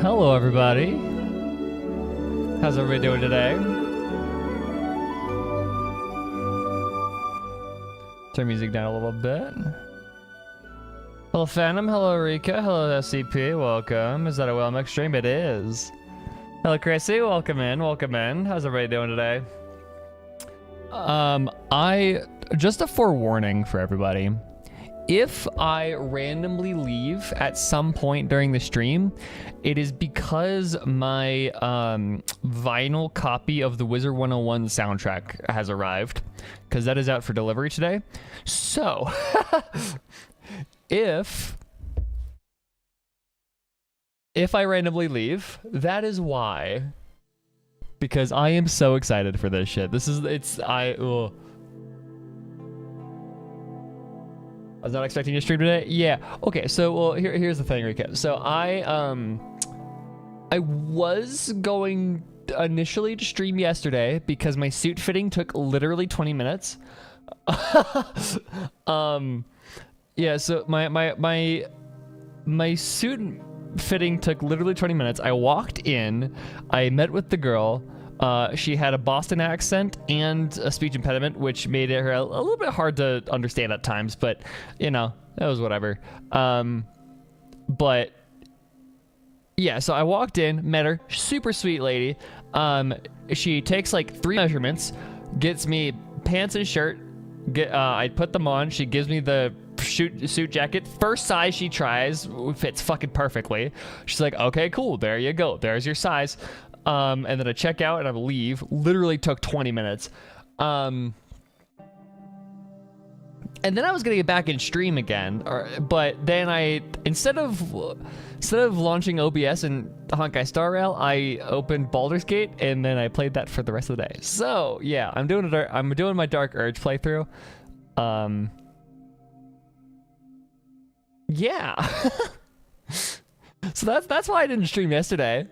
Hello, everybody. How's everybody doing today? Turn music down a little bit. Hello, Phantom. Hello, Rika. Hello, SCP. Welcome. Is that a well-mixed stream? It is. Hello, Chrissy. Welcome in. Welcome in. How's everybody doing today? Just a forewarning for everybody. If I randomly leave at some point during the stream, it is because my vinyl copy of the Wizard 101 soundtrack has arrived, because that is out for delivery today. So, if I randomly leave, that is why. Because I am so excited for this shit. I was not expecting you to stream today. Yeah. Okay. So, well, here's the thing, Rika. So I was going initially to stream yesterday because my suit fitting took literally 20 minutes. Yeah. So my suit fitting took literally 20 minutes. I walked in. I met with the girl. She had a Boston accent and a speech impediment, which made her a little bit hard to understand at times, but, you know, that was whatever. But, yeah, so I walked in, met her, super sweet lady. She takes, like, 3 measurements, gets me pants and shirt, I put them on, she gives me the suit jacket, first size she tries, fits fucking perfectly. She's like, okay, cool, there you go, there's your size. And then I check out and I leave. Literally took 20 minutes. And then I was gonna get back in stream again, but then instead of launching OBS and Honkai Star Rail, I opened Baldur's Gate and then I played that for the rest of the day. So yeah, I'm doing my Dark Urge playthrough. Yeah. So that's why I didn't stream yesterday.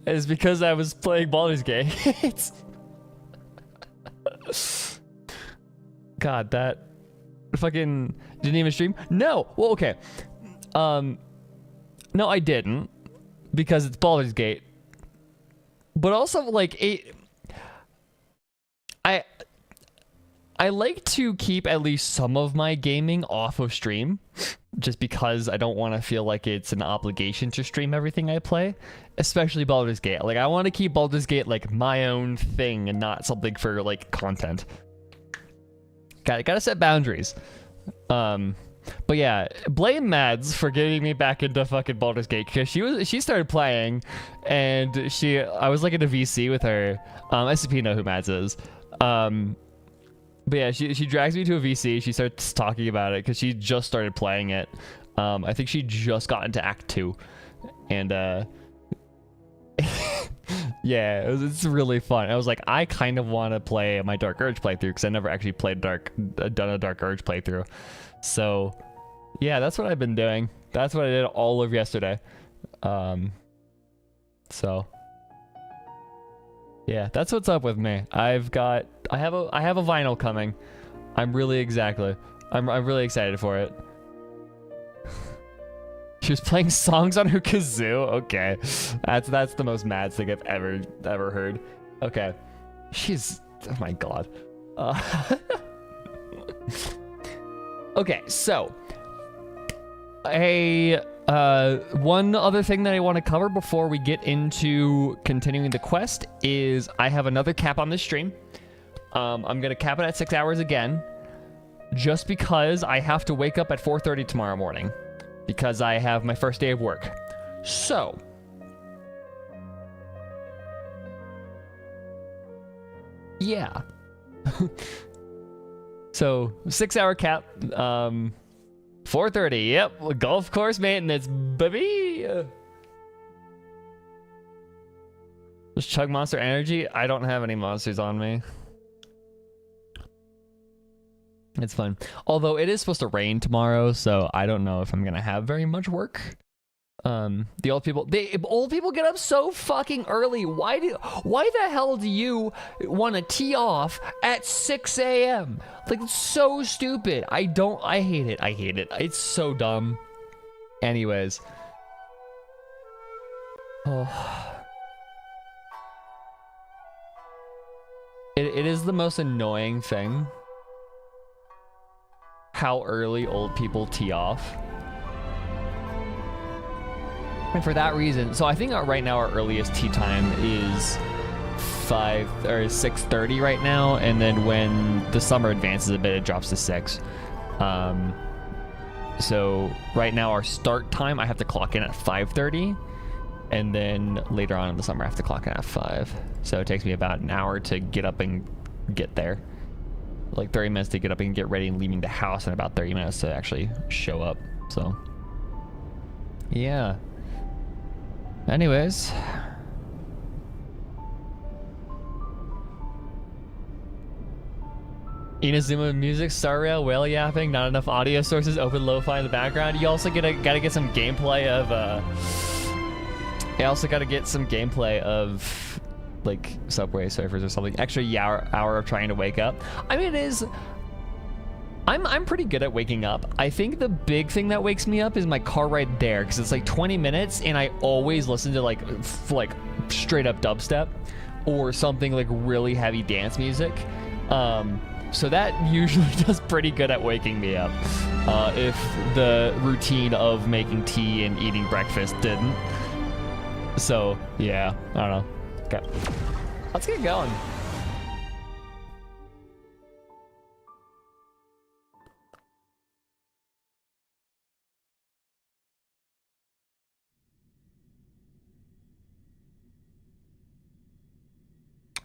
Is because I was playing Baldur's Gate. God, that fucking didn't even stream? No. Well, okay. No, I didn't because it's Baldur's Gate. But also, like, I like to keep at least some of my gaming off of stream, just because I don't want to feel like it's an obligation to stream everything I play, especially Baldur's Gate. Like, I want to keep Baldur's Gate like my own thing and not something for like content. Gotta set boundaries. But yeah, blame Mads for getting me back into fucking Baldur's Gate, because she started playing, and I was like in a VC with her. SCP know who Mads is. But yeah, she drags me to a VC. She starts talking about it because she just started playing it. I think she just got into Act 2. And, yeah, it's really fun. I was like, I kind of want to play my Dark Urge playthrough because I never actually done a Dark Urge playthrough. So, yeah, that's what I've been doing. That's what I did all of yesterday. So... yeah, that's what's up with me. I have a vinyl coming. I'm really excited for it. She was playing songs on her kazoo. Okay, that's the most mad thing I've ever heard. Okay, oh my god. Okay, so one other thing that I want to cover before we get into continuing the quest is I have another cap on this stream. I'm going to cap it at 6 hours again, just because I have to wake up at 4:30 tomorrow morning, because I have my first day of work. So, yeah. So, 6 hour cap, 4:30, yep, golf course maintenance, baby. Just chug Monster Energy. I don't have any monsters on me. It's fun. Although it is supposed to rain tomorrow, so I don't know if I'm gonna have very much work. The old people get up so fucking early. Why the hell do you want to tee off at 6 a.m.? Like, it's so stupid. I hate it. It's so dumb. Anyways. Oh. It is the most annoying thing how early old people tee off. And for that reason, so I think right now our earliest tea time is 5 or 6:30 right now, and then when the summer advances a bit, it drops to 6. So right now our start time, I have to clock in at 5:30, and then later on in the summer I have to clock in at 5. So it takes me about an hour to get up and get there. Like 30 minutes to get up and get ready and leaving the house, and about 30 minutes to actually show up. So yeah. Anyways. Inazuma music, Star Rail, whale yapping, not enough audio sources, open lo-fi in the background. You also gotta get some gameplay of like Subway Surfers or something. Extra hour of trying to wake up. I mean, it is. I'm pretty good at waking up. I think the big thing that wakes me up is my car ride there, because it's like 20 minutes, and I always listen to like straight up dubstep or something like really heavy dance music. So that usually does pretty good at waking me up. If the routine of making tea and eating breakfast didn't. So yeah, I don't know. Okay, let's get going.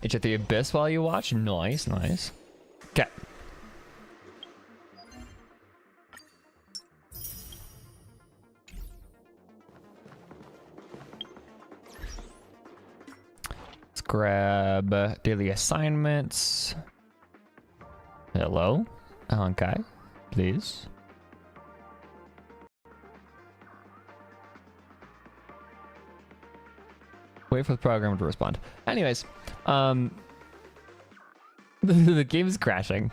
Each at the abyss while you watch. Nice, nice. Okay. Let's grab daily assignments. Hello, Honkai, please. Wait for the program to respond. Anyways, the game is crashing.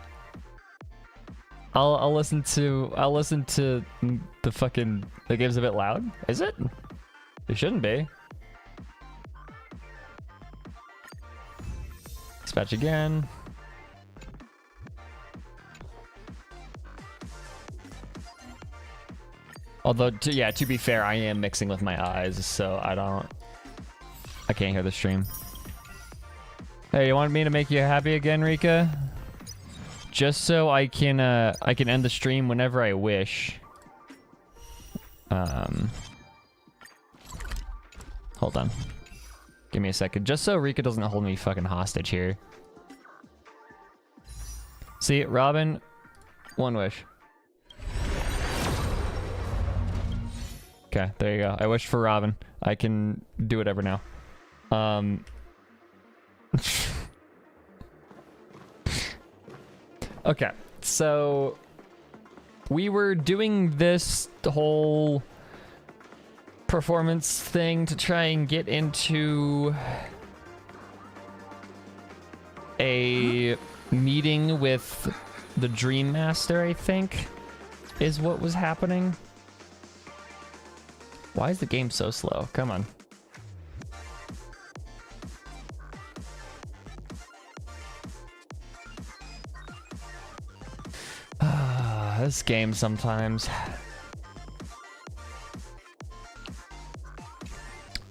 I'll listen to the fucking. The game's a bit loud. Is it? It shouldn't be. Dispatch again. Although, to be fair, I am mixing with my eyes, so I can't hear the stream. Hey, you want me to make you happy again, Rika? Just so I can end the stream whenever I wish. Hold on. Give me a second. Just so Rika doesn't hold me fucking hostage here. See, Robin, one wish. Okay, there you go. I wished for Robin. I can do whatever now. Okay, so we were doing this whole performance thing to try and get into a meeting with the Dream Master, I think, is what was happening. Why is the game so slow? Come on. This game sometimes.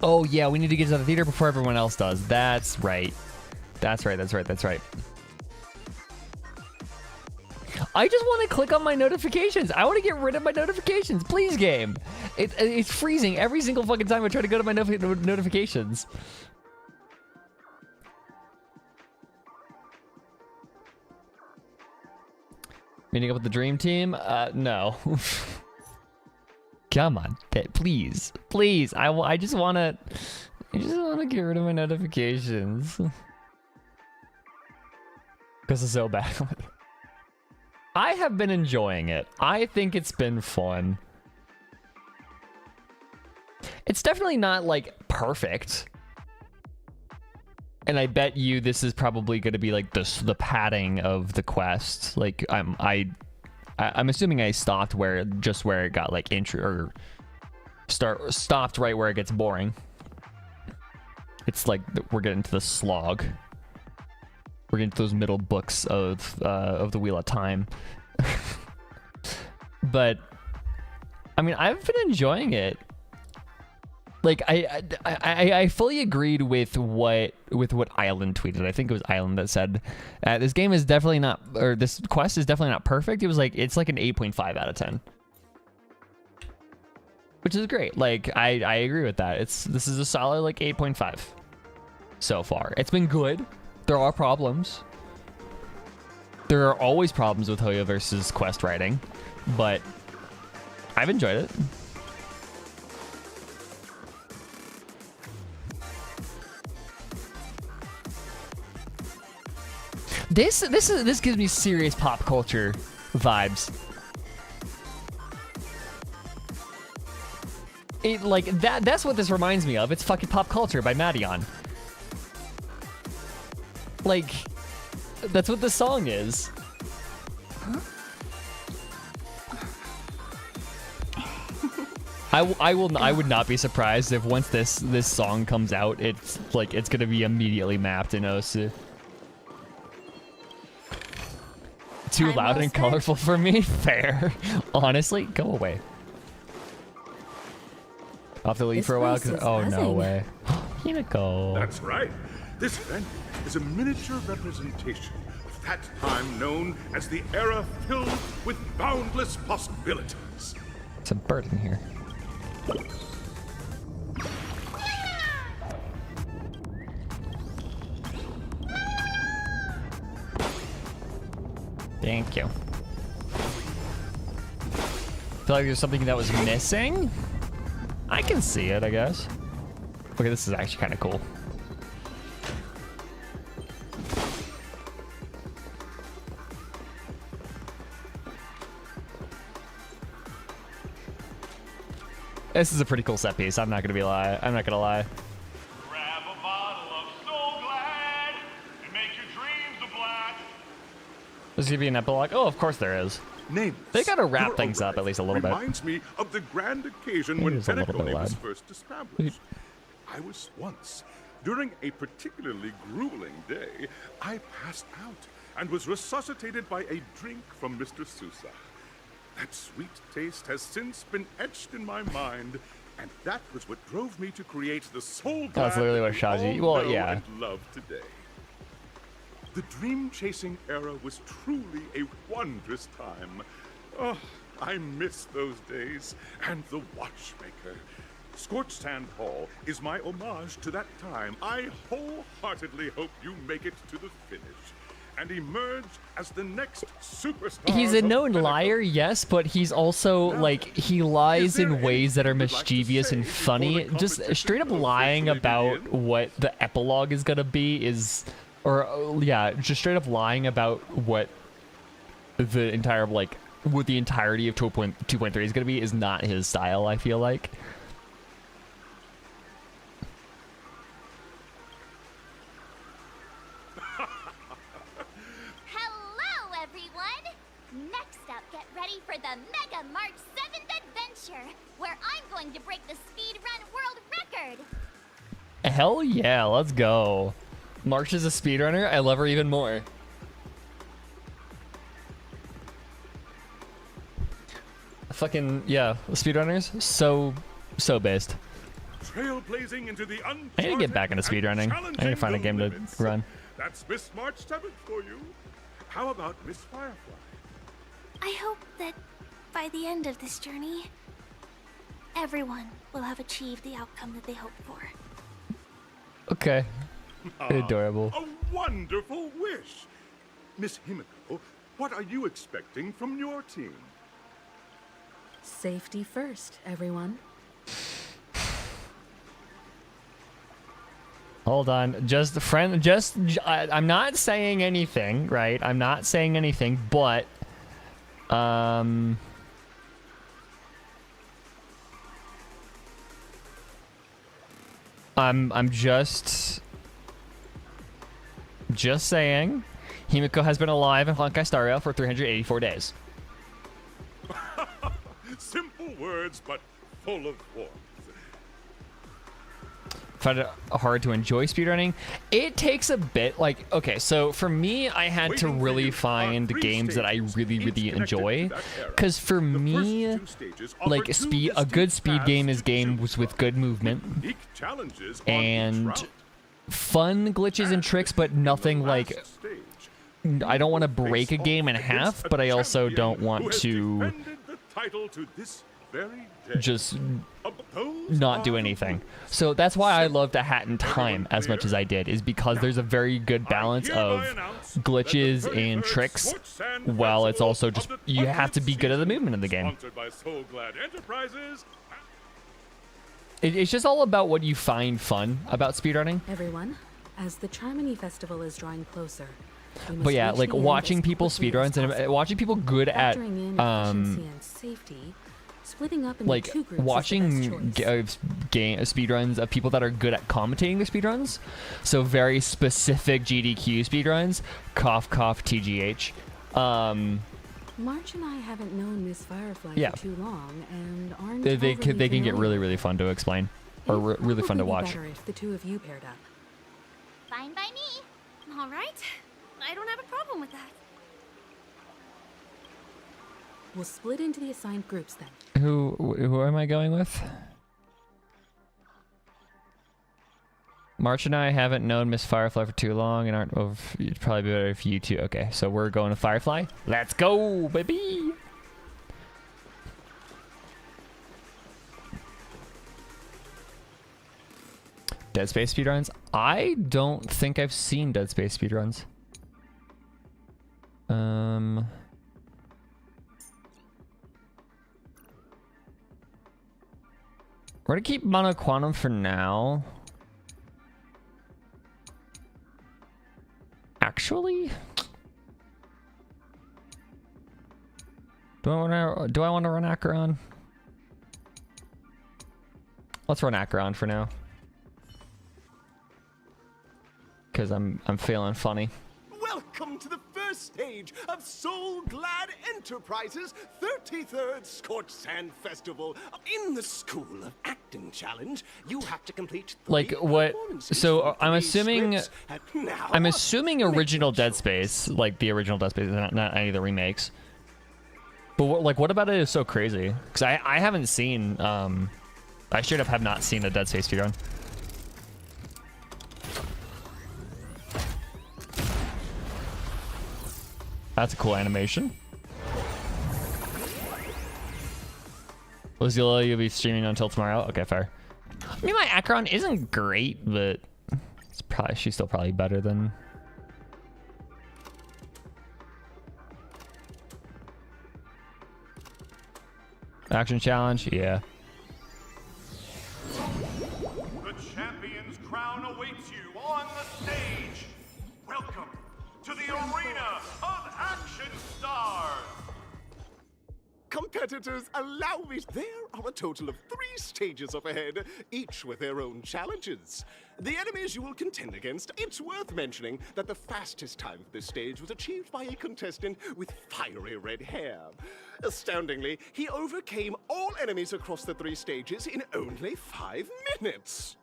Oh yeah, we need to get to the theater before everyone else does. That's right. That's right. I just want to click on my notifications. I want to get rid of my notifications. Please, game. It's freezing every single fucking time I try to go to my notifications. Meeting up with the dream team? No. Come on, please. I just want to get rid of my notifications. Because it's so bad. I have been enjoying it. I think it's been fun. It's definitely not like perfect. And I bet you this is probably going to be like the padding of the quest. Like I'm assuming I stopped where it got like stopped right where it gets boring. It's like we're getting to the slog. We're getting to those middle books of the Wheel of Time. But I mean, I've been enjoying it. Like I fully agreed with what Island tweeted. I think it was Island that said this game is definitely not, or this quest is definitely not perfect. It was like, it's like an 8.5 out of 10, which is great. Like I agree with that. This is a solid like 8.5 so far. It's been good. There are problems. There are always problems with Hoyo versus quest writing, but I've enjoyed it. This gives me serious pop culture vibes. It like that's what this reminds me of. It's fucking Pop Culture by Madion. Like that's what the song is. Huh? I would not be surprised if once this song comes out, it's like it's gonna be immediately mapped in Osu. Too loud and colorful for me? Fair. Honestly, go away. I'll have to leave for a while. Oh, no way. Himiko. That's right. This event is a miniature representation of that time known as the era filled with boundless possibilities. It's a bird in here. Thank you. Feel like there's something that was missing? I can see it, I guess. Okay, this is actually kind of cool. This is a pretty cool set piece. I'm not gonna lie. Grab a bottle of Soul Glad and make your dreams a blast. There's gonna be an epilogue. Oh, of course there is. Nameless, They gotta wrap things up at least a little bit. Reminds me of the grand occasion when is a little bit Pinnacle was loud. first established. I was once, during a particularly grueling day, I passed out and was resuscitated by a drink from Mr. Sousa. That sweet taste has since been etched in my mind, and that was what drove me to create the Soul Glad That's literally what we Shaji- all well, know yeah. and love today. The dream-chasing era was truly a wondrous time. Oh, I miss those days, and the watchmaker. Scorched Sand Hall is my homage to that time. I wholeheartedly hope you make it to the finish and emerge as the next superstar. He's a of known Pinnacle. liar, yes, but he's also like, he lies in ways that are mischievous and funny. Just straight up lying about what the epilogue is gonna be is, or yeah, just straight up lying about what the entire like what the entirety of 2.3 is gonna be is not his style, I feel like. Hello, everyone! Next up, get ready for the Mega March 7th Adventure, where I'm going to break the speedrun world record! Hell yeah, let's go. March is a speedrunner. I love her even more. Fucking yeah, speedrunners so based. Trailblazing into the I need to get back into speedrunning. I need to find a game to run. That's Miss March 7th for you. How about Miss Firefly? I hope that by the end of this journey, everyone will have achieved the outcome that they hoped for. Okay. Adorable. A wonderful wish. Miss Himiko, what are you expecting from your team? Safety first, everyone. Hold on. I'm not saying anything, right? I'm not saying anything, but I'm just saying Himiko has been alive in Honkai Star Rail for 384 days. Simple words, but full of warmth. find it hard to enjoy speedrunning. It takes a bit. Like, okay, so for me, I had to really find games that I really enjoy, because for me, like a good speed game is games with good movement and fun glitches and tricks, but nothing like. I don't want to break a game in half, but I also don't want to just not do anything. So that's why I loved A Hat in Time as much as I did, is because there's a very good balance of glitches and tricks, while it's also just, you have to be good at the movement of the game. It's just all about what you find fun about speedrunning. Everyone, as the Charmony Festival is drawing closer, but yeah, like watching people speedruns and watching people good at safety, splitting up into like two groups watching game speedruns of people that are good at commentating the speedruns, so very specific GDQ speedruns, cough cough TGH. March and I haven't known Miss Firefly Yeah. for too long, and aren't They can get really fun to explain, or really fun to watch. Better if the two of you paired up. Fine by me. All right. I don't have a problem with that. We'll split into the assigned groups then. Who am I going with? March and I haven't known Miss Firefly for too long and aren't over. It'd probably be better if you two. Okay, so we're going to Firefly. Let's go, baby. Dead Space speedruns? I don't think I've seen Dead Space speedruns. We're gonna keep Mono Quantum for now. Actually, do I want to run Acheron? Let's run Acheron for now, because I'm feeling funny. Welcome to the first stage of Soul Glad Enterprises' 33rd Scorched Sand Festival. In the School of Acting Challenge, you have to complete like what? So I'm assuming original Dead Space, like the original Dead Space, not any of the remakes. But what about it is so crazy? Because I haven't seen. I straight up have not seen a Dead Space speedrun. That's a cool animation. Lizilla, you'll be streaming until tomorrow? Okay, fair. I mean, my Acheron isn't great, but she's still probably better than... Action challenge? Yeah. The champion's crown awaits you on the stage. Welcome to the arena of action stars. Competitors, allow me. There are a total of 3 stages up ahead, each with their own challenges. The enemies you will contend against, it's worth mentioning that the fastest time for this stage was achieved by a contestant with fiery red hair. Astoundingly, he overcame all enemies across the 3 stages in only 5 minutes.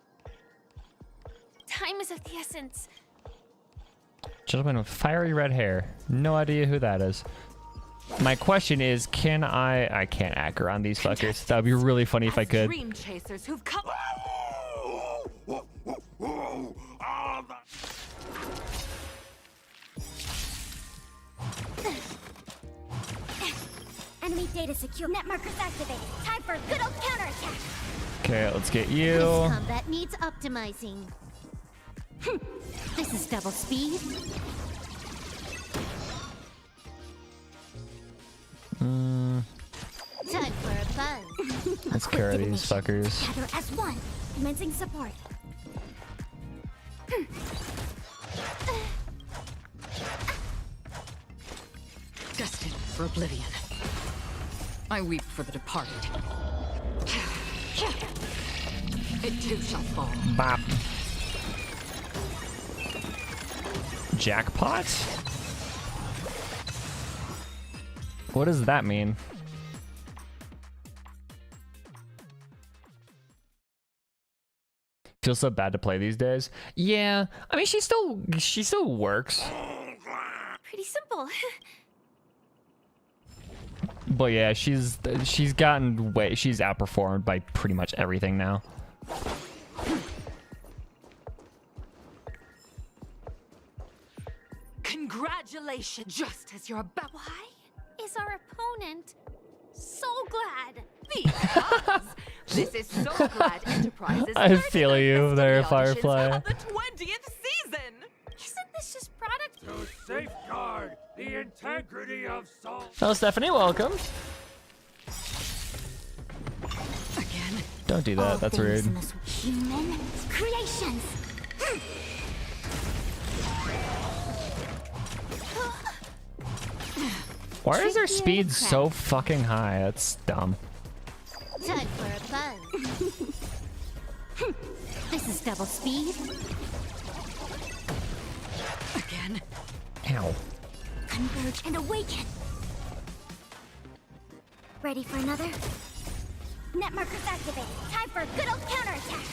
Time is of the essence. Gentleman with fiery red hair. No idea who that is. My question is, can I can't Acheron these fuckers. That would be really funny if I could. Dream chasers who've come. Enemy data secure. Net markers activated. Time for a good old counterattack. Okay, let's get you. This combat needs optimizing. This is double speed. Time for a buzz. Let's carry these fuckers. Gather as one. Commencing support. Destined for oblivion. I weep for the departed. It too shall fall. Bop. Jackpot? What does that mean? Feels so bad to play these days. Yeah, I mean she still works. Pretty simple. But yeah, she's outperformed by pretty much everything now. Congratulations, just as you're about. Why is our opponent so glad? Because this is So Glad Enterprises. I feel you there, Auditions Firefly. Of the 20th season. Isn't this just product? To safeguard the integrity of soul. Hello, Stephanie. Welcome. Again. Don't do that. That's rude. Human creations. Why is their Tricky speed and so fucking high? That's dumb. Time for a buzz. This is double speed. Again. Ow. Converge and awaken. Ready for another? Net markers activated. Time for a good old counterattack.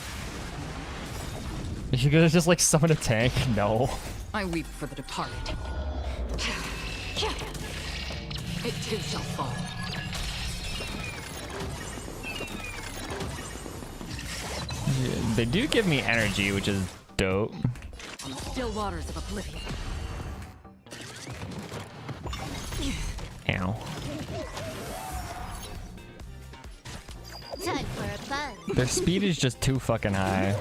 Is she gonna just like summon a tank? No. I weep for the departed. It too shall fall. Yeah, they do give me energy, which is dope. On the still waters of oblivion. Ow. Time for a buzz. Their speed is just too fucking high.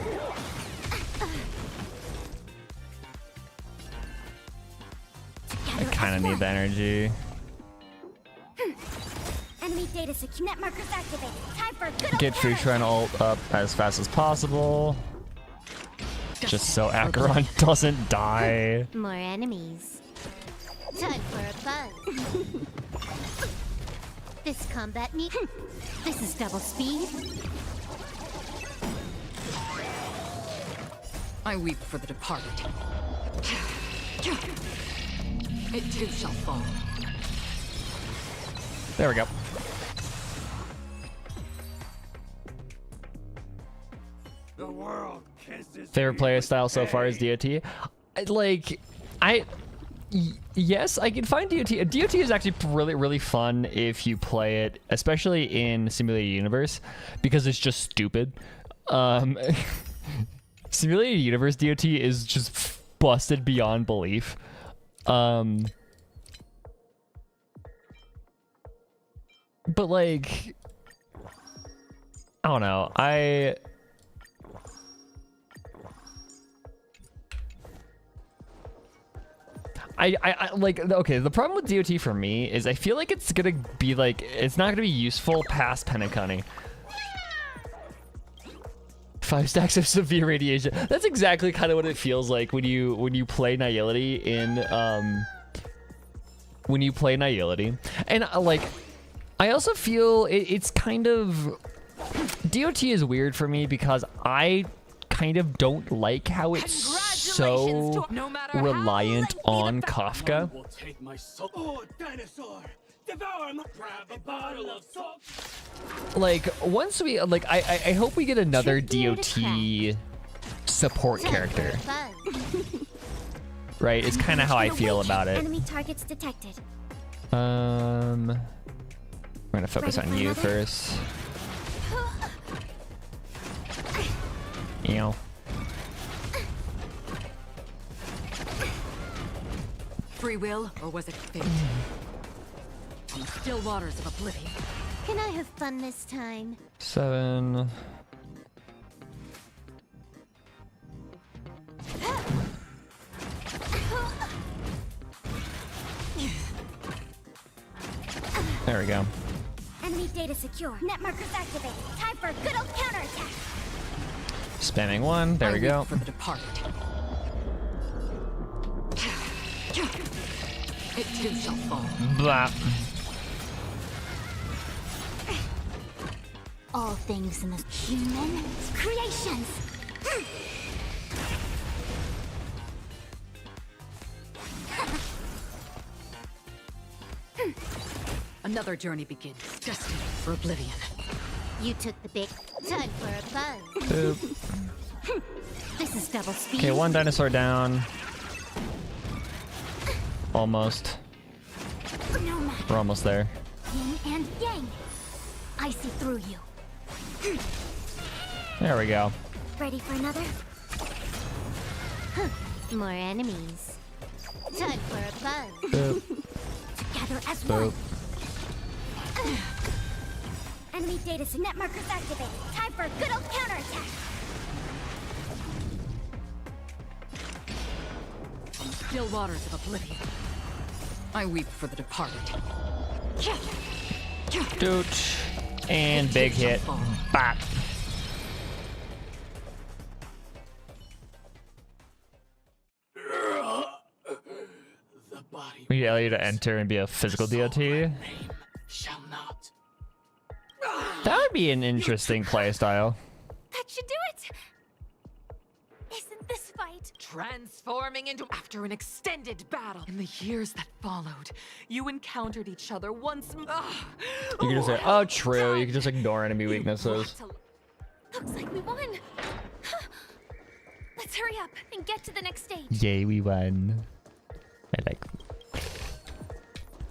I kind of need the energy. Enemy data secure. Net markers activated. Time for a good old Get Futuran ult up as fast as possible. Just so Acheron doesn't die. More enemies. Time for a buzz. This combat need. This is double speed. I weep for the departed. It too shall fall. There we go. The world kisses. Favorite player style so far is DOT. Yes, I can find DOT. DOT is actually really fun if you play it, especially in Simulated Universe, because it's just stupid. Simulated Universe DOT is just busted beyond belief. But like, I don't know. I like, okay, the problem with DOT for me is I feel like it's gonna be like, it's not gonna be useful past Penacony. 5 stacks of severe radiation. That's exactly kind of what it feels like when you play Nihility in and like, I also feel it's kind of, DOT is weird for me because I kind of don't like how it's so No matter how reliant lengthy on the Kafka. Will take my soul. Oh, dinosaur! Devour him! Grab a bottle of salt. Like, once we, like, I hope we get another DOT support character, right? It's kind of how I feel about it. Enemy targets detected. I'm gonna focus on you first. Ew. Free will, or was it fate? On the still waters of oblivion. Can I have fun this time? 7. There we go. Enemy data secure. Net markers activated. Time for a good old counterattack. Spamming 1. There I we weep go. For the departed. It too shall fall. Blah. All things in this human creations. Another journey begins, destined for oblivion. You took the big time for a buzz. Boop. This is double speed. Okay, one dinosaur down. Almost. No matter. We're almost there. Yin and yang. I see through you. There we go. Ready for another? More enemies. Time for a buzz. Boop. Together as Boop. one. Enemy data net markers activated. Time for a good old counterattack. On the still waters of oblivion, I weep for the departed. Dooch. And big hit. Bop. The body We need Ellie to enter and be a physical DOT. shall not. That would be an interesting playstyle. That should do it! Isn't this fight? Transforming into after an extended battle. In the years that followed, you encountered each other once. You can just say, oh, true. You can just ignore enemy weaknesses. Looks like we won! Let's hurry up and get to the next stage. Yay, we won.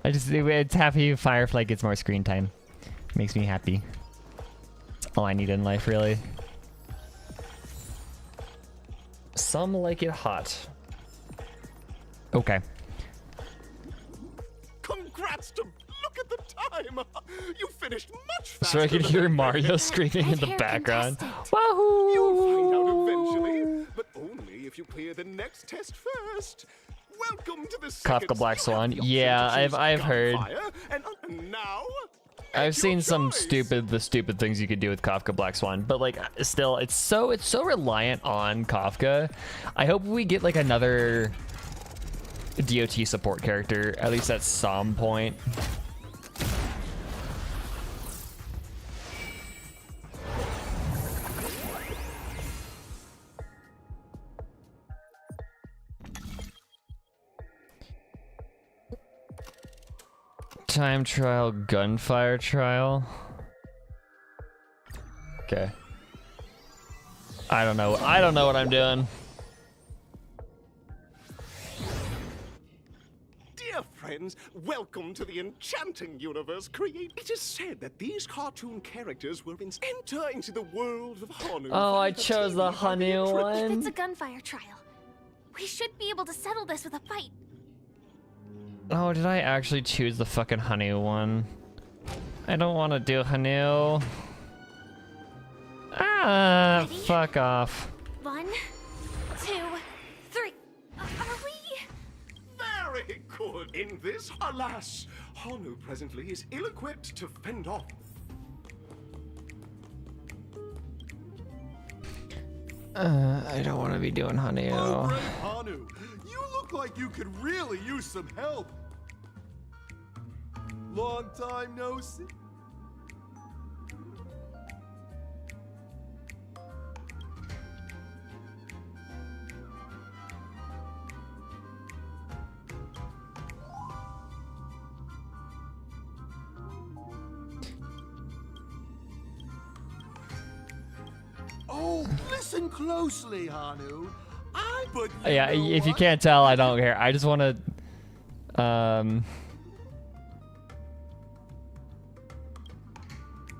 It's happy Firefly gets more screen time. Makes me happy. That's all I need in life, really. Some like it hot. Okay. Congrats to look at the time. You finished much faster. So I could than hear I Mario screaming in the Hair background. contestant. Wahoo! You'll find out eventually, but only if you clear the next test first. Welcome to the second. Kafka Black You have Swan. the option Yeah, to choose I've heard. gunfire, and now. I've seen some choice. stupid things you could do with Kafka Black Swan, but like still it's so reliant on Kafka. I hope we get like another DOT support character, at least at some point. Time trial, gunfire trial. Okay. I don't know what I'm doing. Dear friends, welcome to the enchanting universe created. It is said that these cartoon characters will enter into the world of Hanu. Oh, I via chose the TV Hanu trip. If it's one. a gunfire trial, we should be able to settle this with a fight. Oh, did I actually choose the fucking Hanu one? I don't want to do Hanu. Ah, Ready? fuck off. 1, 2, 3. Are we? Very good. In this, alas, Hanu presently is ill-equipped to fend off. I don't want to be doing Hanu. Oh, great Hanu, you look like you could really use some help. Long time no see. Oh, listen closely, Hanu. Yeah, if you can't tell, I don't care. I just want to.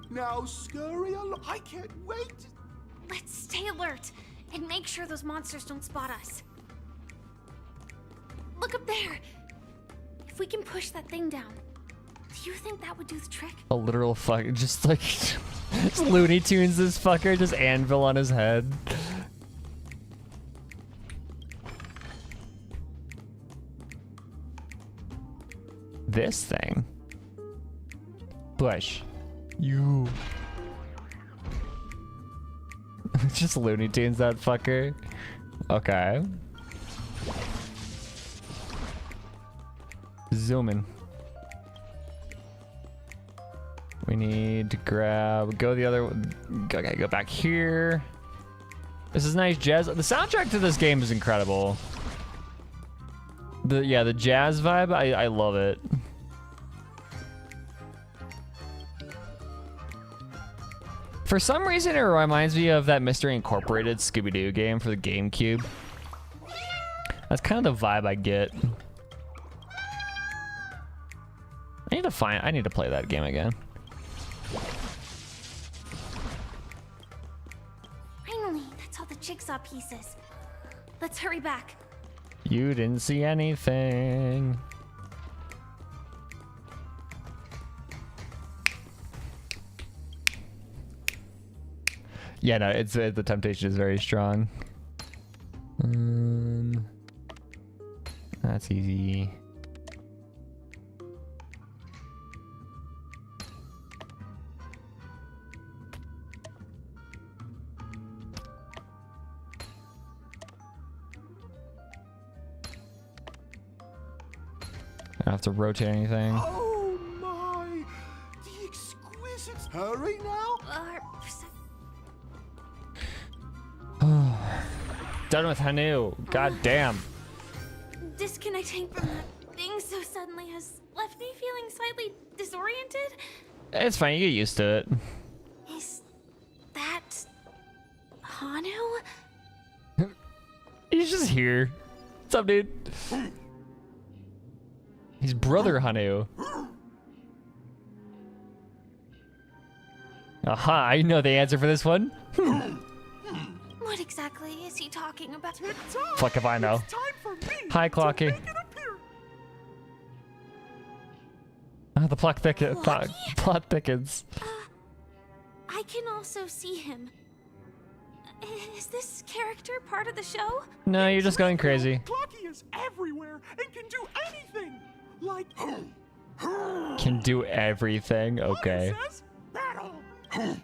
Now scurry along. I can't wait. Let's stay alert and make sure those monsters don't spot us. Look up there. If we can push that thing down, do you think that would do the trick? A literal fuck, just like just Looney Tunes. This fucker, just anvil on his head. This thing. Push. You. Just Looney Tunes, that fucker. Okay. Zoom in. We need to grab, go the other, okay, go back here. This is nice jazz. The soundtrack to this game is incredible. The jazz vibe, I love it. For some reason, it reminds me of that Mystery Incorporated Scooby-Doo game for the GameCube. That's kind of the vibe I get. I need to play that game again. Finally, that's all the jigsaw pieces. Let's hurry back. You didn't see anything. Yeah, no, it's the temptation is very strong. That's easy. I don't have to rotate anything. Oh my! The exquisite. Hurry now! Done with Hanu. God damn. Disconnecting from that thing so suddenly has left me feeling slightly disoriented. It's fine. You get used to it. Is that Hanu? He's just here. What's up, dude? He's brother Hanu. Aha, I know the answer for this one. What exactly is he talking about? Fuck if I know. Hi, Clocky. The plot thickens. I can also see him. Is this character part of the show? No, you're just going crazy. Clocky is everywhere and can do anything. Like Can do everything. Okay. says, battle. The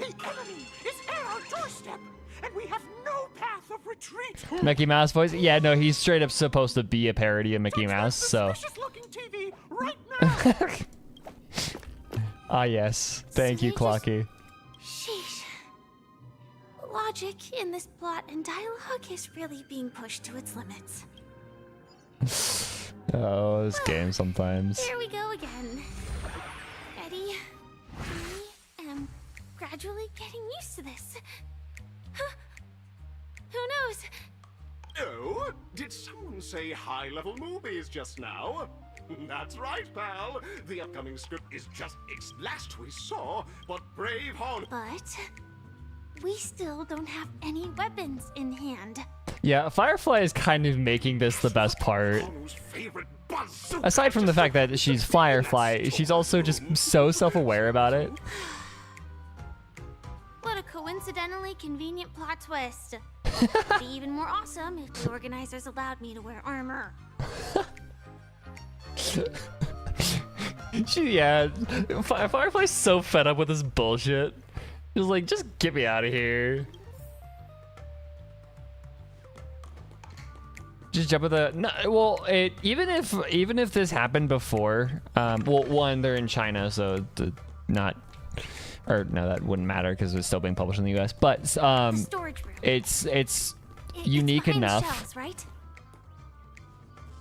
enemy is at our doorstep, and we have no path of retreat. Mickey Mouse voice? Yeah, no, he's straight up supposed to be a parody of Mickey Mouse, so. Suspicious-looking TV right now. Ah, yes. Thank you, Clocky. Sheesh. Logic in this plot and dialogue is really being pushed to its limits. Oh, this game sometimes. Here we go again. Ready? I am gradually getting used to this. Huh. Who knows? Oh, did someone say high-level movies just now? That's right, pal. The upcoming script is just last we saw what brave Hon. But we still don't have any weapons in hand. Yeah, Firefly is kind of making this the best part. Hono's favorite buzz. Aside from the fact that she's Firefly, she's also just so self-aware about it. What a coincidentally convenient plot twist. It'd be even more awesome if the organizers allowed me to wear armor. Firefly's so fed up with this bullshit. She's like, just get me out of here. Just jump with the no. Well, even if this happened before, well, one, they're in China, so not, or no, that wouldn't matter because it's still being published in the U.S. But Storage room. it's unique behind the enough shelves, right?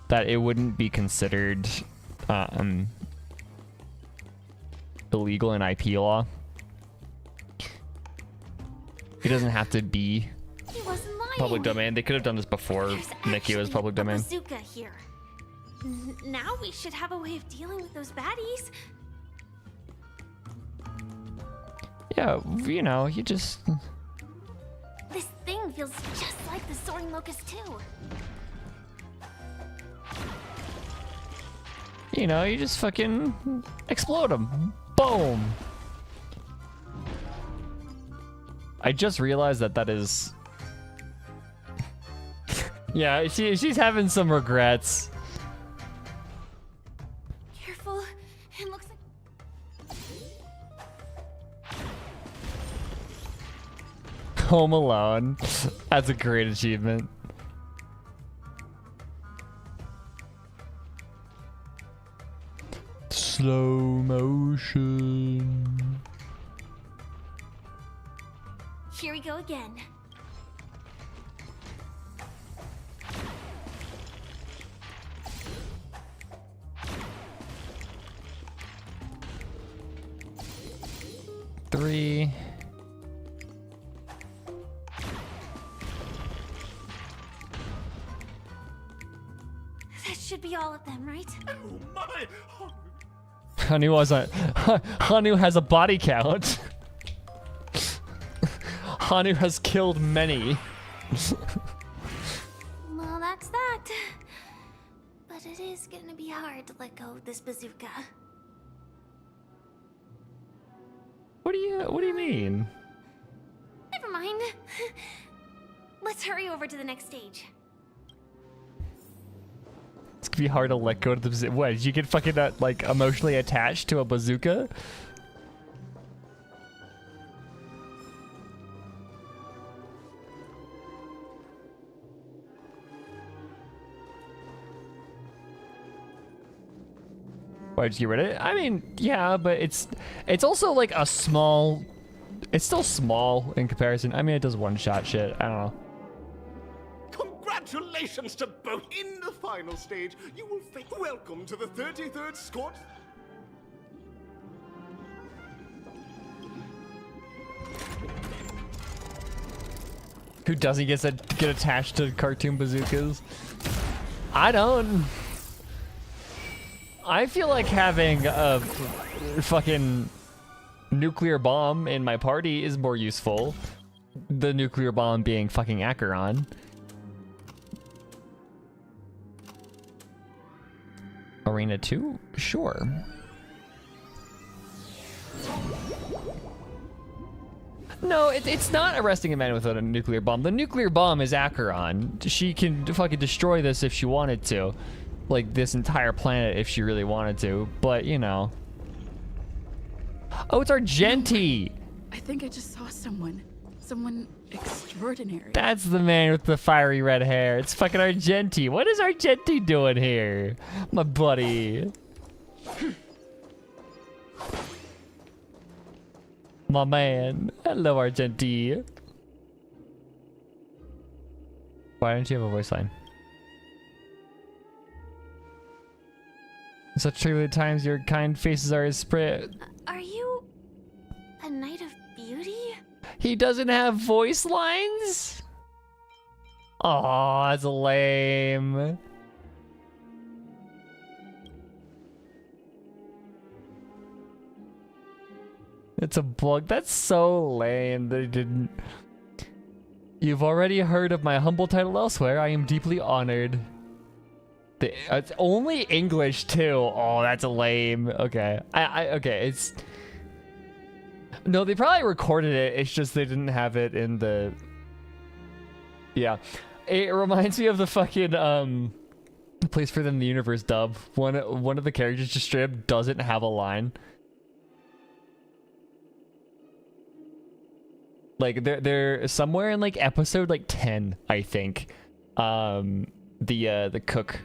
that it wouldn't be considered illegal in IP law. It doesn't have to be He wasn't lying. public domain. They could have done this before There's Mickey was actually public a domain. bazooka here. Now we should have a way of dealing with those baddies. Yeah, you know, you just. This thing feels just like the soaring locust too. You know, you just fucking explode them. Boom. I just realized that is. Yeah, she's having some regrets. Careful. It looks like Home Alone. That's a great achievement. Slow motion. here we go again. Three. can't be all of them, right? Oh my! Hanu has a body count. Hanu has killed many. Well, that's that. But it is gonna be hard to let go of this bazooka. What do you mean? Never mind. Let's hurry over to the next stage. It's gonna be hard to let go of the bazooka. What, did you get fucking like emotionally attached to a bazooka? Why did you get rid of it? I mean, yeah, but it's also like a small. It's still small in comparison. I mean, it does one-shot shit. I don't know. Congratulations to both in the final stage. You will face. Welcome to the 33rd Scott. Who doesn't get attached to cartoon bazookas? I don't. I feel like having a fucking nuclear bomb in my party is more useful. The nuclear bomb being fucking Acheron. Arena 2? Sure. No, it's not arresting a man with a nuclear bomb. The nuclear bomb is Acheron. She can fucking destroy this if she wanted to. Like, this entire planet if she really wanted to. But, you know. Oh, it's Argenti! I think I just saw someone extraordinary. That's the man with the fiery red hair. It's fucking Argenti. What is Argenti doing here? My buddy. My man. Hello, Argenti. Why don't you have a voice line? Such trivial times, your kind faces are as spread. Are you a knight of beauty? He doesn't have voice lines? Aw, that's lame. It's a bug. That's so lame. They didn't. You've already heard of my humble title elsewhere. I am deeply honored. It's only English too. Oh, that's lame. Okay. Okay, it's... No, they probably recorded it. It's just they didn't have it in the... Yeah. It reminds me of the fucking, Place for Them in the Universe dub. One of the characters just straight up doesn't have a line. Like, they're somewhere in, like, episode, like, 10, I think. The cook...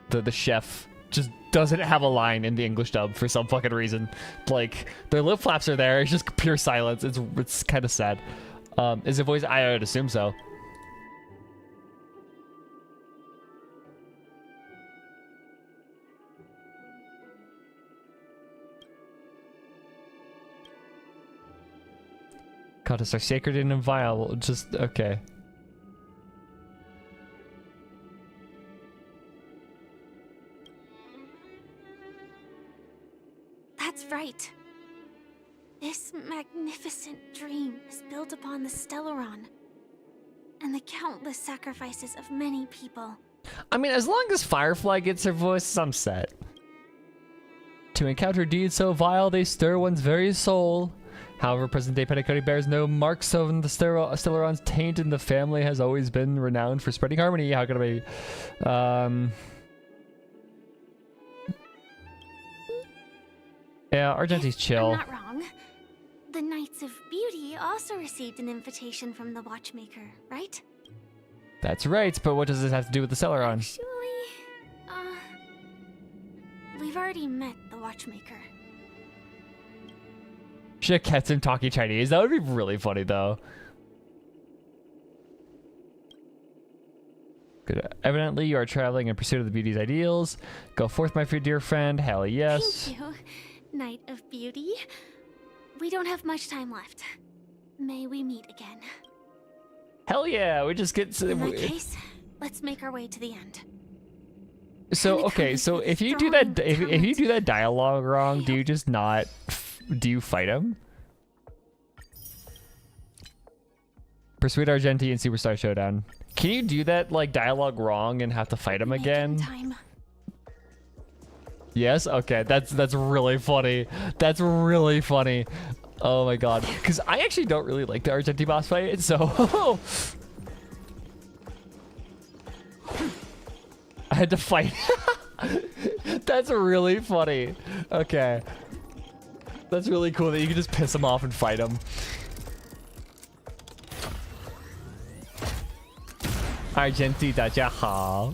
The chef just doesn't have a line in the English dub for some fucking reason. Like, their lip flaps are there, it's just pure silence. It's kind of sad. Is it voice? I would assume so. Contests are sacred and inviolable. Just, okay. That's right. This magnificent dream is built upon the Stellaron and the countless sacrifices of many people. I mean, as long as Firefly gets her voice, I'm set. To encounter deeds so vile, they stir one's very soul. However, present-day Petticoat bears no marks of the Stellaron's taint, and the family has always been renowned for spreading harmony. How could I be? Yeah, Argenti's chill. I'm not wrong. The Knights of Beauty also received an invitation from the watchmaker, right? That's right, but what does this have to do with the Stellaron? Actually, we've already met the watchmaker. Should have kept him talking Chinese. That would be really funny, though. Good. Evidently, you are traveling in pursuit of the beauty's ideals. Go forth, my dear friend. Hell yes. Thank you, Knight of Beauty. We don't have much time left. May we meet again. Hell yeah, we just get... In that case, let's make our way to the end. So okay, so if you do that, if you do that dialogue wrong, do you just not? Do you fight him? Persuade Argenti in Superstar Showdown. Can you do that like dialogue wrong and have to fight him again? Time. Yes. Okay. That's really funny. That's really funny. Oh my god. Because I actually don't really like the Argenti boss fight. So I had to fight. That's really funny. Okay. That's really cool that you can just piss him off and fight him. Argenti 大家好。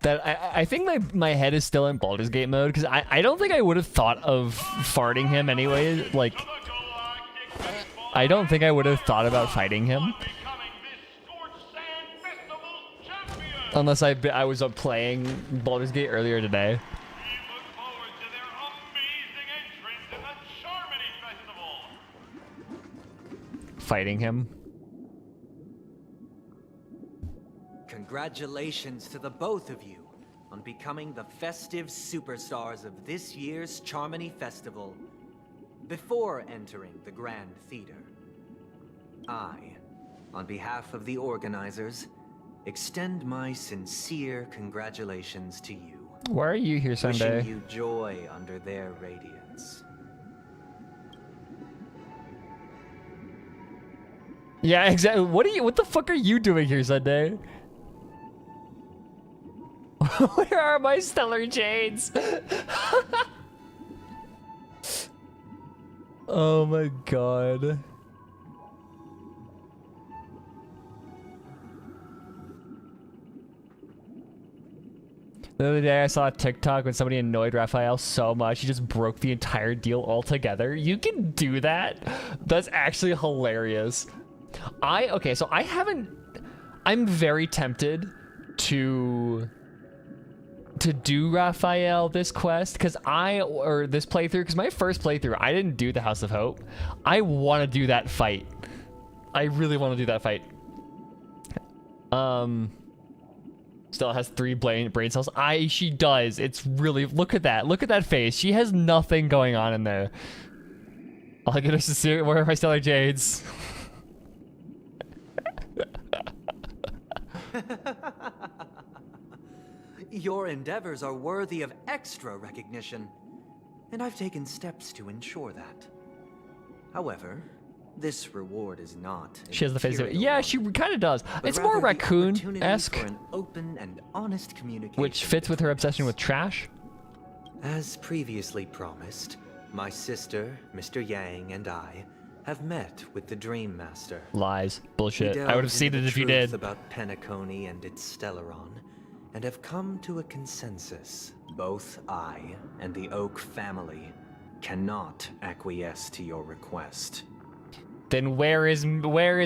That I think my head is still in Baldur's Gate mode because I don't think I would have thought of farting him anyway. Like, I don't think I would have thought about fighting him. Unless I was playing Baldur's Gate earlier today. Fighting him. Congratulations to the both of you on becoming the festive superstars of this year's Charmony Festival. Before entering the Grand Theater, I, on behalf of the organizers, extend my sincere congratulations to you. Why are you here Sunday? Wishing you joy under their radiance. Yeah, exactly. What the fuck are you doing here Sunday? Where are my stellar jades? Oh my god. The other day I saw a TikTok when somebody annoyed Raphael so much he just broke the entire deal altogether. You can do that? That's actually hilarious. Okay, so I'm very tempted to do Raphael this quest because this playthrough, because my first playthrough I didn't do the House of Hope. I want to do that fight. I really want to do that fight. Still has 3 brain cells. She does. It's really, look at that face. She has nothing going on in there. All I get is where are my stellar jades? Your endeavors are worthy of extra recognition, and I've taken steps to ensure that. However, this reward is not. She has the face of it. Yeah, she kind of does. It's more raccoon-esque, an open and honest communication, which fits with her obsession with trash. As previously promised, my sister, Mr. Yang, and I have met with the Dream Master. Lies. Bullshit. I would have seen it if you did. About Penacony and its Stellaron, and have come to a consensus. Both I and the Oak family cannot acquiesce to your request. Then where is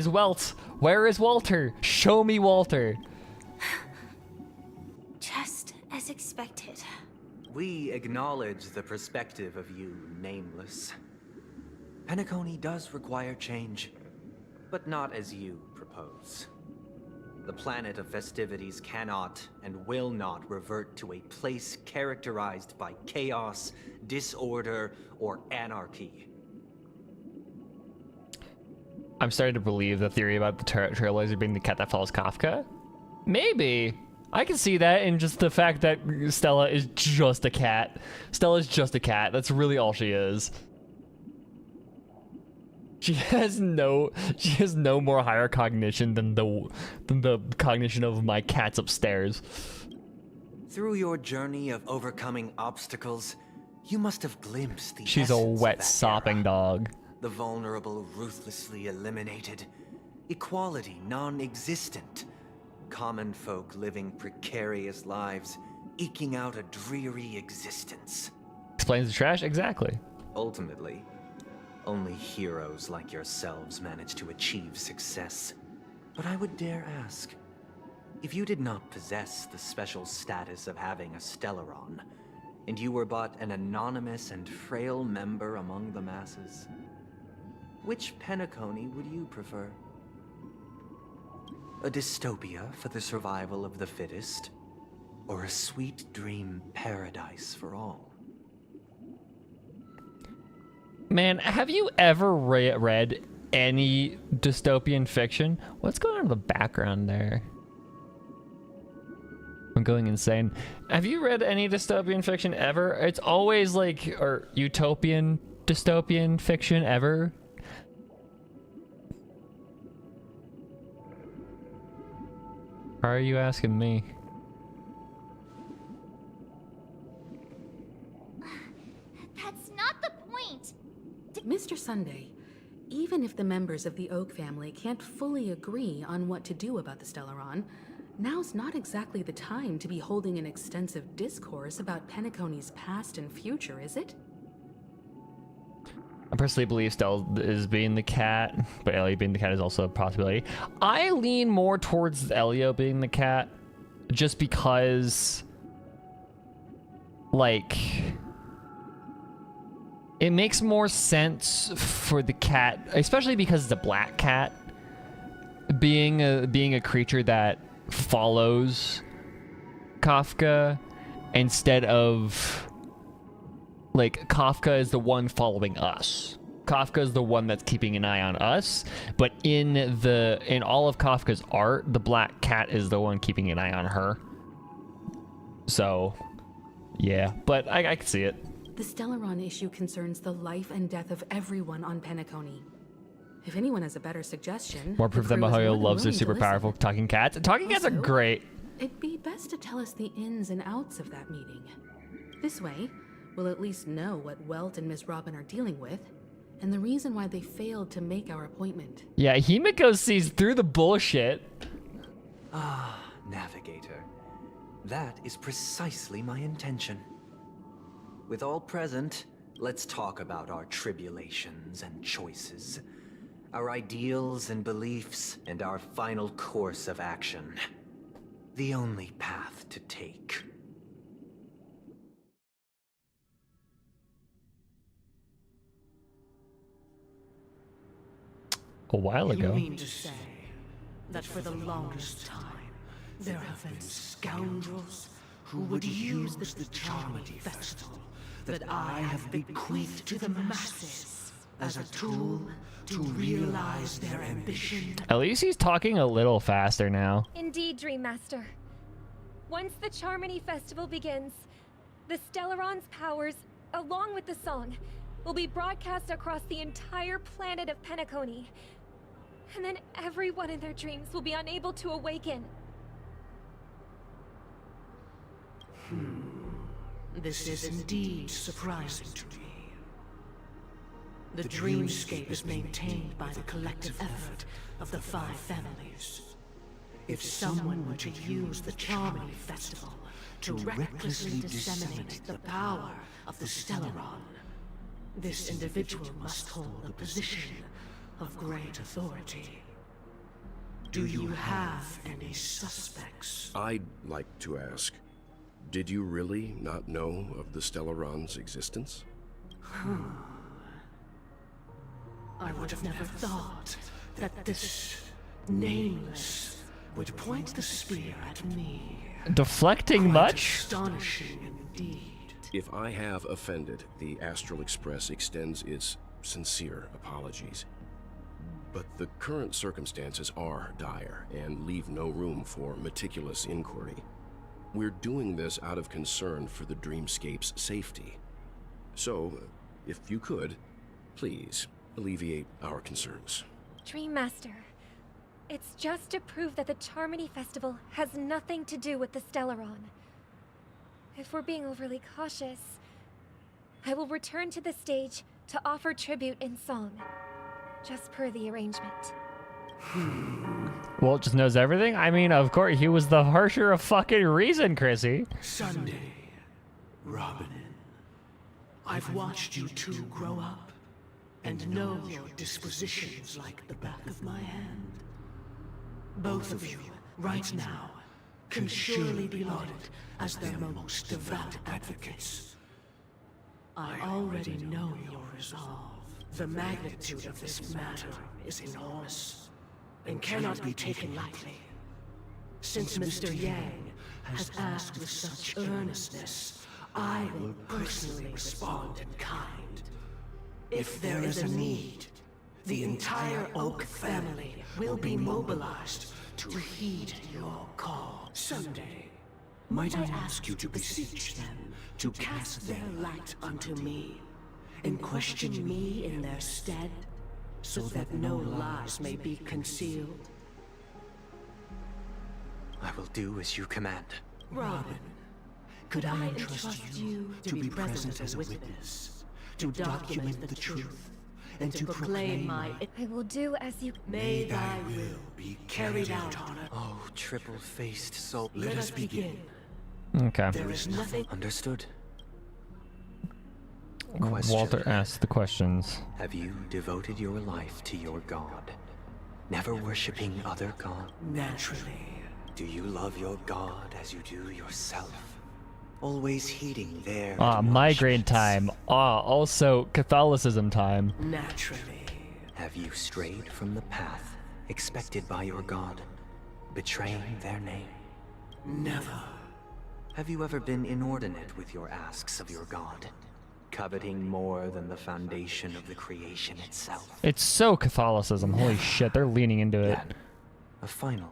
Welt? Where is Walter? Show me Walter. Just as expected. We acknowledge the perspective of you, Nameless. Penacony does require change, but not as you propose. The planet of festivities cannot and will not revert to a place characterized by chaos, disorder, or anarchy. I'm starting to believe the theory about the Trailblazer being the cat that follows Kafka. Maybe. I can see that in just the fact that Stella is just a cat. Stella's just a cat. That's really all she is. She has no more higher cognition than the cognition of my cats upstairs. Through your journey of overcoming obstacles, you must have glimpsed the She's a wet sopping dog. The vulnerable ruthlessly eliminated, equality non-existent, common folk living precarious lives, eking out a dreary existence. Explains the trash? Exactly. Ultimately, only heroes like yourselves manage to achieve success. But I would dare ask, if you did not possess the special status of having a Stellaron, and you were but an anonymous and frail member among the masses. Which Penacony would you prefer? A dystopia for the survival of the fittest, or a sweet dream paradise for all? Man, have you ever read any dystopian fiction? What's going on in the background there? I'm going insane. Have you read any dystopian fiction ever? It's always like, or utopian dystopian fiction ever. Why are you asking me? That's not the point. Mr. Sunday, even if the members of the Oak family can't fully agree on what to do about the Stellaron, now's not exactly the time to be holding an extensive discourse about Penacony's past and future, is it? I personally believe Stell is being the cat, but Elio being the cat is also a possibility. I lean more towards Elio being the cat, just because, like, it makes more sense for the cat, especially because it's a black cat, being a creature that follows Kafka instead of, like, Kafka is the one following us. Kafka is the one that's keeping an eye on us, but in all of Kafka's art, the black cat is the one keeping an eye on her. So, yeah, but I can see it. The Stellaron issue concerns the life and death of everyone on Penacony. If anyone has a better suggestion, More proof that the crew is Mahoyo more than loves their willing to super listen. powerful talking cats. Talking cats are Also, great. It'd be best to tell us the ins and outs of that meeting. This way, we'll at least know what Welt and Miss Robin are dealing with, and the reason why they failed to make our appointment. Yeah, Himiko sees through the bullshit. Ah, Navigator. That is precisely my intention. With all present, let's talk about our tribulations and choices, our ideals and beliefs, and our final course of action. The only path to take. A while ago. You mean to say that for the longest time, there have been scoundrels who would use the Charmity Festival that I have bequeathed to the masses as a tool to realize their ambition? At least he's talking a little faster now. Indeed, Dream Master. Once the Charmony Festival begins, the Stellaron's powers, along with the song, will be broadcast across the entire planet of Penacony. And then everyone in their dreams will be unable to awaken. This is indeed surprising to me. The dreamscape is maintained by the collective effort of the 5 families. If someone were to use the Charmony Festival to recklessly disseminate the power of the Stellaron, this individual must hold a position of great authority. Do you have any suspects? I'd like to ask, did you really not know of the Stellaron's existence? I would have never thought that this nameless would point the spear at me. Deflecting Quite much? Astonishing indeed. If I have offended, the Astral Express extends its sincere apologies. But the current circumstances are dire and leave no room for meticulous inquiry. We're doing this out of concern for the Dreamscape's safety. So, if you could, please alleviate our concerns. Dream Master, it's just to prove that the Charmony Festival has nothing to do with the Stellaron. If we're being overly cautious, I will return to the stage to offer tribute in song, just per the arrangement. Walt just knows everything? I mean, of course, he was the harsher of fucking reason, Chrissy. Sunday, Robin, I've watched you two grow up and know your dispositions like the back of my hand. Both of you, right now, can surely be lauded as their most devout advocates. I already know your resolve. The magnitude of this matter is enormous and cannot be taken lightly. Since Mr. Yang has asked with such earnestness, I will personally respond in kind. If there is a need, the entire Oak family will be mobilized to heed your call. Someday, might I ask you to beseech them to cast their light unto me, and question me in their stead, so that no lies may be concealed? I will do as you command. Robin, could I entrust you to be present as a witness, to document the truth, and to proclaim my... I will do as you... May thy will be carried out on earth. Oh, triple-faced soul. Let us begin. Okay. There is nothing... Understood. Walter asks the questions. Have you devoted your life to your god, never worshipping other gods? Naturally. Do you love your god as you do yourself? Always heeding their migraine time. Also Catholicism time. Naturally. Have you strayed from the path expected by your god, betraying their name? Never. Have you ever been inordinate with your asks of your god, coveting more than the foundation of the creation itself? It's so Catholicism. Holy shit, they're leaning into it. Then, a final.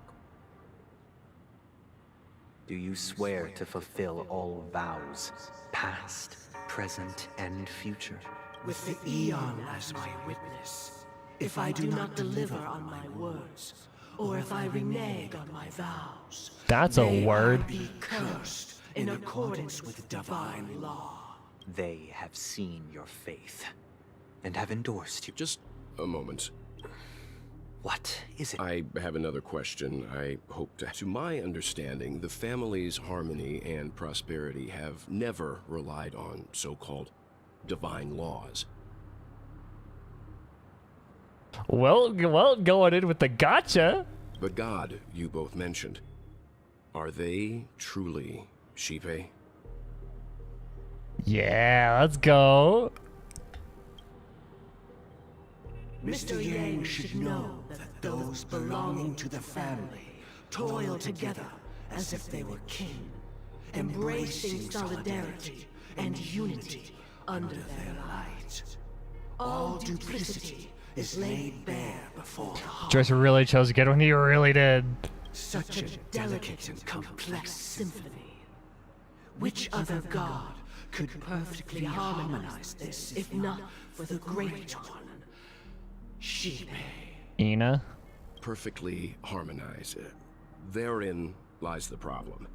Do you swear to fulfill all vows, past, present, and future? With the Eon as my witness, if I do not deliver on my words, or if I renege on my vows, that's a may word. I be cursed in accordance with divine law. They have seen your faith and have endorsed you. Just a moment. What is it? I have another question. I hope to my understanding, the family's harmony and prosperity have never relied on so-called divine laws. Well, going in with the gotcha. The god you both mentioned, are they truly Shipe? Yeah, let's go. Mr. Yang should know that those belonging to the family toil together as if they were kin, embracing solidarity and unity under their light. All duplicity is laid bare before the heart. Joyce really chose to get one. He really did. Such a delicate and complex symphony. Which other god could perfectly harmonize this, if not for the great one? Shipe. Ina? Perfectly harmonized. Therein lies the problem.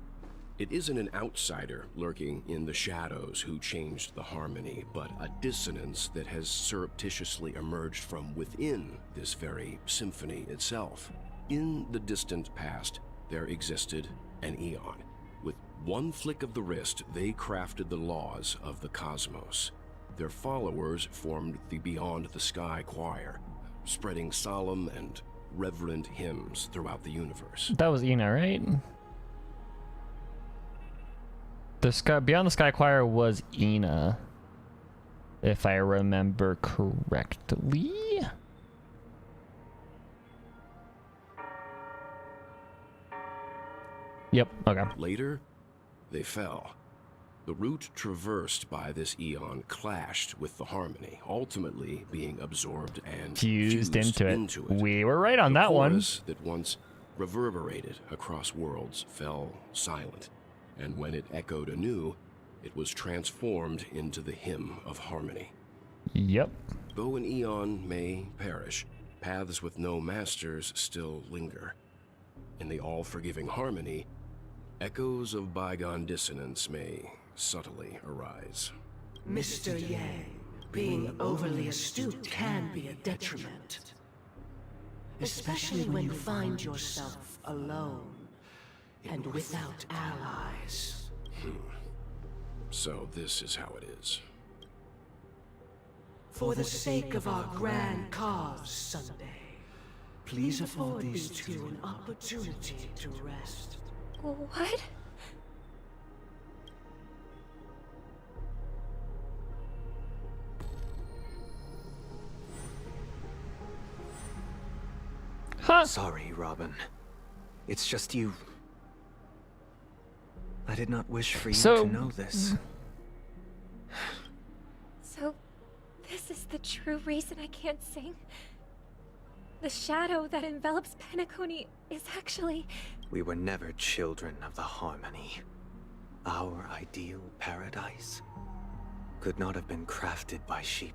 It isn't an outsider lurking in the shadows who changed the harmony, but a dissonance that has surreptitiously emerged from within this very symphony itself. In the distant past, there existed an Eon. With one flick of the wrist, they crafted the laws of the cosmos. Their followers formed the Beyond the Sky Choir, spreading solemn and reverent hymns throughout the universe. That was Ina, right? The Beyond the Sky Choir was Ina, if I remember correctly. Yep, okay. Later, they fell. The route traversed by this Eon clashed with the harmony, ultimately being absorbed and fused into it. We were right on that one. The chorus that once reverberated across worlds fell silent, and when it echoed anew, it was transformed into the hymn of harmony. Yep. Though an Eon may perish, paths with no masters still linger. In the all-forgiving harmony, echoes of bygone dissonance may subtly arise. Mr. Yang, being overly astute can be a detriment. Especially when you find yourself alone and without allies. So this is how it is. For the sake of our grand cause, Sunday, please afford these two an opportunity to rest. What? Huh? Sorry, Robin. It's just you. I did not wish for you to know this. So, this is the true reason I can't sing? The shadow that envelops Penacony is actually... We were never children of the harmony. Our ideal paradise could not have been crafted by Xipe.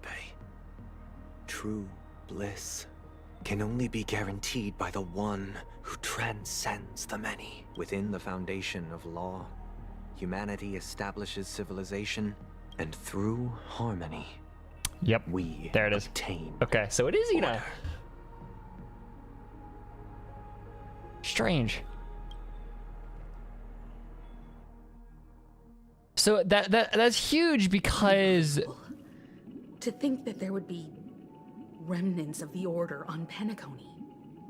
True bliss can only be guaranteed by the one who transcends the many. Within the foundation of law, humanity establishes civilization, and through harmony, Yep. we There it is. obtain Okay, so it is Ina. order. Strange. So that's huge because To think that there would be remnants of the Order on Penacony.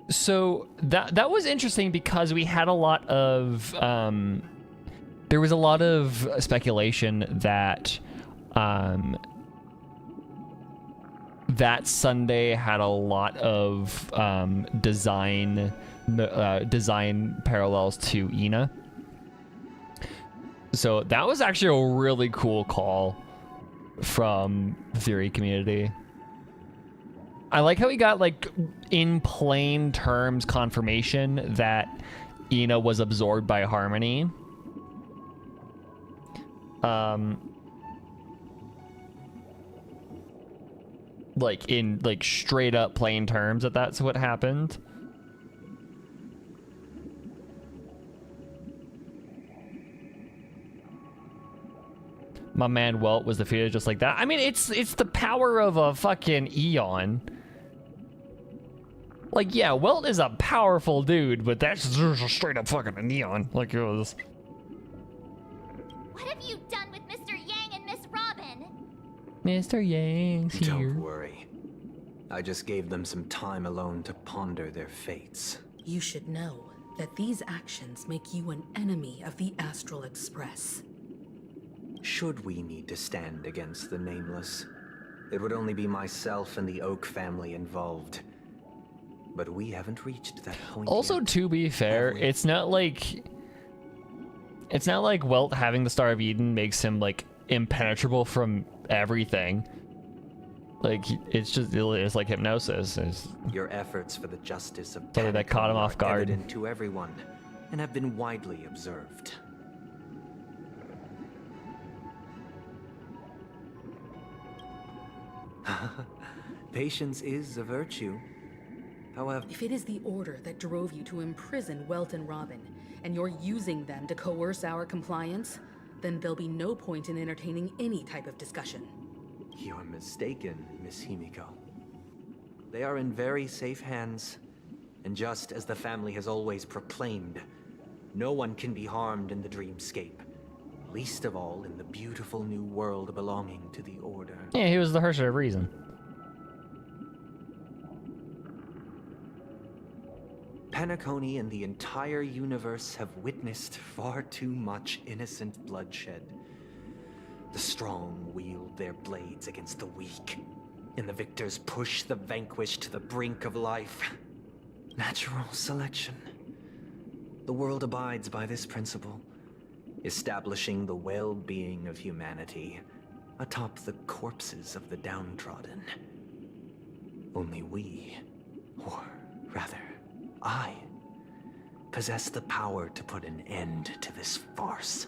so that was interesting because we had a lot of there was a lot of speculation that that Sunday had a lot of design parallels to Ina. So that was actually a really cool call from the theory community. I like how we got, like, in plain terms confirmation that Ina was absorbed by Harmony. Like, in, like, straight up plain terms that that's what happened. My man Welt was defeated just like that. I mean, it's the power of a fucking eon. Like, yeah, Welt is a powerful dude, but that's just straight up fucking a neon. Like, it was... What have you done with Mr. Yang and Miss Robin? Mr. Yang's here. Don't worry. I just gave them some time alone to ponder their fates. You should know that these actions make you an enemy of the Astral Express. Should we need to stand against the Nameless, it would only be myself and the Oak family involved. But we haven't reached that point Also, yet. to be fair, it's not like Welt having the Star of Eden makes him, like, impenetrable from everything. Like, it's like hypnosis. Your efforts for the justice of Something that caught him off are guard. evident to everyone and have been widely observed. Patience is a virtue. However, If it is the Order that drove you to imprison Welt and Robin, and you're using them to coerce our compliance, then there'll be no point in entertaining any type of discussion. you're mistaken, Miss Himiko. They are in very safe hands, and just as the family has always proclaimed, no one can be harmed in the dreamscape, least of all in the beautiful new world belonging to the Order. Yeah, he was the Herrscher of Reason. Penacony and the entire universe have witnessed far too much innocent bloodshed. The strong wield their blades against the weak, and the victors push the vanquished to the brink of life. Natural selection. The world abides by this principle, establishing the well-being of humanity atop the corpses of the downtrodden. Only we, or rather, I, possess the power to put an end to this farce.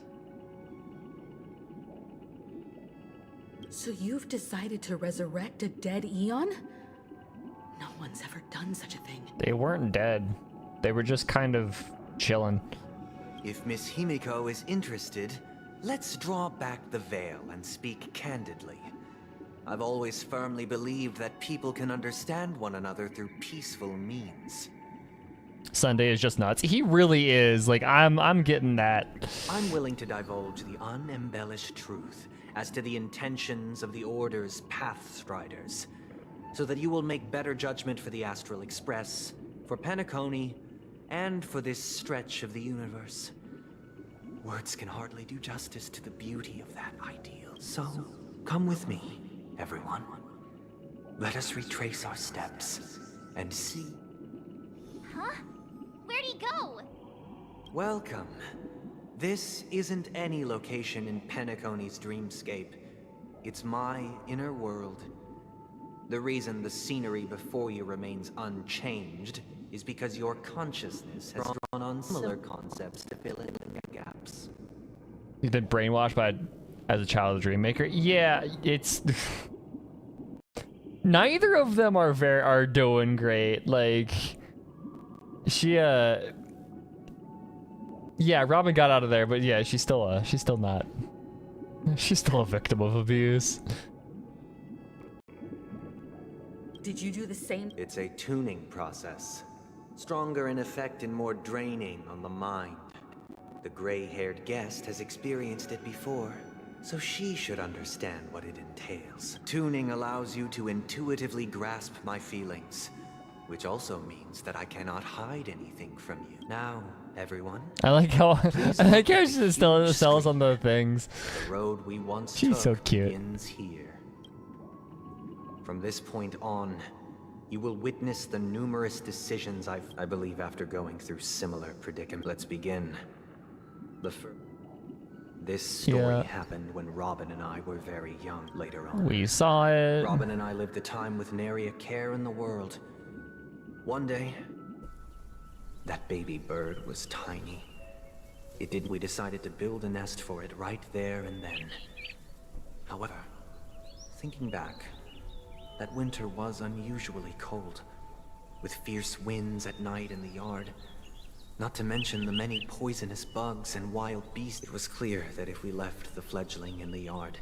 So you've decided to resurrect a dead Eon? No one's ever done such a thing. They weren't dead. They were just kind of chilling. If Miss Himiko is interested, let's draw back the veil and speak candidly. I've always firmly believed that people can understand one another through peaceful means. Sunday is just nuts. He really is. Like, I'm getting that. I'm willing to divulge the unembellished truth as to the intentions of the Order's Pathstriders, so that you will make better judgment for the Astral Express, for Penacony, and for this stretch of the universe. Words can hardly do justice to the beauty of that ideal. So, come with me, everyone. Let us retrace our steps and see. Huh? Where'd he go? Welcome. This isn't any location in Penacony's dreamscape. It's my inner world. The reason the scenery before you remains unchanged is because your consciousness has drawn on similar concepts to fill in the gaps. He's been brainwashed by as a child of the Dreammaker. Yeah, it's neither of them are doing great. Like she yeah, Robin got out of there, but yeah, she's still not. She's still a victim of abuse. Did you do the same? It's a tuning process. Stronger in effect and more draining on the mind. The gray-haired guest has experienced it before, so she should understand what it entails. Tuning allows you to intuitively grasp my feelings, which also means that I cannot hide anything from you. Now, everyone. I like how she still sells on the things. The road we once She's so took cute. begins here. From this point on, you will witness the numerous decisions I believe after going through similar predicaments. Let's begin. This story happened when Robin and I were very young. Later on, We saw it. Robin and I lived a time with nary a care in the world. One day, that baby bird was tiny. We decided to build a nest for it right there and then. However, thinking back, that winter was unusually cold, with fierce winds at night in the yard. Not to mention the many poisonous bugs and wild beasts. It was clear that if we left the fledgling in the yard,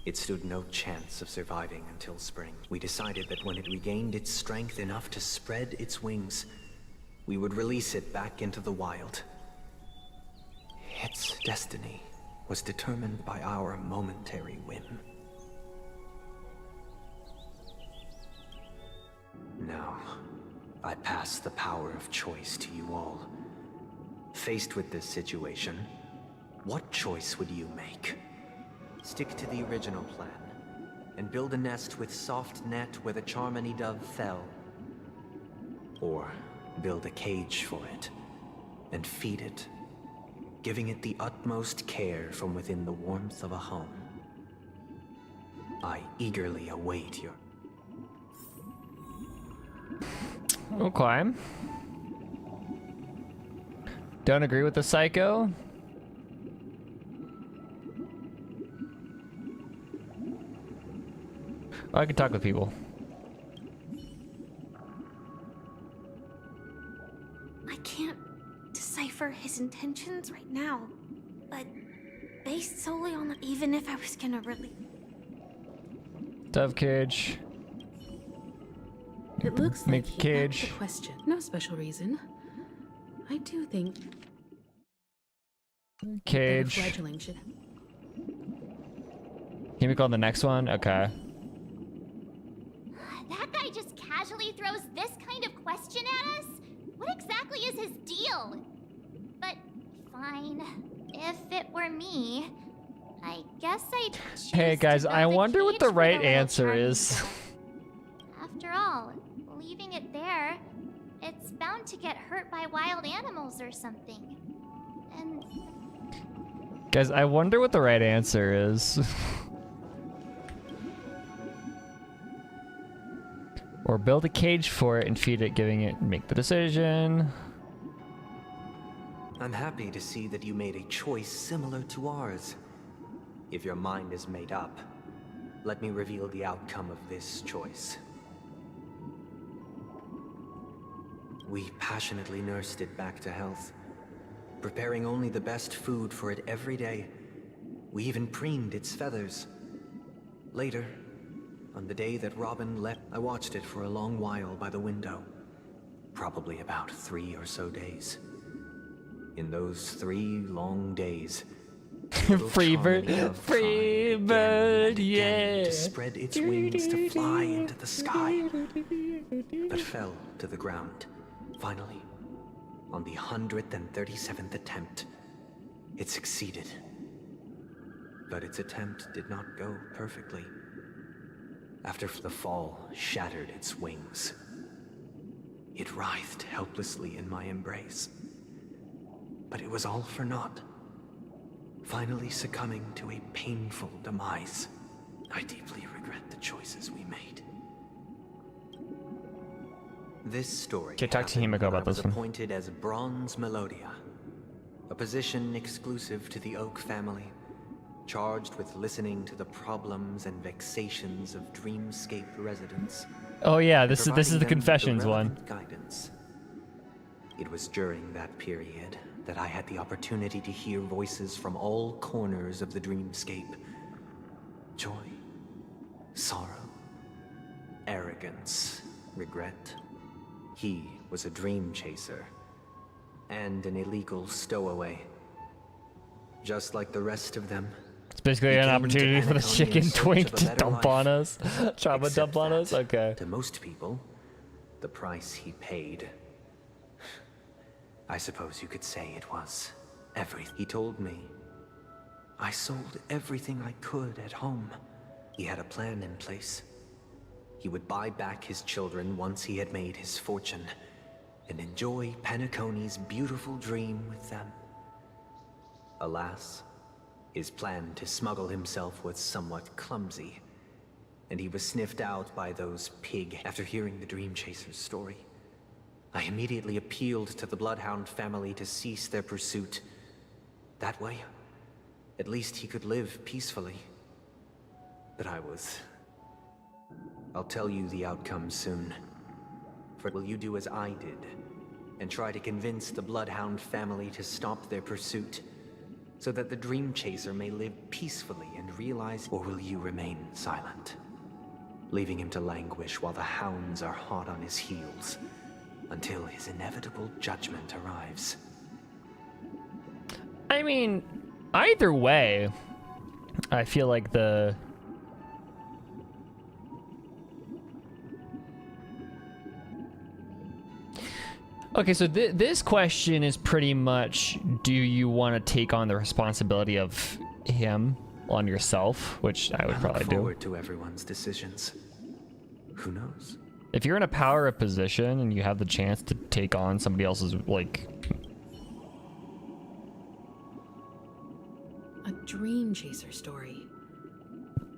it stood no chance of surviving until spring. We decided that when it regained its strength enough to spread its wings, we would release it back into the wild. Its destiny was determined by our momentary whim. Now, I pass the power of choice to you all. Faced with this situation, what choice would you make? Stick to the original plan, and build a nest with soft net where the Charmony dove fell. Or build a cage for it, and feed it, giving it the utmost care from within the warmth of a home. I eagerly await your... Okay. Don't agree with the psycho? Oh, I can talk with people. I can't decipher his intentions right now, but based solely on that, even if I was gonna really... Dove cage. It looks Make like he cage. asked the question. No special reason. I do think that a Cage. fledgling should... Can we call the next one? Okay. That guy just casually throws this kind of question at us? What exactly is his deal? But fine. If it were me, I guess I'd choose Hey guys, to I build a wonder what cage the for right little answer Charlie is. dove. After all, leaving it there, it's bound to get hurt by wild animals or something. And Guys, I wonder what the right answer is. Or build a cage for it and feed it, giving it, make the decision. I'm happy to see that you made a choice similar to ours. If your mind is made up, let me reveal the outcome of this choice. We passionately nursed it back to health, preparing only the best food for it every day. We even preened its feathers. Later, on the day that Robin left, I watched it for a long while by the window. Probably about 3 or so days. In those 3 long days, Free bird, yeah. to spread its wings to fly into the sky, but fell to the ground. Finally, on the 137th attempt, It succeeded. But its attempt did not go perfectly. After the fall shattered its wings, it writhed helplessly in my embrace. But it was all for naught, finally succumbing to a painful demise. I deeply regret the choices we made. This story Okay, talk to Himiko about I was this one. appointed as Bronze Melodia, a position exclusive to the Oak family, charged with listening to the problems and vexations of Dreamscape residents. Oh yeah, and this is the providing them confessions the one. relevant guidance. It was during that period that I had the opportunity to hear voices from all corners of the Dreamscape. Joy, sorrow, arrogance, regret. He was a dream chaser and an illegal stowaway. Just like the rest of them. It's basically he an came to opportunity for the Panaconia chicken in search twink of a to better dump life. on us. Trauma Except dump on us? that, Okay. To most people, the price he paid, I suppose you could say it was everything. He told me I sold everything I could at home. He had a plan in place. He would buy back his children once he had made his fortune, and enjoy Penacony's beautiful dream with them. Alas, his plan to smuggle himself was somewhat clumsy, and he was sniffed out by those pig. After hearing the Dream Chaser's story, I immediately appealed to the Bloodhound family to cease their pursuit. That way, at least he could live peacefully. But I'll tell you the outcome soon. For will you do as I did, and try to convince the Bloodhound family to stop their pursuit, so that the Dream Chaser may live peacefully and realize, or will you remain silent, leaving him to languish while the hounds are hot on his heels, until his inevitable judgment arrives? I mean, either way, I feel like the... Okay, so this question is pretty much, do you want to take on the responsibility of him on yourself? Which I would probably look do. forward to everyone's decisions. Who knows? If you're in a power position and you have the chance to take on somebody else's, like... A dream chaser story.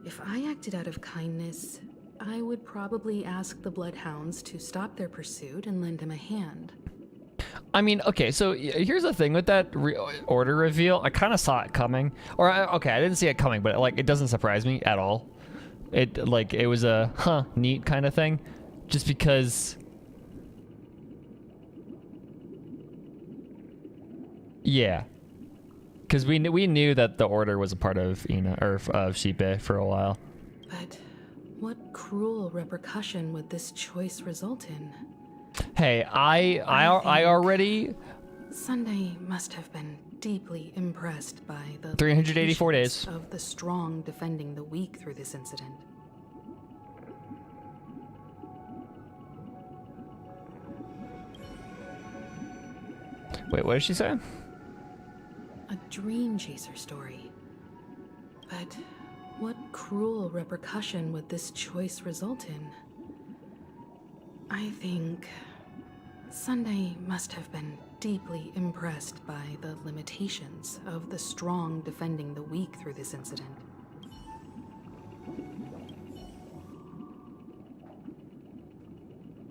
If I acted out of kindness, I would probably ask the Bloodhounds to stop their pursuit and lend him a hand. I mean, okay, so here's the thing with that order reveal. I kind of saw it coming. Or, okay, I didn't see it coming, but, like, it doesn't surprise me at all. It was a, neat kind of thing. Just because... Yeah. Because we knew that the order was a part of Ina, or of Shipe for a while. But what cruel repercussion would this choice result in? Hey, I already... Sunday must have been deeply impressed by the 384 limitations days. of the strong defending the weak through this incident. Wait, what did she say? A dream chaser story. But what cruel repercussion would this choice result in? I think Sunday must have been deeply impressed by the limitations of the strong defending the weak through this incident.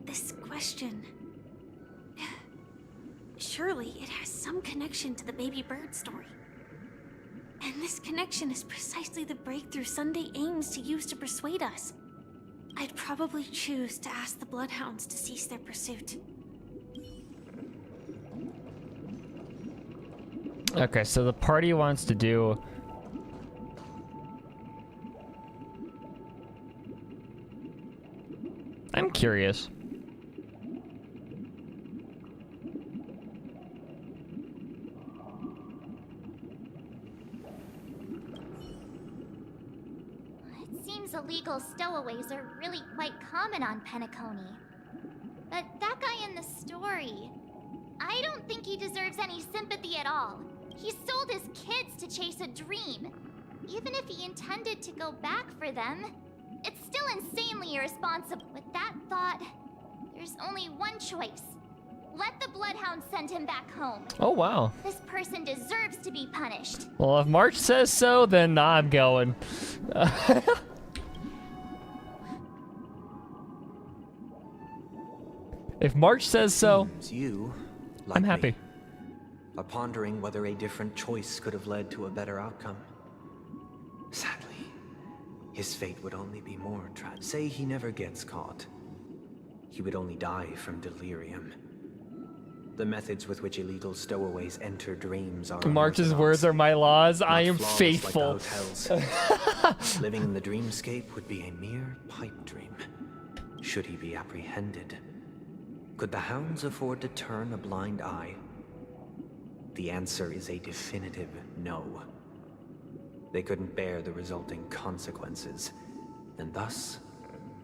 This question... Surely it has some connection to the baby bird story. And this connection is precisely the breakthrough Sunday aims to use to persuade us. I'd probably choose to ask the Bloodhounds to cease their pursuit. Okay, so the party wants to do... I'm curious. It seems illegal stowaways are really quite common on Penacony. But that guy in the story, I don't think he deserves any sympathy at all. He sold his kids to chase a dream. Even if he intended to go back for them, it's still insanely irresponsible. With that thought, there's only one choice. Let the Bloodhound send him back home. Oh, wow. This person deserves to be punished. Well, if March says so, then I'm going. If March says so, you, I'm happy. Are pondering whether a different choice could have led to a better outcome. Sadly, his fate would only be more tragic. Say he never gets caught. He would only die from delirium. The methods with which illegal stowaways enter dreams are March's words are my laws. I am flawless faithful. like the hotels. Living in the dreamscape would be a mere pipe dream. Should he be apprehended? Could the hounds afford to turn a blind eye? The answer is a definitive no. They couldn't bear the resulting consequences, and thus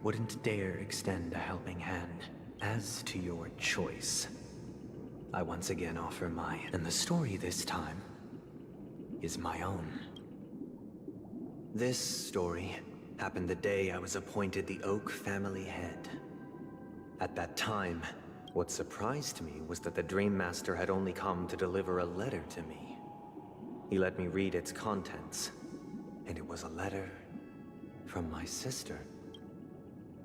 wouldn't dare extend a helping hand. As to your choice, I once again offer mine, and the story this time is my own. This story happened the day I was appointed the Oak family head. At that time, what surprised me was that the Dream Master had only come to deliver a letter to me. He let me read its contents, and it was a letter from my sister.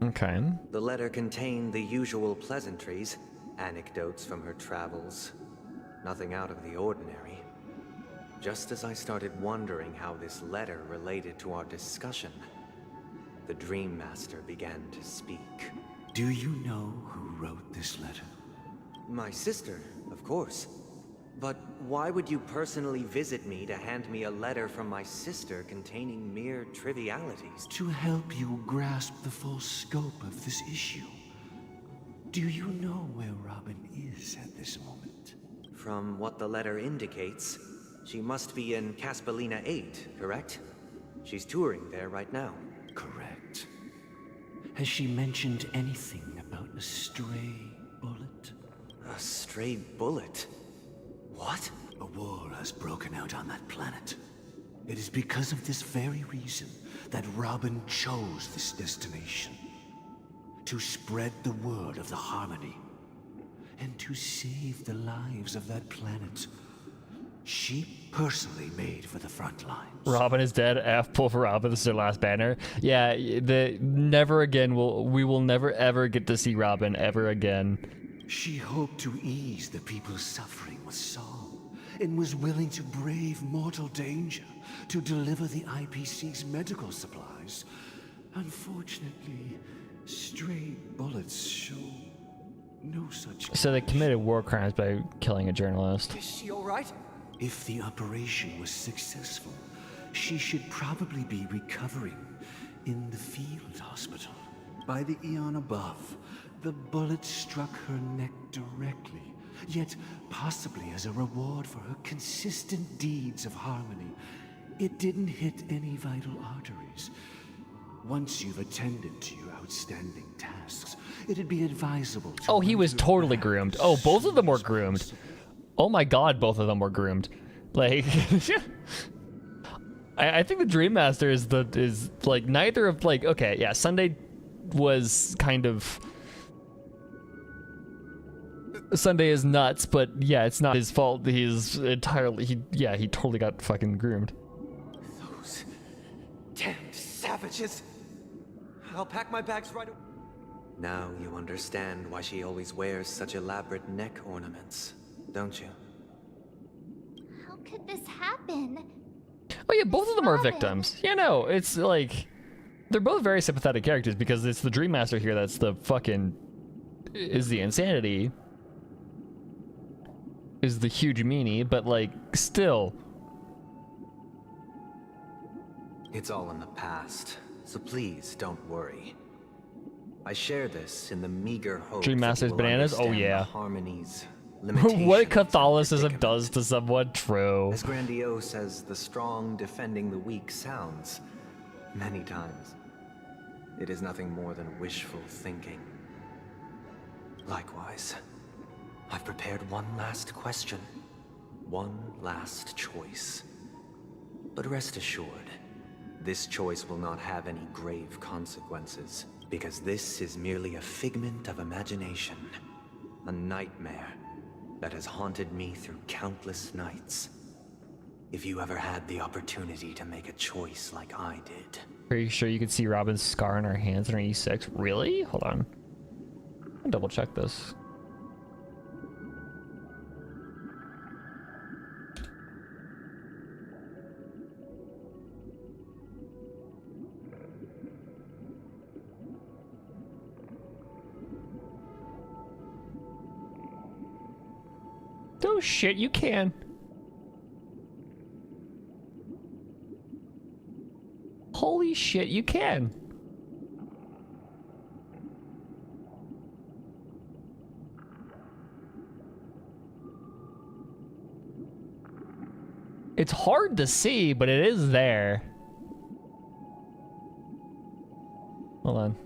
Okay. The letter contained the usual pleasantries, anecdotes from her travels. Nothing out of the ordinary. Just as I started wondering how this letter related to our discussion, the Dream Master began to speak. Do you know who wrote this letter? My sister, of course. But why would you personally visit me to hand me a letter from my sister containing mere trivialities? To help you grasp the full scope of this issue. Do you know where Robin is at this moment? From what the letter indicates, she must be in Caspelina 8, correct? She's touring there right now. Correct. Has she mentioned anything about a stray bullet? A stray bullet? What? A war has broken out on that planet. It is because of this very reason that Robin chose this destination. To spread the word of the Harmony. And to save the lives of that planet. She personally made for the front lines. Robin is dead. F pull for Robin. This is their last banner. Yeah, never again we will never ever get to see Robin ever again. She hoped to ease the people's suffering with song, and was willing to brave mortal danger to deliver the IPC's medical supplies. Unfortunately, stray bullets show no such. So they committed war crimes by killing a journalist. Is she all right? If the operation was successful, she should probably be recovering in the field hospital. By the eon above, the bullet struck her neck directly, yet possibly as a reward for her consistent deeds of harmony. It didn't hit any vital arteries. Once you've attended to your outstanding tasks, it'd be advisable to... Oh, he was totally groomed. Oh, both of them were groomed. Oh my god, both of them were groomed. Like, I think the Dream Master is like neither of like, okay, yeah, Sunday was kind of... Sunday is nuts, but yeah, it's not his fault. He's entirely, he totally got fucking groomed. Those damned savages. I'll pack my bags right away. Now you understand why she always wears such elaborate neck ornaments, don't you? How could this happen? Oh yeah, both of them are victims. Yeah, no, it's like, they're both very sympathetic characters because it's the Dream Master here that's the fucking, is the insanity. Is the huge meanie, but like, still. It's all in the past, so please don't worry. I share this in the meager hope Dream Master's bananas? Oh yeah. Harmonies, what Catholicism does to someone, true. As grandiose as the strong defending the weak sounds, many times, it is nothing more than wishful thinking. Likewise, I've prepared one last question. One last choice. But rest assured, this choice will not have any grave consequences, because this is merely a figment of imagination, a nightmare that has haunted me through countless nights. If you ever had the opportunity to make a choice like I did. Are you sure you could see Robin's scar on her hands and her E6? Really? Hold on. I'll double check this. Oh shit, you can. Holy shit, you can. It's hard to see, but it is there. Hold on.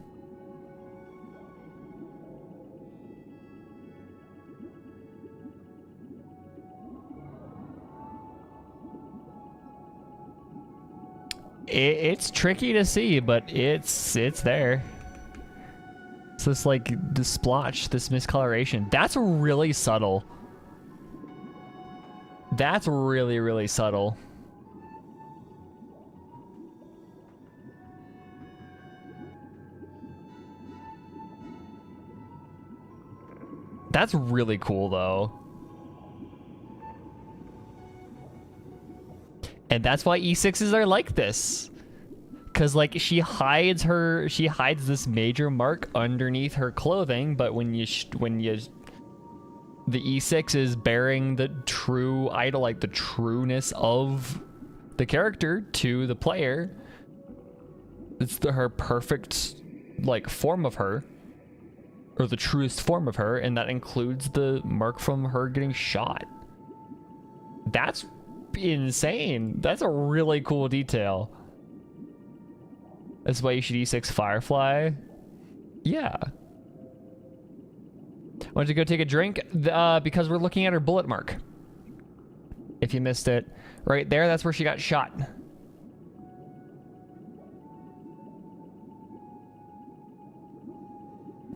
It's tricky to see, but it's there. It's this like this splotch, this miscoloration. That's really subtle. That's really, really subtle. That's really cool though. And that's why E6s are like this. Cause like she hides this major mark underneath her clothing, but when the E6 is bearing the true idol, like the trueness of the character to the player, it's her perfect like form of her, or the truest form of her, and that includes the mark from her getting shot. That's insane. That's a really cool detail. That's why you should E6 Firefly. Yeah. Why don't you go take a drink? Because we're looking at her bullet mark. If you missed it. Right there, that's where she got shot.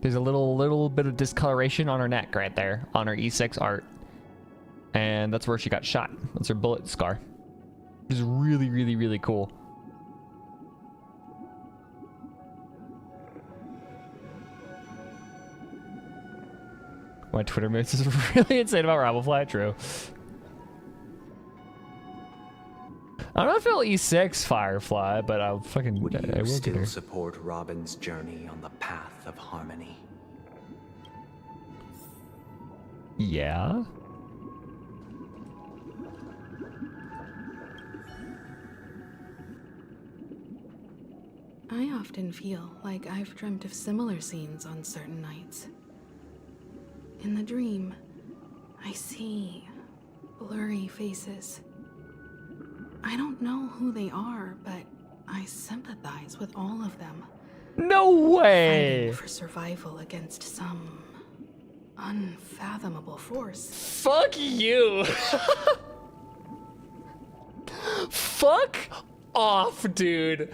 There's a little bit of discoloration on her neck right there, on her E6 art. And that's where she got shot. That's her bullet scar. Which is really, really, really cool. My Twitter moves is really insane about Rabblefly. True. I don't know if it'll E6 Firefly, but I'll fucking... Would you still support Robin's journey on the path of harmony? Yeah. I often feel like I've dreamt of similar scenes on certain nights. In the dream, I see blurry faces. I don't know who they are, but I sympathize with all of them. No way! Fighting for survival against some unfathomable force. Fuck you! Fuck off, dude.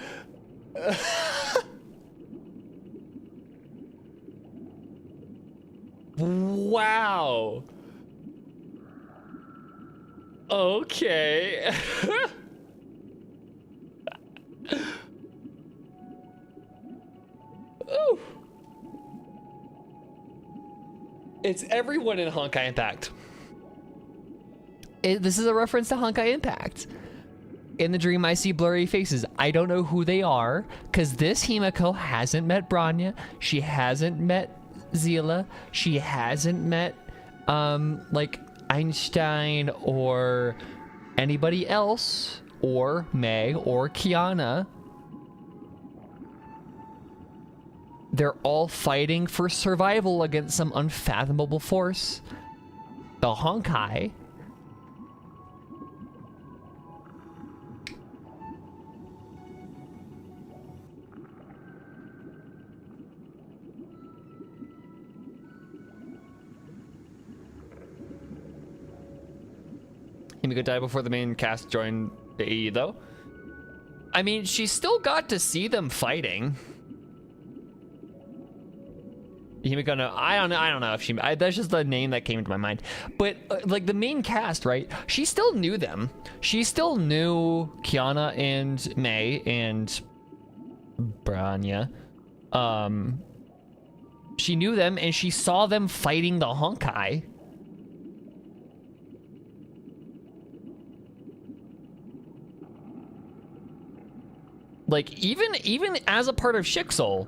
Wow. Okay. Ooh. It's everyone in Honkai Impact. This is a reference to Honkai Impact. In the dream, I see blurry faces. I don't know who they are, because this Himiko hasn't met Branya. She hasn't met Zila. She hasn't met, like, Einstein or anybody else, or May or Kiana. They're all fighting for survival against some unfathomable force. The Honkai. Himiko died before the main cast joined the AE, though. I mean, she still got to see them fighting. Himiko, no, I don't know if she. That's just the name that came to my mind. But like the main cast, right? She still knew them. She still knew Kiana and May and Branya. She knew them, and she saw them fighting the Honkai. Like, even as a part of Shixel,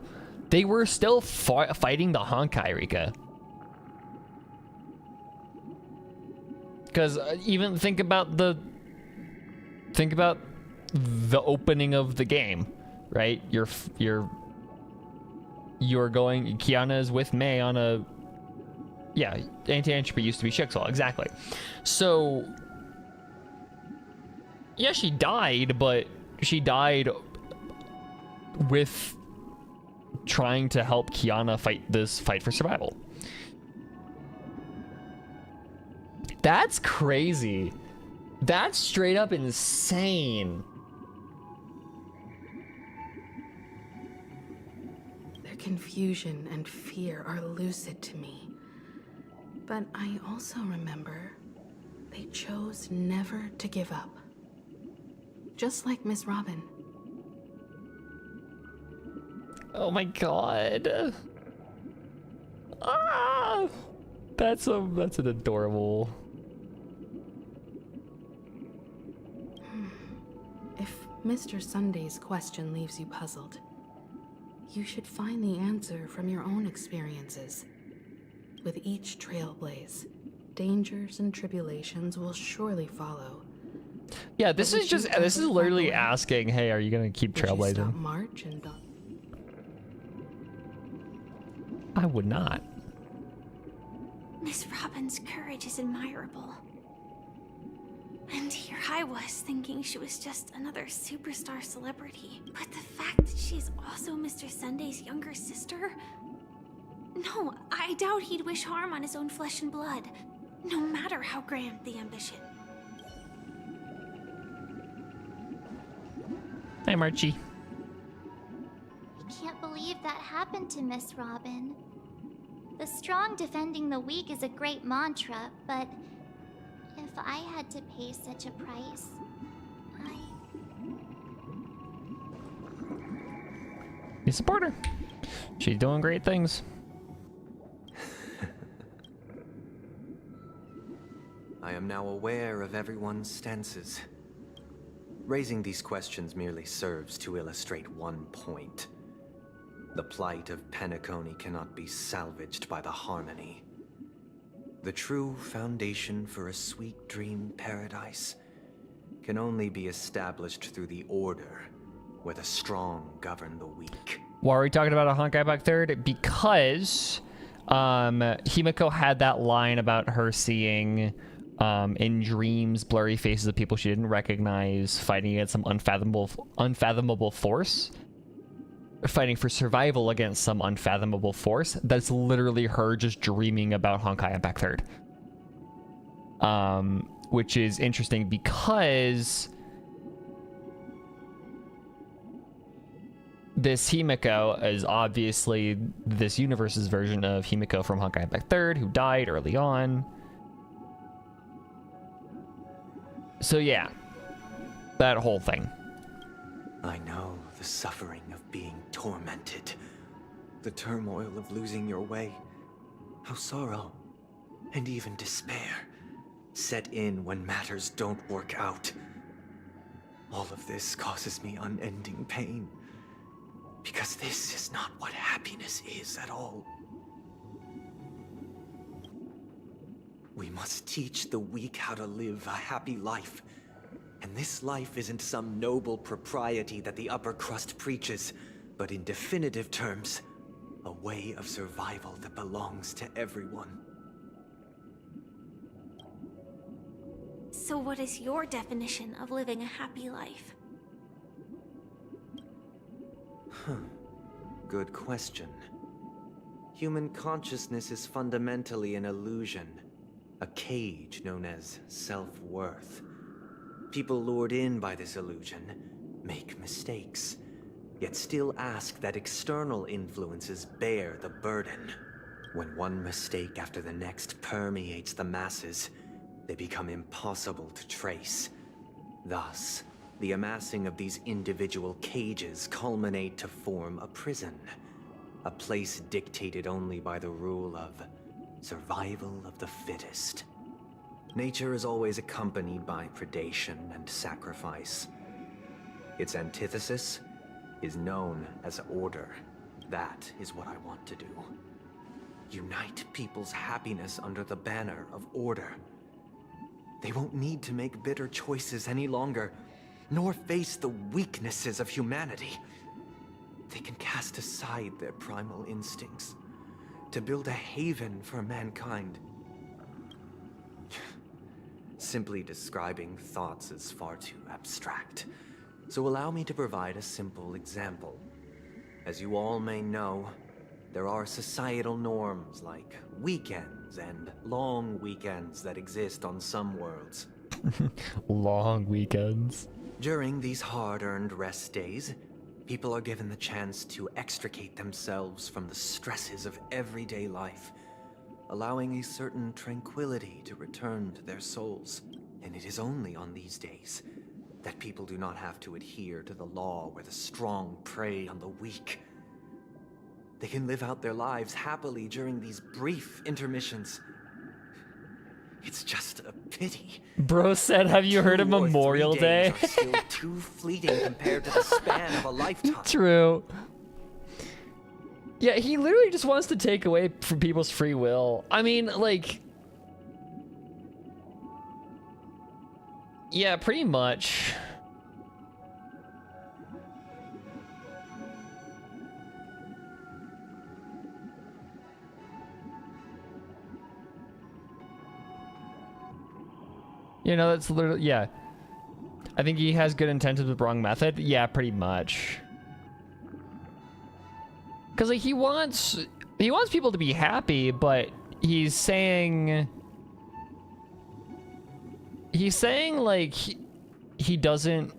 they were still fighting the Honkai, Rika. Because even think about the opening of the game, right? You're going. Kiana is with May on a. Yeah, Anti-Entropy used to be Shixel, exactly. So, yeah, she died, but she died with trying to help Kiana fight this fight for survival. That's crazy. That's straight up insane. Their confusion and fear are lucid to me. But I also remember they chose never to give up. Just like Miss Robin. Oh my god. Ah! That's an adorable. If Mr. Sunday's question leaves you puzzled, you should find the answer from your own experiences. With each trailblaze, dangers and tribulations will surely follow. Yeah, this is literally asking, hey, are you gonna keep trailblazing? Stop March and I would not. Miss Robin's courage is admirable. And here I was thinking she was just another superstar celebrity. But the fact that she's also Mr. Sunday's younger sister? No, I doubt he'd wish harm on his own flesh and blood, no matter how grand the ambition. Hey, Marchie. I can't believe that happened to Miss Robin. The strong defending the weak is a great mantra, but if I had to pay such a price, You support her. She's doing great things. I am now aware of everyone's stances. Raising these questions merely serves to illustrate one point. The plight of Penacony cannot be salvaged by the Harmony. The true foundation for a sweet dream paradise can only be established through the Order, where the strong govern the weak. Why are we talking about a Honkai back third? Because Himiko had that line about her seeing in dreams blurry faces of people she didn't recognize fighting against some unfathomable force. Fighting for survival against some unfathomable force. That's literally her just dreaming about Honkai Impact 3rd. Which is interesting because this Himiko is obviously this universe's version of Himiko from Honkai Impact 3rd, who died early on. So yeah, that whole thing. I know the suffering of being tormented, the turmoil of losing your way, how sorrow and even despair set in when matters don't work out. All of this causes me unending pain, because this is not what happiness is at all. We must teach the weak how to live a happy life. And this life isn't some noble propriety that the upper crust preaches, but in definitive terms, a way of survival that belongs to everyone. So what is your definition of living a happy life? Good question. Human consciousness is fundamentally an illusion, a cage known as self-worth. People lured in by this illusion make mistakes, yet still ask that external influences bear the burden. When one mistake after the next permeates the masses, they become impossible to trace. Thus, the amassing of these individual cages culminate to form a prison. A place dictated only by the rule of survival of the fittest. Nature is always accompanied by predation and sacrifice. Its antithesis is known as order. That is what I want to do. Unite people's happiness under the banner of order. They won't need to make bitter choices any longer, nor face the weaknesses of humanity. They can cast aside their primal instincts to build a haven for mankind. Simply describing thoughts is far too abstract, so allow me to provide a simple example. As you all may know, there are societal norms like weekends and long weekends that exist on some worlds. Long weekends. During these hard-earned rest days, people are given the chance to extricate themselves from the stresses of everyday life, allowing a certain tranquility to return to their souls. And it is only on these days that people do not have to adhere to the law where the strong prey on the weak. They can live out their lives happily during these brief intermissions. It's just a pity. Bro said, have you heard of Memorial Day? Are still too fleeting compared to the span of a lifetime. True. Yeah, he literally just wants to take away from people's free will. I mean, like... Yeah, pretty much. You know, that's literally, yeah. I think he has good intentions with wrong method. Yeah, pretty much. Because like he wants people to be happy, but he's saying like he doesn't.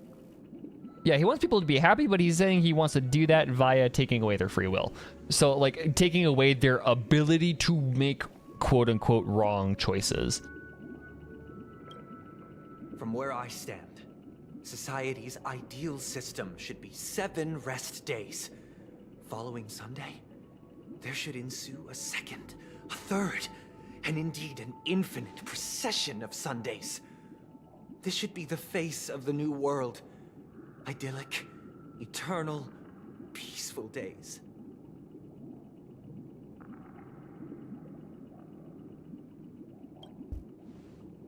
Yeah, he wants people to be happy, but he's saying he wants to do that via taking away their free will. So like taking away their ability to make quote unquote wrong choices. From where I stand, society's ideal system should be 7 rest days. Following Sunday, there should ensue a second, a third, and indeed an infinite procession of Sundays. This should be the face of the new world. Idyllic, eternal, peaceful days.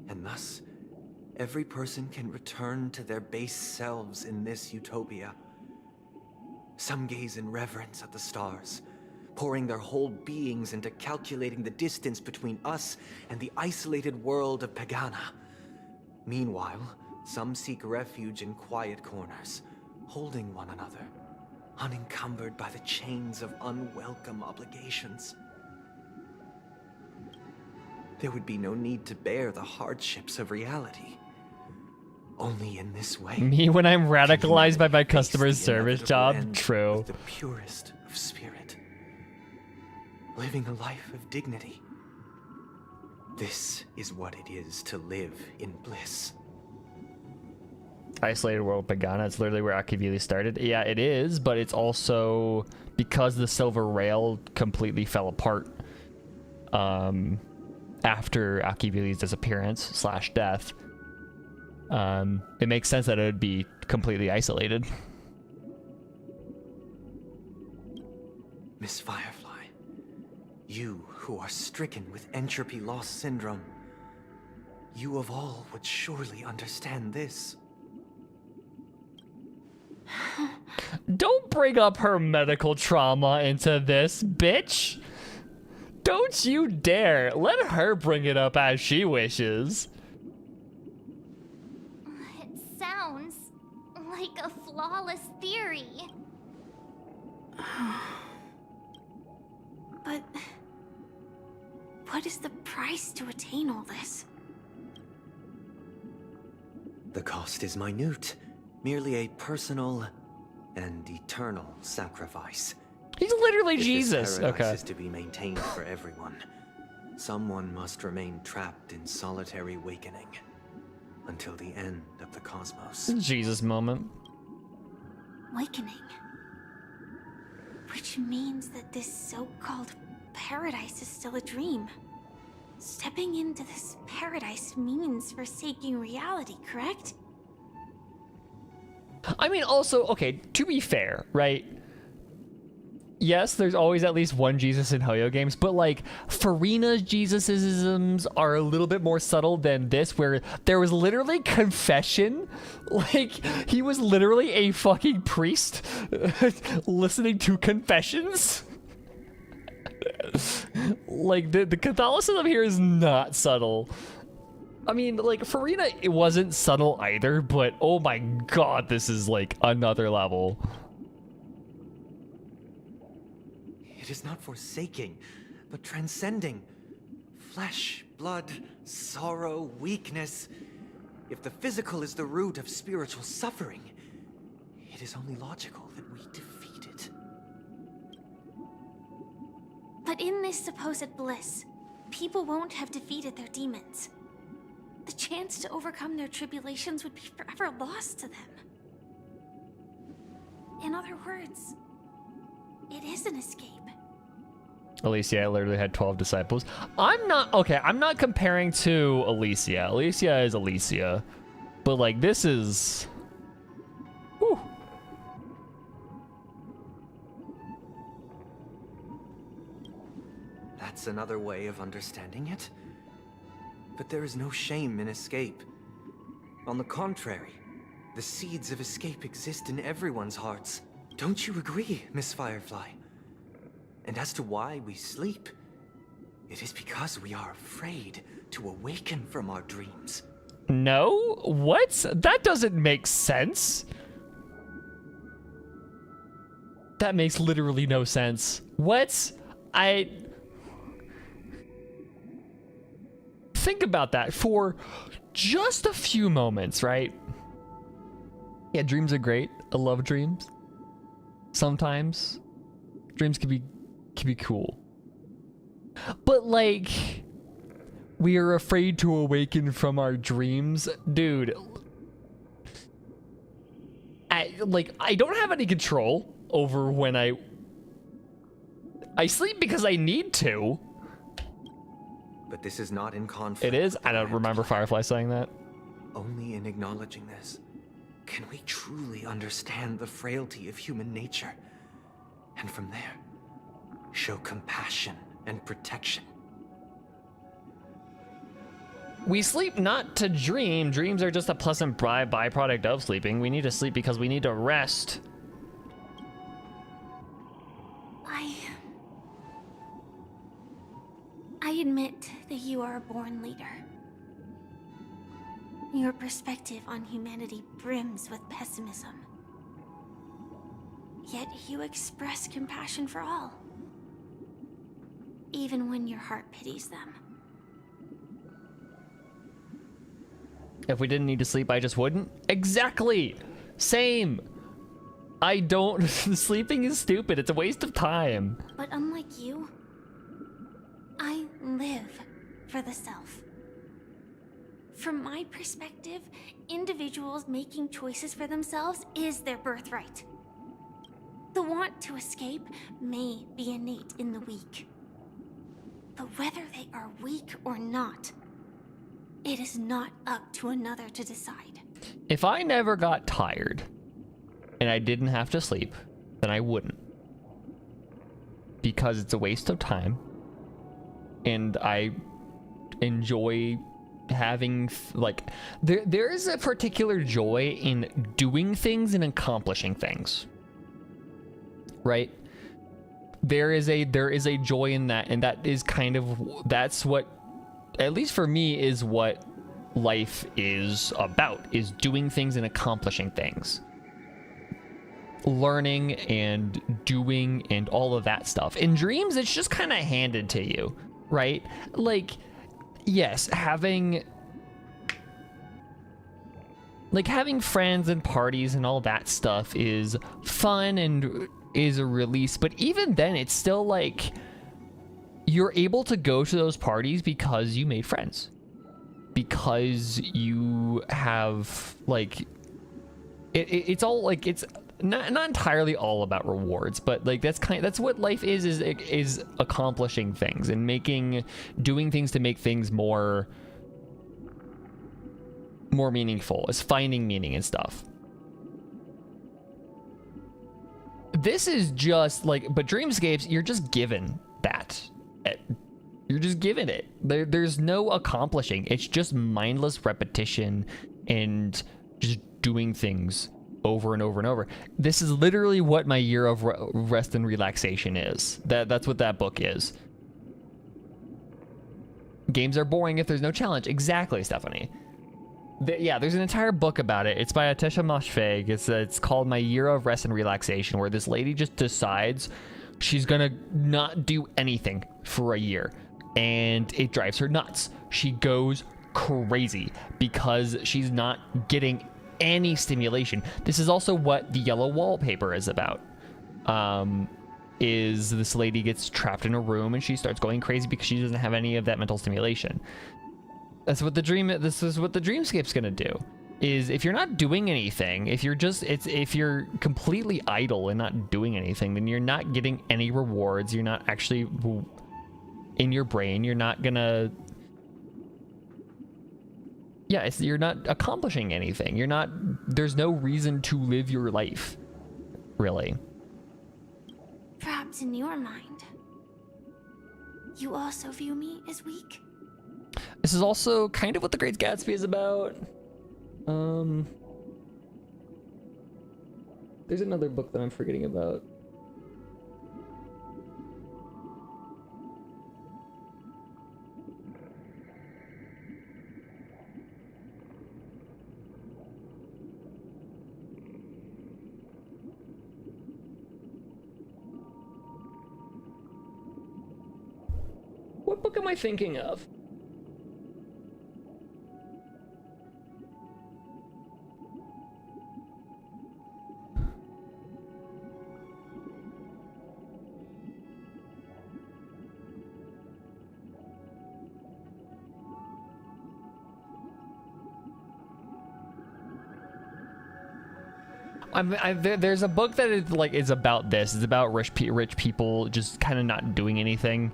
And thus, every person can return to their base selves in this utopia. Some gaze in reverence at the stars, pouring their whole beings into calculating the distance between us and the isolated world of Pagana. Meanwhile, some seek refuge in quiet corners, holding one another, unencumbered by the chains of unwelcome obligations. There would be no need to bear the hardships of reality. Only in this way. Me when I'm radicalized by my customer service job. True. With the purest of spirit. Living a life of dignity. This is what it is to live in bliss. Isolated world Pagana, it's literally where Akivili started. Yeah, it is, but it's also because the Silver Rail completely fell apart after Akivili's disappearance / death. It makes sense that it would be completely isolated. Miss Firefly, you who are stricken with entropy loss syndrome, you of all would surely understand this. Don't bring up her medical trauma into this, bitch! Don't you dare! Let her bring it up as she wishes. It sounds like a flawless theory. But what is the price to attain all this? The cost is minute, merely a personal and eternal sacrifice. He's literally If Jesus. This paradise Okay. is to be maintained for everyone, someone must remain trapped in solitary awakening until the end of the cosmos. Jesus moment. Awakening. Which means that this so-called paradise is still a dream. Stepping into this paradise means forsaking reality, correct? I mean, also, okay, to be fair, right? Yes, there's always at least one Jesus in Hoyo games, but like Farina's Jesusisms are a little bit more subtle than this, where there was literally confession. Like, he was literally a fucking priest listening to confessions. Like, the Catholicism here is not subtle. I mean, like, Farina, it wasn't subtle either, but oh my god, this is like another level. It is not forsaking, but transcending. Flesh, blood, sorrow, weakness. If the physical is the root of spiritual suffering, it is only logical that we defeat it. But in this supposed bliss, people won't have defeated their demons. The chance to overcome their tribulations would be forever lost to them. In other words, it is an escape. Alicia literally had 12 disciples. I'm not comparing to Alicia. Alicia is Alicia. But like, this is... Whew. That's another way of understanding it. But there is no shame in escape. On the contrary, the seeds of escape exist in everyone's hearts. Don't you agree, Miss Firefly? And as to why we sleep, it is because we are afraid to awaken from our dreams. No? What? That doesn't make sense. That makes literally no sense. What? Think about that for just a few moments, right? Yeah, dreams are great. I love dreams. Sometimes dreams can be cool. But like, we are afraid to awaken from our dreams. Dude, I don't have any control over when I sleep because I need to. But this is not in conflict. It is? I don't remember Firefly saying that. Only in acknowledging this can we truly understand the frailty of human nature. And from there, show compassion and protection. We sleep not to dream. Dreams are just a pleasant byproduct of sleeping. We need to sleep because we need to rest. I admit that you are a born leader. Your perspective on humanity brims with pessimism. Yet you express compassion for all, even when your heart pities them. If we didn't need to sleep, I just wouldn't. Exactly. Same. I don't. Sleeping is stupid. It's a waste of time. But unlike you, I live for the self. From my perspective, individuals making choices for themselves is their birthright. The want to escape may be innate in the weak. But whether they are weak or not, it is not up to another to decide. If I never got tired and I didn't have to sleep, then I wouldn't. Because it's a waste of time. And I enjoy having, like, there is a particular joy in doing things and accomplishing things. Right? There is a joy in that, and that is kind of, that's what, at least for me, is what life is about, is doing things and accomplishing things. Learning and doing and all of that stuff. In dreams, it's just kind of handed to you, right? Like, yes, having like having friends and parties and all that stuff is fun and is a release, but even then it's still like you're able to go to those parties because you made friends, because you have like it's all like it's not entirely all about rewards, but like that's what life is accomplishing things and doing things to make things more meaningful, is finding meaning and stuff. This is just like, but Dreamscapes, you're just given that. You're just given it. There's no accomplishing. It's just mindless repetition and just doing things over and over and over. This is literally what my year of rest and relaxation is. That's what that book is. Games are boring if there's no challenge. Exactly, Stephanie. Yeah, there's an entire book about it. It's by Atesha Moshfegh. It's called My Year of Rest and Relaxation, where this lady just decides she's gonna not do anything for a year, and it drives her nuts. She goes crazy because she's not getting any stimulation. This is also what the yellow wallpaper is about. Is this lady gets trapped in a room and she starts going crazy because she doesn't have any of that mental stimulation. This is what the Dreamscape's gonna do. Is if you're not doing anything, if you're completely idle and not doing anything, then you're not getting any rewards. You're not actually in your brain. You're not gonna. Yeah, you're not accomplishing anything. There's no reason to live your life, really. Perhaps in your mind, you also view me as weak? This is also kind of what The Great Gatsby is about. There's another book that I'm forgetting about. What book am I thinking of? There's a book that is about this. It's about rich people just kind of not doing anything,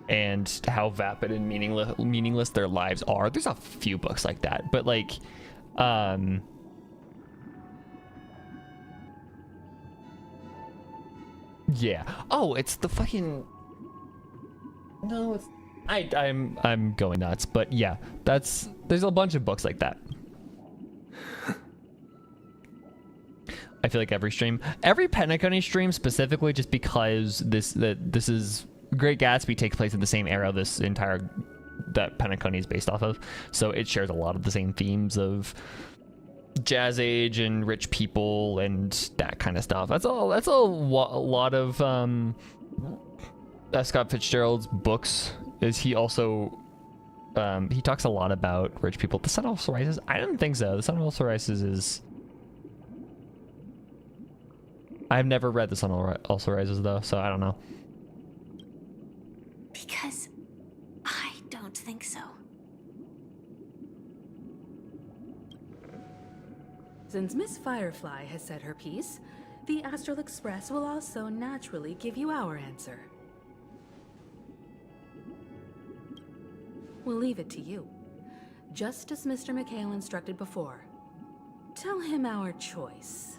and how vapid and meaningless their lives are. There's a few books like that, but like, yeah. Oh, it's the fucking. No, it's. I'm going nuts, but yeah, there's a bunch of books like that. I feel like every Penacony stream specifically, just because this is Great Gatsby takes place in the same era that Penacony is based off of, so it shares a lot of the same themes of Jazz Age and rich people and that kind of stuff. That's a lot of Scott Fitzgerald's books. Is he also he talks a lot about rich people. The Sun Also Rises? I don't think so. The Sun Also Rises is. I've never read The Sun Also Rises, though, so I don't know. Because I don't think so. Since Miss Firefly has said her piece, the Astral Express will also naturally give you our answer. We'll leave it to you, just as Mr. McHale instructed before. Tell him our choice.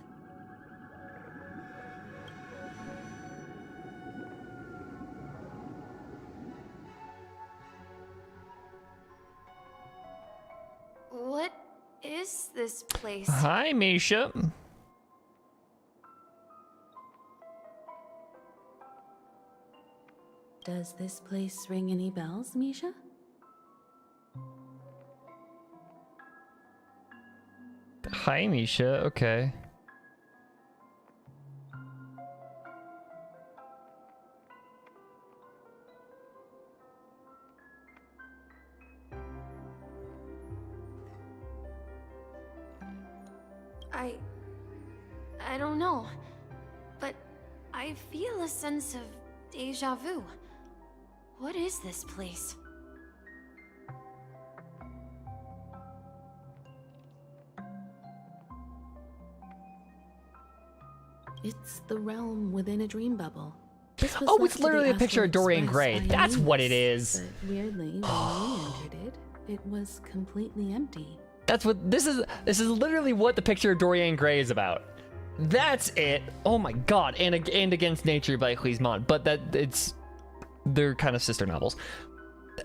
What is this place? Hi, Misha. Does this place ring any bells, Misha? Hi, Misha. Okay. I don't know. But I feel a sense of deja vu. What is this place? It's the realm within a dream bubble. Oh, it's literally a picture of Dorian Gray. That's what it is. But weirdly, when we entered it, it was completely empty. That's what this is. This is literally what the picture of Dorian Gray is about. That's it. Oh my god. And Against Nature by Huizman. But they're kind of sister novels.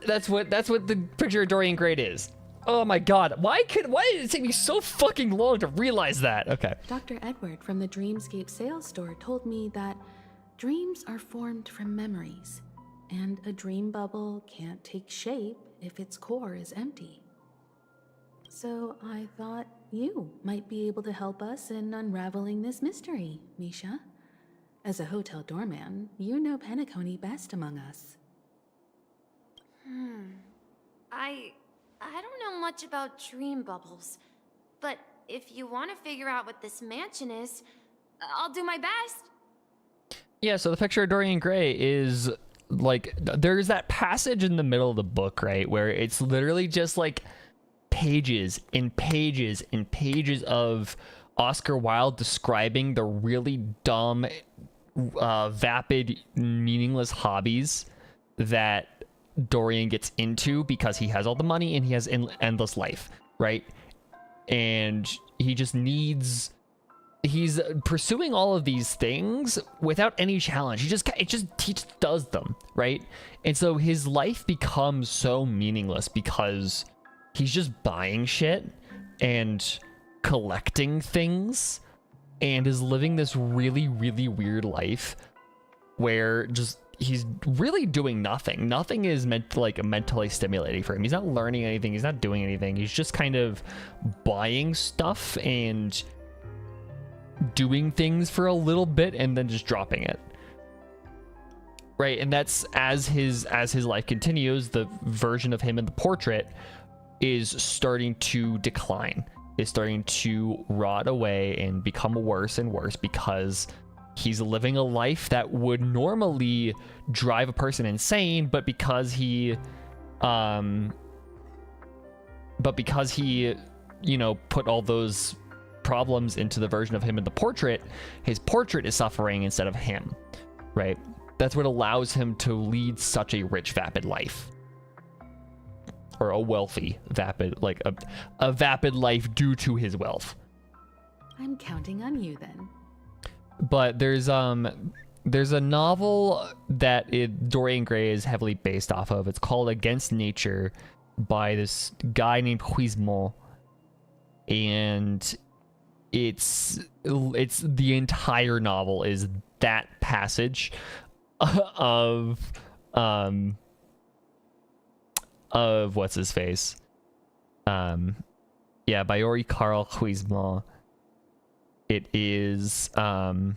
That's what the picture of Dorian Gray is. Oh my god. Why did it take me so fucking long to realize that? Okay. Dr. Edward from the Dreamscape sales store told me that dreams are formed from memories, and a dream bubble can't take shape if its core is empty. So I thought you might be able to help us in unraveling this mystery, Misha. As a hotel doorman, you know Penacony best among us. I don't know much about dream bubbles, but if you want to figure out what this mansion is, I'll do my best. Yeah, so the picture of Dorian Gray is like, there's that passage in the middle of the book, right, where it's literally just like pages and pages and pages of Oscar Wilde describing the really dumb, vapid, meaningless hobbies that Dorian gets into because he has all the money and he has endless life, right? And he just he's pursuing all of these things without any challenge. He just does them, right? And so his life becomes so meaningless because he's just buying shit and collecting things and is living this really, really weird life where he's really doing nothing. Nothing is meant to like mentally stimulating for him. He's not learning anything. He's not doing anything. He's just kind of buying stuff and doing things for a little bit and then just dropping it. Right? And that's as his life continues, the version of him in the portrait is starting to decline, is starting to rot away and become worse and worse because he's living a life that would normally drive a person insane, but because he, you know, put all those problems into the version of him in the portrait, his portrait is suffering instead of him, right? That's what allows him to lead such a rich, vapid life. Or a wealthy, vapid, like a vapid life due to his wealth. I'm counting on you then. But there's a novel that Dorian Gray is heavily based off of. It's called Against Nature by this guy named Huizman, and it's the entire novel is that passage of what's his face, by Ori Karl Huizman. It is, a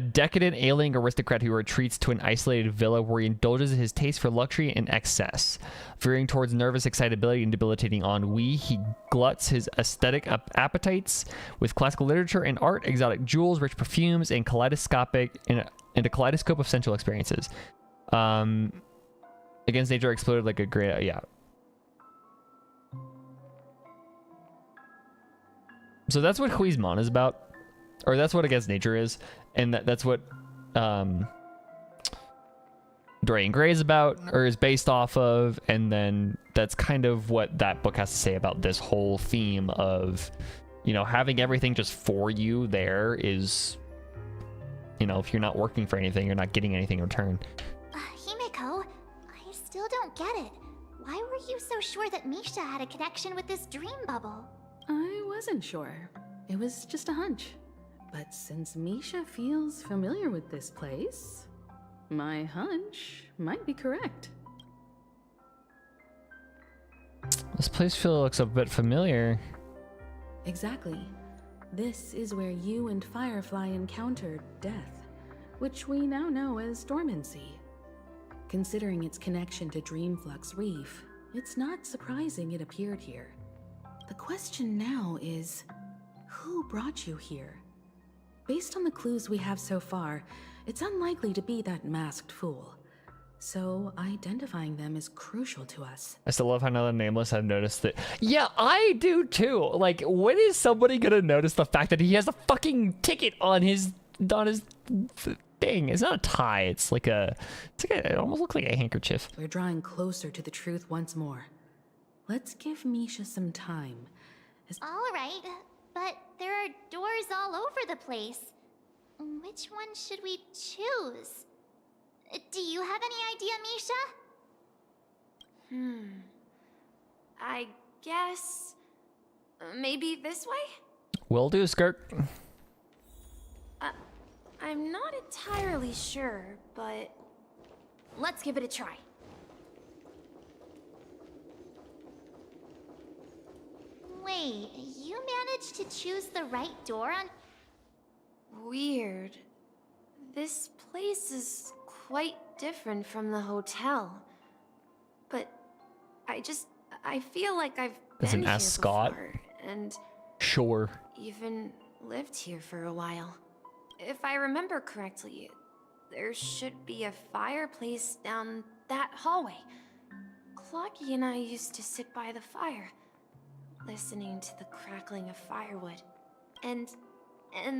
decadent ailing aristocrat who retreats to an isolated villa where he indulges his taste for luxury and excess. Veering towards nervous excitability and debilitating ennui, he gluts his aesthetic appetites with classical literature and art, exotic jewels, rich perfumes, and a kaleidoscope of sensual experiences. Against Nature exploded like a great, So that's what Huizman is about, or that's what Against Nature is, and that's what Dorian Gray is about, or is based off of, and then that's kind of what that book has to say about this whole theme of, you know, having everything just for you there is, you know, if you're not working for anything, you're not getting anything in return. Himeko, I still don't get it. Why were you so sure that Misha had a connection with this dream bubble? I wasn't sure. It was just a hunch. But since Misha feels familiar with this place, my hunch might be correct. This place looks a bit familiar. Exactly. This is where you and Firefly encountered death, which we now know as dormancy. Considering its connection to Dreamflux Reef, it's not surprising it appeared here. The question now is, who brought you here? Based on the clues we have so far, it's unlikely to be that masked fool. So identifying them is crucial to us. I still love how now the Nameless have noticed it. Yeah, I do too. Like, when is somebody gonna notice the fact that he has a fucking ticket on his thing? It's not a tie. It's like it almost looks like a handkerchief. We're drawing closer to the truth once more. Let's give Misha some time. All right, but there are doors all over the place. Which one should we choose? Do you have any idea, Misha? I guess... maybe this way? Will do, Skirt. I'm not entirely sure, but... let's give it a try. Wait, you managed to choose the right door on... Weird. This place is quite different from the hotel. But I feel like I've As been an here ascot? before, and Sure. even lived here for a while. If I remember correctly, there should be a fireplace down that hallway. Clocky and I used to sit by the fire, listening to the crackling of firewood. And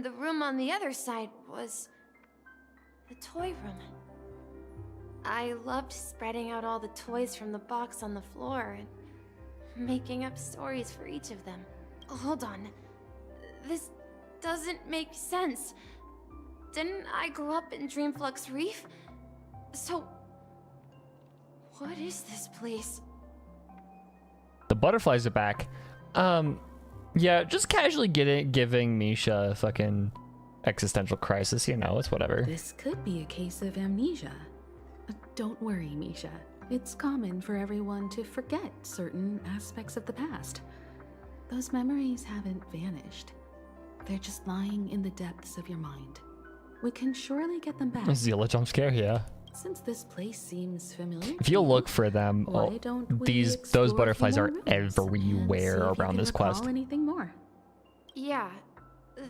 the room on the other side was the toy room. I loved spreading out all the toys from the box on the floor and making up stories for each of them. Hold on. This doesn't make sense. Didn't I grow up in Dreamflux Reef? So, what is this place? The butterflies are back. Yeah, just casually giving Misha a fucking existential crisis, you know, it's whatever. This could be a case of amnesia. Don't worry, Misha. It's common for everyone to forget certain aspects of the past. Those memories haven't vanished. They're just lying in the depths of your mind. We can surely get them back. Zilla jump scare, yeah. Since this place seems familiar, If you look for them, why don't we those explore a few butterflies more are rooms and see everywhere if you around can this recall quest. Anything more? Yeah,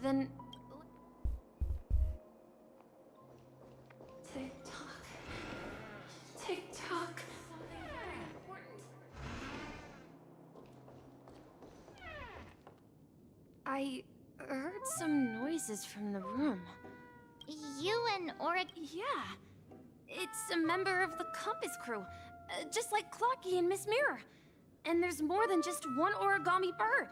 then... Tick-tock. Tick-tock. I heard some noises from the room. You and Auric... Yeah. It's a member of the Compass crew. Just like Clocky and Miss Mirror. And there's more than just one origami bird.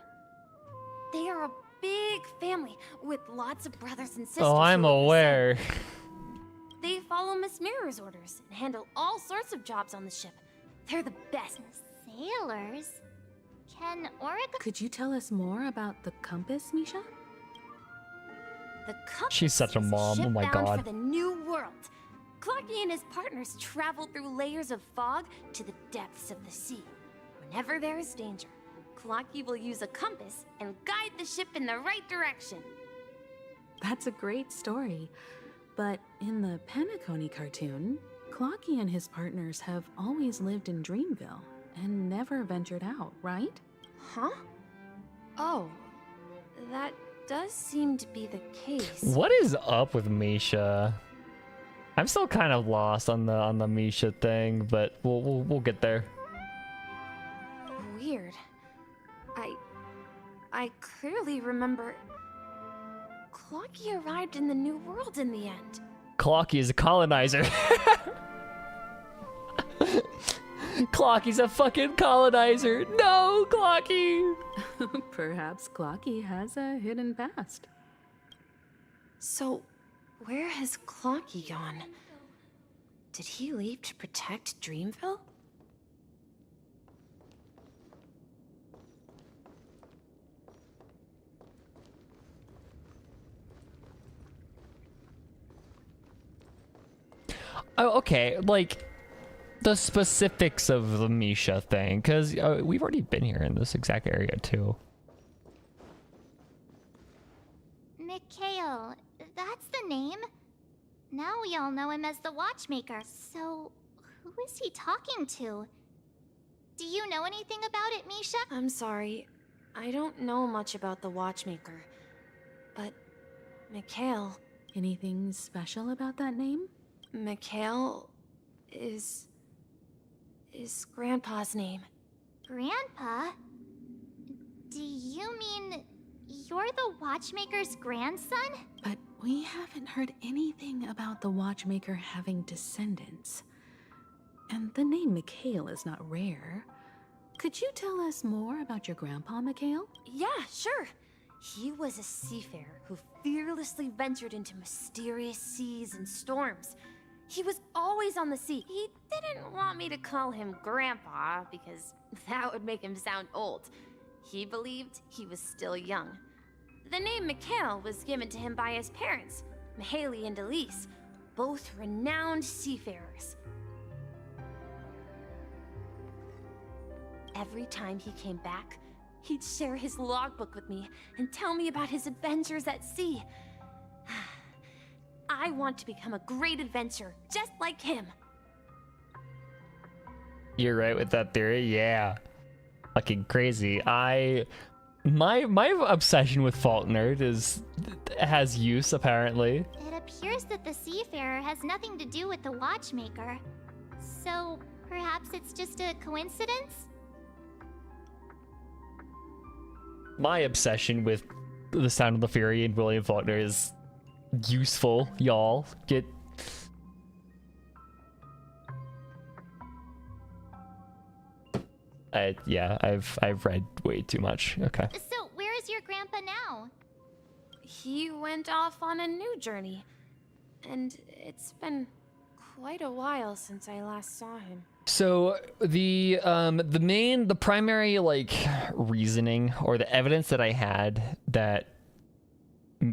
They are a big family with lots of brothers and sisters. Oh, I'm who are the aware. same. They follow Miss Mirror's orders and handle all sorts of jobs on the ship. They're the best. Sailors? Can Auric... Could you tell us more about the compass, Misha? The Compass She's such a is mom, ship oh my bound god. for the new world. Clocky and his partners travel through layers of fog to the depths of the sea. Whenever there is danger, Clocky will use a compass and guide the ship in the right direction. That's a great story. But in the Penacony cartoon, Clocky and his partners have always lived in Dreamville and never ventured out, right? Huh? Oh, that does seem to be the case. What is up with Misha? I'm still kind of lost on the Misha thing, but we'll get there. Weird. I clearly remember Clocky arrived in the New World in the end. Clocky is a colonizer. Clocky's a fucking colonizer. No, Clocky. Perhaps Clocky has a hidden past. So, where has Clocky gone? Did he leave to protect Dreamville? Oh, okay, like the specifics of the Misha thing, because we've already been here in this exact area too. Mikhail, that's the name. Now we all know him as the watchmaker. So, who is he talking to? Do you know anything about it, Misha? I'm sorry. I don't know much about the watchmaker, but Mikhail... Anything special about that name? Mikhail is Grandpa's name. Grandpa? Do you mean you're the watchmaker's grandson? But we haven't heard anything about the watchmaker having descendants. And the name Mikhail is not rare. Could you tell us more about your grandpa, Mikhail? Yeah, sure. He was a seafarer who fearlessly ventured into mysterious seas and storms. He was always on the sea. He didn't want me to call him Grandpa because that would make him sound old. He believed he was still young. The name Mikhail was given to him by his parents, Mihaly and Elise, both renowned seafarers. Every time he came back, he'd share his logbook with me and tell me about his adventures at sea. I want to become a great adventurer, just like him. You're right with that theory, yeah. Fucking crazy. My obsession with Faulkner has use, apparently. It appears that the seafarer has nothing to do with the watchmaker. So, perhaps it's just a coincidence? My obsession with the Sound of the Fury and William Faulkner is useful, y'all. Get... yeah, I've read way too much. Okay. So, where is your grandpa now? He went off on a new journey, and it's been quite a while since I last saw him. So the primary like reasoning or the evidence that I had that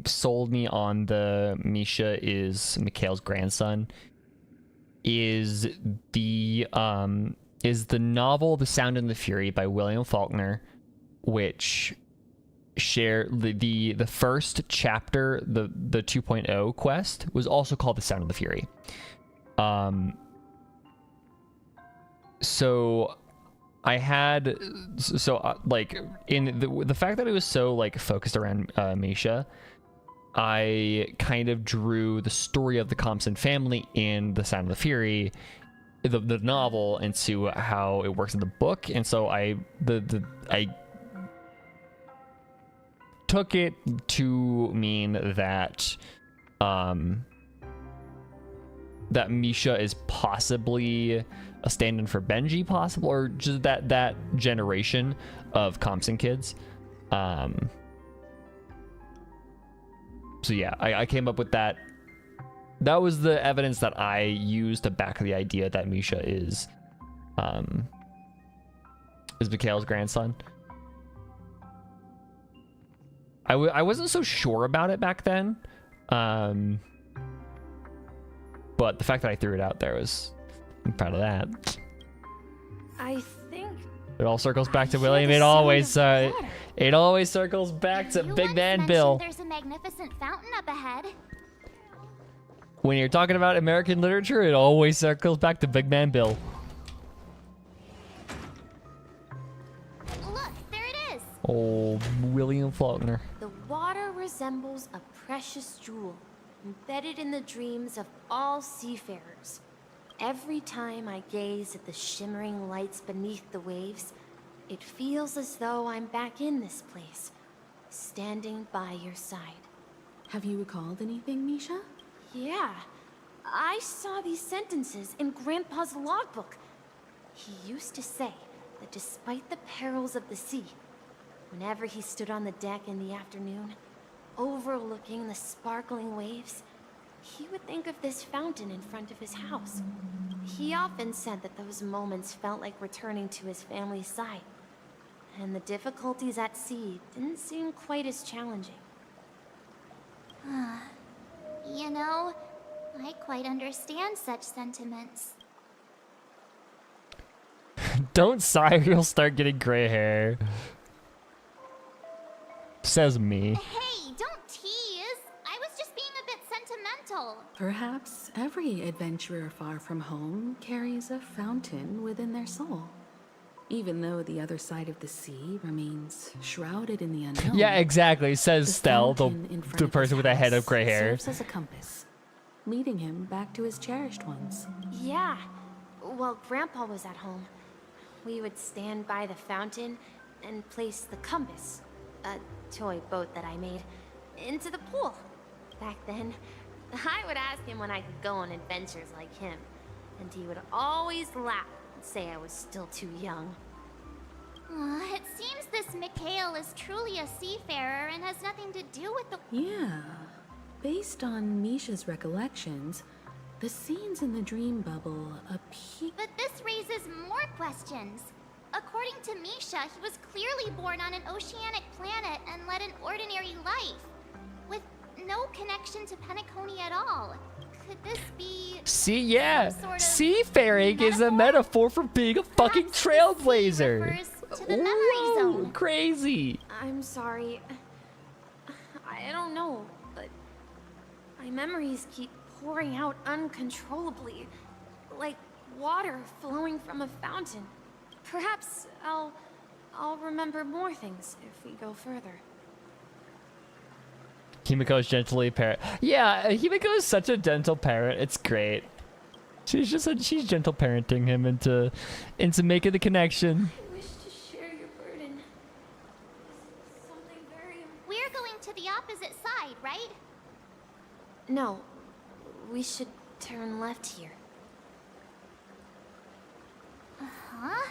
sold me on the Misha is Mikhail's grandson is the novel The Sound and the Fury by William Faulkner, which share the first chapter, the 2.0 quest was also called The Sound of the Fury. So I had like in the fact that it was so like focused around Misha, I kind of drew the story of the Compson family in The Sound of the Fury, the novel, into how it works in the book, and so I took it to mean that that Misha is possibly a stand-in for Benji, possible, or just that generation of Compson kids. So yeah, I came up with that. That was the evidence that I used to back the idea that Misha is Mikhail's grandson. I wasn't so sure about it back then, but the fact that I threw it out there I'm proud of that. I think it all circles back to William. It always circles back to Big Man Bill. There's a magnificent fountain up ahead. When you're talking about American literature, it always circles back to Big Man Bill. Look, there it is. Oh, William Faulkner. the water resembles a precious jewel, embedded in the dreams of all seafarers. Every time I gaze at the shimmering lights beneath the waves, it feels as though I'm back in this place, standing by your side. Have you recalled anything, Misha? Yeah, I saw these sentences in Grandpa's logbook. He used to say that despite the perils of the sea, whenever he stood on the deck in the afternoon, overlooking the sparkling waves, he would think of this fountain in front of his house. He often said that those moments felt like returning to his family's side, and the difficulties at sea didn't seem quite as challenging. You know, I quite understand such sentiments. Don't sigh or you'll start getting gray hair. Says me. Hey, don't tease! I was just being a bit sentimental. Perhaps every adventurer far from home carries a fountain within their soul. Even though the other side of the sea remains shrouded in the unknown. Yeah, exactly, says Stell, the person with a head of gray hair. Serves as a compass, leading him back to his cherished ones. Yeah. While Grandpa was at home, we would stand by the fountain and place the compass, a toy boat that I made, into the pool. Back then, I would ask him when I could go on adventures like him, and he would always laugh and say I was still too young. It seems this Mikhail is truly a seafarer and has nothing to do with the... Yeah. Based on Misha's recollections, the scenes in the dream bubble appear... But this raises more questions. According to Misha, he was clearly born on an oceanic planet and led an ordinary life, with no connection to Penacony at all. Could this be... See, yeah, some sort of seafaring is a metaphor for being a fucking trailblazer. refers to the memory zone? Crazy. I'm sorry. I don't know, but my memories keep pouring out uncontrollably, like water flowing from a fountain. Perhaps I'll remember more things if we go further. Himiko's gently parent. Yeah, Himiko is such a gentle parent. It's great. She's gentle parenting him into making the connection. I wish to share your burden. Something very... We're going to the opposite side, right? No, we should turn left here. Huh?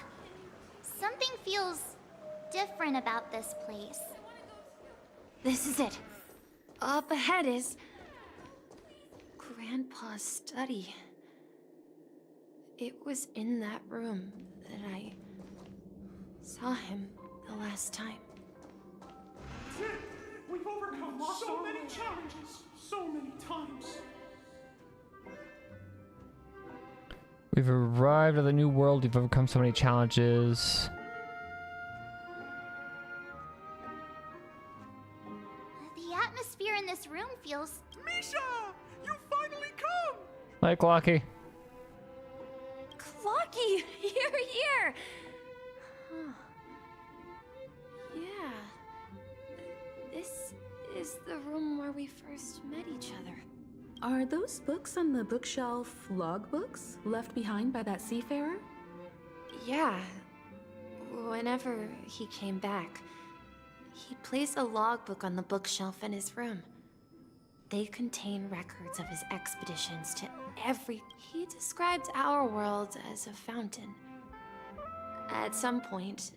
Something feels different about this place. This is it. Up ahead is Grandpa's study. It was in that room that I saw him the last time. We've overcome so many challenges, so many times. We've arrived at the new world. We've overcome so many challenges. The atmosphere in this room feels... Misha! You finally come! Hi, Clocky. Clocky, you're here! Huh. Yeah. This is the room where we first met each other. Are those books on the bookshelf logbooks left behind by that seafarer? Yeah. Whenever he came back, he placed a logbook on the bookshelf in his room. They contain records of his expeditions to every... He described our world as a fountain. At some point,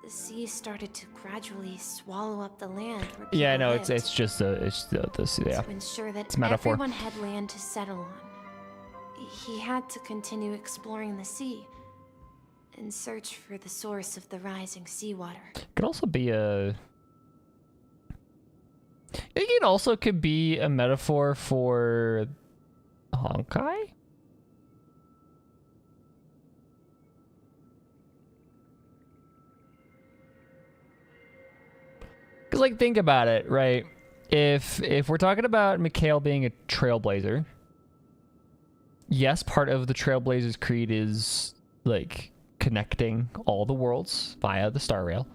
the sea started to gradually swallow up the land where people Yeah, no, lived. it's just this, yeah. To ensure that It's metaphor. everyone had land to settle on, he had to continue exploring the sea and search for the source of the rising seawater. Could also be a... It also could be a metaphor for Honkai? Because, like, think about it, right? If we're talking about Mikhail being a trailblazer, yes, part of the Trailblazers creed is, like, connecting all the worlds via the Star Rail.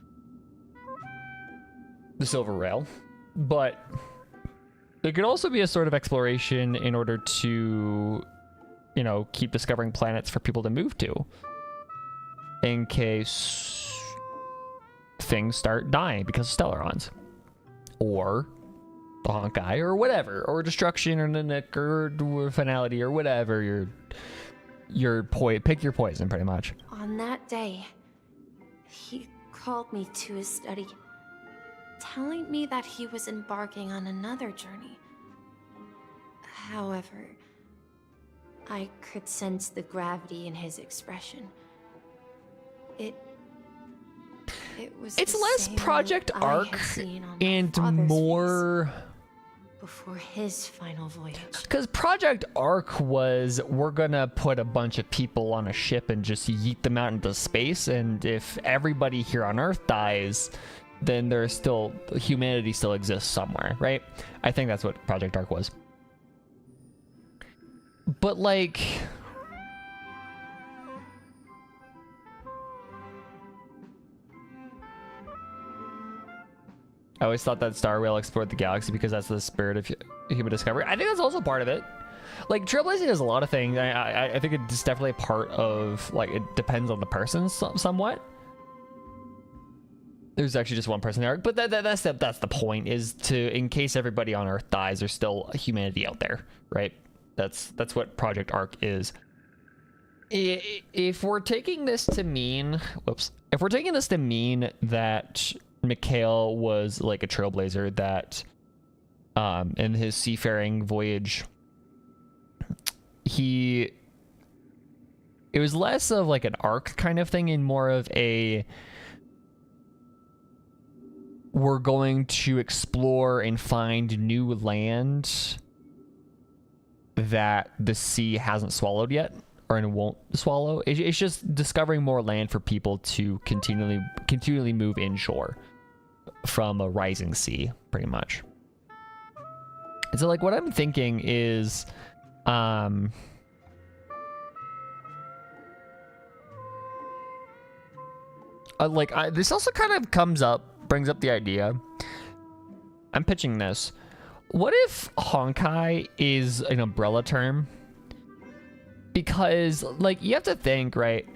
The Silver Rail. But there could also be a sort of exploration in order to, you know, keep discovering planets for people to move to. In case things start dying because of Stellarons. Or the Honkai, or whatever. Or destruction, or Nanook, or finality, or whatever. Pick your poison, pretty much. On that day, he called me to his study, telling me that he was embarking on another journey. However, I could sense the gravity in his expression. It's less Project Arc and more before his final voyage. Because Project Arc was, we're gonna put a bunch of people on a ship and just yeet them out into space, and if everybody here on Earth dies, then there's still, humanity still exists somewhere, right? I think that's what Project Arc was. But, like... I always thought that Star Rail explored the galaxy because that's the spirit of human discovery. I think that's also part of it. Like, Trailblazing does a lot of things. I think it's definitely a part of, like, it depends on the person somewhat. There's actually just one person there, but that's the point, is to, in case everybody on Earth dies, there's still humanity out there, right? That's what Project Arc is. If we're taking this to mean, if we're taking this to mean that Mikhail was like a trailblazer that, in his seafaring voyage, it was less of like an arc kind of thing and more of a, we're going to explore and find new land that the sea hasn't swallowed yet, or and won't swallow. It's just discovering more land for people to continually move inshore from a rising sea, pretty much. And so, like, what I'm thinking is, this also kind of brings up the idea. I'm pitching this. What if Honkai is an umbrella term? Because, like, you have to think, right?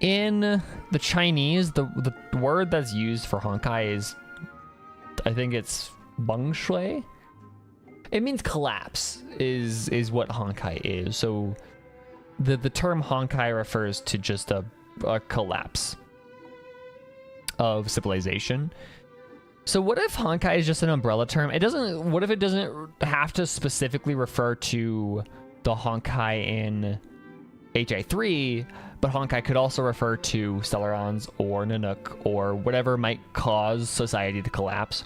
In the Chinese, the word that's used for Honkai is, I think it's beng shui. It means collapse, is what Honkai is. So the term Honkai refers to just a collapse of civilization. So what if Honkai is just an umbrella term? What if it doesn't have to specifically refer to the Honkai in HI3, but Honkai could also refer to Stellarons or Nanook or whatever might cause society to collapse?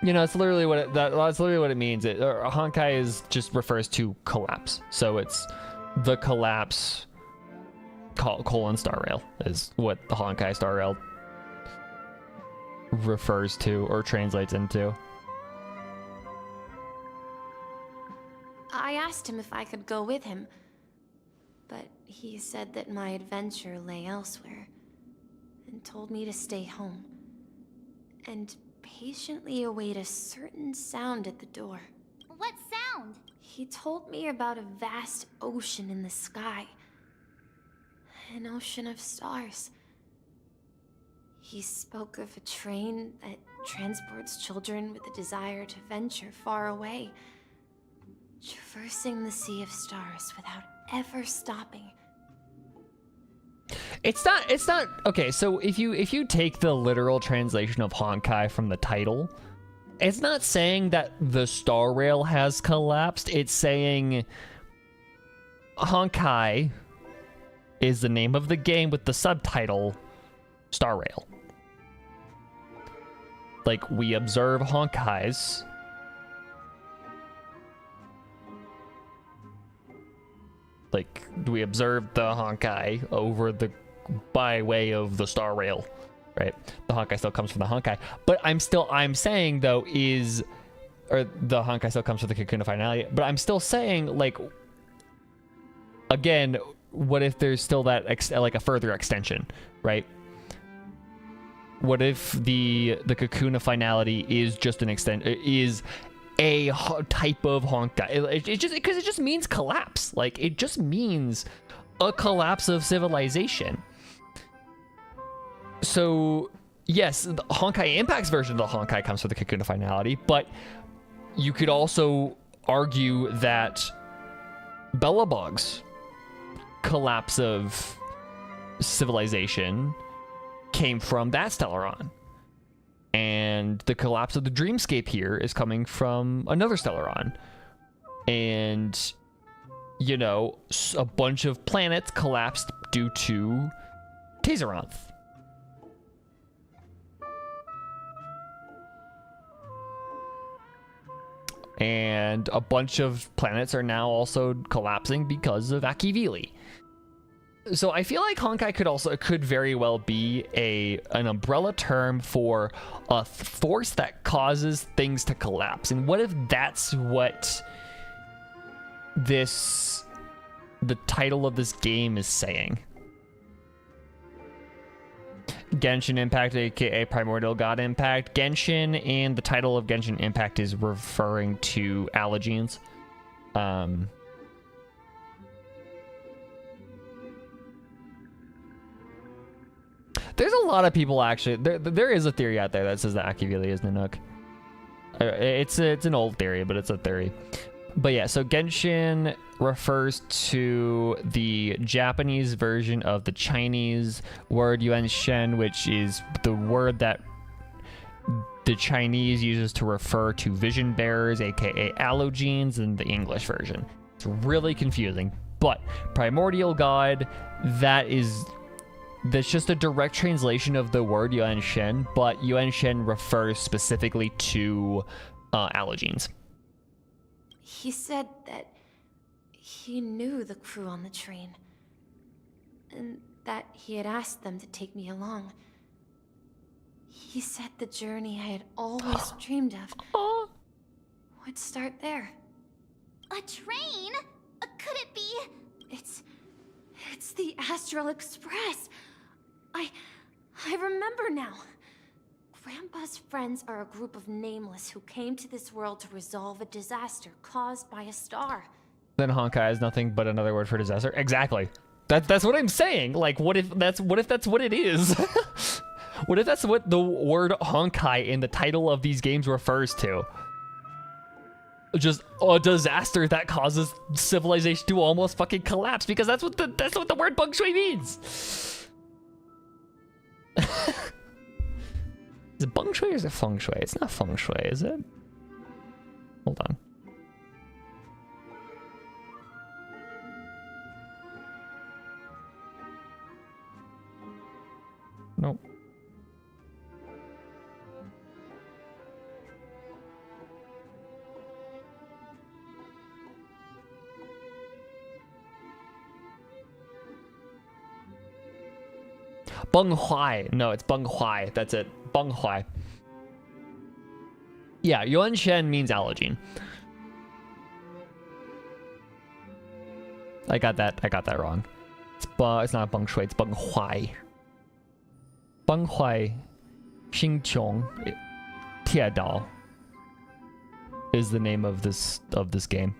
You know, it's literally that's literally what it means. Honkai just refers to collapse. So it's the collapse Star Rail is what the Honkai Star Rail refers to or translates into. I asked him if I could go with him, but he said that my adventure lay elsewhere and told me to stay home and patiently await a certain sound at the door. What sound? He told me about a vast ocean in the sky. An ocean of stars. He spoke of a train that transports children with a desire to venture far away, traversing the sea of stars without ever stopping. It's not okay. So if you take the literal translation of Honkai from the title, it's not saying that the Star Rail has collapsed. It's saying Honkai is the name of the game with the subtitle Star Rail. Like, we observe Honkais. Like, we observe the Honkai by way of the Star Rail, right? The Honkai still comes from the Honkai. But I'm saying, though, or the Honkai still comes from the Cocoon of Finality, but I'm still saying, like, again, what if there's still that, like, a further extension, right? What if the Cocoon of Finality is just an is a type of Honkai? Because it just means collapse. Like, it just means a collapse of civilization. So, yes, the Honkai Impact's version of the Honkai comes from the Cocoon of Finality, but you could also argue that Bellabog's collapse of civilization came from that Stellaron. And the collapse of the Dreamscape here is coming from another Stellaron. And, you know, a bunch of planets collapsed due to Tazeronth. And a bunch of planets are now also collapsing because of Akivili. So I feel like Honkai could very well be an umbrella term for a force that causes things to collapse. And what if that's what the title of this game is saying? Genshin Impact, aka Primordial God Impact. Genshin and the title of Genshin Impact is referring to allergens. There's a lot of people actually. There is a theory out there that says that Akivili is Nanook. It's an old theory, but it's a theory. But yeah, so Genshin refers to the Japanese version of the Chinese word Yuan Shen, which is the word that the Chinese uses to refer to vision bearers, aka allogenes, in the English version. It's really confusing. But Primordial God, that's just a direct translation of the word Yuan Shen, but Yuan Shen refers specifically to allogenes. He said that he knew the crew on the train, and that he had asked them to take me along. He said the journey I had always dreamed of would start there. A train? Could it be? It's the Astral Express. I remember now. Grandpa's friends are a group of nameless who came to this world to resolve a disaster caused by a star. Then Honkai is nothing but another word for disaster. Exactly. That's what I'm saying. Like, what if that's what it is? What if that's what the word Honkai in the title of these games refers to? Just a disaster that causes civilization to almost fucking collapse, because that's what the word beng shui means. Is it beng shui or is it feng shui? It's not feng shui, is it? Hold on. Nope. Beng Huai. No, it's Beng Huai. That's it. Beng Huai. Yeah, Yuan Shen means allogene. I got that wrong. It's not Beng Shui, it's Beng Huai. Beng Huai Xingqiong Tiedao is the name of this game.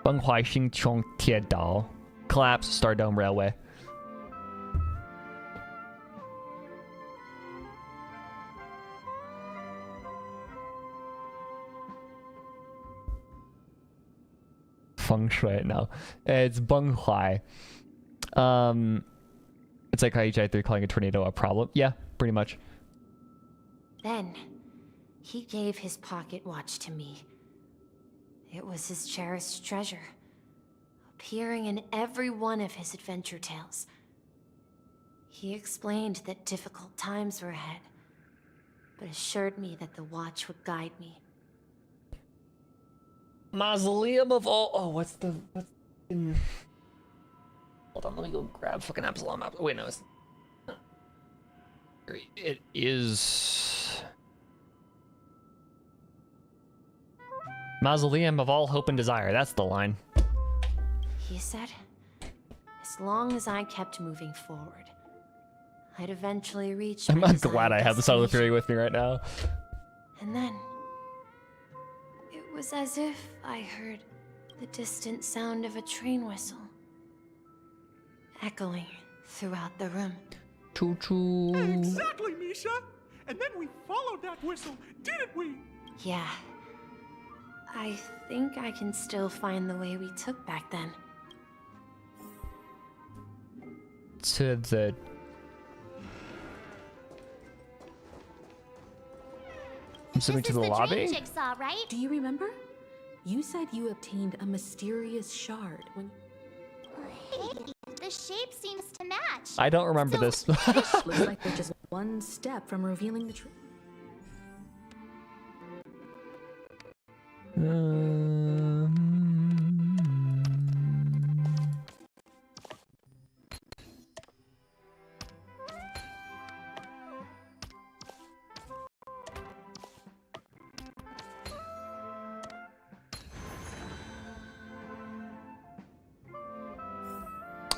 Beng Huai Xingqiong Tiedao. Collapse, Stardome Railway. Feng Shui, no. It's Beng Huai. It's like HI3 calling a tornado a problem. Yeah, pretty much. Then, he gave his pocket watch to me. It was his cherished treasure, appearing in every one of his adventure tales. He explained that difficult times were ahead, but assured me that the watch would guide me. Mausoleum of all. Oh, what's in... Hold on, let me go grab fucking Absalom. Wait, no, it is Mausoleum of all hope and desire. That's the line. He said, as long as I kept moving forward, I'd eventually reach. I'm glad I have the Subtle Fury with me right now. And then it was as if I heard the distant sound of a train whistle echoing throughout the room. Choo choo. Exactly, Misha. And then we followed that whistle, didn't we? Yeah. I think I can still find the way we took back then. To the... I'm swimming to the lobby? Jigsaw, right? Do you remember? You said you obtained a mysterious shard when... Hey, the shape seems to match. I don't remember this. Looks like we're just one step from revealing the truth.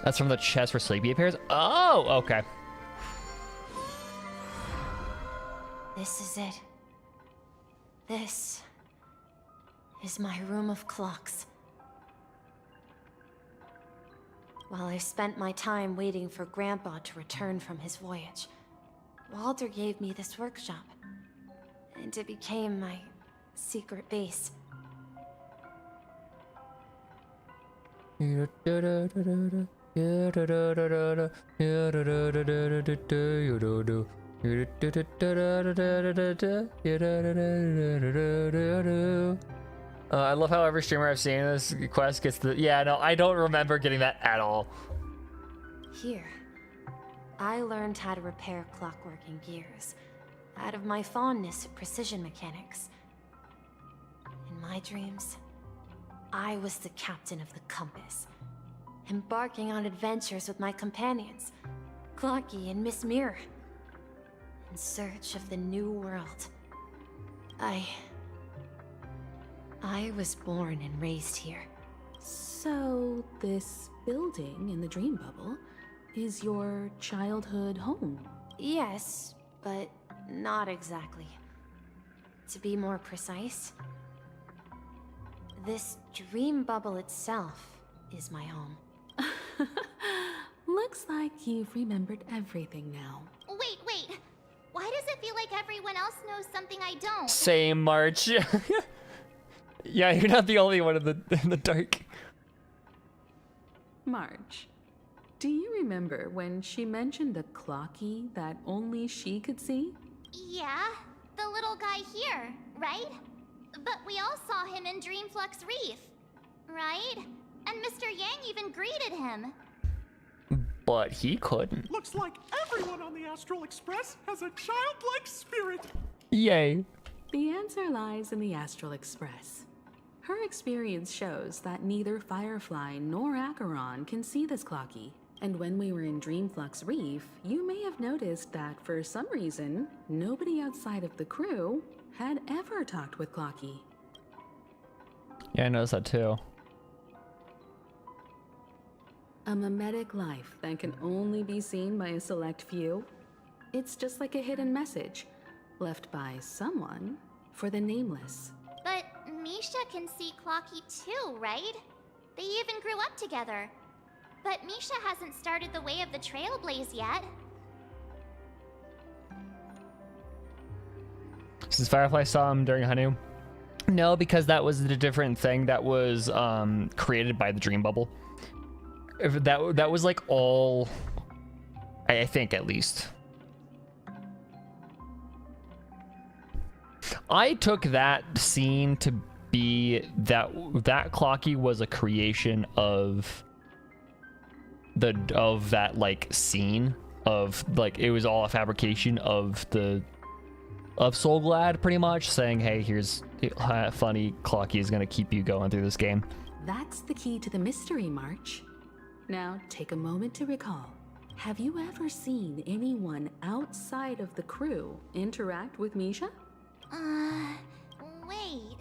That's from the chest where Sleepy appears? Oh, okay. This is it. This is my room of clocks. While I spent my time waiting for Grandpa to return from his voyage, Walter gave me this workshop, and it became my secret base. I love how every streamer I've seen in this quest gets the... Yeah, no, I don't remember getting that at all. Here, I learned how to repair clockwork and gears out of my fondness of precision mechanics. In my dreams, I was the captain of the compass, embarking on adventures with my companions, Clocky and Miss Mirror, in search of the new world. I was born and raised here. So, this building in the dream bubble is your childhood home? Yes, but not exactly. To be more precise, this dream bubble itself is my home. Looks like you've remembered everything now. Wait. Why does it feel like everyone else knows something I don't? Same, March. Yeah, you're not the only one in the dark. Marge, do you remember when she mentioned a clocky that only she could see? Yeah, the little guy here, right? But we all saw him in Dreamflux Reef, right? And Mr. Yang even greeted him. But he couldn't. Looks like everyone on the Astral Express has a childlike spirit. Yay. The answer lies in the Astral Express. Her experience shows that neither Firefly nor Acheron can see this clocky. And when we were in Dreamflux Reef, you may have noticed that for some reason, nobody outside of the crew had ever talked with Clocky. Yeah, I noticed that too. A mimetic life that can only be seen by a select few. It's just like a hidden message left by someone for the nameless. But Misha can see Clocky too, right? They even grew up together. But Misha hasn't started the way of the Trailblaze yet. Since Firefly saw him during Hanu? No, because that was a different thing that was created by the Dream Bubble. If that was like all, I think at least. I took that scene to be that Clocky was a creation of that like scene of like it was all a fabrication of Soulglad, pretty much saying, hey, here's funny, Clocky is gonna keep you going through this game. That's the key to the mystery, March. Now take a moment to recall. Have you ever seen anyone outside of the crew interact with Misha? Wait.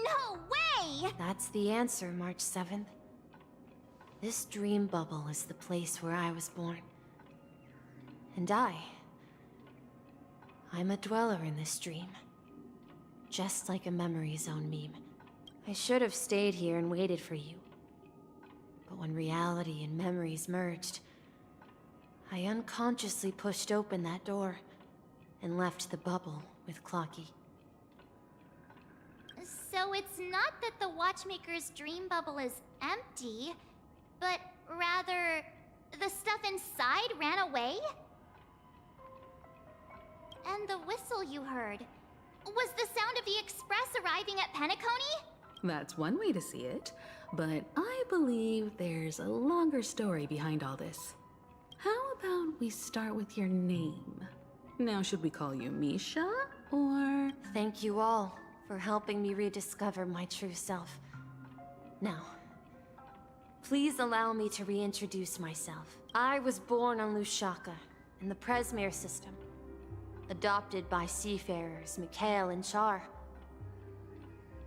No way! That's the answer, March 7th. This dream bubble is the place where I was born. And I'm a dweller in this dream. Just like a memory zone meme. I should have stayed here and waited for you. But when reality and memories merged, I unconsciously pushed open that door and left the bubble with Clocky. So it's not that the Watchmaker's dream bubble is empty, but rather the stuff inside ran away? And the whistle you heard was the sound of the Express arriving at Penacony? That's one way to see it, but I believe there's a longer story behind all this. How about we start with your name? Now, should we call you Misha, or... Thank you all for helping me rediscover my true self. Now, please allow me to reintroduce myself. I was born on Lushaka, in the Presmere system. Adopted by seafarers Mikhail and Char.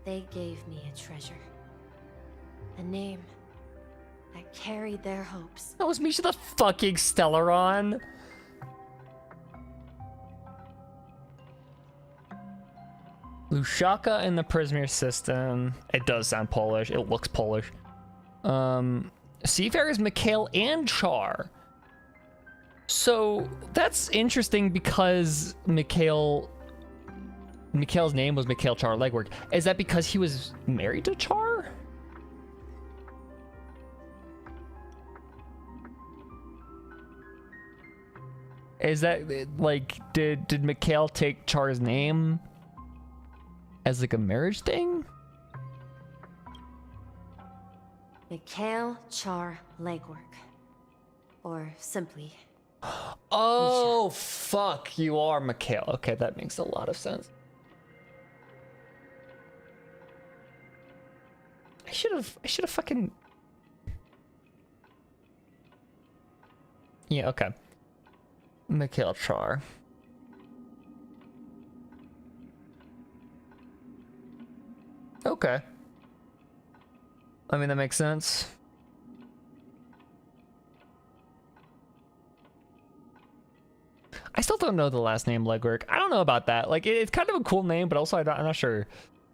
They gave me a treasure. A name that carried their hopes. That was Misha the fucking Stellaron. Lushaka in the Prismir system. It does sound Polish. It looks Polish. Seafarers Mikhail and Char. So that's interesting because Mikhail's name was Mikhail Char Legwork. Is that because he was married to Char? Is that like did Mikhail take Char's name as like a marriage thing? Mikhail Char Legwork. Or simply. Oh, fuck, you are Mikhail. Okay, that makes a lot of sense. I should have fucking... Yeah, okay. Mikhail Char. Okay. I mean, that makes sense. I still don't know the last name Legwork. I don't know about that. Like, it's kind of a cool name, but also I'm not sure.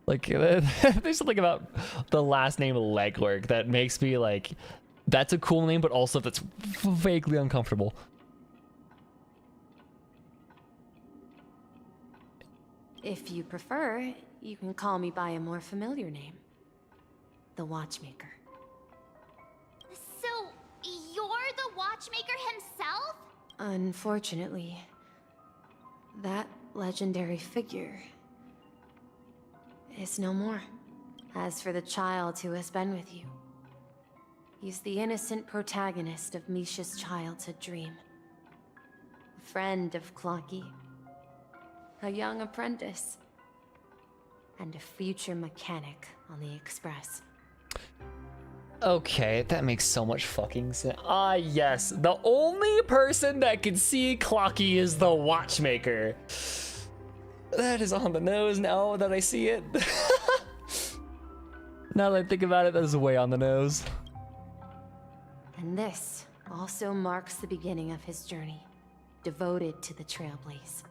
Like, there's something about the last name Legwork that makes me like, that's a cool name, but also that's vaguely uncomfortable. If you prefer, you can call me by a more familiar name. The Watchmaker. So, you're the Watchmaker himself? Unfortunately, that legendary figure is no more. As for the child who has been with you, he's the innocent protagonist of Misha's childhood dream. A friend of Clocky, a young apprentice, and a future mechanic on the Express. Okay, that makes so much fucking sense. Ah, yes. The only person that can see Clocky is the Watchmaker. That is on the nose now that I see it. Now that I think about it, that is way on the nose. And this also marks the beginning of his journey, devoted to the Trailblaze.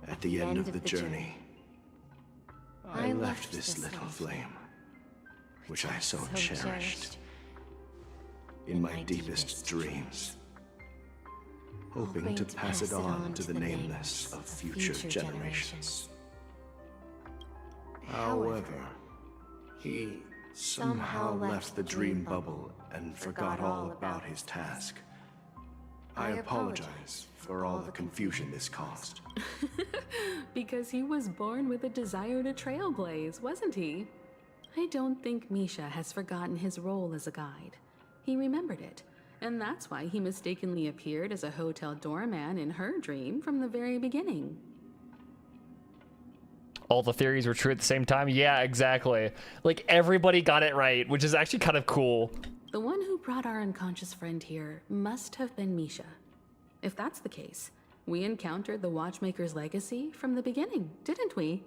At the end of the journey, I left this little flame, which I so cherished, in my deepest dreams, hoping to pass it on to the nameless of future generations. However, he somehow left the dream bubble and forgot all about his task. I apologize for all the confusion this caused. Because he was born with a desire to trailblaze, wasn't he? I don't think Misha has forgotten his role as a guide. He remembered it, and that's why he mistakenly appeared as a hotel doorman in her dream from the very beginning. All the theories were true at the same time? Yeah, exactly. Like, everybody got it right, which is actually kind of cool. The one who brought our unconscious friend here must have been Misha. If that's the case, we encountered the Watchmaker's legacy from the beginning, didn't we?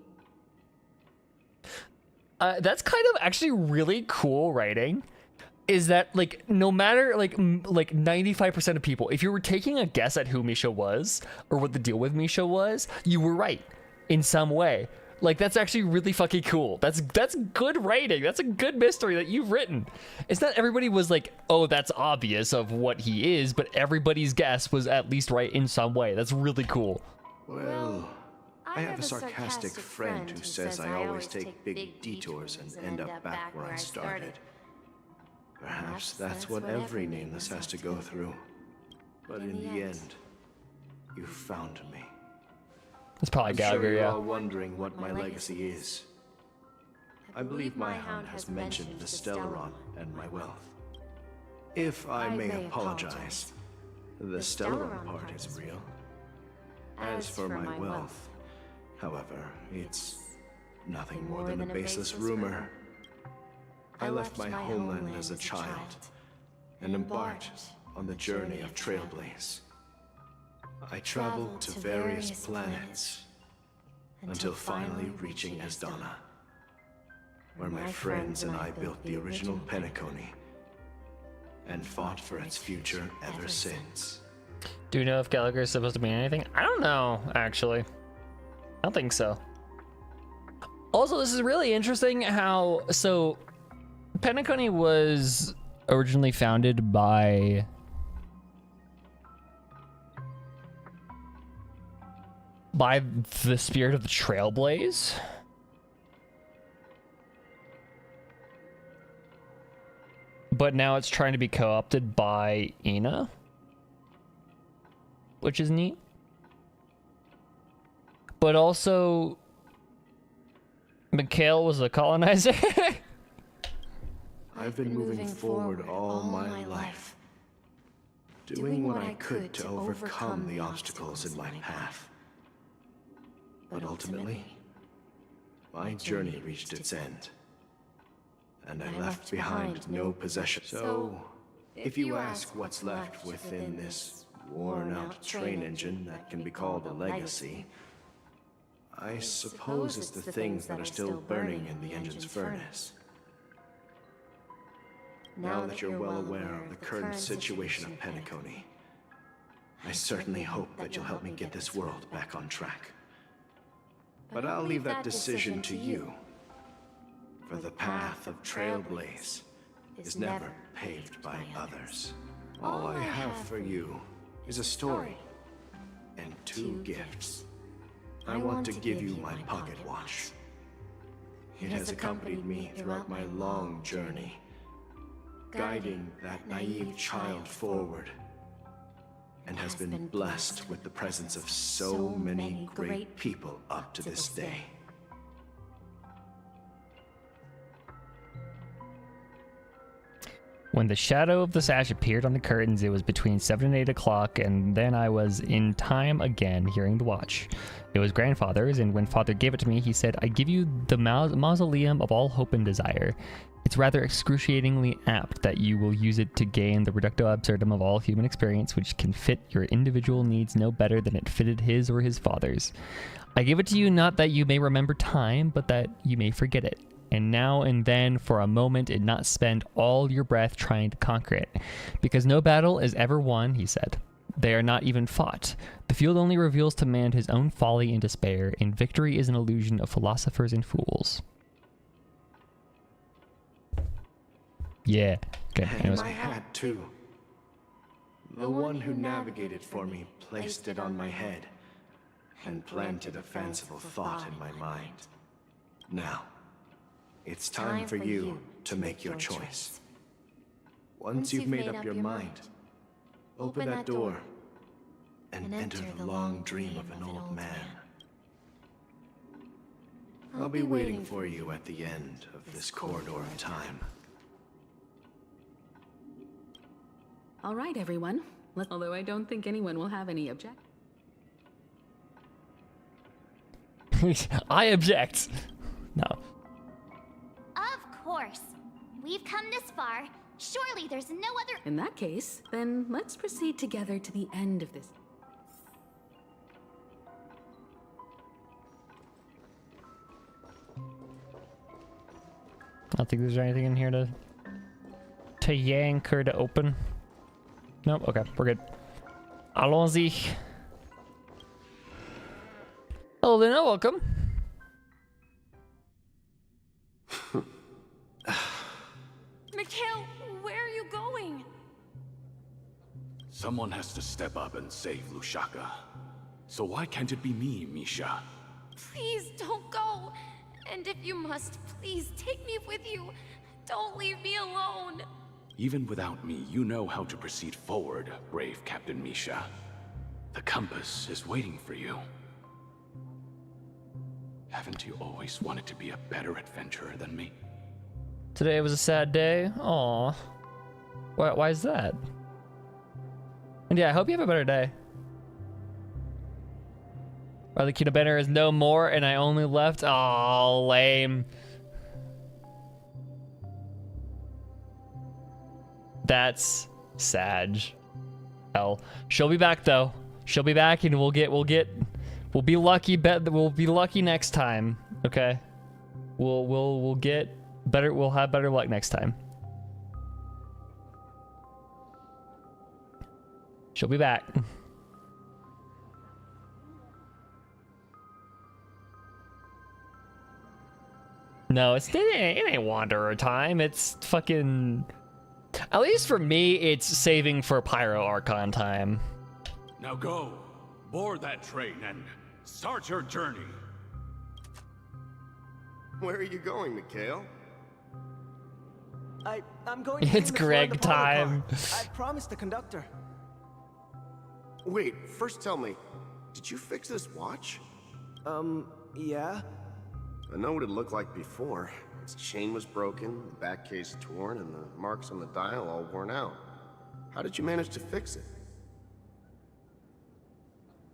That's kind of actually really cool writing. Is that, like, no matter, like 95% of people, if you were taking a guess at who Misha was, or what the deal with Misha was, you were right in some way. Like, that's actually really fucking cool. That's good writing. That's a good mystery that you've written. It's not everybody was like, oh, that's obvious of what he is, but everybody's guess was at least right in some way. That's really cool. Well, I have a sarcastic friend who says I always take big detours and end up back where I started. Perhaps that's what every nameless has to go through. But in the end, you found me. It's probably Gallagher, sure you're yeah. all wondering what my legacy is. I believe my hound has mentioned the Stellaron and my wealth. If I may apologize, the Stellaron part is real. As for my wealth, however, it's nothing more than a baseless rumor. I left my homeland as a child and embarked on the journey of Trailblaze. I traveled to various planets until finally reaching Asdana, where my friends and I built the original Penacony and fought for its future ever since. Do you know if Gallagher is supposed to mean anything? I don't know, actually. I don't think so. Also, this is really interesting how so Penacony was originally founded by the spirit of the Trailblaze. But now it's trying to be co-opted by Ina, which is neat. But also, Mikhail was a colonizer. I've been moving forward all my life, doing what I could to overcome the obstacles in my path. But ultimately, my journey reached its end, and I left behind no possessions. So, if you ask what's left within this worn-out train engine that can be called a legacy, I suppose it's the things that are still burning in the engine's furnace. Now that you're well aware of the current situation of Penacony, I certainly hope that you'll help me get this world back on track. But I'll leave that decision to you, for the path of Trailblaze is never paved by others. All I have for you is a story and 2 gifts. I want to give you my pocket watch. It has accompanied me throughout my long journey, guiding that naive child forward, and has been blessed with the presence of so many great people up to this day. When the shadow of the sash appeared on the curtains, it was between 7 and 8 o'clock, and then I was in time again, hearing the watch. It was grandfather's, and when father gave it to me, he said, I give you the mausoleum of all hope and desire. It's rather excruciatingly apt that you will use it to gain the reductio absurdum of all human experience, which can fit your individual needs no better than it fitted his or his father's. I give it to you not that you may remember time, but that you may forget it. And now and then for a moment and not spend all your breath trying to conquer it. Because no battle is ever won, he said. They are not even fought. The field only reveals to man his own folly and despair, and victory is an illusion of philosophers and fools. Yeah. Okay. And my hat, too. The one who navigated for me placed it on my head and planted a fanciful thought in my mind. Now, it's time for you to make your choice. Once you've made up your mind, open that door and enter the long dream of an old man. I'll be waiting for you at the end of this corridor of time. All right, everyone. Although I don't think anyone will have any objection. I object. No. Of course. We've come this far. Surely there's no other— In that case, then let's proceed together to the end of this. I don't think there's anything in here to yank or to open. Nope. Okay, we're good. Allons-y. Hello there, welcome. Mikhail, where are you going? Someone has to step up and save Lushaka. So why can't it be me, Misha? Please don't go. And if you must, please take me with you. Don't leave me alone. Even without me, you know how to proceed forward, brave Captain Misha. The compass is waiting for you. Haven't you always wanted to be a better adventurer than me? Today was a sad day. Aw. Why is that? And yeah, I hope you have a better day. Arlecchino Banner is no more and I only left. Oh, lame. That's sad. Hell. She'll be back though. She'll be back and we'll be lucky. We'll be lucky next time. Okay. We'll get better. We'll have better luck next time. She'll be back. No, it ain't Wanderer time. It's fucking... At least for me, it's saving for Pyro Archon time. Now go, board that train and start your journey. Where are you going, Mikhail? I'm going to It's Greg time. I promised the conductor. Wait, first tell me, did you fix this watch? Yeah? I know what it looked like before. Its chain was broken, the back case torn, and the marks on the dial all worn out. How did you manage to fix it?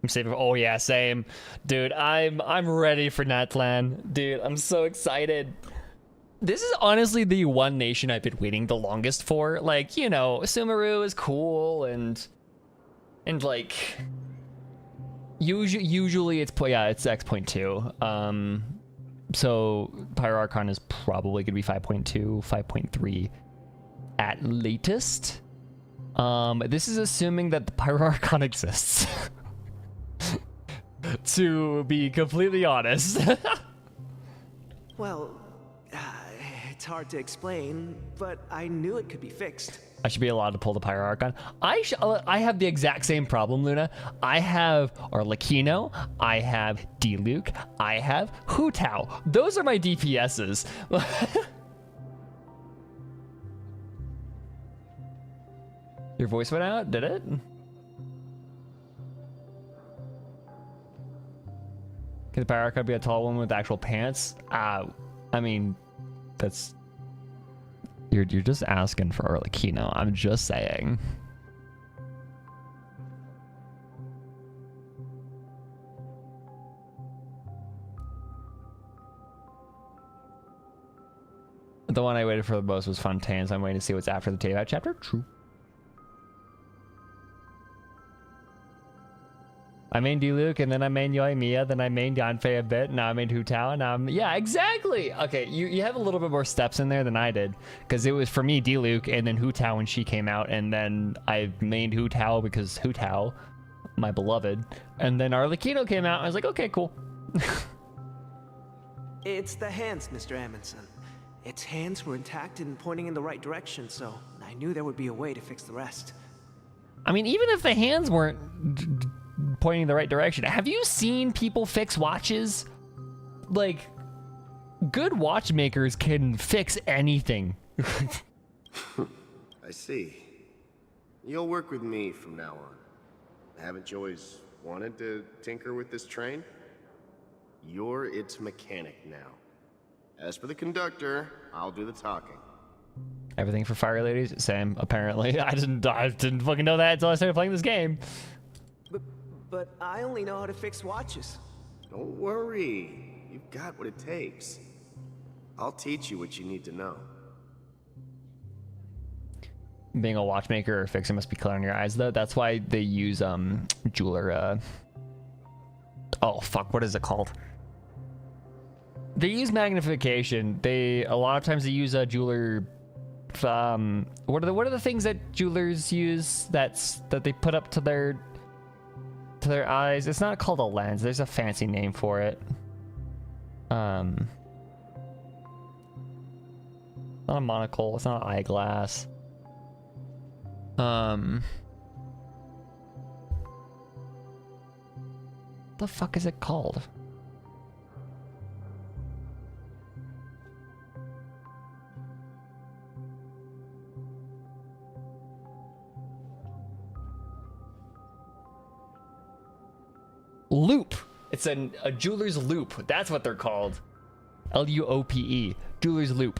I'm saving. Oh yeah, same, dude. I'm ready for Natlan, dude. I'm so excited. This is honestly the one nation I've been waiting the longest for. Like, you know, Sumeru is cool and like usually it's X.2. So Pyro Archon is probably gonna be 5.2, 5.3 at latest. This is assuming that the Pyro Archon exists. To be completely honest. Well, it's hard to explain, but I knew it could be fixed. I should be allowed to pull the Pyro Archon. I have the exact same problem, Luna. I have Arlecchino, I have D-Luke, I have Hu Tao. Those are my DPSs. Your voice went out, did it? Can the Pyro Archon be a tall woman with actual pants? I mean, that's... You're just asking for Arlecchino. I'm just saying. The one I waited for the most was Fontaine's. I'm waiting to see what's after the Takeout chapter. True. I mained D-Luke, and then I mained Yoimiya, then I mained Yanfei a bit, now I mained Hu Tao, and now I'm... Yeah, exactly! Okay, you have a little bit more steps in there than I did, because it was for me D-Luke, and then Hu Tao when she came out, and then I mained Hu Tao because Hu Tao, my beloved, and then Arlecchino came out, and I was like, okay, cool. It's the hands, Mr. Amundsen. Its hands were intact and pointing in the right direction, so I knew there would be a way to fix the rest. I mean, even if the hands weren't pointing in the right direction, have you seen people fix watches? Like, good watchmakers can fix anything. I see. You'll work with me from now on. Haven't you always wanted to tinker with this train? You're its mechanic now. As for the conductor, I'll do the talking. Everything for Fire Ladies? Same, apparently. I didn't fucking know that until I started playing this game. But I only know how to fix watches. Don't worry. You've got what it takes. I'll teach you what you need to know. Being a watchmaker or fixer must be clear in your eyes, though. That's why they use jeweler. Oh fuck, what is it called? They use magnification. A lot of times they use a jeweler. What are the things that jewelers use? That they put up to their eyes. It's not called a lens. There's a fancy name for it. Not a monocle. It's not an eyeglass. The fuck is it called? Loop. It's a jeweler's loop. That's what they're called. L-U-O-P-E. Jeweler's loop.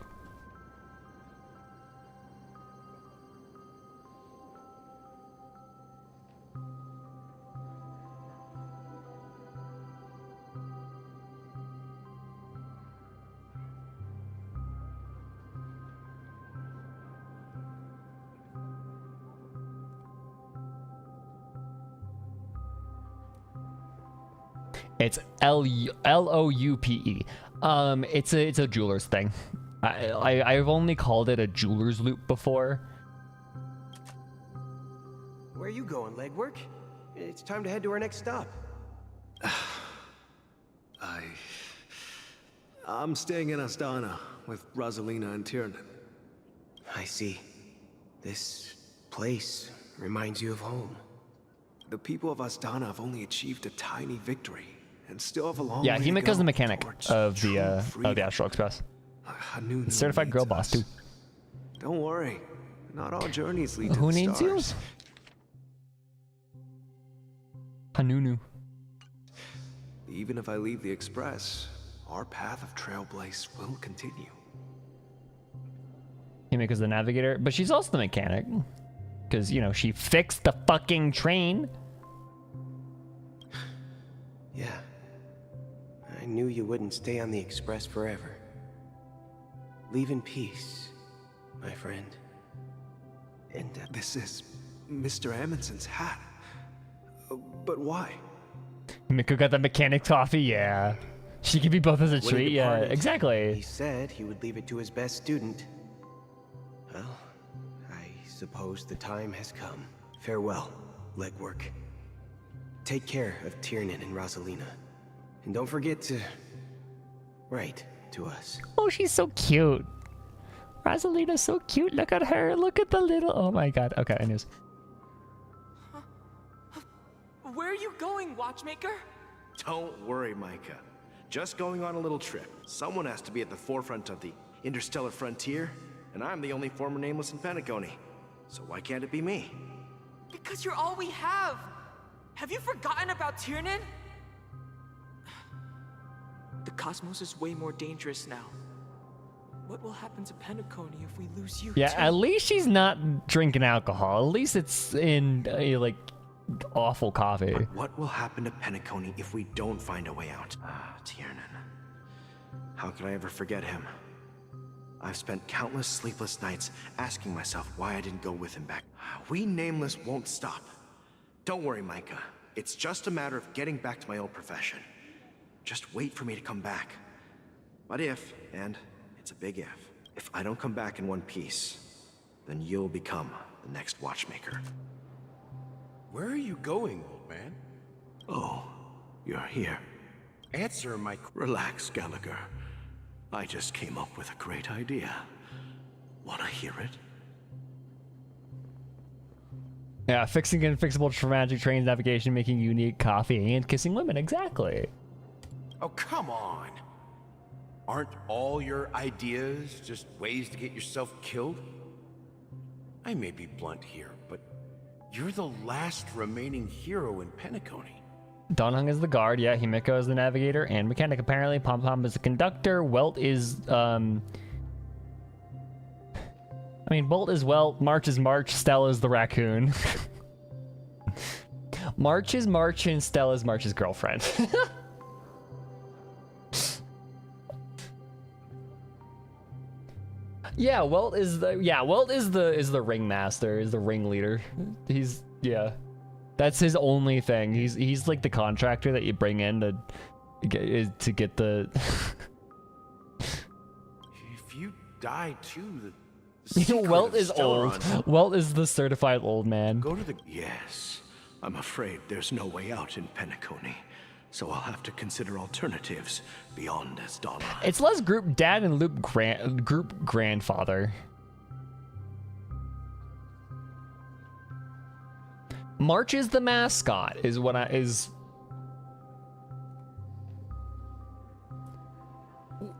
It's L-O-U-P-E. It's a jeweler's thing. I've only called it a jeweler's loop before. Where are you going, legwork? It's time to head to our next stop. I'm staying in Astana with Rosalina and Tiernan. I see. This place reminds you of home. The people of Astana have only achieved a tiny victory and still have a long Yeah, way to Himiko's go the mechanic towards of true the freedom. Astral Express. Hanunu Certified girl needs boss us. too. Don't worry, not all journeys lead to Who the needs you? stars. Hanunu. Even if I leave the Express, our path of Trailblaze will continue. Himiko's the navigator, but she's also the mechanic. Because, you know, she fixed the fucking train. Yeah. I knew you wouldn't stay on the Express forever. Leave in peace, my friend. And this is Mr. Amundsen's hat. But why? Himiko got the mechanic coffee, yeah. She could be both as a when he treat, yeah, departed, exactly. He said he would leave it to his best student. Well, I suppose the time has come. Farewell, legwork. Take care of Tiernan and Rosalina. And don't forget to write to us. Oh, she's so cute. Rosalina's so cute. Look at her. Look at the little... Oh my god. Okay, anyways. Where are you going, watchmaker? Don't worry, Micah. Just going on a little trip. Someone has to be at the forefront of the interstellar frontier, and I'm the only former nameless in Penacony. So why can't it be me? Because you're all we have. Have you forgotten about Tiernan? The cosmos is way more dangerous now. What will happen to Penacony if we lose you Yeah, too? at least she's not drinking alcohol. At least it's in, like, awful coffee. But what will happen to Penacony if we don't find a way out? Ah, Tiernan. How could I ever forget him? I've spent countless sleepless nights asking myself why I didn't go with him back. We Nameless won't stop. Don't worry, Micah. It's just a matter of getting back to my old profession. Just wait for me to come back. But if, and it's a big if I don't come back in one piece, then you'll become the next watchmaker. Where are you going, old man? Oh, you're here. Answer my... Relax, Gallagher. I just came up with a great idea. Wanna hear it? Yeah, fixing unfixable magic trains, navigation, making unique coffee, and kissing women. Exactly. Oh, come on. Aren't all your ideas just ways to get yourself killed? I may be blunt here, but you're the last remaining hero in Penacony. Donhung is the guard, yeah, Himiko is the navigator and mechanic apparently, Pom Pom is the conductor, Welt is, Bolt is Welt, March is March, Stella is the raccoon. March is March and Stella is March's girlfriend. Yeah, Welt is the ringmaster, is the ringleader. He's, yeah. That's his only thing. He's like the contractor that you bring in to get the. If you die too, Welt is old. Welt is the certified old man. Go to the... Yes. I'm afraid there's no way out in Penacony. So I'll have to consider alternatives beyond Astana. It's less group dad and group grandfather. March is the mascot, is what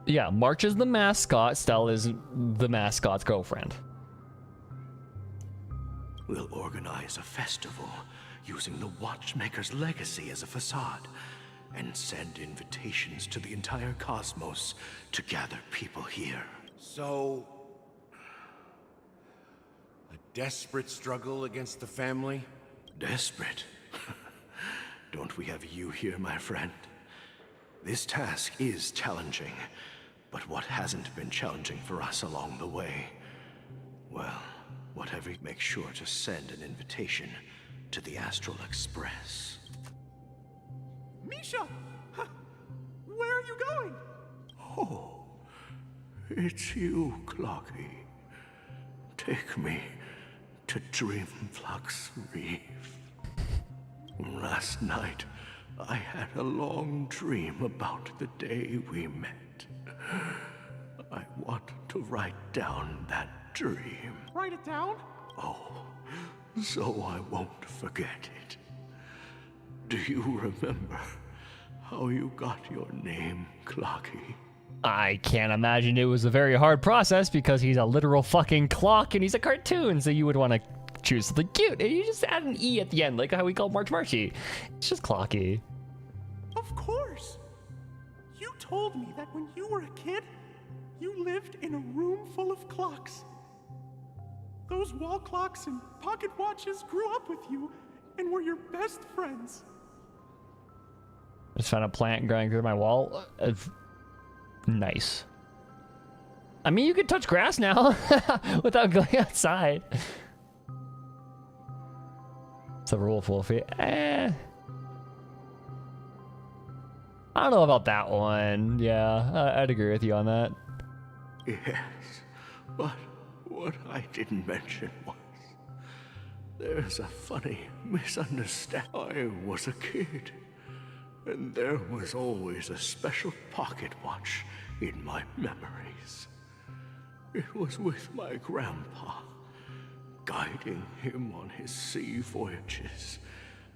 Yeah, March is the mascot, Stella is the mascot's girlfriend. We'll organize a festival using the Watchmaker's legacy as a facade and send invitations to the entire cosmos to gather people here. So, a desperate struggle against the family? Desperate? Don't we have you here, my friend? This task is challenging, but what hasn't been challenging for us along the way? Well, whatever, make sure to send an invitation to the Astral Express. Misha! Where are you going? Oh, it's you, Clocky. Take me to Dreamflux Reef. Last night, I had a long dream about the day we met. I want to write down that dream. Write it down? Oh, so I won't forget it. Do you remember how you got your name, Clocky? I can't imagine it was a very hard process because he's a literal fucking clock and he's a cartoon, so you would want to choose something cute. And you just add an E at the end, like how we call March Marshy. It's just Clocky. Of course. You told me that when you were a kid, you lived in a room full of clocks. Those wall clocks and pocket watches grew up with you and were your best friends. Just found a plant growing through my wall. Nice. I mean, you can touch grass now without going outside. It's a rule full fee. I don't know about that one. Yeah, I'd agree with you on that. Yes, but what I didn't mention was there's a funny misunderstanding. I was a kid, and there was always a special pocket watch in my memories. It was with my grandpa, guiding him on his sea voyages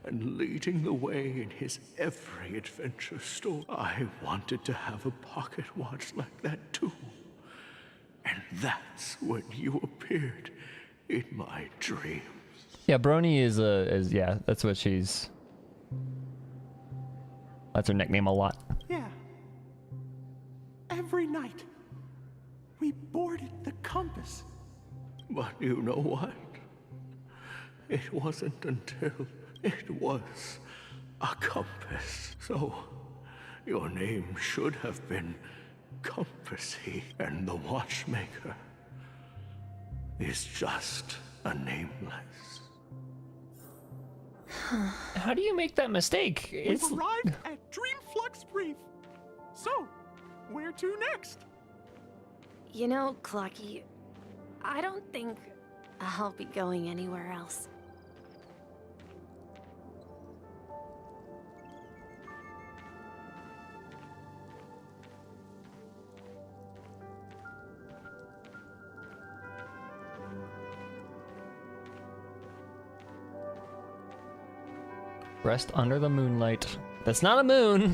and leading the way in his every adventure story. I wanted to have a pocket watch like that too. And that's when you appeared in my dreams. Yeah, Brony is yeah, that's what she's. That's her nickname a lot. Yeah. Every night, we boarded the compass. But you know what? It wasn't until it was a compass. So, your name should have been Compassy, and the watchmaker is just a nameless. How do you make that mistake? We've arrived at Dreamflux Reef. So, where to next? You know, Clocky, I don't think I'll be going anywhere else. Rest under the moonlight. That's not a moon.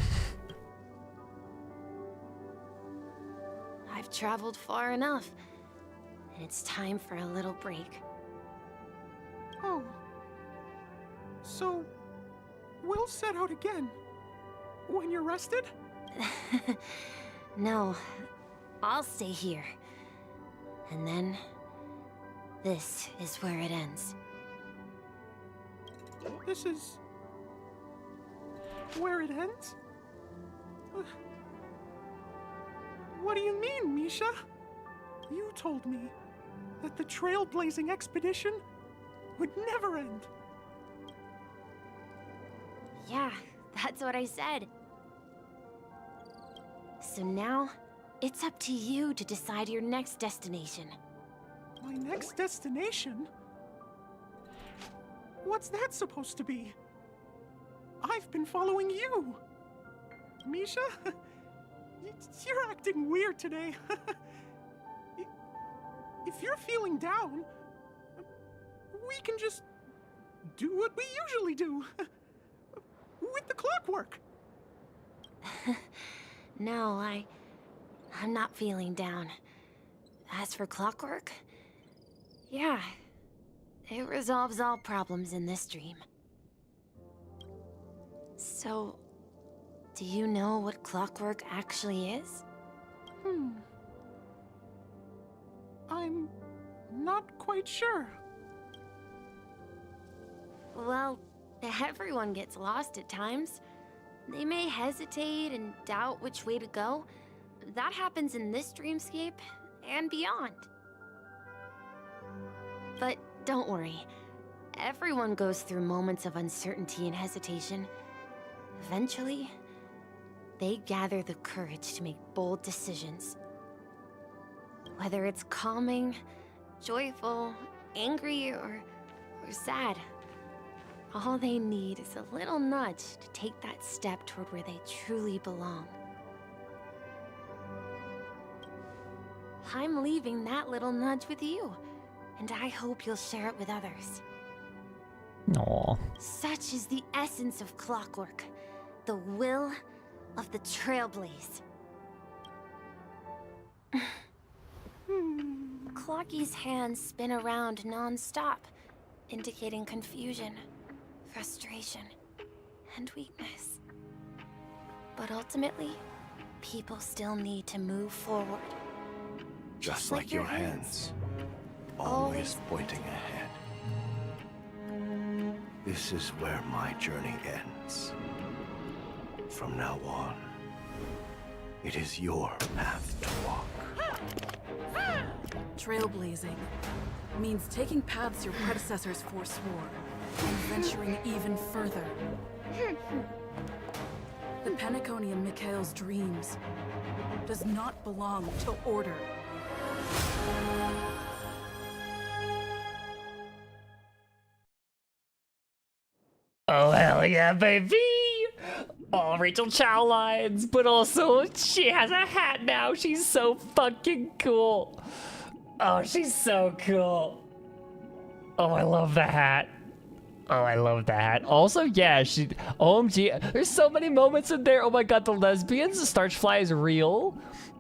I've traveled far enough, and it's time for a little break. Oh. So, we'll set out again. When you're rested? No, I'll stay here. And then, this is where it ends. This is where it ends? What do you mean, Misha? You told me that the Trailblazing expedition would never end. Yeah, that's what I said. So now, it's up to you to decide your next destination. My next destination? What's that supposed to be? I've been following you. Misha? You're acting weird today. If you're feeling down, we can just do what we usually do. With the clockwork. No, I'm not feeling down. As for clockwork, yeah, it resolves all problems in this dream. So, do you know what clockwork actually is? I'm not quite sure. Well, everyone gets lost at times. They may hesitate and doubt which way to go. That happens in this dreamscape and beyond. But don't worry. Everyone goes through moments of uncertainty and hesitation. Eventually, they gather the courage to make bold decisions. Whether it's calming, joyful, angry, or sad, all they need is a little nudge to take that step toward where they truly belong. I'm leaving that little nudge with you, and I hope you'll share it with others. Aw. Such is the essence of clockwork, the will of the Trailblaze. Clocky's hands spin around non-stop, indicating confusion, frustration, and weakness. But ultimately, people still need to move forward. Just like your hands, always pointing ahead. This is where my journey ends. From now on, it is your path to walk. Trailblazing means taking paths your predecessors forswore and venturing even further. The Penacony in Mikhail's dreams does not belong to order. Oh, hell yeah, baby! Oh, Rachel Chow lines, but also she has a hat now. She's so fucking cool. Oh, she's so cool. Oh, I love the hat. Oh, I love the hat. Also, yeah, OMG, there's so many moments in there. Oh my god, the lesbians, Starchfly is real.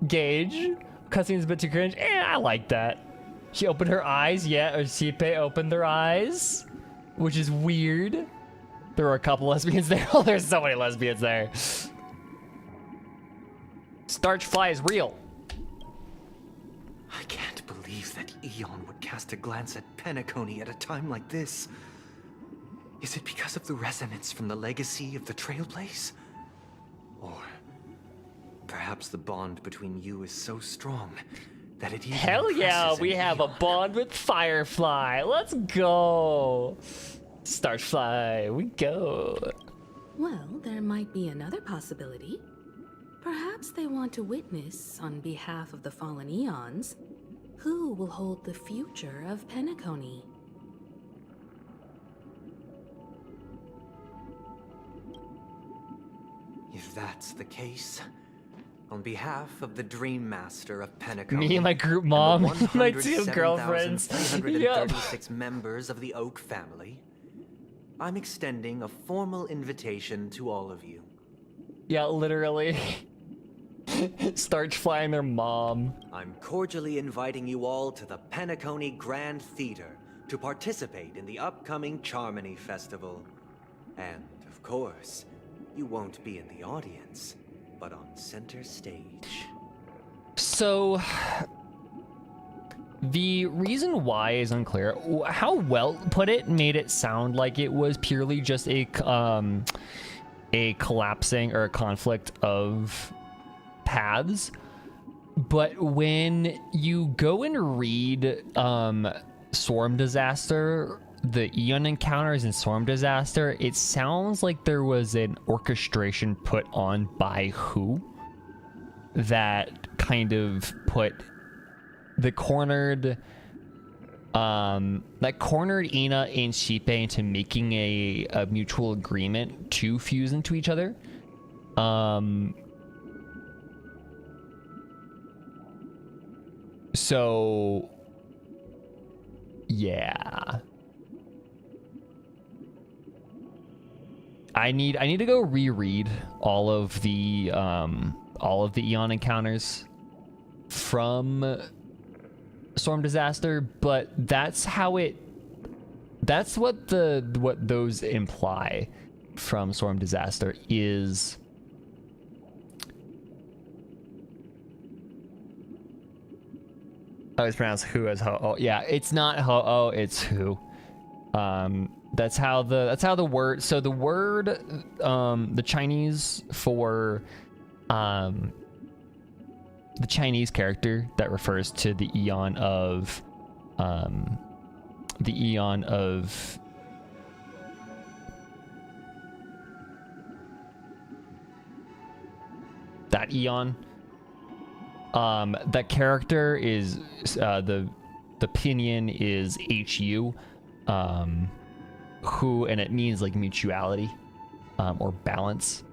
Gage, cutscene's a bit too cringe. I like that. She opened her eyes, yeah, or Sipe opened their eyes, which is weird. There were a couple lesbians there. Oh, there's so many lesbians there. Starchfly is real. I can't believe that Eon would cast a glance at Penacony at a time like this. Is it because of the resonance from the legacy of the Trailblaze? Or perhaps the bond between you is so strong that it even Hell yeah, impresses we an have a Eon. bond with Firefly. Let's go. Starfly, we go. Well, there might be another possibility. Perhaps they want to witness, on behalf of the fallen Eons, who will hold the future of Penacony. If that's the case, on behalf of the Dream Master of Penacony, Me and my group mom, and the my two girlfriends. 107,336 members of the Oak family, I'm extending a formal invitation to all of you. Yeah, literally. Starchfly and their mom. I'm cordially inviting you all to the Penacony Grand Theater to participate in the upcoming Charmony Festival. And, of course, you won't be in the audience, but on center stage. So, the reason why is unclear. How well put it made it sound like it was purely just a collapsing or a conflict of paths. But when you go and read Swarm Disaster, the Eon encounters in Swarm Disaster, it sounds like there was an orchestration put on by who that kind of put the cornered Ina and Shipe into making a mutual agreement to fuse into each other. So yeah. I need to go reread all of the Eon encounters from Storm Disaster, but that's what those imply from Storm Disaster is I always pronounce who as ho-oh. Yeah, it's not ho-oh, it's who. That's how the word, so the word, the Chinese for the Chinese character that refers to the Eon of that Eon, that character is the pinyin is HU, who, and it means like mutuality or balance.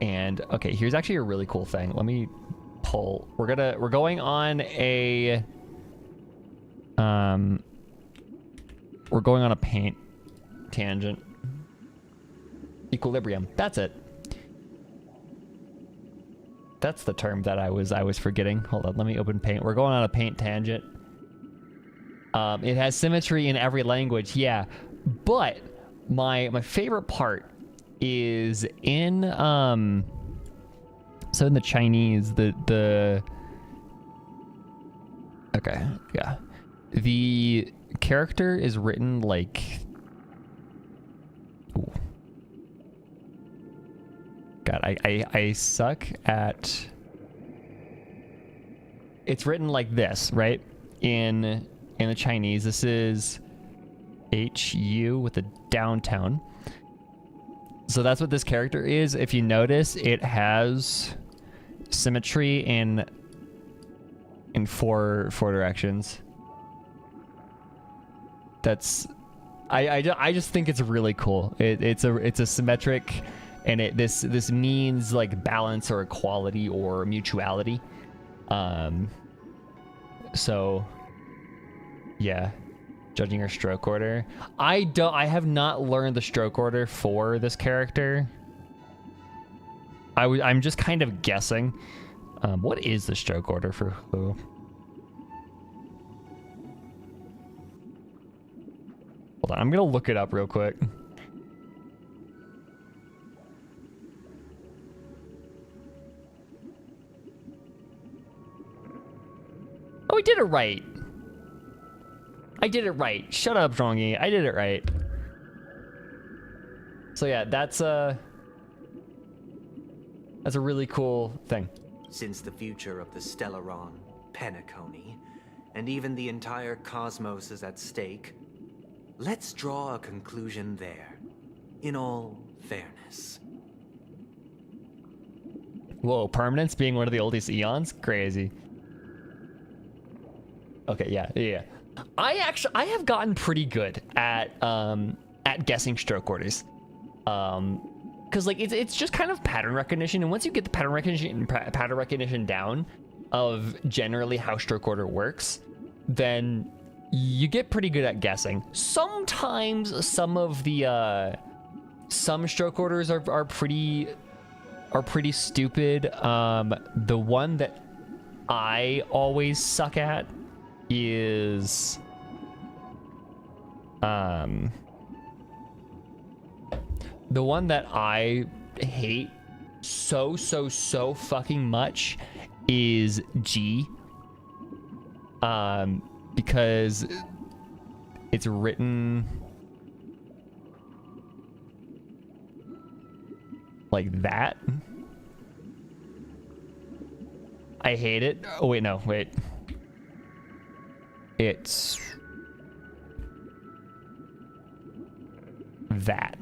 And okay, here's actually a really cool thing. Let me pull. We're going on a we're going on a paint tangent. Equilibrium. That's it. That's the term that I was forgetting. Hold on, let me open paint. We're going on a paint tangent. It has symmetry in every language, yeah. But my favorite part is in so in the Chinese, the okay, yeah. The character is written like, ooh. God, I suck at, it's written like this, right? In the Chinese, this is HU with a downtown. So that's what this character is. If you notice, it has symmetry in four directions. That's, I just think it's really cool. It's a symmetric, and this means like balance or equality or mutuality. So yeah, judging your stroke order. I have not learned the stroke order for this character. I'm just kind of guessing. What is the stroke order for who? Hold on, I'm gonna look it up real quick. Oh, we did it right. I did it right. Shut up, Zhongi. I did it right. So yeah, that's a really cool thing. Since the future of the Stellaron, Penacony, and even the entire cosmos is at stake, let's draw a conclusion there, in all fairness. Whoa, permanence being one of the oldest eons? Crazy. Okay, yeah. I have gotten pretty good at guessing stroke orders. Because like it's just kind of pattern recognition, and once you get the pattern recognition down of generally how stroke order works, then you get pretty good at guessing. Sometimes some of the some stroke orders are pretty stupid. The one that I always suck at is the one that I hate so fucking much is G. Because it's written like that. I hate it. Oh wait, no, wait. It's that.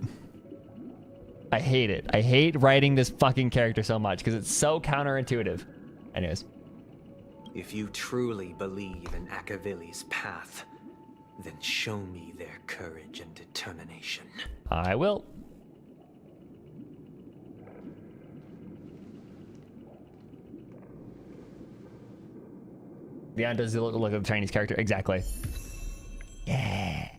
I hate it. I hate writing this fucking character so much because it's so counterintuitive. Anyways. If you truly believe in Akavili's path, then show me their courage and determination. I will. Yeah, does it look like a Chinese character? Exactly. Yeah.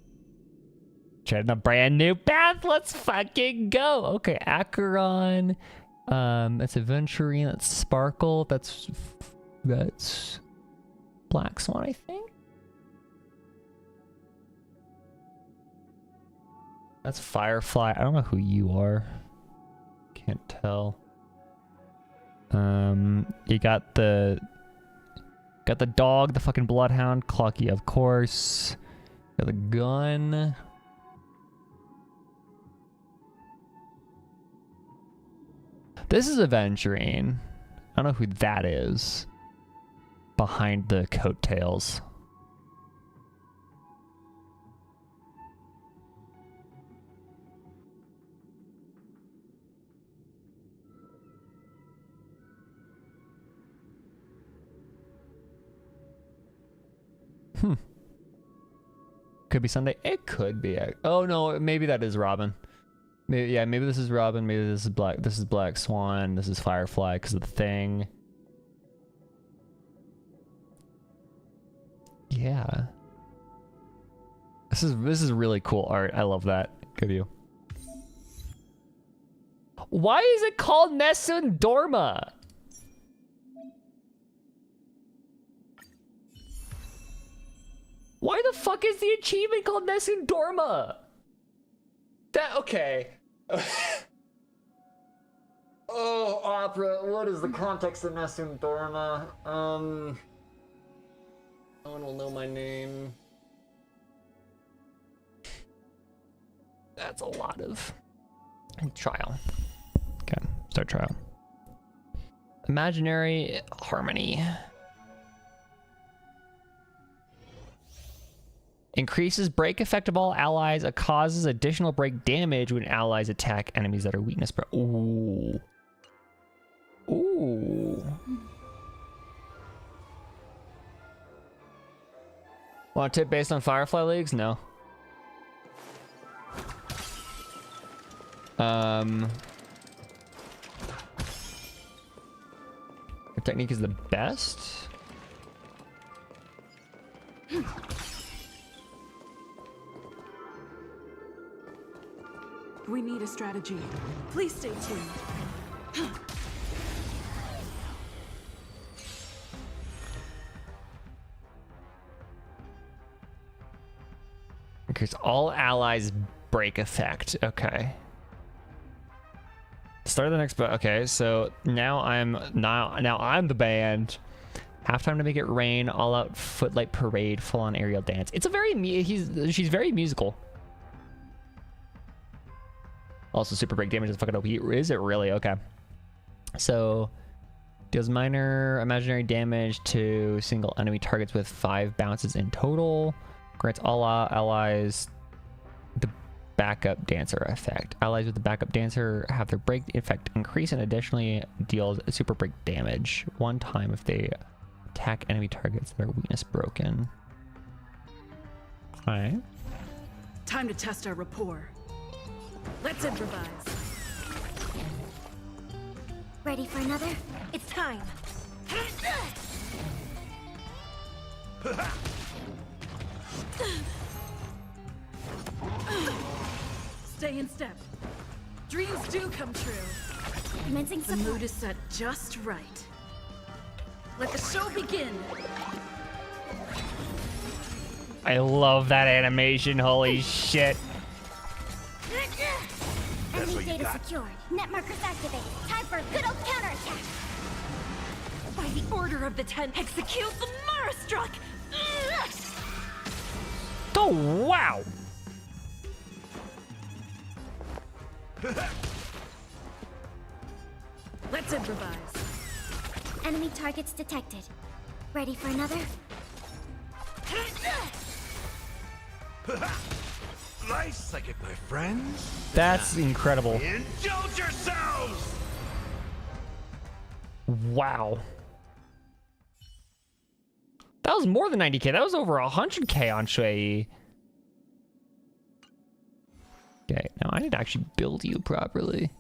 Treading a brand new path. Let's fucking go. Okay, Acheron. That's Aventurine. That's Sparkle. That's Black Swan, I think. That's Firefly. I don't know who you are. Can't tell. You got the dog, the fucking bloodhound, Clocky, of course. Got the gun. This is Aventurine. I don't know who that is. Behind the coattails. Could be Sunday. It could be. Oh no, maybe that is Robin. Maybe, yeah, maybe this is Robin. Maybe this is Black. This is Black Swan. This is Firefly because of the thing. Yeah. This is really cool art. I love that. Good view. Why is it called Nessun Dorma? Why the fuck is the achievement called Nessun Dorma? That okay. Oh, Opera, what is the context of Nessun Dorma? No one will know my name. That's a lot of trial. Okay, start trial. Imaginary harmony. Increases break effect of all allies. It causes additional break damage when allies attack enemies that are weakness. Ooh. Ooh. Want a tip based on Firefly Leagues? No. Her technique is the best. We need a strategy. Please stay tuned. Increase all allies break effect. Okay. Start of the next okay, so now I'm the band. Halftime to make it rain, all out footlight parade, full on aerial dance. It's a very she's very musical. Also super break damage is fucking OP. Is it really? Okay. So deals minor imaginary damage to single enemy targets with 5 bounces in total. Grants all allies the backup dancer effect. Allies with the backup dancer have their break effect increase and additionally deals super break damage 1 time if they attack enemy targets that are weakness broken. Okay. Time to test our rapport. Let's improvise. Ready for another? It's time. Stay in step. Dreams do come true. Commencing The mood is set just right. Let the show begin. I love that animation. Holy shit. Enemy data secured. Net markers activated. Time for a good old counterattack. By the order of the 10, execute the Marastruck! Oh, wow! Let's improvise. Enemy targets detected. Ready for another? Nice like it, my friends. That's incredible. Indulge yourselves! Wow. That was more than 90k. That was over 100k on Shui. Okay, now I need to actually build you properly.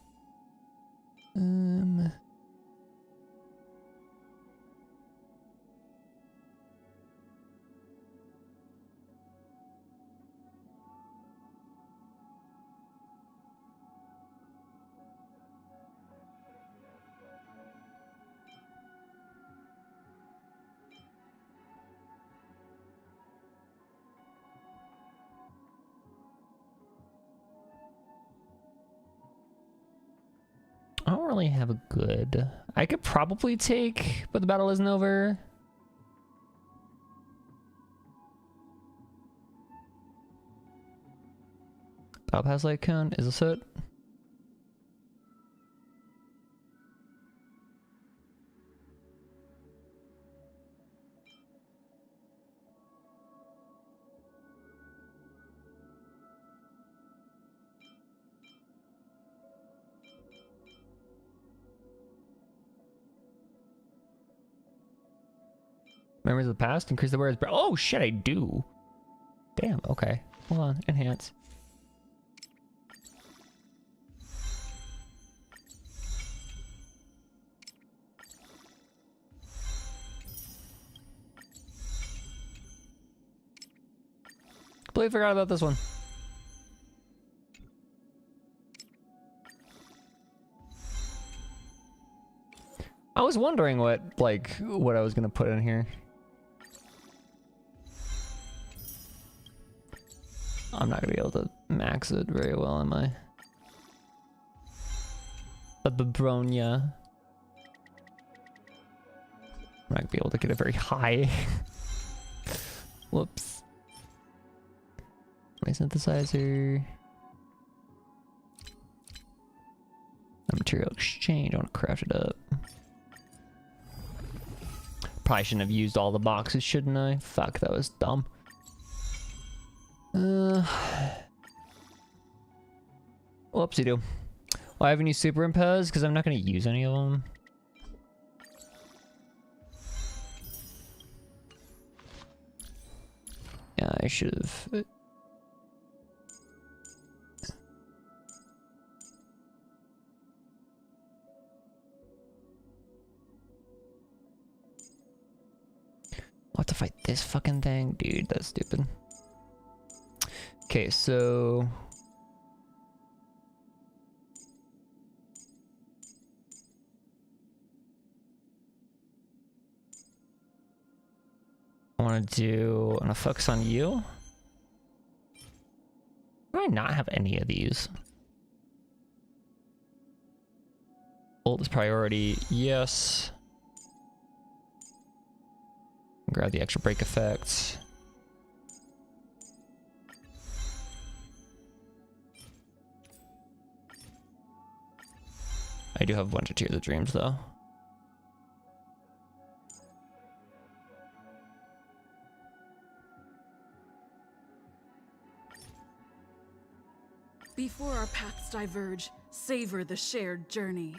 I don't really have a good... I could probably take, but the battle isn't over. Battle Pass Light Cone, is this it? Memories of the past, increase the words. Oh shit, I do. Damn, okay. Hold on, enhance. Completely forgot about this one. I was wondering what I was gonna put in here. I'm not gonna be able to max it very well, am I? A Babronia. I'm not gonna be able to get it very high. Whoops. My synthesizer. A material exchange. I want to craft it up. Probably shouldn't have used all the boxes, shouldn't I? Fuck, that was dumb. Whoopsie doo. Well, I have any superimpose because I'm not going to use any of them. Yeah, I should have. I'll have to fight this fucking thing? Dude, that's stupid. Okay, so... I want to focus on you. Do I not have any of these? Oldest priority, yes. Grab the extra break effects. I do have a bunch of Tears of Dreams though. Before our paths diverge, savor the shared journey.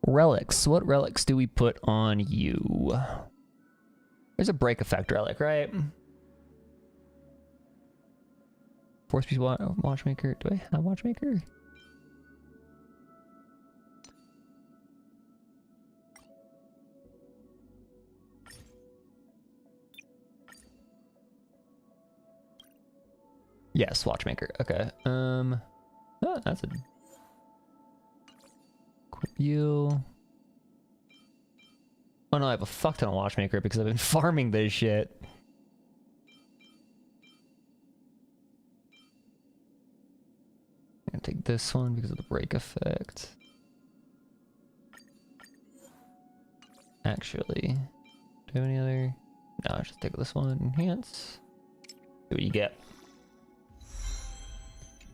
Relics. What relics do we put on you? There's a break effect relic, right? Force piece watchmaker. Do I have watchmaker? Yes, watchmaker. Okay. Oh, that's a equip you. Oh no, I have a fuck ton of watchmaker because I've been farming this shit. I'm gonna take this one because of the break effect. Actually, do I have any other? No, I'll just take this one. Enhance. See what you get.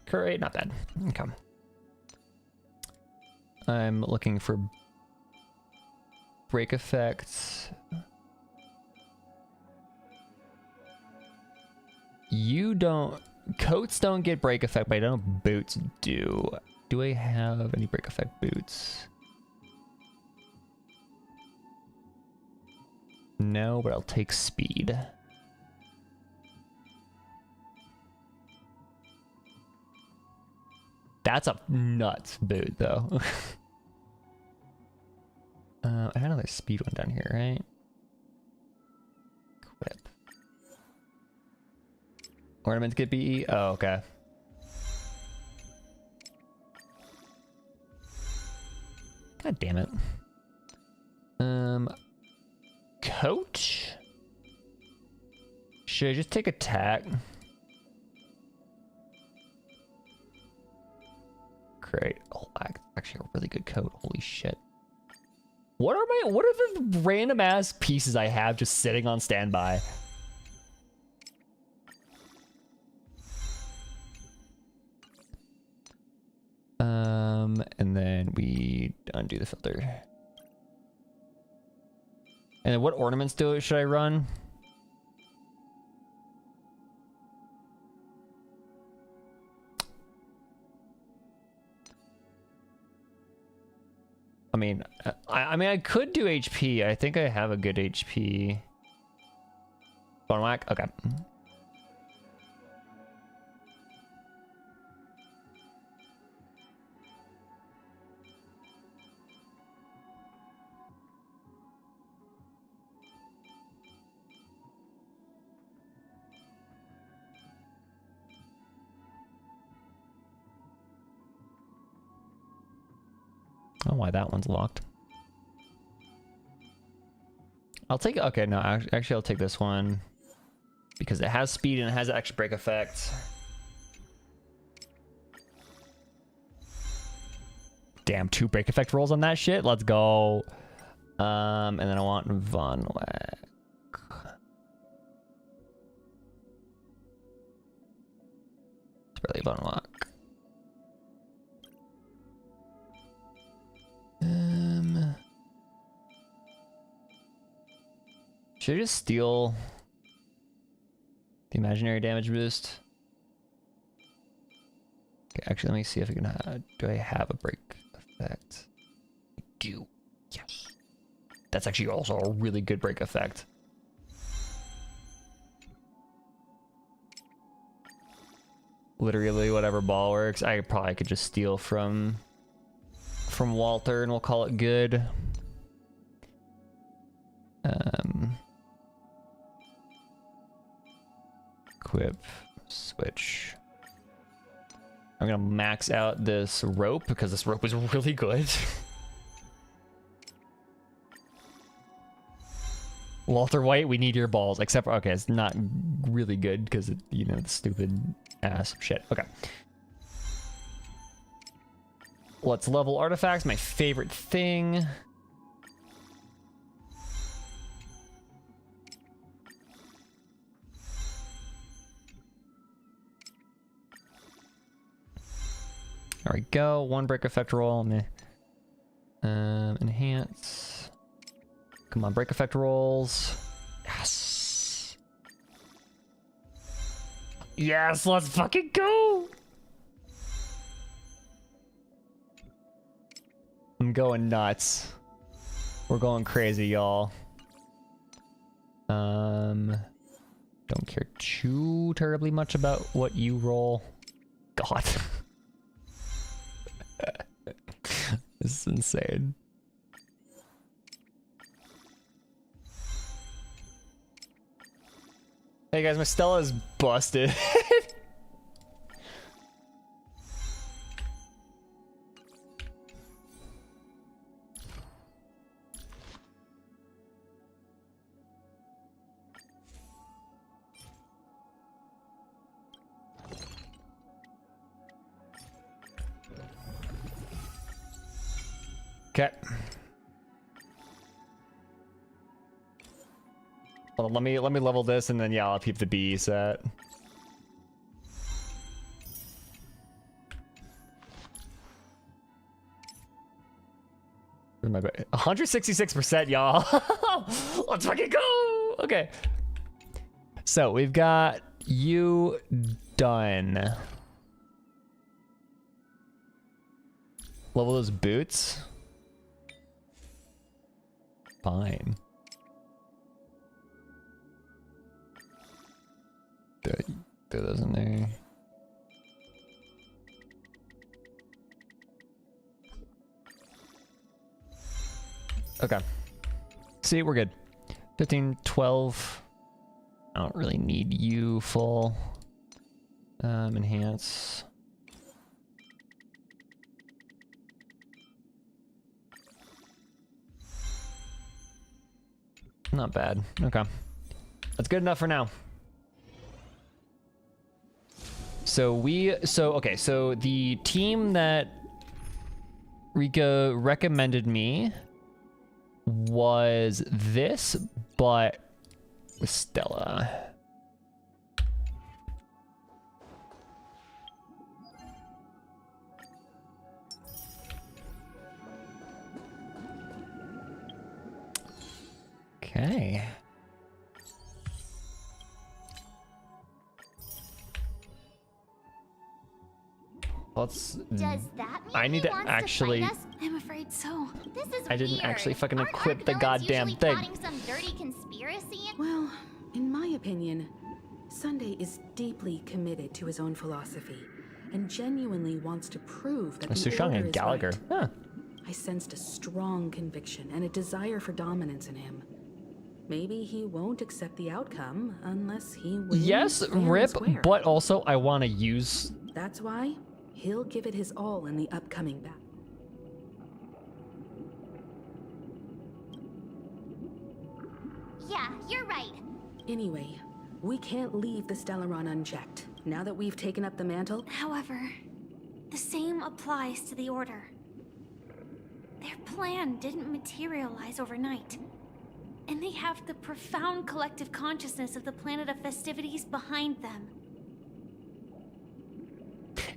Great, not bad. Okay. I'm looking for break effects. You don't... Coats don't get break effect, but I don't know boots do. Do I have any break effect boots? No, but I'll take speed. That's a nuts boot, though. I had another speed one down here, right? Equip. Ornaments get BE? Oh, okay. God damn it. Coach? Should I just take attack? Great. Oh, actually a really good coat. Holy shit. What are the random ass pieces I have just sitting on standby? And then we undo the filter. And then what ornaments should I run? I mean, I could do HP. I think I have a good HP. Bone whack? Okay. I don't know why that one's locked. I'll take, okay, no, actually I'll take this one because it has speed and it has extra break effect. Damn, 2 break effect rolls on that shit. Let's go. And then I want Von Whack. It's really Von Whack. Should I just steal the imaginary damage boost? Okay, actually, let me see if I can. Do I have a break effect? I do. Yes. That's actually also a really good break effect. Literally, whatever ball works. I probably could just steal from Walter, and we'll call it good. Equip, switch. I'm gonna max out this rope because this rope is really good. Walter White, we need your balls. Except for, okay, it's not really good because, you know, the stupid ass shit. Okay. Let's level artifacts, my favorite thing. There we go. 1 break effect roll. Enhance. Come on, break effect rolls. Yes. Yes, let's fucking go. I'm going nuts. We're going crazy, y'all. Don't care too terribly much about what you roll. God. This is insane. Hey guys, my Stella's busted. Okay. Hold on, let me level this and then yeah, I'll keep the B set. Where's my 166%, y'all. Let's fucking go. Okay. So we've got you done. Level those boots. Fine. Throw those in there. Okay. See, we're good. 15, 12. I don't really need you full. Enhance. Not bad. Okay. That's good enough for now. So the team that Rika recommended me was this, but with Stella. Okay. Does that mean I need to actually. I'm afraid so. This is I didn't weird. actually fucking Aren't equip the Ark goddamn villains thing. usually plotting some dirty conspiracy? Well, in my opinion, Sunday is deeply committed to his own philosophy and genuinely wants to prove that the Sushang order and is Gallagher. right. Huh. I sensed a strong conviction and a desire for dominance in him. Maybe he won't accept the outcome unless he wins. Yes, fair and rip, square. but also I want to use. That's why he'll give it his all in the upcoming battle. Anyway, we can't leave the Stellaron unchecked. Now that we've taken up the mantle... However, the same applies to the Order. Their plan didn't materialize overnight. And they have the profound collective consciousness of the planet of festivities behind them.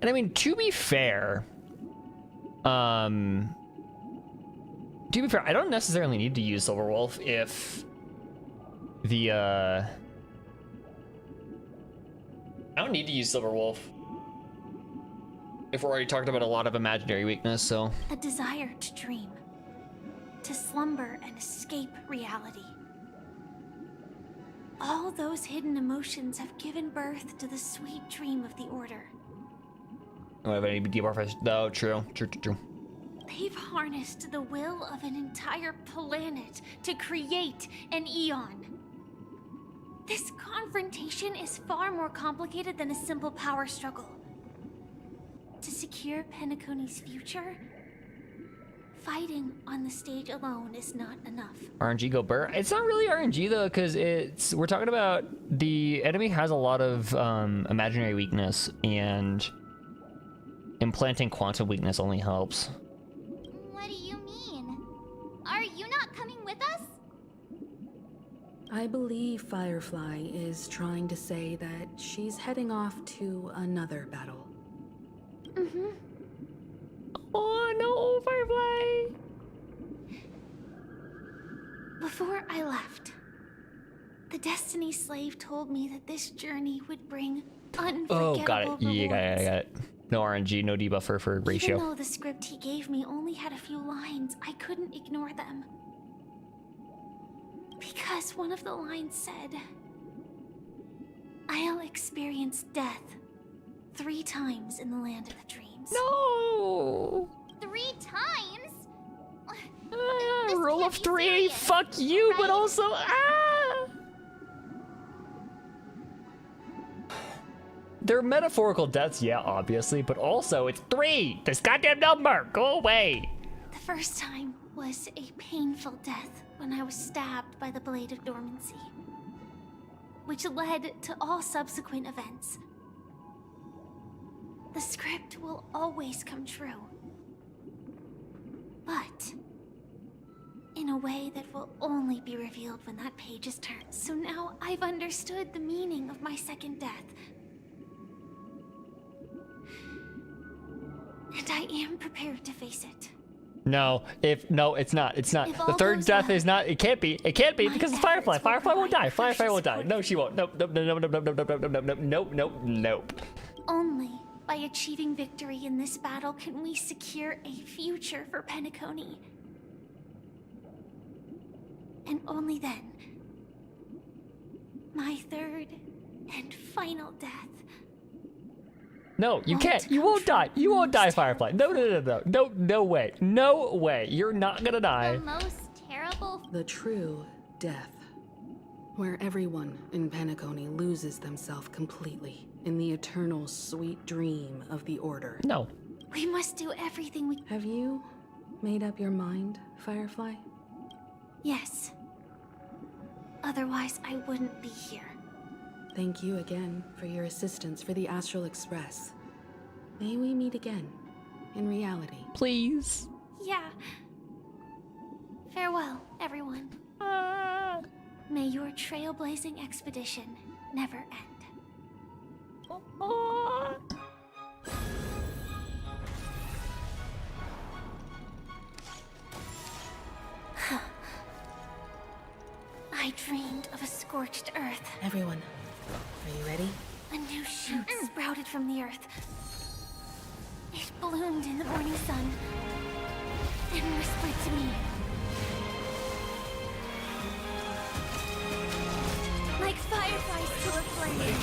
And I mean, to be fair, I don't necessarily need to use Silverwolf if the, I don't need to use Silverwolf if we're already talking about a lot of imaginary weakness, so. A desire to dream. To slumber and escape reality. All those hidden emotions have given birth to the sweet dream of the Order. I don't have any debuff. No, true. They've harnessed the will of an entire planet to create an Eon. This confrontation is far more complicated than a simple power struggle. To secure Penacony's future, fighting on the stage alone is not enough. RNG go burr. It's not really RNG though, because we're talking about the enemy has a lot of imaginary weakness, and implanting quantum weakness only helps. What do you mean? Are you not coming with us? I believe Firefly is trying to say that she's heading off to another battle. Mm-hmm. Oh no, Firefly! Before I left, the Destiny Slave told me that this journey would bring unforgettable got it. Yeah, got it. No RNG, no debuffer for ratio. Even though the script he gave me only had a few lines, I couldn't ignore them. Because one of the lines said, "I'll experience death 3 times in the land of the dreams." No! 3 times? Roll of 3, fuck you, but also, They're metaphorical deaths, yeah, obviously, but also it's 3! This goddamn number! Go away! The first time was a painful death when I was stabbed by the Blade of Dormancy, which led to all subsequent events. The script will always come true, but in a way that will only be revealed when that page is turned. So now I've understood the meaning of my second death. And I am prepared to face it. No, it's not. The third death is not. It can't be because it's Firefly. Firefly won't die. Firefly won't die. No, she won't. Nope. Only by achieving victory in this battle can we secure a future for Penacony. And only then, my third and final death. No, you can't. You won't die. You won't die, Firefly. No way. No way. You're not gonna die. The most terrible... The true death. Where everyone in Penacony loses themselves completely in the eternal sweet dream of the Order. No. We must do everything we... Have you made up your mind, Firefly? Yes. Otherwise, I wouldn't be here. Thank you again for your assistance for the Astral Express. May we meet again, in reality. Please. Yeah. Farewell, everyone. May your trailblazing expedition never end. I dreamed of a scorched earth. Everyone, are you ready? A new shoot sprouted from the earth. It bloomed in the morning sun and whispered to me. Like fireflies to a flame,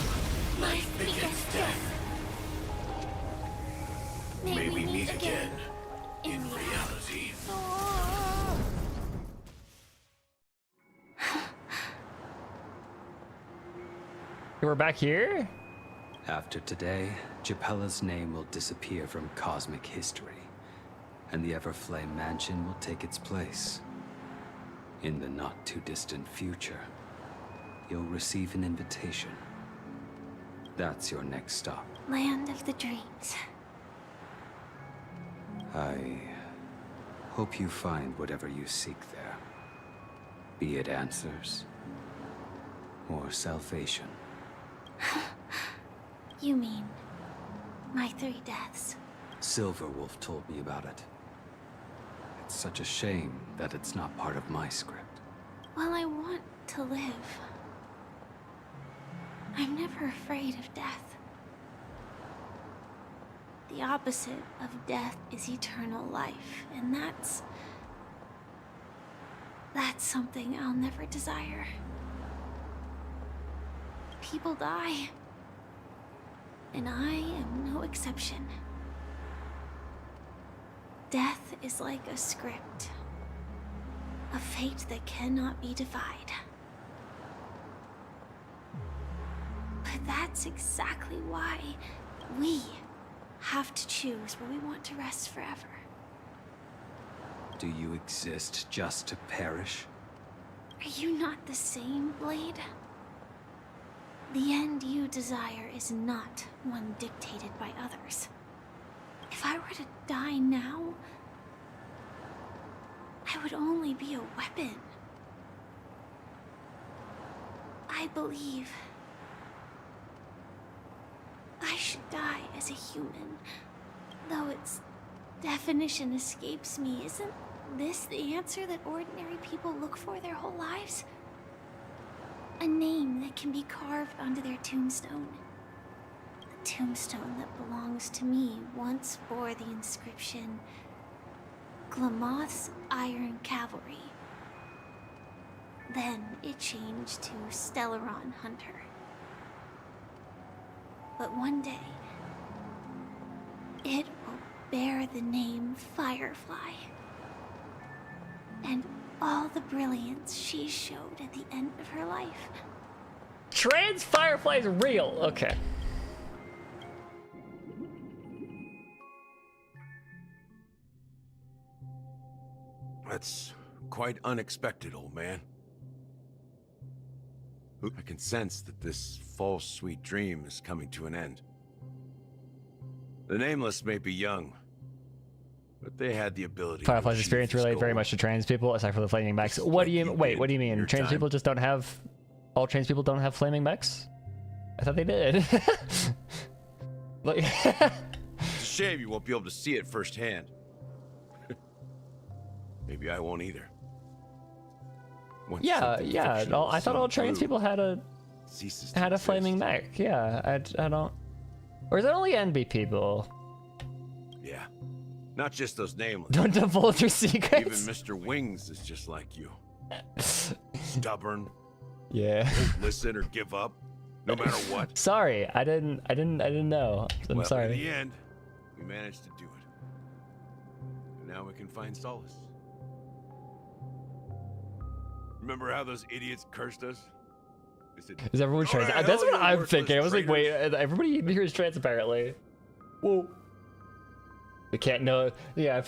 my biggest death. May we meet again in reality. We're back here? After today, Japella's name will disappear from cosmic history, and the Everflame Mansion will take its place. In the not-too-distant future. you'll receive an invitation. That's your next stop. Land of the dreams. I hope you find whatever you seek there. Be it answers or salvation. You mean my 3 deaths? Silverwolf told me about it. It's such a shame that it's not part of my script. Well, I want to live. I'm never afraid of death. The opposite of death is eternal life, and that's something I'll never desire. People die, and I am no exception. Death is like a script, a fate that cannot be defied. But that's exactly why we have to choose where we want to rest forever. Do you exist just to perish? Are you not the same, Blade? The end you desire is not one dictated by others. If I were to die now, I would only be a weapon. I believe I should die as a human, though its definition escapes me. Isn't this the answer that ordinary people look for their whole lives? A name that can be carved onto their tombstone. The tombstone that belongs to me once bore the inscription, Glamoth's Iron Cavalry. Then it changed to Stellaron Hunter. But one day, it will bear the name Firefly. And all the brilliance she showed at the end of her life. Trans Firefly is real. Okay. That's quite unexpected, old man. I can sense that this false sweet dream is coming to an end. The Nameless may be young, but they had the ability Firefly's to experience achieve this relate very goal. much to trans people, aside from the flaming mechs. What do you wait? What do you mean? your Trans time. people just don't have? All trans people don't have flaming mechs? I thought they did. Like, It's a shame you won't be able to see it firsthand. Maybe I won't either. Once yeah, something yeah. fictional I thought all so trans people had a ceases to had a flaming mech. Yeah, I don't. Or is it only NB people? Yeah, not just those nameless. Don't divulge your secrets. Even Mr. Wings is just like you. Stubborn. Yeah. Won't listen or give up, no matter what. Sorry, I didn't know. I'm Well, sorry. in the end, we managed to do it. And now we can find solace. Remember how those idiots cursed us? They said, Is everyone "Go trans? to hell, That's what you I'm worthless thinking. I was like, wait, traitors." everybody here is trans apparently. Whoa. We can't know. Yeah,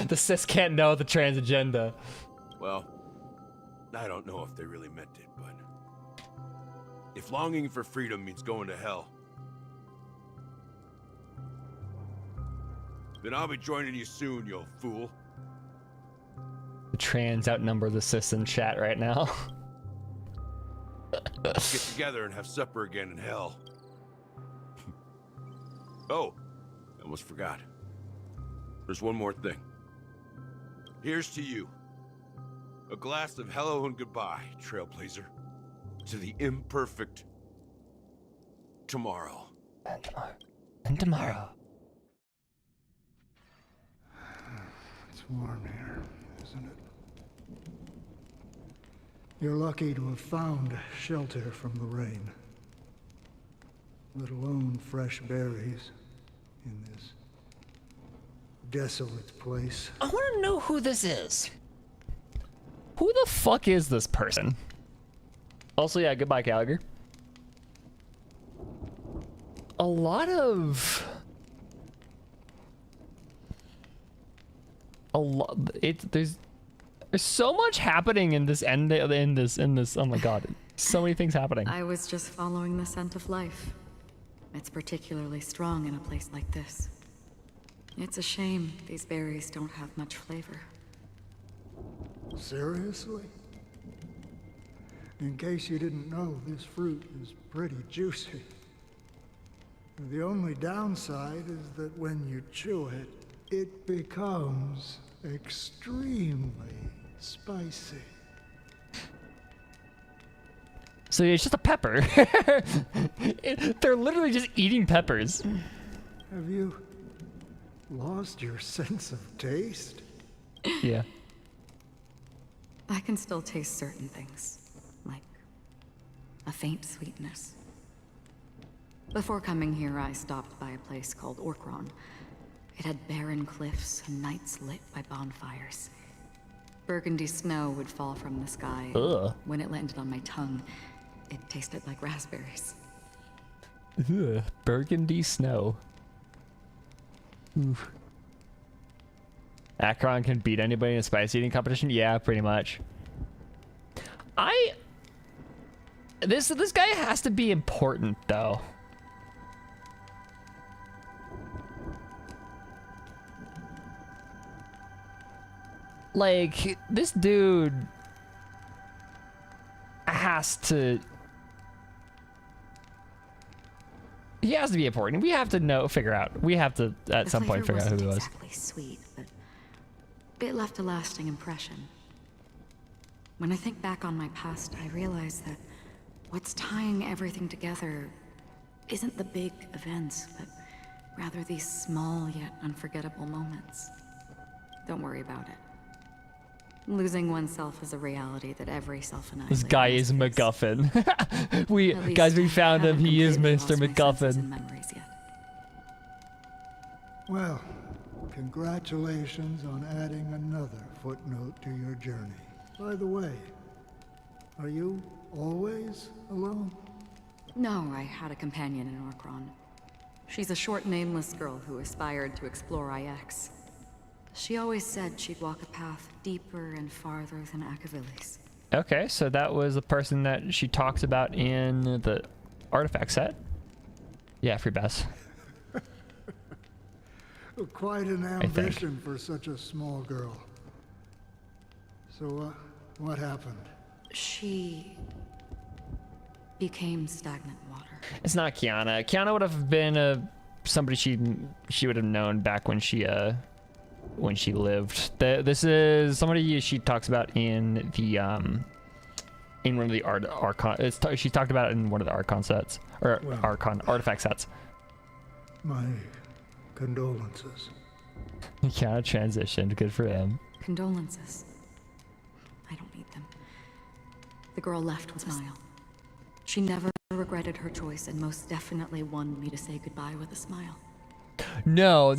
the cis can't know the trans agenda. Well, I don't know if they really meant it, but if longing for freedom means going to hell, then I'll be joining you soon, you old fool. The trans outnumber the cis in chat right now. Let's get together and have supper again in hell. Oh, I almost forgot. There's one more thing. Here's to you. A glass of hello and goodbye, Trailblazer. To the imperfect tomorrow. And tomorrow. It's warm here, isn't it? You're lucky to have found shelter from the rain. Let alone fresh berries in this desolate place. I want to know who this is. Who the fuck is this person? Also, yeah, goodbye, Gallagher. A lot of... there's so much happening in this oh my god. So many things happening. I was just following the scent of life. It's particularly strong in a place like this. It's a shame these berries don't have much flavor. Seriously? In case you didn't know, this fruit is pretty juicy. The only downside is that when you chew it, it becomes extremely spicy. So it's just a pepper. They're literally just eating peppers. Have you lost your sense of taste? Yeah. I can still taste certain things, like a faint sweetness. Before coming here, I stopped by a place called Orkron. It had barren cliffs and nights lit by bonfires. Burgundy snow would fall from the sky. Ugh. When it landed on my tongue, it tasted like raspberries. Ugh, burgundy snow. Oof. Acheron can beat anybody in a spice eating competition? Yeah, pretty much. This guy has to be important though. Like, this dude has to... He has to be important. We have to figure out. We have to, at some point, figure out who he was. Exactly sweet, but it left a lasting impression. When I think back on my past, I realize that what's tying everything together isn't the big events, but rather these small yet unforgettable moments. Don't worry about it. Losing oneself is a reality that every self-annihilator. This guy is MacGuffin. we found him. He is Mr. MacGuffin. Well, congratulations on adding another footnote to your journey. By the way, are you always alone? No, I had a companion in Orkron. She's a short, nameless girl who aspired to explore IX. She always said she'd walk a path deeper and farther than Akavili's. Okay, so that was the person that she talks about in the artifact set. Yeah, free Bess. Quite an ambition for such a small girl. So, what happened? She became stagnant water. It's not Kiana. Kiana would have been somebody she would have known back when she lived. This is somebody she talks about in the in one of the Archon. She talked about it in one of the Archon sets or Archon artifact sets. My condolences. Yeah, transitioned. Good for him. Condolences. I don't need them. The girl left with a smile. She never regretted her choice and most definitely wanted me to say goodbye with a smile. No.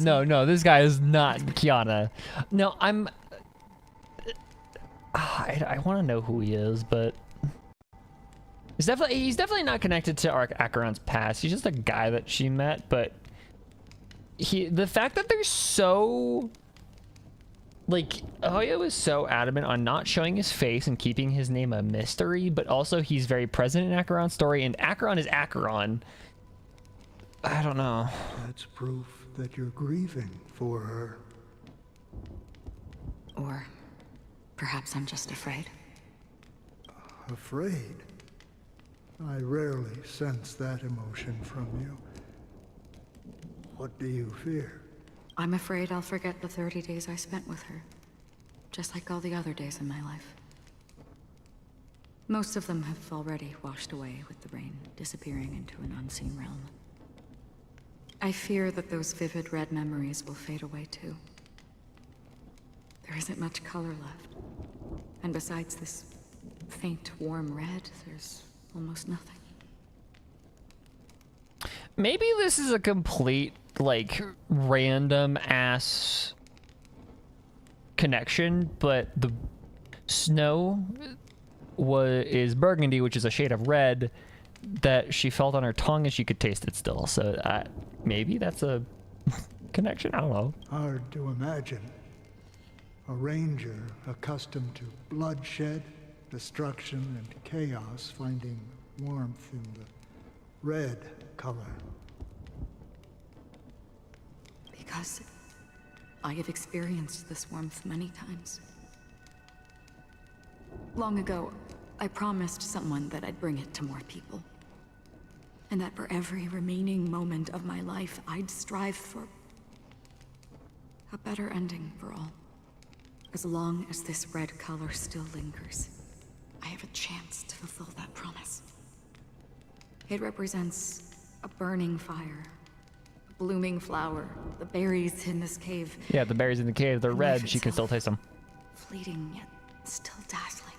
This guy is not Kiana. No, I want to know who he is, but he's definitely not connected to Acheron's past. He's just a guy that she met, but the fact that they're so Hoya was so adamant on not showing his face and keeping his name a mystery, but also he's very present in Acheron's story, and Acheron is Acheron. I don't know. That's proof that you're grieving for her. Or perhaps I'm just afraid. Afraid? I rarely sense that emotion from you. What do you fear? I'm afraid I'll forget the 30 days I spent with her. Just like all the other days in my life. Most of them have already washed away with the rain, disappearing into an unseen realm. I fear that those vivid red memories will fade away too. There isn't much color left. And besides this faint, warm red, there's almost nothing. Maybe this is a complete, random ass connection, but the snow is burgundy, which is a shade of red that she felt on her tongue and she could taste it still. So maybe that's a connection. I don't know. Hard to imagine. A ranger accustomed to bloodshed destruction and chaos finding warmth in the red color? Because I have experienced this warmth many times. Long ago, I promised someone that I'd bring it to more people. And that for every remaining moment of my life, I'd strive for a better ending for all. As long as this red color still lingers, I have a chance to fulfill that promise. It represents a burning fire, a blooming flower, the berries in this cave. Yeah, the berries in the cave, they're red. She can still taste them. Fleeting yet still dazzling.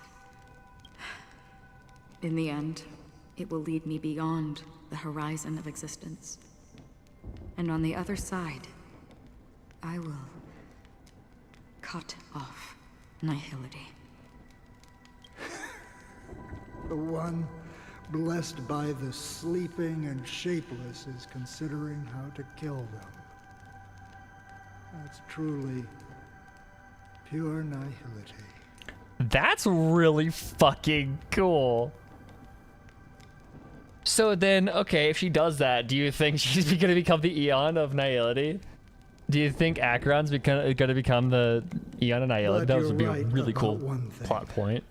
In the end, it will lead me beyond the horizon of existence. And on the other side, I will cut off nihility. The one blessed by the sleeping and shapeless is considering how to kill them. That's truly pure nihility. That's really fucking cool. So then, okay, if she does that, do you think she's gonna become the Eon of Nihility? Do you think Acheron's gonna become the Eon of Nihility? That would be a really cool plot point.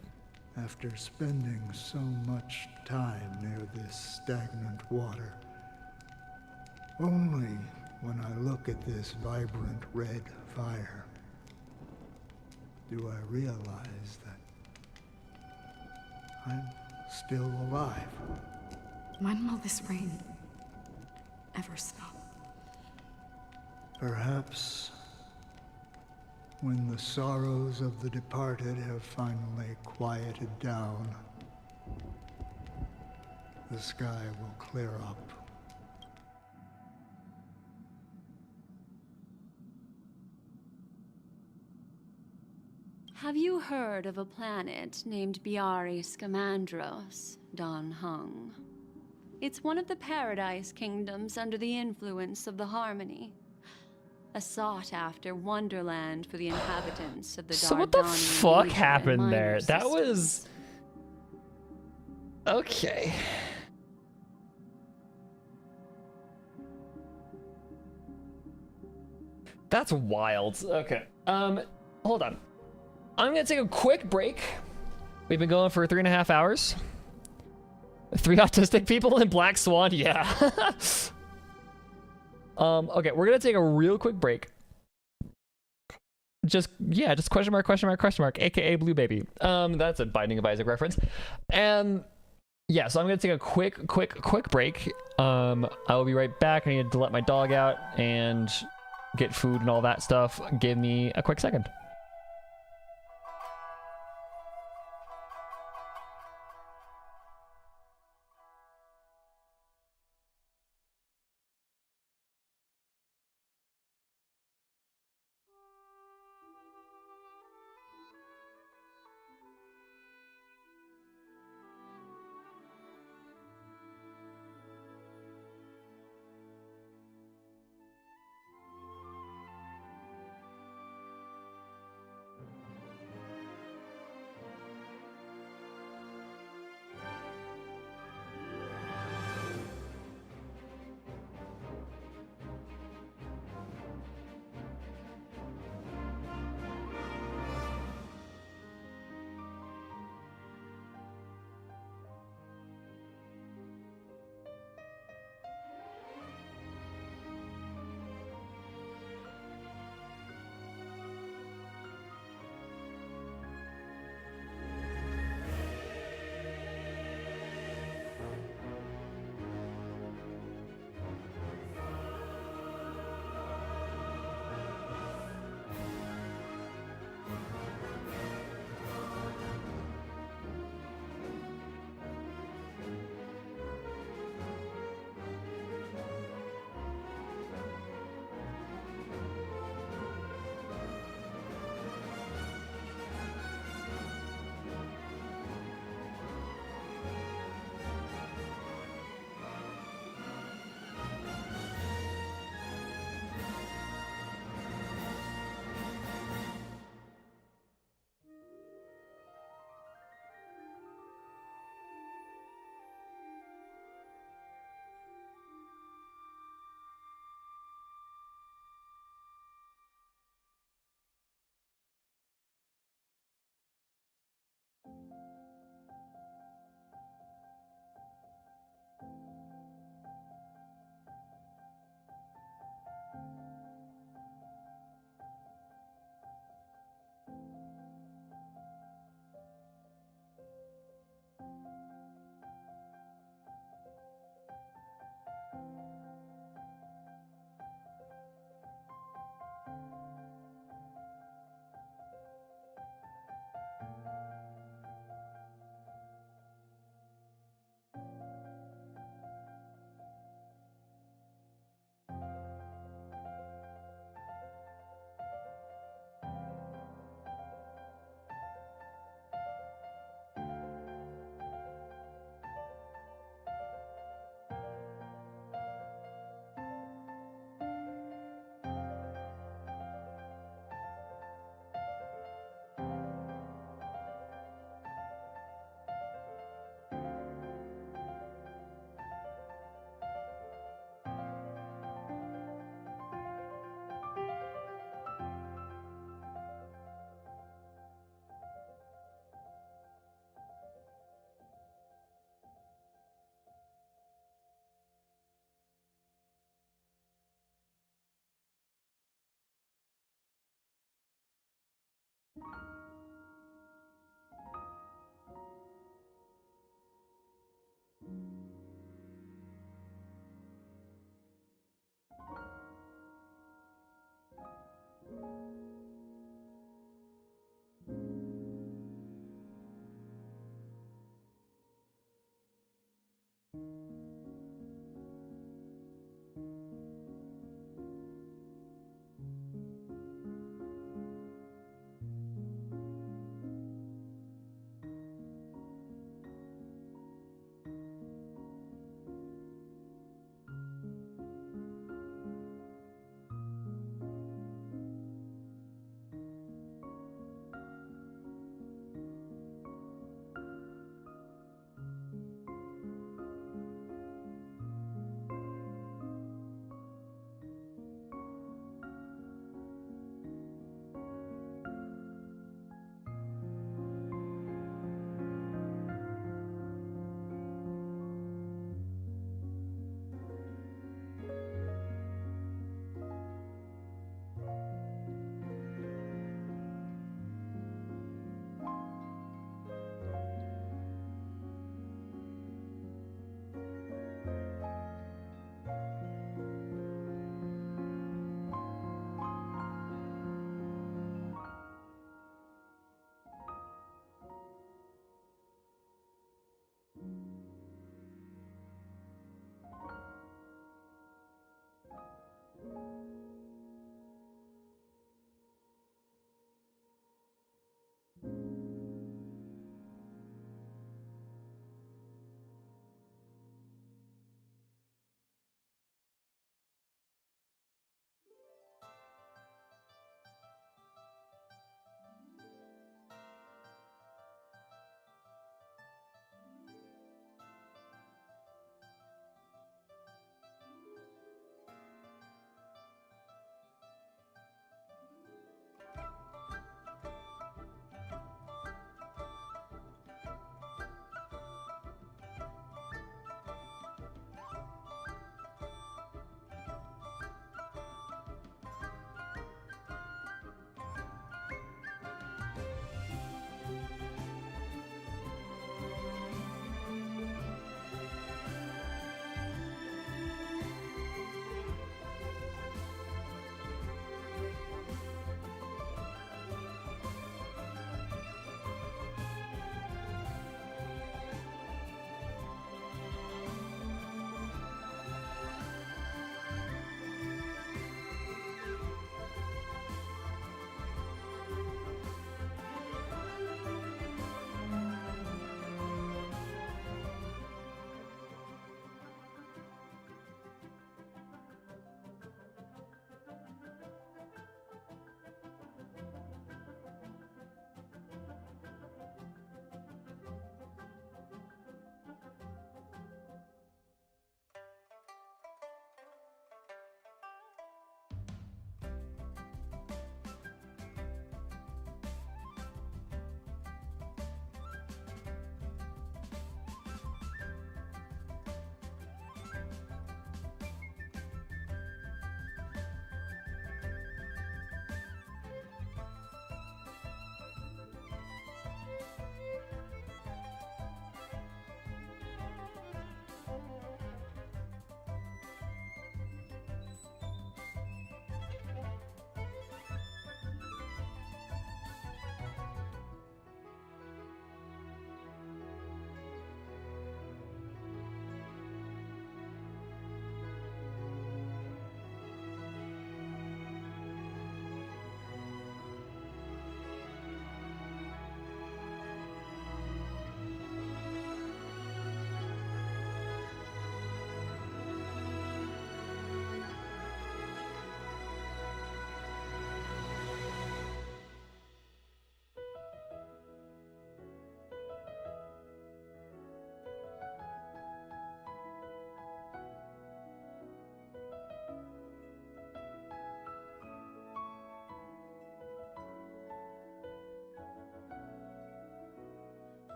After spending so much time near this stagnant water, only when I look at this vibrant red fire do I realize that I'm still alive. When will this rain ever stop? Perhaps when the sorrows of the departed have finally quieted down, the sky will clear up. Have you heard of a planet named Biari Scamandros, Don Hung? It's one of the Paradise Kingdoms under the influence of the Harmony. A sought-after wonderland for the inhabitants of the So what the Dardani fuck major happened and there? minor That was... systems. Okay. That's wild. Okay. Hold on. I'm gonna take a quick break. We've been going for 3.5 hours. 3 autistic people in Black Swan? Yeah. Okay, we're gonna take a real quick break. Just question mark, aka Blue Baby. That's a Binding of Isaac reference. And yeah, so I'm gonna take a quick break. I will be right back. I need to let my dog out and get food and all that stuff. Give me a quick second.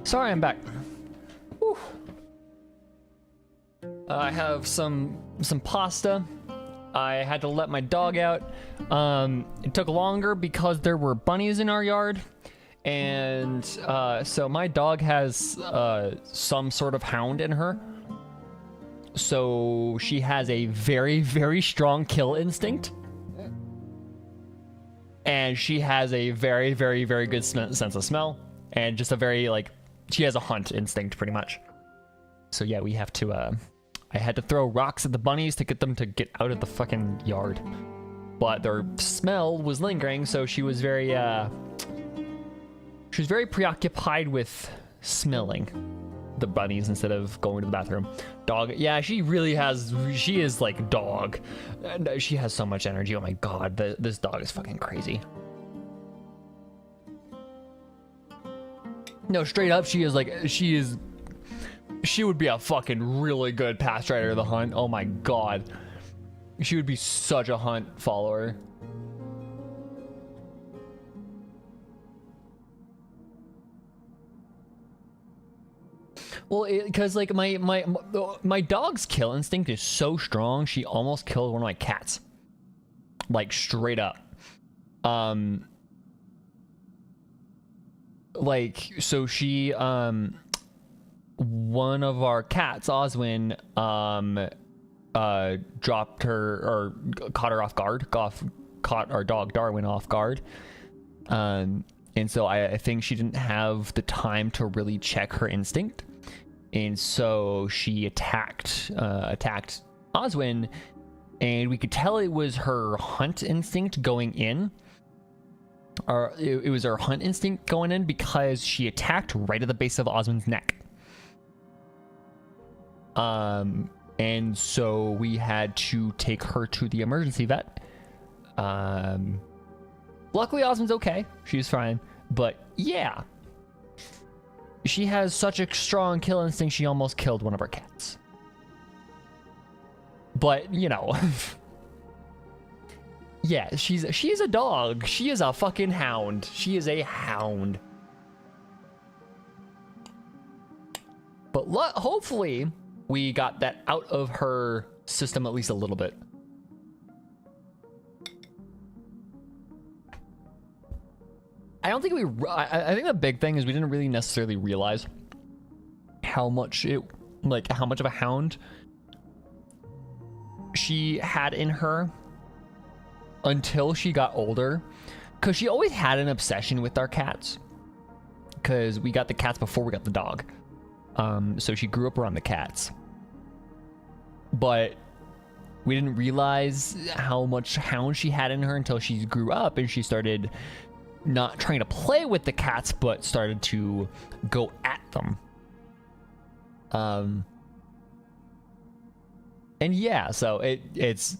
Sorry, I'm back. Whew. I have some pasta. I had to let my dog out. It took longer because there were bunnies in our yard. And so my dog has some sort of hound in her. So she has a very, very strong kill instinct. And she has a very, very, very good sense of smell. And just a very, like, she has a hunt instinct pretty much. So yeah, we have to, I had to throw rocks at the bunnies to get them to get out of the fucking yard. But their smell was lingering, so she was very preoccupied with smelling the bunnies instead of going to the bathroom. Dog, yeah, she is like dog. And she has so much energy. Oh my god, this dog is fucking crazy. No, straight up, she would be a fucking really good path rider of the hunt. Oh my god. She would be such a hunt follower. Well, because like my dog's kill instinct is so strong, she almost killed one of my cats. Like straight up. Like so she one of our cats, Oswin, dropped her or caught her off guard, caught our dog Darwin off guard. And so I think she didn't have the time to really check her instinct. And so she attacked Oswin, and we could tell it was her hunt instinct going in. Or it was her hunt instinct going in because she attacked right at the base of Oswin's neck. And so we had to take her to the emergency vet. Luckily Oswin's okay. She's fine. But yeah. She has such a strong kill instinct, she almost killed one of our cats. But, you know. Yeah, she's a dog. She is a fucking hound. She is a hound. But hopefully, we got that out of her system at least a little bit. I don't think I think the big thing is we didn't really necessarily realize how much of a hound she had in her until she got older, because she always had an obsession with our cats, because we got the cats before we got the dog. So she grew up around the cats, but we didn't realize how much hound she had in her until she grew up and she started not trying to play with the cats, but started to go at them. And yeah, so it's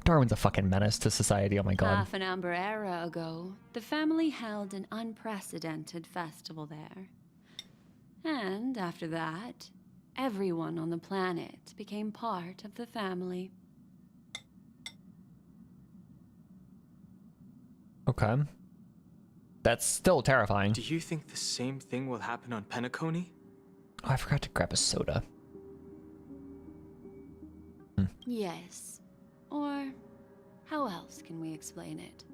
Darwin's a fucking menace to society. Oh my god. Half an amber era ago, the family held an unprecedented festival there. And after that, everyone on the planet became part of the family. Okay. That's still terrifying. Do you think the same thing will happen on Penacony? Oh, I forgot to grab a soda. Yes. Or how else can we explain it?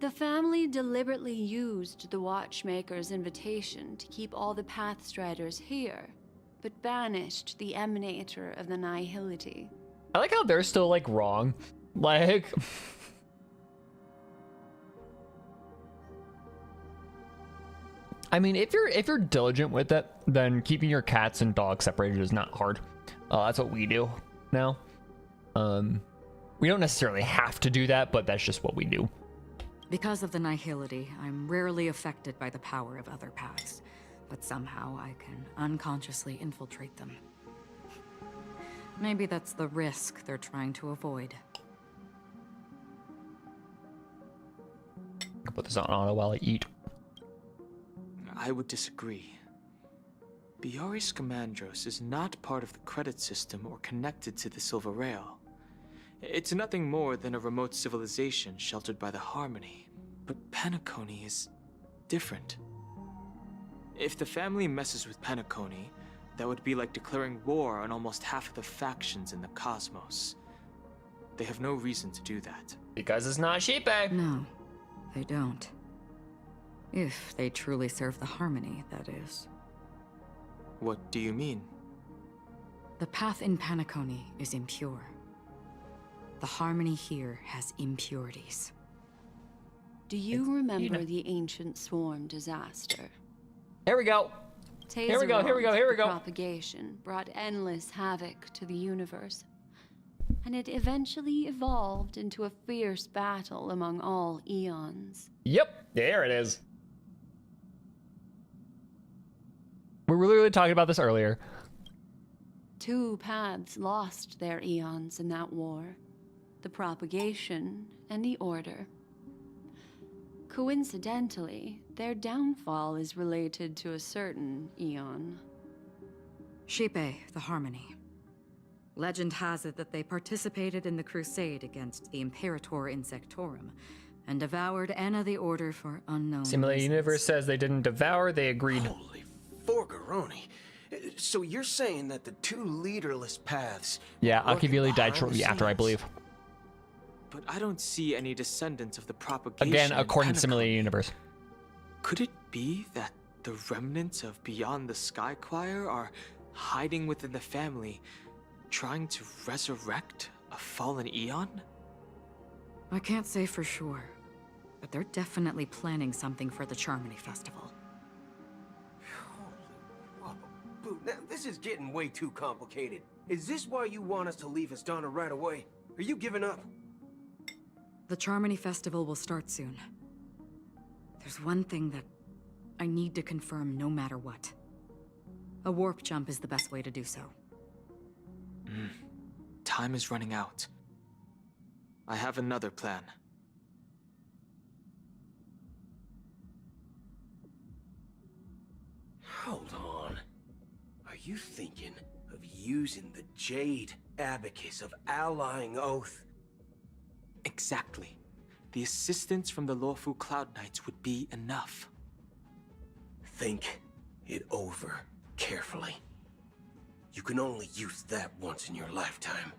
The family deliberately used the watchmaker's invitation to keep all the Pathstriders here, but banished the emanator of the nihility. I like how they're still like wrong. Like I mean, if you're diligent with it, then keeping your cats and dogs separated is not hard. That's what we do now. We don't necessarily have to do that, but that's just what we do. Because of the nihility, I'm rarely affected by the power of other paths, but somehow I can unconsciously infiltrate them. Maybe that's the risk they're trying to avoid. I'll put this on auto while I eat. I would disagree. Biari Scamandros is not part of the credit system or connected to the Silver Rail. It's nothing more than a remote civilization sheltered by the Harmony. But Penacony is different. If the family messes with Penacony, that would be like declaring war on almost half of the factions in the cosmos. They have no reason to do that. Because it's not sheepy. No, they don't. If they truly serve the Harmony, that is. What do you mean? The path in Penacony is impure. The Harmony here has impurities. Do you remember the ancient swarm disaster? Here we go. Here we go, here we go, here we go. Propagation brought endless havoc to the universe, and it eventually evolved into a fierce battle among all eons. Yep, there it is. We were literally talking about this earlier. Two paths lost their eons in that war: the propagation and the order. Coincidentally, their downfall is related to a certain eon. Shepe, the Harmony. Legend has it that they participated in the crusade against the Imperator Insectorum and devoured Anna the Order for unknown Simulated reasons. Universe says they didn't devour, they agreed. Holy Forgaroni. So you're saying that the two leaderless paths... Yeah, working Akivili died behind shortly the after, I scenes? believe. But I don't see any descendants of the propagation. Again, in according to Penacony. Simulated Universe. Could it be that the remnants of Beyond the Sky Choir are hiding within the family, trying to resurrect a fallen eon? I can't say for sure, but they're definitely planning something for the Charmony Festival. Whoa, Boo, now this is getting way too complicated. Is this why you want us to leave Astana right away? Are you giving up? The Charmony Festival will start soon. There's one thing that I need to confirm no matter what. A warp jump is the best way to do so. Time is running out. I have another plan. Hold on. Are you thinking of using the Jade Abacus of Allying Oath? Exactly. The assistance from the Lawful Cloud Knights would be enough. Think it over carefully. You can only use that once in your lifetime.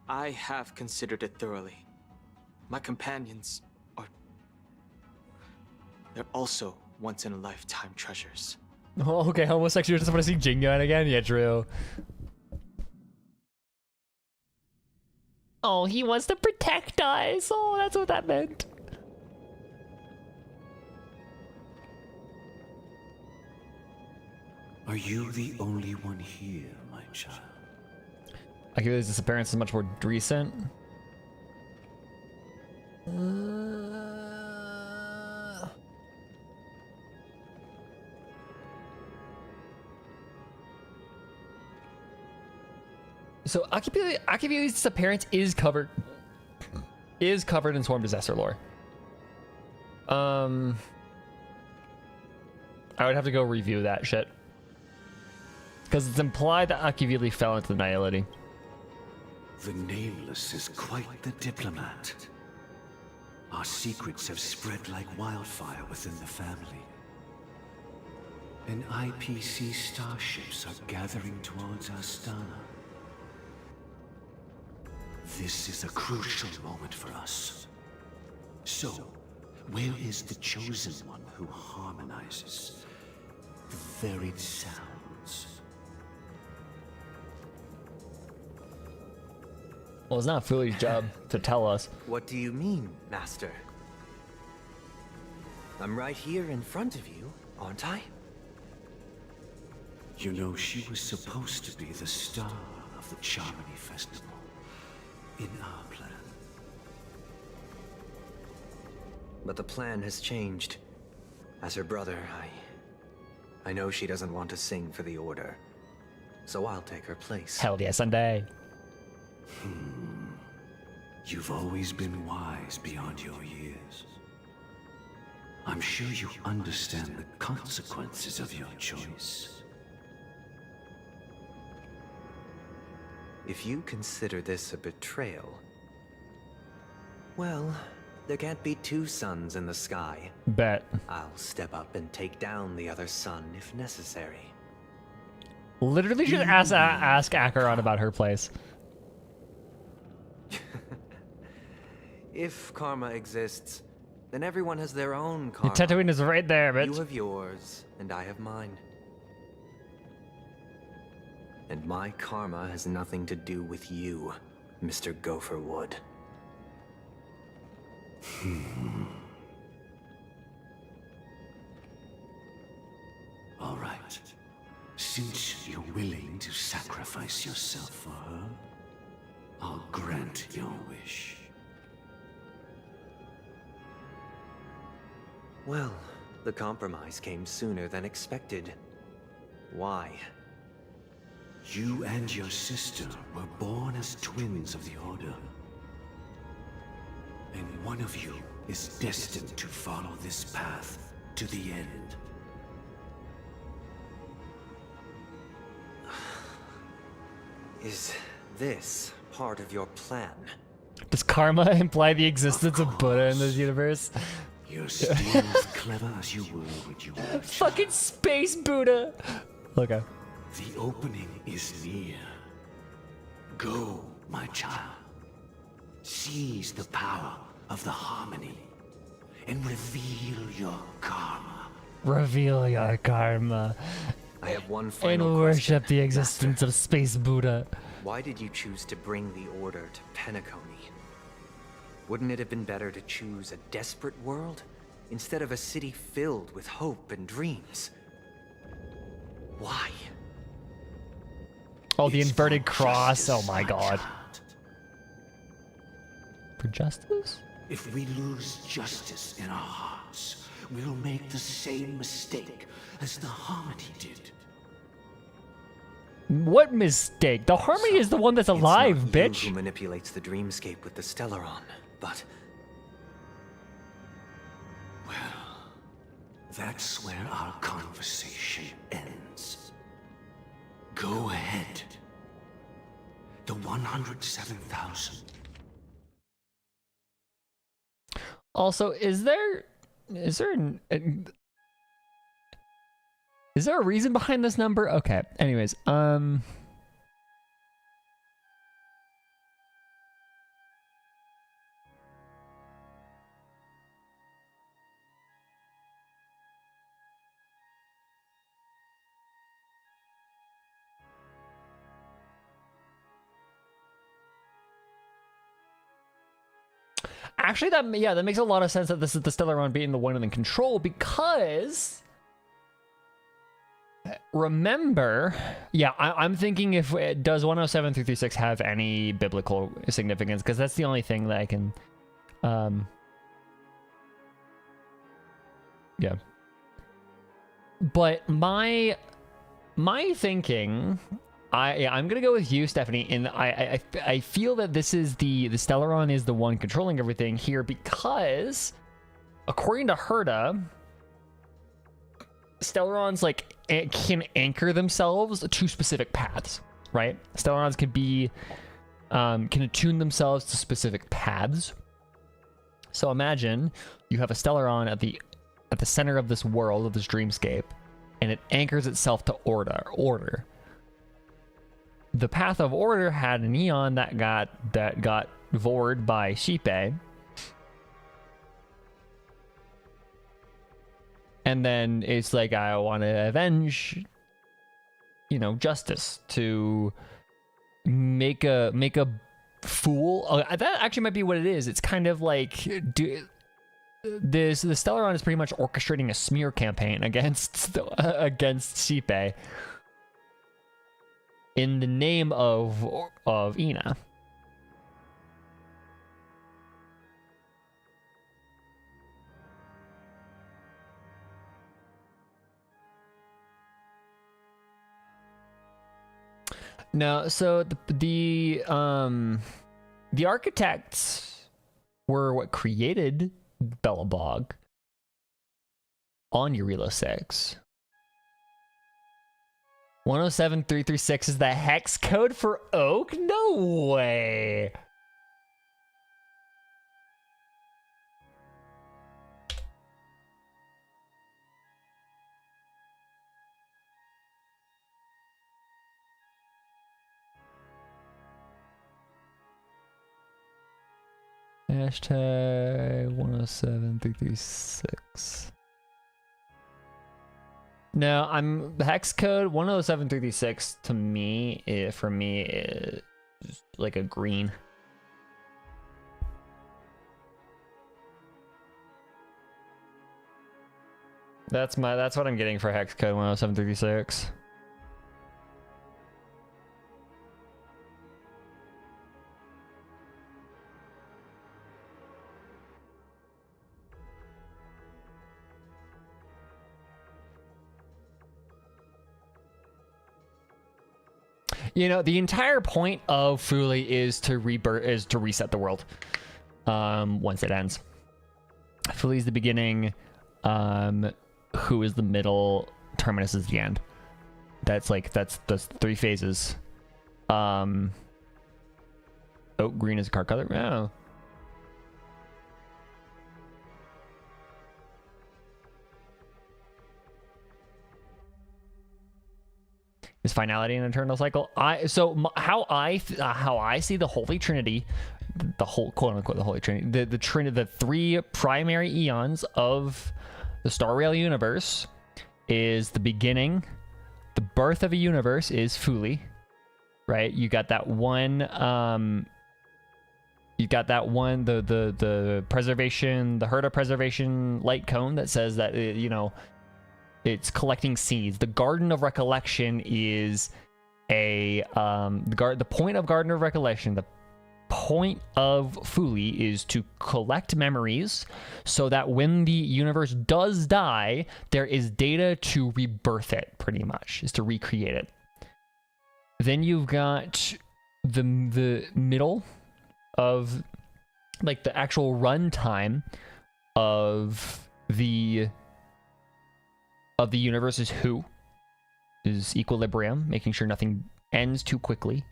I have considered it thoroughly. My companions are... They're also once-in-a-lifetime treasures. Oh, okay, homosexual just want to see Jingan again? Yeah, true. Oh, he wants to protect us. Oh, that's what that meant. Are you the only one here, my child? I feel his disappearance is much more recent. So Akibili's disappearance is covered in Swarm Disaster lore. I would have to go review that shit. Because it's implied that Akivili fell into the Nihility. The Nameless is quite the diplomat. Our secrets have spread like wildfire within the family. And IPC starships are gathering towards Astana. This is a crucial moment for us. So, where is the chosen one who harmonizes the varied sounds? Well, it's not Fuli's job to tell us. What do you mean, Master? I'm right here in front of you, aren't I? You know, she was supposed to be the star of the Charmony Festival. In our plan. But the plan has changed. As her brother, I know she doesn't want to sing for the Order. So I'll take her place. Hell yeah, Sunday. You've always been wise beyond your years. I'm sure you understand the consequences of your choice. If you consider this a betrayal, well, There can't be two suns in the sky. Bet. I'll step up and take down the other sun if necessary. Literally should ask Acheron about her place. If karma exists, then everyone has their own karma. Tatooine is right there, bitch. You have yours, and I have mine. And my karma has nothing to do with you, Mr. Gopherwood. All right. Since you're willing to sacrifice yourself for her, I'll grant your wish. Well, the compromise came sooner than expected. Why? You and your sister were born as twins of the Order. And one of you is destined to follow this path to the end. Is this part of your plan? Does karma imply the existence of Buddha in this universe? You're still as clever as you were when you were fucking space Buddha. Okay. The opening is near. Go, my child. Seize the power of the harmony and reveal your karma. Reveal your karma. I have one final And question, worship the existence of space Buddha. Why did you choose to bring the Order to Penacony? Wouldn't it have been better to choose a desperate world instead of a city filled with hope and dreams? Why? Oh, the inverted cross. Oh my god. For justice? If we lose justice in our hearts, we'll make the same mistake as the harmony did. What mistake? The harmony is the one that's alive, It's not bitch. you who manipulates the dreamscape with the Stellaron, but That's where our conversation ends. Go ahead. The 107,000. Also, is there a reason behind this number? Okay. Anyways, actually, that makes a lot of sense that this is the Stellaron being the one in control, because remember, I'm thinking, if does 107-336 have any biblical significance? Because that's the only thing that I can, yeah. But my thinking, I'm gonna go with you, Stephanie, and I feel that this is the Stellaron is the one controlling everything here, because according to Herda, Stellarons can anchor themselves to specific paths, right? Stellarons can attune themselves to specific paths. So imagine you have a Stellaron at the center of this world, of this dreamscape, and it anchors itself to order. The path of order had an Eon that got vored by Xipe. And then it's like, I want to avenge, justice, to make a fool. That actually might be what it is. It's kind of like, the Stellaron is pretty much orchestrating a smear campaign against Xipe in the name of Ina. No, so the architects were what created Belobog on Eurilo 6. 107-336 is the hex code for Oak? No way. Hashtag 107336. No, the hex code 107336 to me, for me, is like a green. That's what I'm getting for hex code 107336. You know, the entire point of Fuli is to reset the world. Once it ends. Fuli is the beginning. Who is the middle? Terminus is the end. That's three phases. Oh, green is a card color. Oh. Is finality an eternal cycle? How I see the Holy Trinity, the whole quote unquote the Holy Trinity, the three primary eons of the Star Rail universe is the beginning. The birth of a universe is Fuli, right? You got that one. The preservation, the Herda preservation light cone that says that it's collecting seeds. The Garden of Recollection is the point of Garden of Recollection. The point of Fuli is to collect memories so that when the universe does die, there is data to rebirth it, pretty much, is to recreate it. Then you've got the middle of like the actual runtime of the universe is equilibrium, making sure nothing ends too quickly.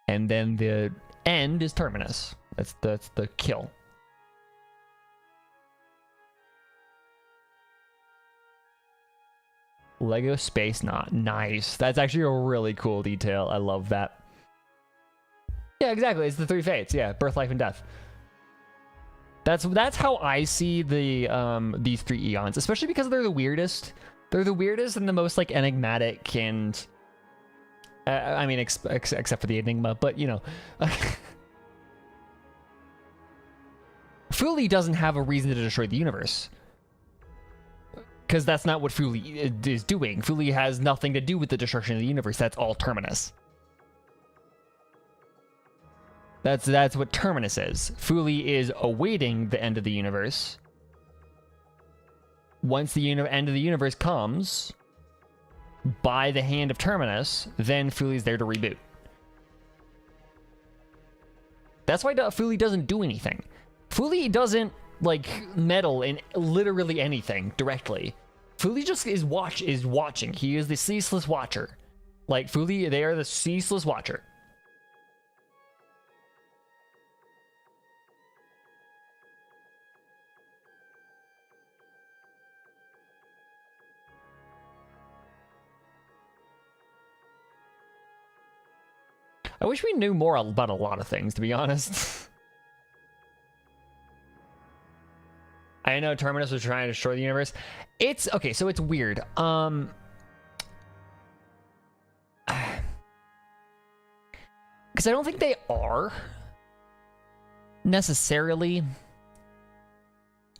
And then the end is terminus. That's the kill. Lego Space Knot. Nice. That's actually a really cool detail. I love that. Yeah, exactly. It's the three fates. Yeah, birth, life, and death. That's how I see these three eons, especially because they're the weirdest. They're the weirdest and the most like enigmatic and I mean except for the Enigma, but you know. Fuli doesn't have a reason to destroy the universe. Because that's not what Fuli is doing. Fuli has nothing to do with the destruction of the universe. That's all Terminus. That's what Terminus is. Fuli is awaiting the end of the universe. Once the end of the universe comes, by the hand of Terminus, then Fuli's there to reboot. That's why Fuli doesn't do anything. Fuli doesn't like meddle in literally anything directly. Fuli just is watching. He is the ceaseless watcher. Like Fuli, they are the ceaseless watcher. I wish we knew more about a lot of things, to be honest. I know Terminus was trying to destroy the universe. It's okay, so it's weird. Because I don't think they are necessarily.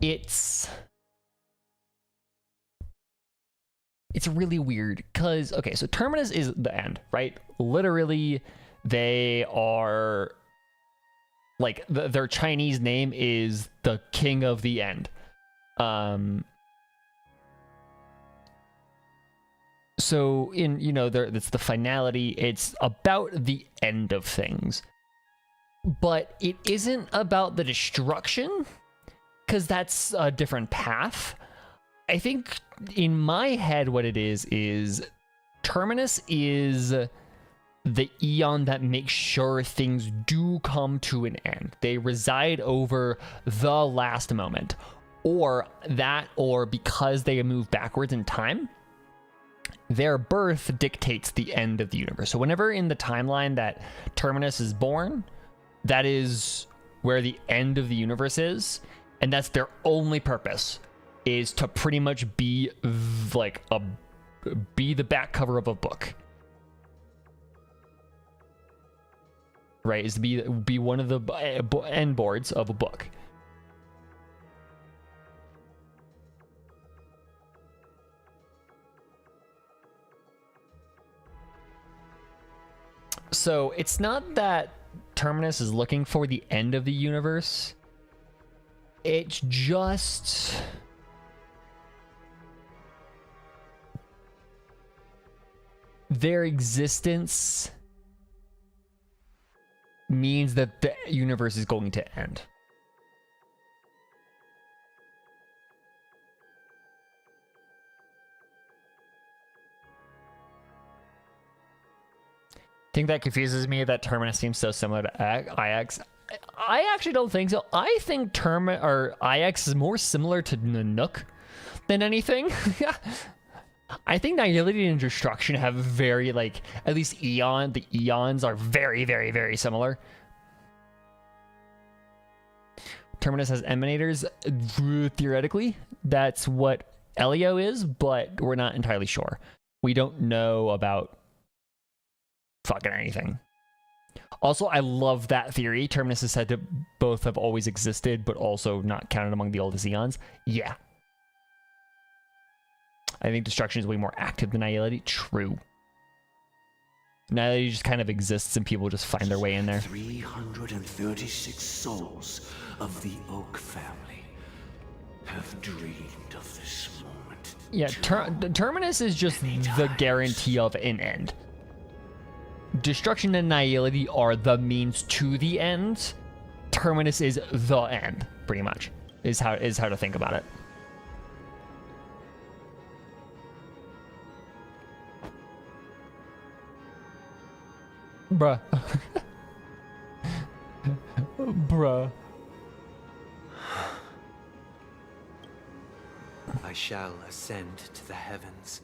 It's really weird because okay, so Terminus is the end, right? Literally, they are like their Chinese name is the King of the End. So in it's the finality. It's about the end of things, but it isn't about the destruction because that's a different path. I think in my head, what it is Terminus is the eon that makes sure things do come to an end. They reside over the last moment, or because they move backwards in time, their birth dictates the end of the universe. So whenever in the timeline that Terminus is born, that is where the end of the universe is, and that's their only purpose, is to pretty much be like be the back cover of a book. Right, is to be one of the end boards of a book. So it's not that Terminus is looking for the end of the universe. It's just their existence means that the universe is going to end. I think that confuses me that Terminus seems so similar to IX. I actually don't think so. I think IX is more similar to Nanook than anything. I think Nihility and Destruction have very, like, at least the eons are very, very, very similar. Terminus has emanators. Theoretically, that's what Elio is, but we're not entirely sure. We don't know about fucking anything. Also, I love that theory. Terminus is said to both have always existed, but also not counted among the oldest eons. Yeah. I think Destruction is way more active than Nihility. True. Nihility just kind of exists and people just find their way in there. 336 souls of the Oak family have dreamed of this moment. Yeah, Terminus is just the guarantee of an end. Destruction and Nihility are the means to the end. Terminus is the end, pretty much, is how to think about it. Bruh. Bruh. I shall ascend to the heavens,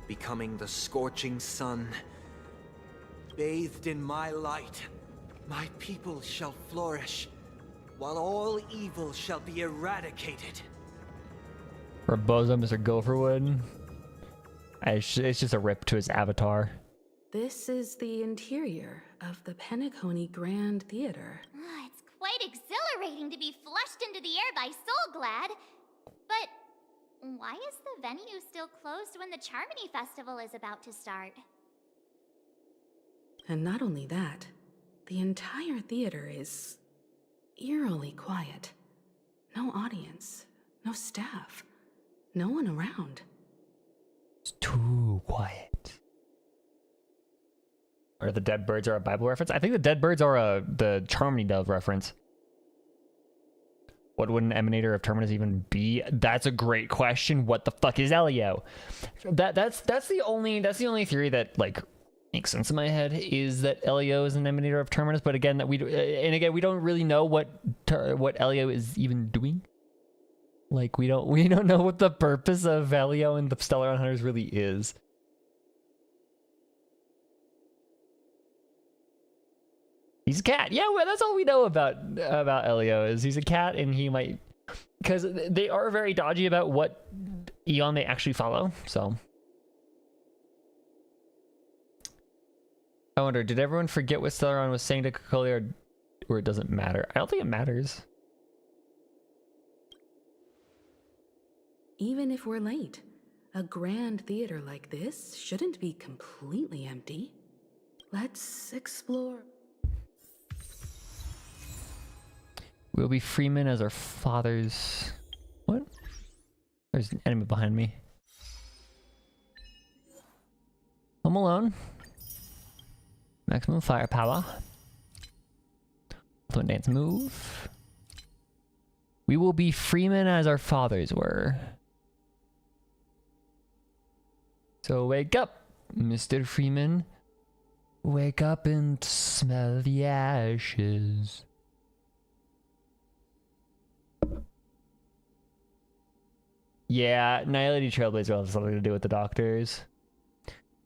becoming the scorching sun. Bathed in my light, my people shall flourish, while all evil shall be eradicated. Rebozo, Mr. Gopherwood. It's just a rip to his avatar. This is the interior of the Penacony Grand Theater. It's quite exhilarating to be flushed into the air by Soulglad. But why is the venue still closed when the Charmony Festival is about to start? And not only that, the entire theater is eerily quiet. No audience, no staff, no one around. It's too quiet. Or the dead birds are a Bible reference? I think the dead birds are the Charmony Dove reference. What would an emanator of Terminus even be? That's a great question. What the fuck is Elio? That's the only theory that like makes sense in my head, is that Elio is an emanator of Terminus. But again, we don't really know what Elio is even doing. Like we don't know what the purpose of Elio and the Stellaron Hunters really is. He's a cat. Yeah, well, that's all we know about Elio, is he's a cat, and he might, because they are very dodgy about what eon they actually follow. So I wonder, did everyone forget what Stellaron was saying to Kokoli, or it doesn't matter? I don't think it matters. Even if we're late, a grand theater like this shouldn't be completely empty. Let's explore. We'll be freemen as our fathers. What? There's an enemy behind me. Home Alone. Maximum firepower. Flint dance move. We will be freemen as our fathers were. So wake up, Mr. Freeman. Wake up and smell the ashes. Yeah, Nihility Trailblazer will have something to do with the doctors.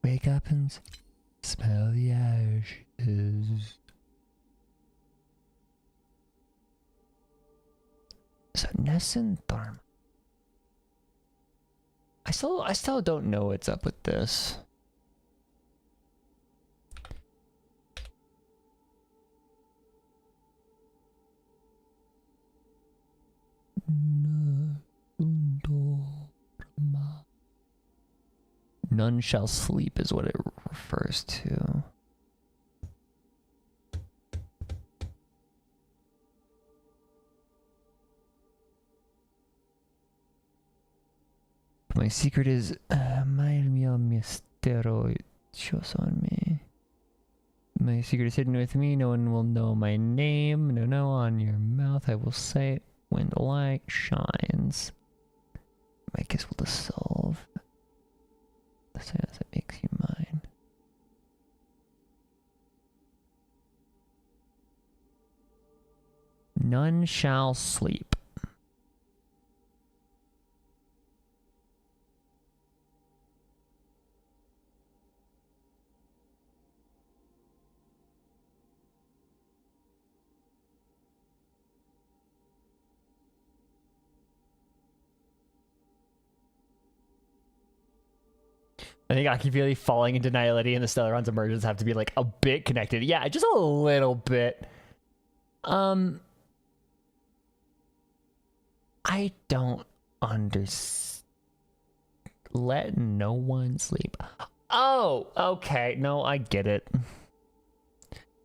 Wake up and smell the ashes. So Nessun Dharma. I still don't know what's up with this. None shall sleep is what it refers to. My secret is my mistero on me. My secret is hidden with me. No one will know my name. No, on your mouth I will say it when the light shines. My kiss will dissolve. The silence that makes you mine. None shall sleep. I think Akivili falling into nihility and the Stellaron's emergence have to be like a bit connected. Yeah, just a little bit. I don't understand. Let no one sleep. Oh, okay. No, I get it.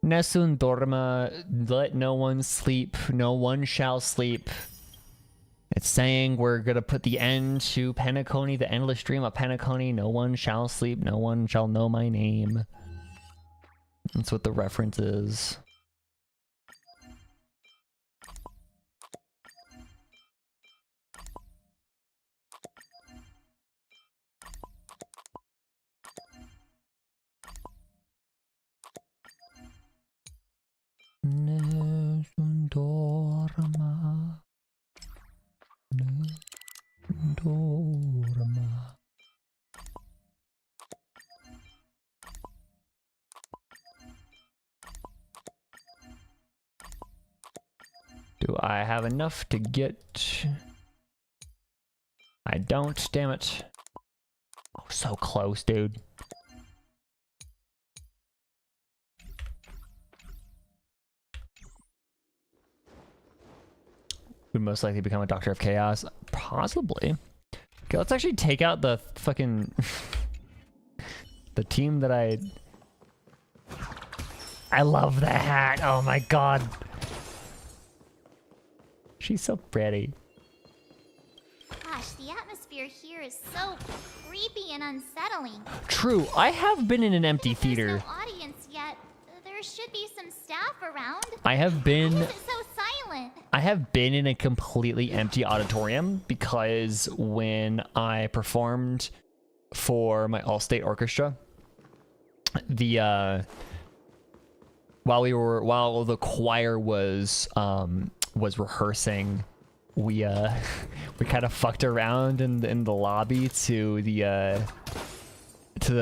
Nessun dorma, let no one sleep. No one shall sleep. It's saying we're going to put the end to Penacony, the endless dream of Penacony. No one shall sleep. No one shall know my name. That's what the reference is. Nessun dorma. Dorma. Do I have enough to get? I don't, damn it. Oh, so close, dude. Would most likely become a Doctor of Chaos. Possibly. Okay, let's actually take out the fucking the team that I love the hat. Oh my god. She's so pretty. Gosh, the atmosphere here is so creepy and unsettling. True, I have been in an empty theater. No audience yet. There should be some staff around. I have been. Why is it so silent? I have been in a completely empty auditorium because when I performed for my all-state orchestra, while the choir was rehearsing, we kind of fucked around in the lobby to the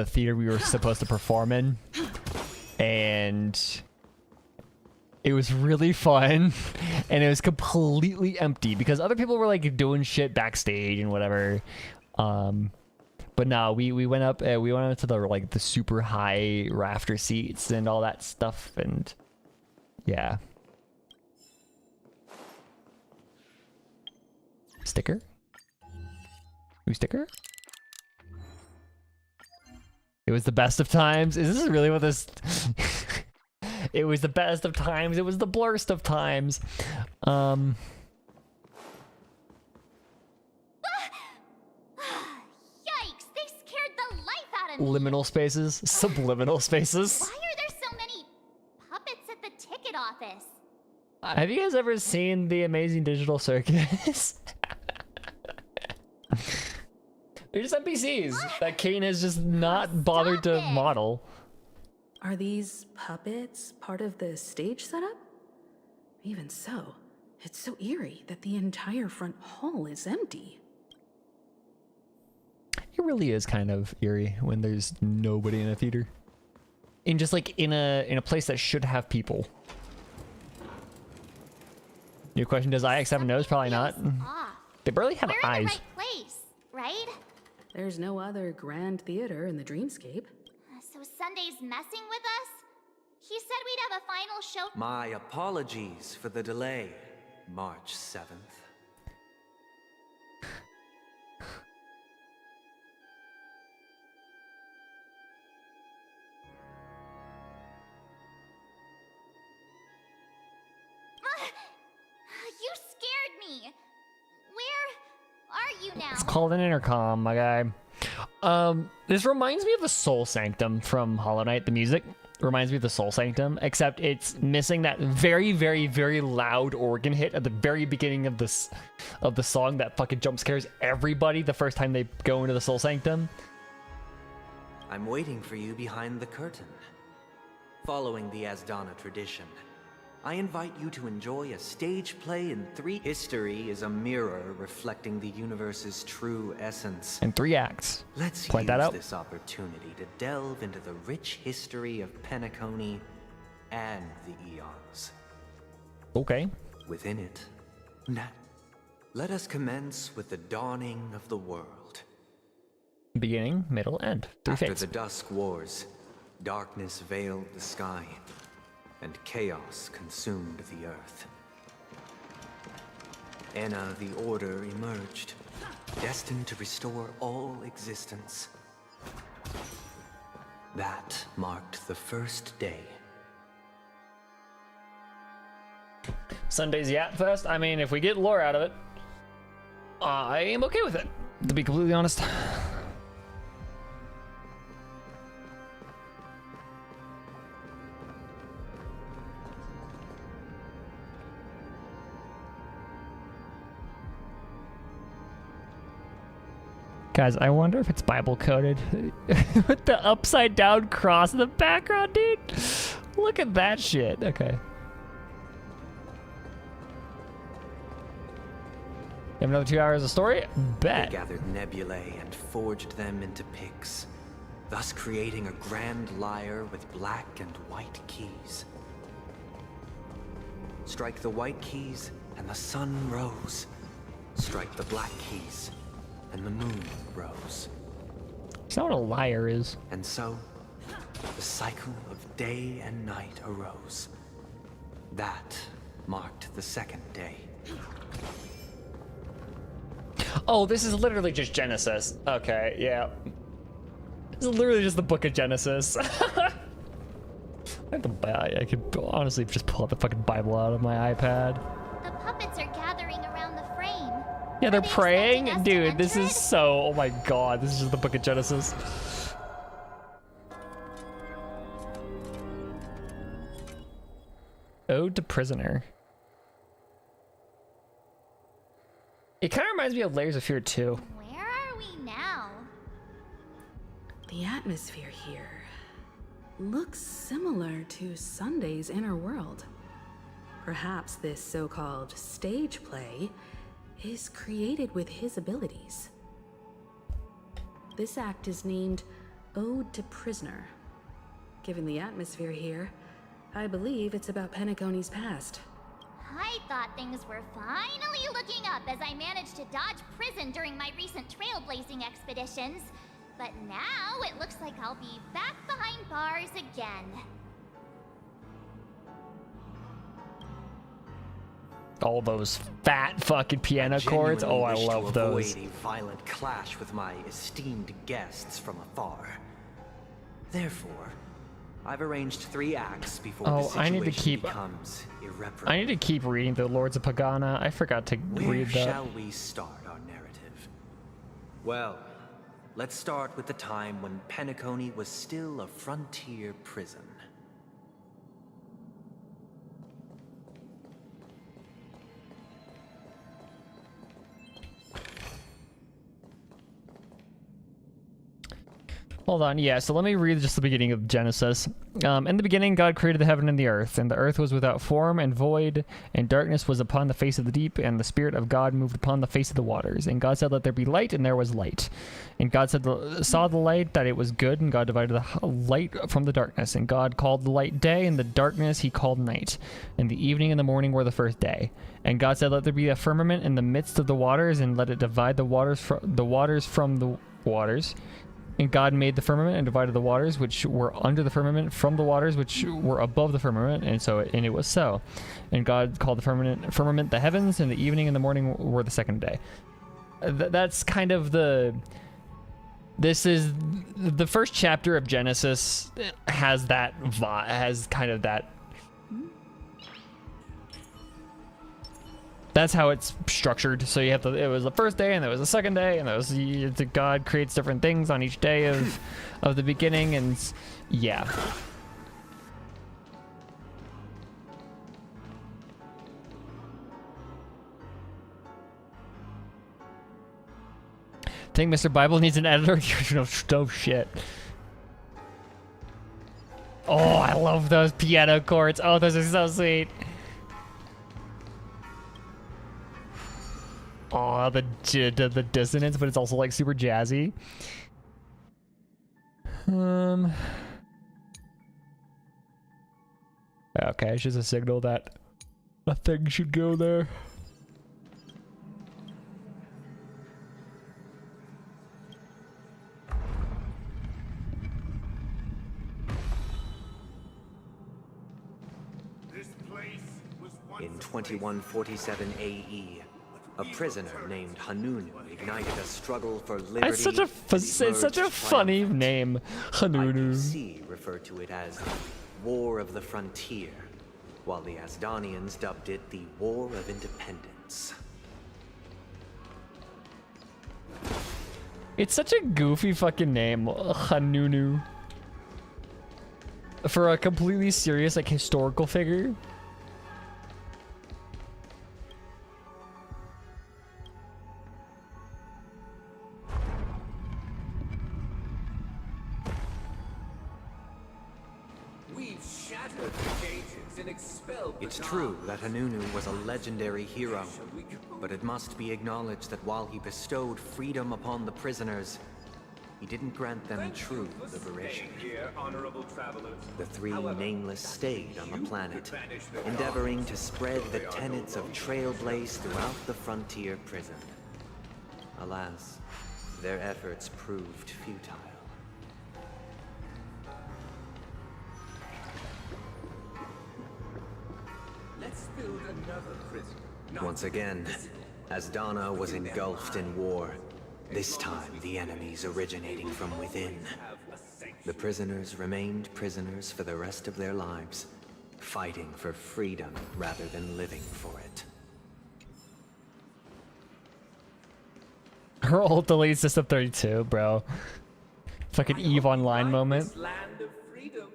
theater we were supposed to perform in, and it was really fun, and it was completely empty because other people were like doing shit backstage and whatever. But no, we went up to the super high rafter seats and all that stuff, and yeah. Sticker? Who sticker? It was the best of times. Is this really what this? It was the best of times. It was the blurst of times. Yikes, they scared the life out of me. Liminal spaces, subliminal spaces. Why are there so many puppets at the ticket office? Have you guys ever seen The Amazing Digital Circus? They're just NPCs that Kane has just not bothered to model. Are these puppets part of the stage setup? Even so, it's so eerie that the entire front hall is empty. It really is kind of eerie when there's nobody in a theater. In just like in a place that should have people. New question, does IX have a nose? Probably not. They barely have We're in the eyes. right place, right? There's no other grand theater in the dreamscape. So Sunday's messing with us? He said we'd have a final show. My apologies for the delay, March 7th. You scared me. Where are you now? It's called an intercom, my guy. This reminds me of the Soul Sanctum from Hollow Knight. The music reminds me of the Soul Sanctum, except it's missing that very, very, very loud organ hit at the very beginning of the song that fucking jump scares everybody the first time they go into the Soul Sanctum. I'm waiting for you behind the curtain. Following the Asdana tradition, I invite you to enjoy a stage play in 3. History is a mirror reflecting the universe's true essence. In 3 acts. Let's Point use that out. this opportunity to delve into the rich history of Penacony and the Eons. Okay. Within it, let us commence with the dawning of the world. Beginning, middle, end. 3 After fates. the Dusk Wars, darkness veiled the sky, and chaos consumed the earth. Enna the Order emerged, destined to restore all existence. That marked the first day. Sunday's Yap Fest. I mean, if we get lore out of it, I am okay with it, to be completely honest. Guys, I wonder if it's Bible coded with the upside down cross in the background, dude. Look at that shit. Okay. You have another 2 hours of story? Bet. They gathered nebulae and forged them into picks, thus creating a grand lyre with black and white keys. Strike the white keys, and the sun rose. Strike the black keys, and the moon rose. It's not what a liar is. And so, the cycle of day and night arose. That marked the second day. Oh, this is literally just Genesis. Okay, yeah. This is literally just the book of Genesis. I could honestly just pull out the fucking Bible out of my iPad. The puppets are gathering around the frame. Yeah, they're Are they praying? expecting us to Dude, this enter is it? so... Oh my god, this is just the book of Genesis. Ode to Prisoner. It kind of reminds me of Layers of Fear 2. Where are we now? The atmosphere here looks similar to Sunday's inner world. Perhaps this so-called stage play is created with his abilities. This act is named Ode to Prisoner. Given the atmosphere here, I believe it's about Penacony's past. I thought things were finally looking up as I managed to dodge prison during my recent trailblazing expeditions. But now it looks like I'll be back behind bars again. All those fat fucking piano chords. Oh, I Genuinely love wish to those. avoid a violent clash with my esteemed guests from afar. Therefore, I've arranged 3 acts before the Oh, situation I need to keep... becomes irreparable. I need to keep reading the Lords of Pagana. I forgot to Where read that. shall we start our narrative? Well, let's start with the time when Penacony was still a frontier prison. Hold on, yeah, so let me read just the beginning of Genesis. In the beginning, God created the heaven and the earth was without form and void, and darkness was upon the face of the deep, and the Spirit of God moved upon the face of the waters. And God said, let there be light, and there was light. And God saw the light, that it was good, and God divided the light from the darkness. And God called the light day, and the darkness he called night. And the evening and the morning were the first day. And God said, let there be a firmament in the midst of the waters, and let it divide the waters from the waters. And God made the firmament and divided the waters which were under the firmament from the waters which were above the firmament, and it was so. And God called the firmament the heavens, and the evening and the morning were the second day. That's kind of this is the first chapter of Genesis has that has kind of that. That's how it's structured. So you have it was the first day, and there was the second day, and there was God creates different things on each day of the beginning, and yeah. Think Mr. Bible needs an editor? No shit. Oh, I love those piano chords. Oh, those are so sweet. Oh, the dissonance, but it's also like super jazzy. Okay, it's just a signal that a thing should go there. In 2147 AE, a prisoner named Hanunu ignited a struggle for liberty. It's such a funny name, Hanunu. IPC referred to it as War of the Frontier, while the Asdanians dubbed it the War of Independence. It's such a goofy fucking name, Hanunu. For a completely serious, like, historical figure. It's true that Hanunu was a legendary hero, but it must be acknowledged that while he bestowed freedom upon the prisoners, he didn't grant them true liberation. The three nameless stayed on the planet, endeavoring to spread the tenets of Trailblaze throughout the frontier prison. Alas, their efforts proved futile. Once again, Asdana was engulfed in war. This time, the enemies originating from within. The prisoners remained prisoners for the rest of their lives, fighting for freedom rather than living for it. Her ult deletes System 32, bro. Fucking EVE Online moment. Land of freedom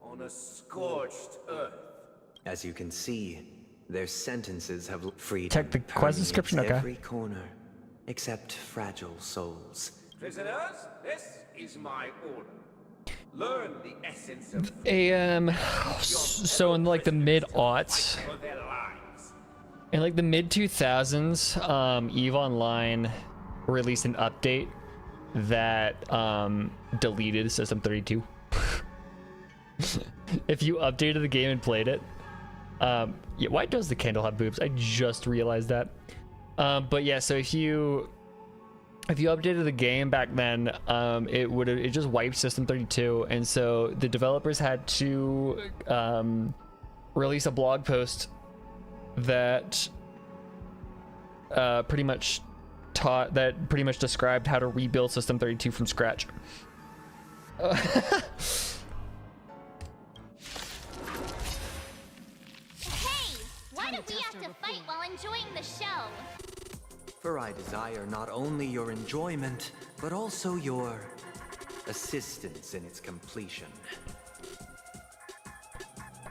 on a scorched earth. As you can see, their sentences have freedom. Check the quest description, okay. Every corner, except fragile souls. Prisoners, this is my order. Learn the essence of so in like the mid-aughts, in like the mid-2000s, EVE Online released an update that deleted System 32. If you updated the game and played it, yeah, why does the candle have boobs? I just realized that. But yeah, so if you updated the game back then, it just wiped System 32, and so the developers had to release a blog post that pretty much described how to rebuild System 32 from scratch. Why do we have to fight while enjoying the show? For I desire not only your enjoyment, but also your assistance in its completion.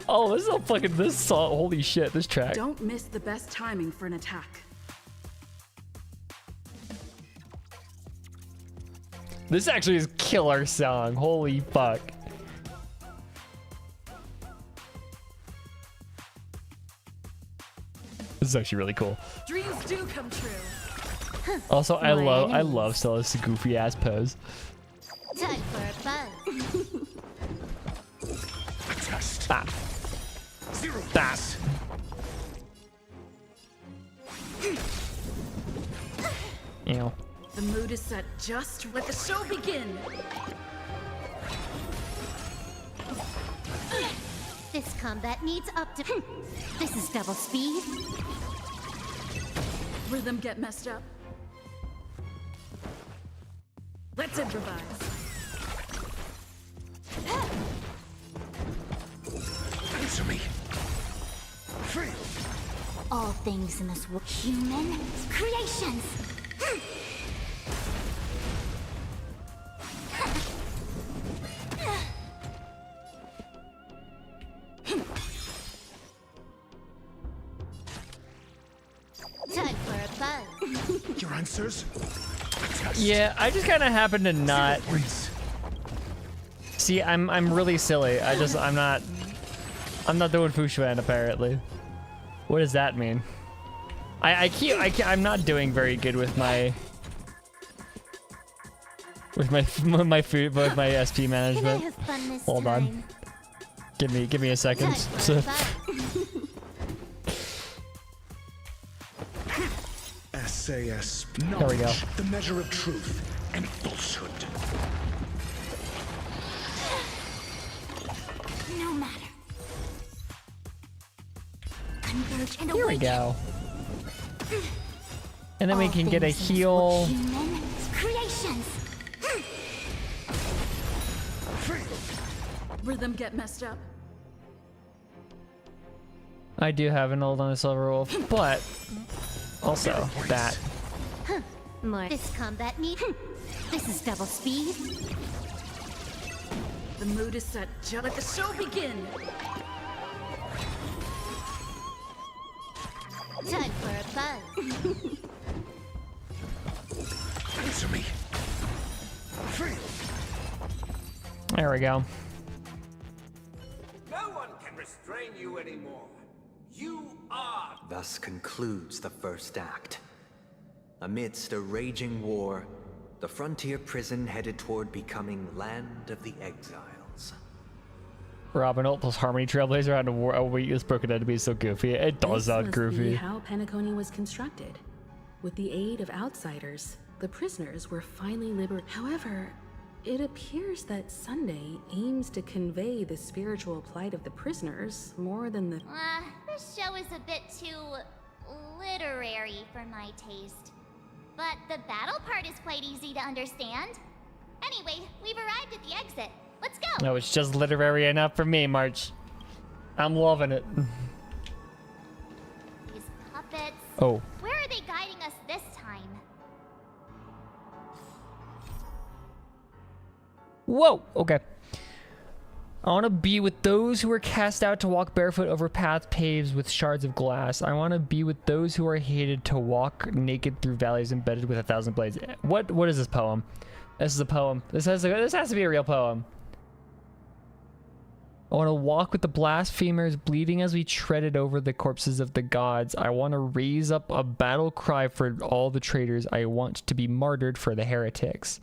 Oh, this is this song. Holy shit, this track. Don't miss the best timing for an attack. This actually is killer song. Holy fuck. This is actually really cool. Dreams do come true. Also, I love Stella's goofy ass pose. Time for a buzz. Test. Ah. Zero. That. Ew. The mood is set just. Let the show begin. This combat needs up to. This is double speed. Rhythm get messed up. Let's improvise. Answer me. Free. All things in this world, human creations. Time for a buzz. Your answers? Yeah, I just kind of happen to not. See, I'm really silly. I'm not doing Fushuan apparently. What does that mean? I'm not doing very good with my food, with my SP management. Hold on. Give me a second. SAS. There we go. The measure of truth and falsehood. No matter. Converge and Here we awaken. go. And then we All can get a things in this heal. world, human creations. Rhythm get messed up. I do have an old on a silver wolf, but also that. More. This combat needs. This is double speed. The mood is set just. Let the show begin. Time for a buzz. Answer me. Free. There we go. No one can restrain you anymore. You are. Thus concludes the first act. Amidst a raging war, the frontier prison headed toward becoming Land of the Exiles. Robin Ult plus Harmony Trailblazer on a weakness broken enemy is so goofy. It does sound This must goofy. be how Penacony was constructed. With the aid of outsiders, the prisoners were finally liberated. However, it appears that Sunday aims to convey the spiritual plight of the prisoners more than the. This show is a bit too literary for my taste. But the battle part is quite easy to understand. Anyway, we've arrived at the exit. Let's go! No, it's just literary enough for me, March. I'm loving it. These puppets. Oh. Where are they guiding us this time? Whoa, okay. I want to be with those who are cast out to walk barefoot over paths paved with shards of glass. I want to be with those who are hated to walk naked through valleys embedded with 1,000 blades. What is this poem? This is a poem. This has to be a real poem. I want to walk with the blasphemers bleeding as we treaded over the corpses of the gods. I want to raise up a battle cry for all the traitors. I want to be martyred for the heretics.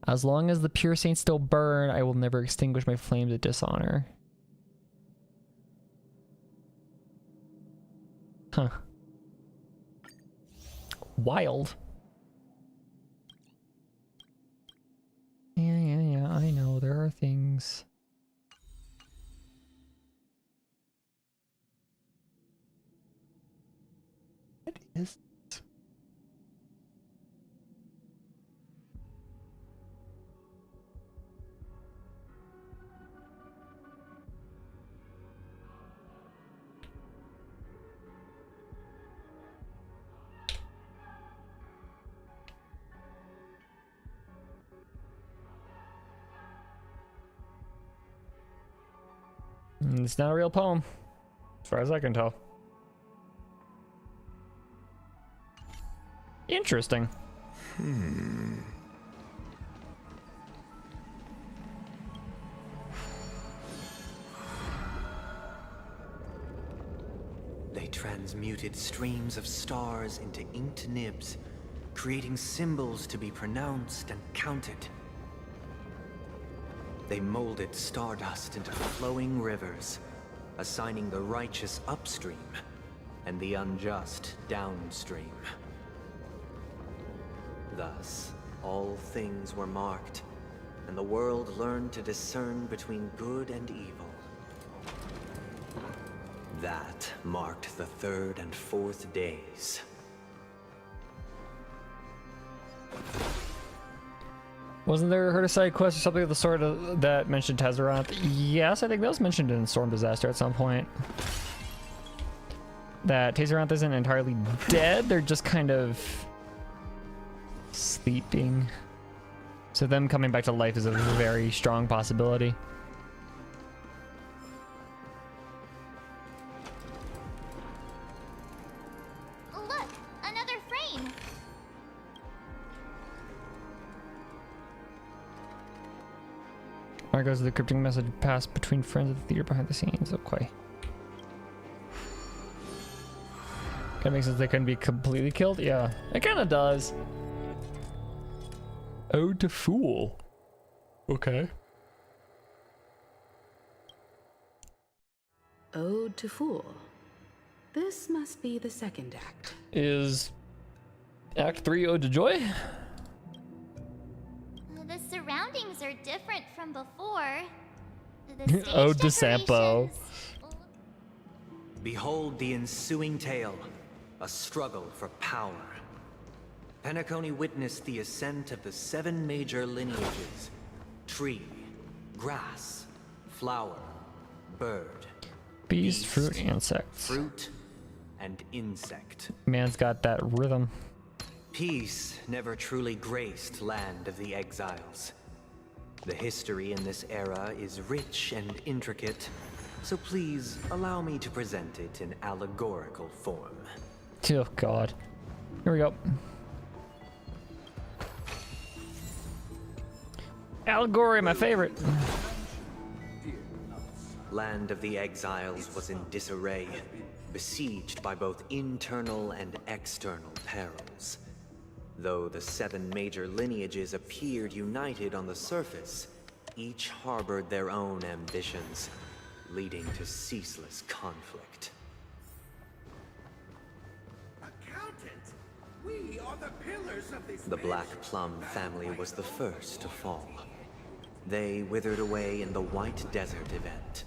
As long as the pure saints still burn, I will never extinguish my flames of dishonor. Huh. Wild. Yeah, I know. There are things. What is this? It's not a real poem, as far as I can tell. Interesting. They transmuted streams of stars into inked nibs, creating symbols to be pronounced and counted. They molded stardust into flowing rivers, assigning the righteous upstream and the unjust downstream. Thus, all things were marked, and the world learned to discern between good and evil. That marked the third and fourth days. Wasn't there a Heard a side quest or something of the sort that mentioned Tezzerath? Yes, I think that was mentioned in Storm Disaster at some point. That Tezzerath isn't entirely dead, they're just kind of sleeping. So them coming back to life is a very strong possibility. Look, another frame. There goes the cryptic message passed between friends at the theater behind the scenes. Okay. Kind of makes sense they couldn't be completely killed? Yeah, it kind of does. Ode to Fool. Okay. Ode to Fool. This must be the second act. Is Act 3 Ode to Joy? The surroundings are different from before. The stage Ode to Sampo. Behold the ensuing tale, a struggle for power. Penacony witnessed the ascent of the 7 major lineages: tree, grass, flower, bird, Beast, fruit, insects. fruit, and insect. Man's got that rhythm. Peace never truly graced Land of the Exiles. The history in this era is rich and intricate, so please allow me to present it in allegorical form. Oh god. Here we go. Allegory, my favorite. Land of the Exiles was in disarray, besieged by both internal and external perils. Though the 7 major lineages appeared united on the surface, each harbored their own ambitions, leading to ceaseless conflict. Accountant, we are the pillars of this. The Black Plum family was the first to fall. They withered away in the White Desert event,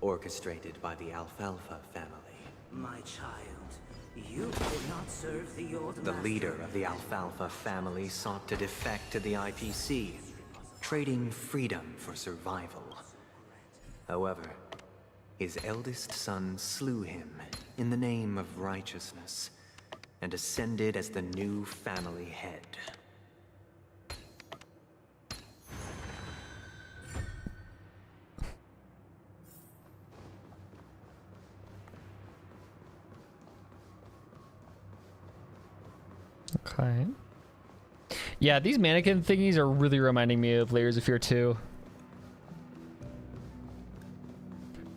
orchestrated by the Alfalfa family. My child, you did not serve the old The leader of the Alfalfa family sought to defect to the IPC, trading freedom for survival. However, his eldest son slew him in the name of righteousness and ascended as the new family head. Okay. Yeah, these mannequin thingies are really reminding me of Layers of Fear 2.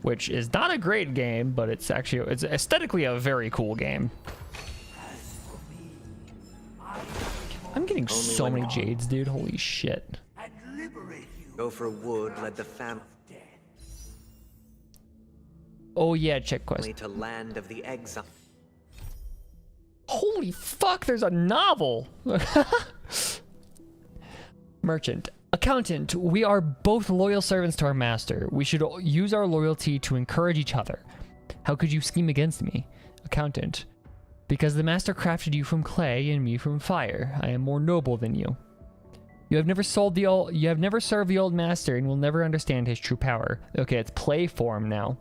Which is not a great game, but it's aesthetically a very cool game. I'm getting so many jades, dude. Holy shit. Go for Wood led the family Oh yeah, check quest. to Land of the Exile. Holy fuck, there's a novel! Merchant. Accountant, we are both loyal servants to our master. We should use our loyalty to encourage each other. How could you scheme against me? Accountant. Because the master crafted you from clay and me from fire. I am more noble than you. You have never served the old master and will never understand his true power. Okay, it's play form now.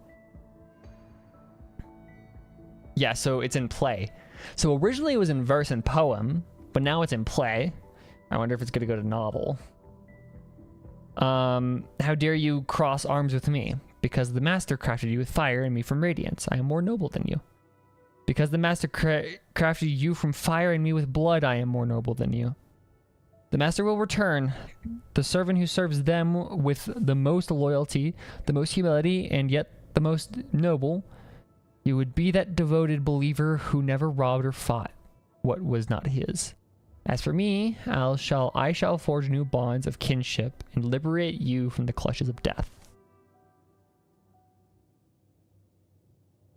Yeah, so it's in play. So originally it was in verse and poem, but now it's in play. I wonder if it's gonna go to novel. How dare you cross arms with me? Because the master crafted you with fire and me from radiance. I am more noble than you. Because the master crafted you from fire and me with blood, I am more noble than you. The master will return. The servant who serves them with the most loyalty, the most humility, and yet the most noble, You would be that devoted believer who never robbed or fought what was not his. As for me, I shall forge new bonds of kinship and liberate you from the clutches of death.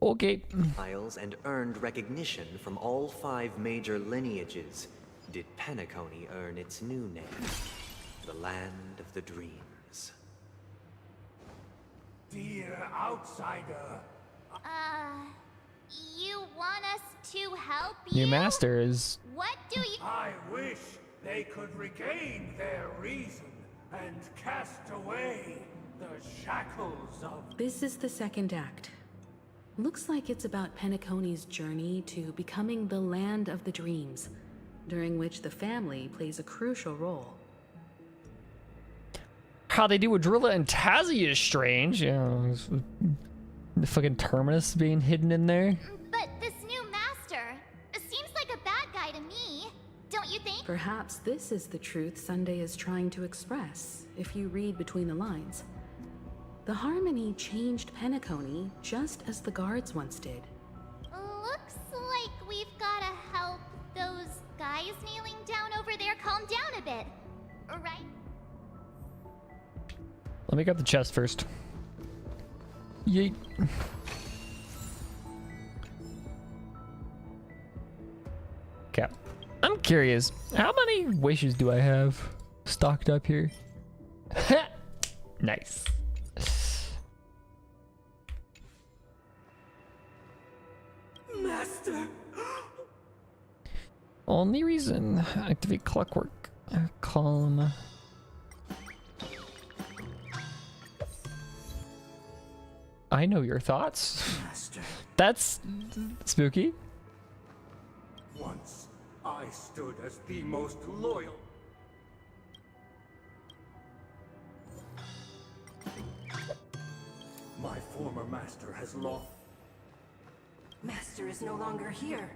Okay. Trials and earned recognition from all 5 major lineages, did Penacony earn its new name, the Land of the Dreams. Dear outsider. You want us to help New you? master is... What do you... I wish they could regain their reason and cast away the shackles of... This is the second act. Looks like it's about Penacony's journey to becoming the Land of the Dreams, during which the family plays a crucial role. How they do with Drilla and Tazzy is strange. You know, the fucking Terminus being hidden in there. But this new master seems like a bad guy to me, don't you think? Perhaps this is the truth Sunday is trying to express, if you read between the lines. The Harmony changed Penacony just as the guards once did. Looks like we've gotta help those guys kneeling down over there calm down a bit, right? Let me grab the chest first. Yeet. Okay. I'm curious, how many wishes do I have stocked up here? Nice. Master. Only reason. Activate clockwork. Calm. I know your thoughts. Master. That's spooky. Once I stood as the most loyal. My former master has lost. Master is no longer here.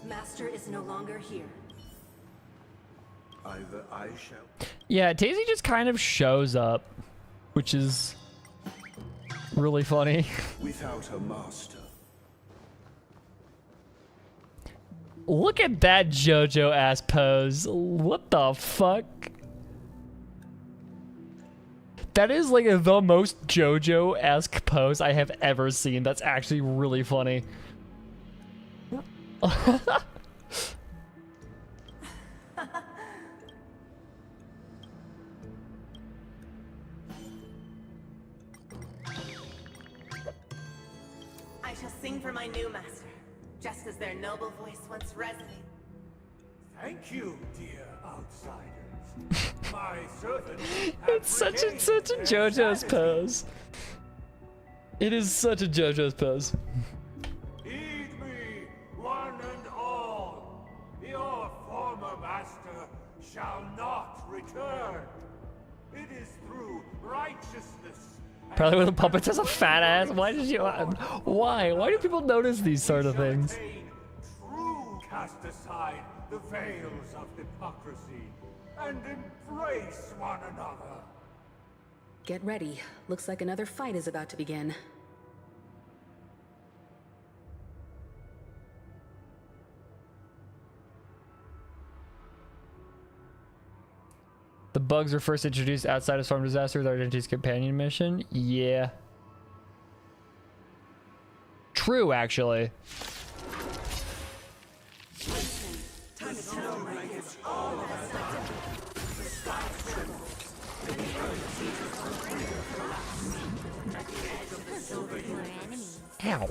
Master is no longer here. Either I shall. Yeah, Daisy just kind of shows up, which is really funny. Without a master. Look at that JoJo ass pose. What the fuck? That is like the most JoJo-esque pose I have ever seen. That's actually really funny. I shall sing for my new master, just as their noble voice once resonated. Thank you, dear outsiders. My servant. It's such a JoJo's pose. It is such a JoJo's pose. Heed me, one and all. Your former master shall not return. It is through righteousness. Probably with the puppets has a fat ass. Why did you? Why? Why do people notice these sort of things? True, cast aside the veils of hypocrisy and embrace one another. Get ready. Looks like another fight is about to begin. The bugs were first introduced outside of Storm Disaster with Argentine's companion mission. Yeah. True, actually. Ow.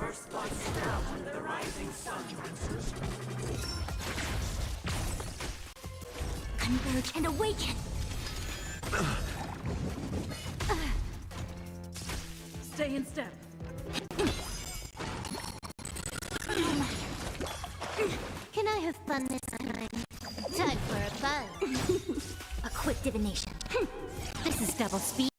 Converge and awaken. Stay in step. Can I have fun this time? Time for a buzz. A quick divination. This is double speed.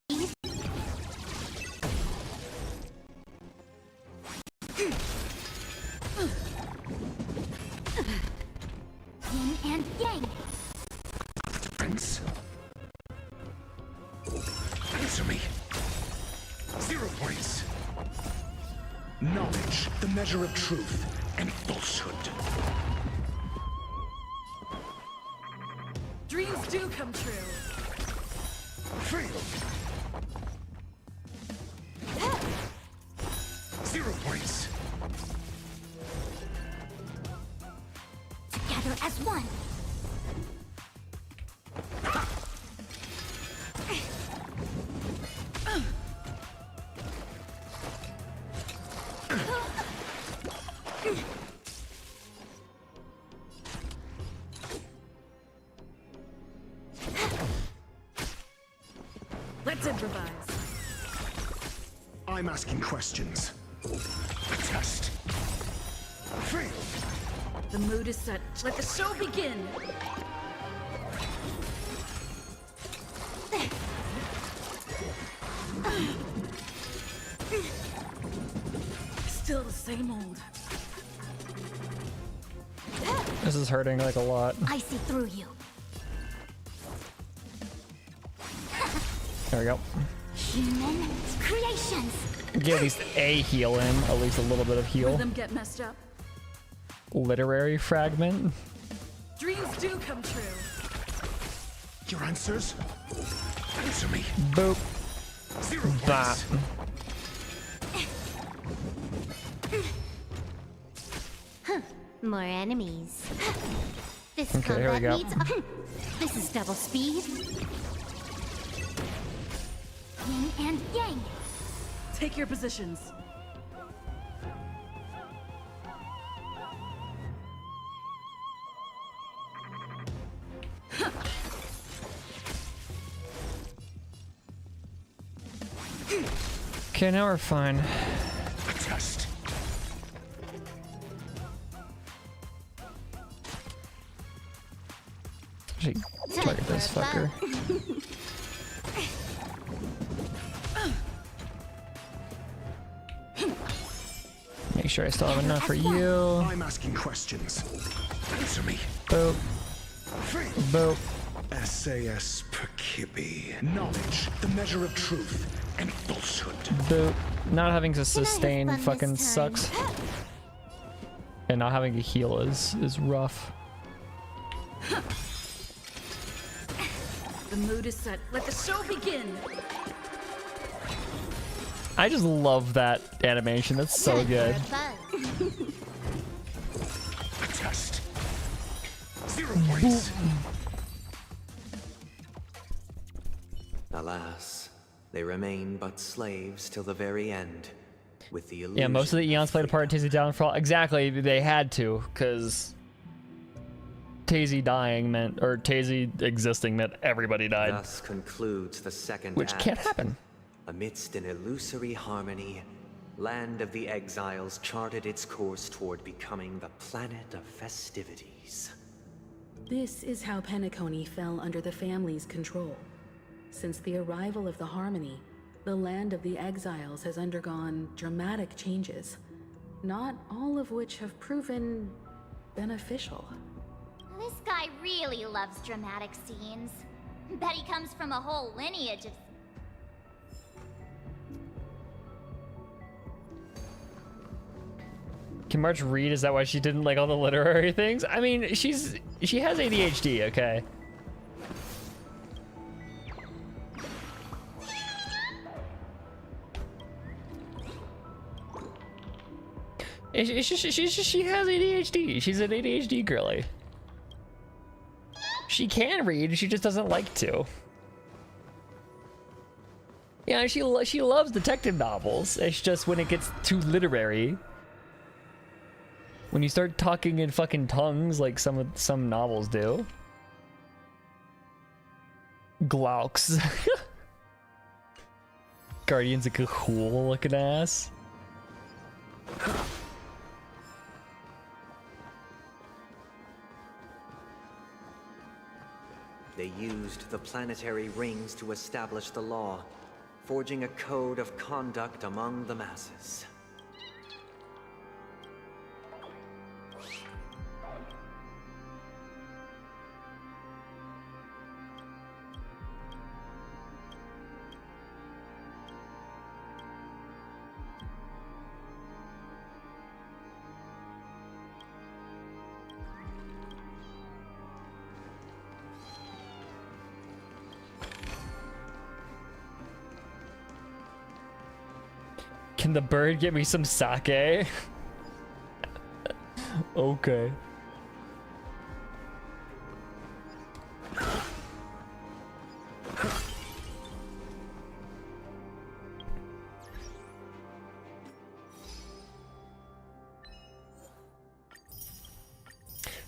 Yin and yang. Prince. Answer me. measure of truth and falsehood. Dreams do come true. Fail. 0 points. Together as one. Let's improvise. I'm asking questions. A test. Fail. The mood is set. Let the show begin. Still the same old. This is hurting like a lot. I see through you. There we go. Human creations. Get at least a heal in, at least a little bit of heal. Rhythm get messed up. Literary fragment. Dreams do come true. Your answers? Answer me. Boop. 0 Bop. points. More enemies. This Okay, here we combat go. needs this is double speed. Yin and yang. Take your positions. Okay, now we're fine. A test. Actually, target this fucker. Make sure I still have enough for you. I'm asking questions. Answer me. Boop. Boop. SAS Perkibi. Knowledge, the measure of truth and falsehood. Boop. Not having to sustain fun this fucking time? sucks. And not having to heal is rough. The mood is set. Let the show begin. I just love that animation. That's so good. A test. 0 points. Alas, they remain but slaves till the very end, with the illusion. Yeah, most of the Eons played a part in Tazy's downfall. Exactly, they had to, because Tazy dying meant, or Tazy existing meant everybody died. Thus concludes the second Which act. can't happen. Amidst an illusory harmony, Land of the Exiles charted its course toward becoming the planet of festivities. This is how Penacony fell under the family's control. Since the arrival of the Harmony, the Land of the Exiles has undergone dramatic changes, not all of which have proven beneficial. This guy really loves dramatic scenes. Bet he comes from a whole lineage of... Can March read? Is that why she didn't like all the literary things? I mean, she has ADHD, okay? She has ADHD. She's an ADHD girly. She can read, she just doesn't like to. Yeah, she loves detective novels. It's just when it gets too literary. When you start talking in fucking tongues like some novels do. Glauks. Guardian's a cool looking ass. They used the planetary rings to establish the law, forging a code of conduct among the masses. Can the bird get me some sake? Okay.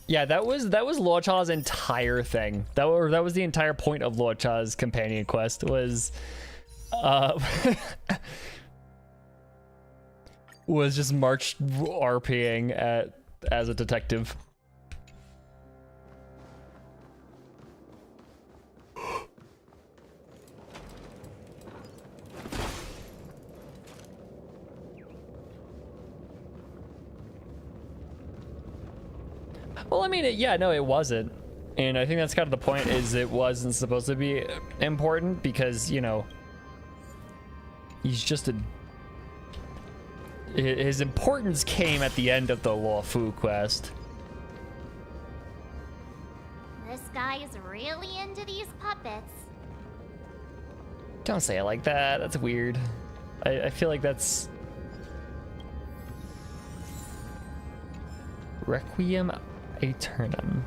Yeah, that was Luocha's entire thing. That was the entire point of Luocha's companion quest was was just March RPing as a detective. Well, I mean, it wasn't. And I think that's kind of the point, is it wasn't supposed to be important because, you know, he's just his importance came at the end of the Luo Fu quest. This guy is really into these puppets. Don't say it like that. That's weird. I feel like that's... Requiem Aeternum.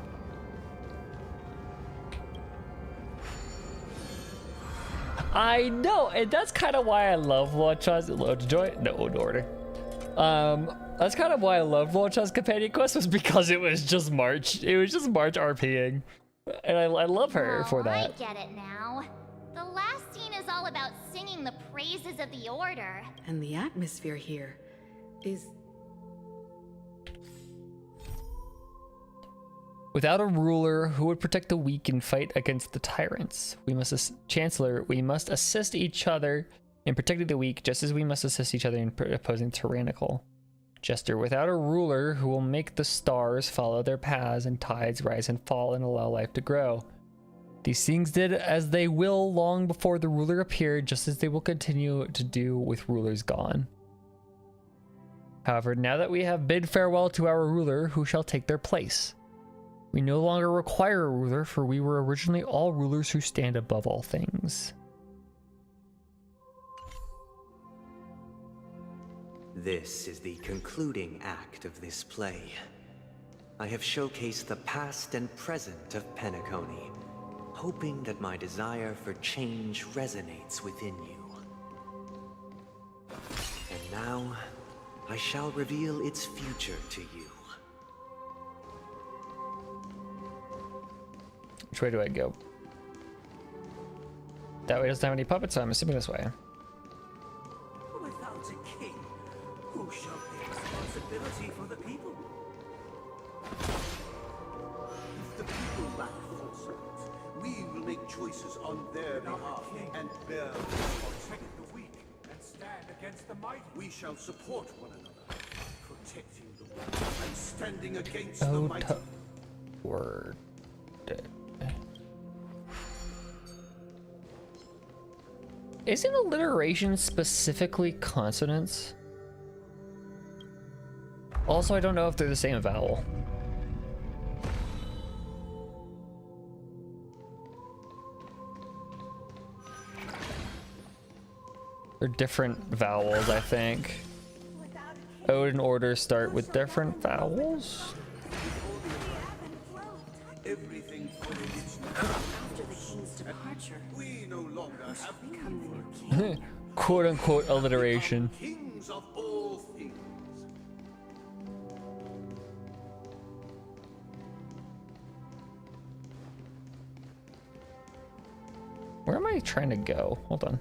I know, and that's kind of why I love Luocha's order. That's kind of why I love Luocha's companion quest, was because it was just March. It was just March RPing, and I love her for that. I get it now. The last scene is all about singing the praises of the order. And the atmosphere here is... Without a ruler who would protect the weak and fight against the tyrants, Chancellor, we must assist each other in protecting the weak, just as we must assist each other in opposing tyrannical. Jester, without a ruler who will make the stars follow their paths and tides rise and fall and allow life to grow. These things did as they will long before the ruler appeared, just as they will continue to do with rulers gone. However, now that we have bid farewell to our ruler, who shall take their place? We no longer require a ruler, for we were originally all rulers who stand above all things. This is the concluding act of this play. I have showcased the past and present of Penacony, hoping that my desire for change resonates within you. And now, I shall reveal its future to you. Which way do I go? That way doesn't have any puppets, so I'm assuming this way. Without a king, who shall take responsibility for the people? If the people lack foresight, we will make choices on their behalf and bear the protect the weak and stand against the mighty. We shall support one another, protecting the weak and standing against the mighty. Word. Isn't alliteration specifically consonants? Also, I don't know if they're the same vowel. They're different vowels, I think. Ode and order start with different vowels. Everything after the king's departure, we no longer have become the new king. Quote unquote alliteration. Kings of all things. Where am I trying to go? Hold on.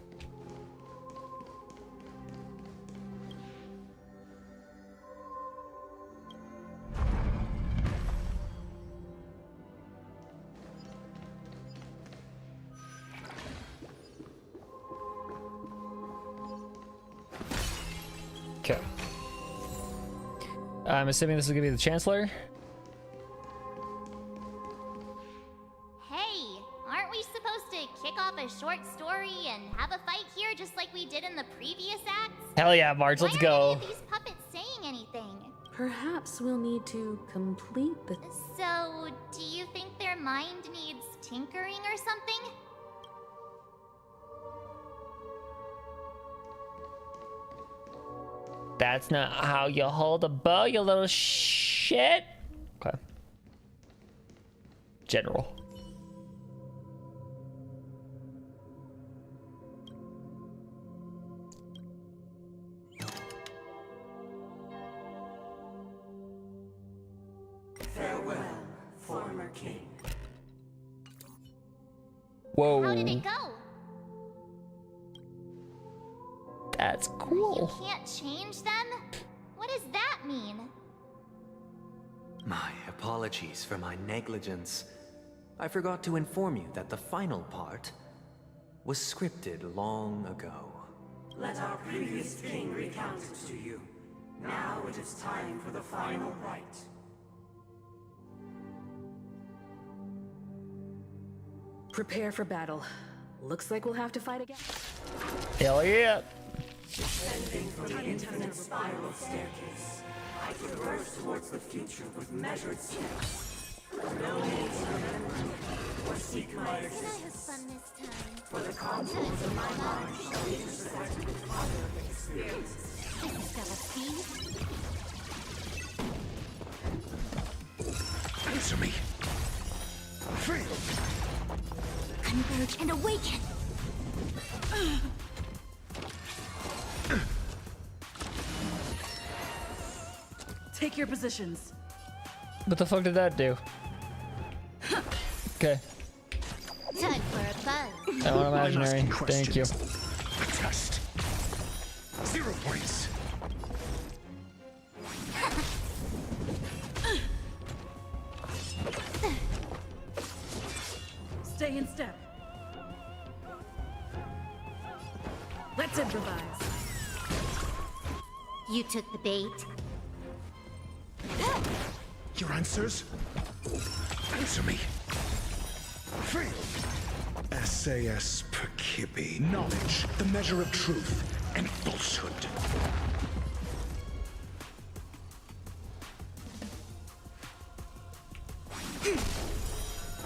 Okay. I'm assuming this is gonna be the Chancellor. Hey, aren't we supposed to kick off a short story and have a fight here just like we did in the previous acts? Hell yeah, Marge, let's go. Why aren't any of these puppets saying anything? Perhaps we'll need to complete the... So, do you think their mind needs tinkering or something? That's not how you hold a bow, you little shit. Okay. General. Farewell, former king. Whoa. How did it go? That's cool. You can't change them? What does that mean? My apologies for my negligence. I forgot to inform you that the final part was scripted long ago. Let our previous king recount it to you. Now it is time for the final rite. Prepare for battle. Looks like we'll have to fight again. Hell yeah. Descending from the infinite spiral staircase, I traverse towards the future with measured steps. No need to remember or seek my Can I have existence. fun this time? For the contours of my mind shall be intersected with other experiences. This is gonna speed. Answer me. Converge and awaken. Take your positions. What the fuck did that do? Okay. Time for a buzz. I want imaginary. Thank you. Test. 0 points. Stay in step. Let's improvise. You took the bait. Your answers? Answer me. SAS Perkibi. Knowledge, the measure of truth and falsehood.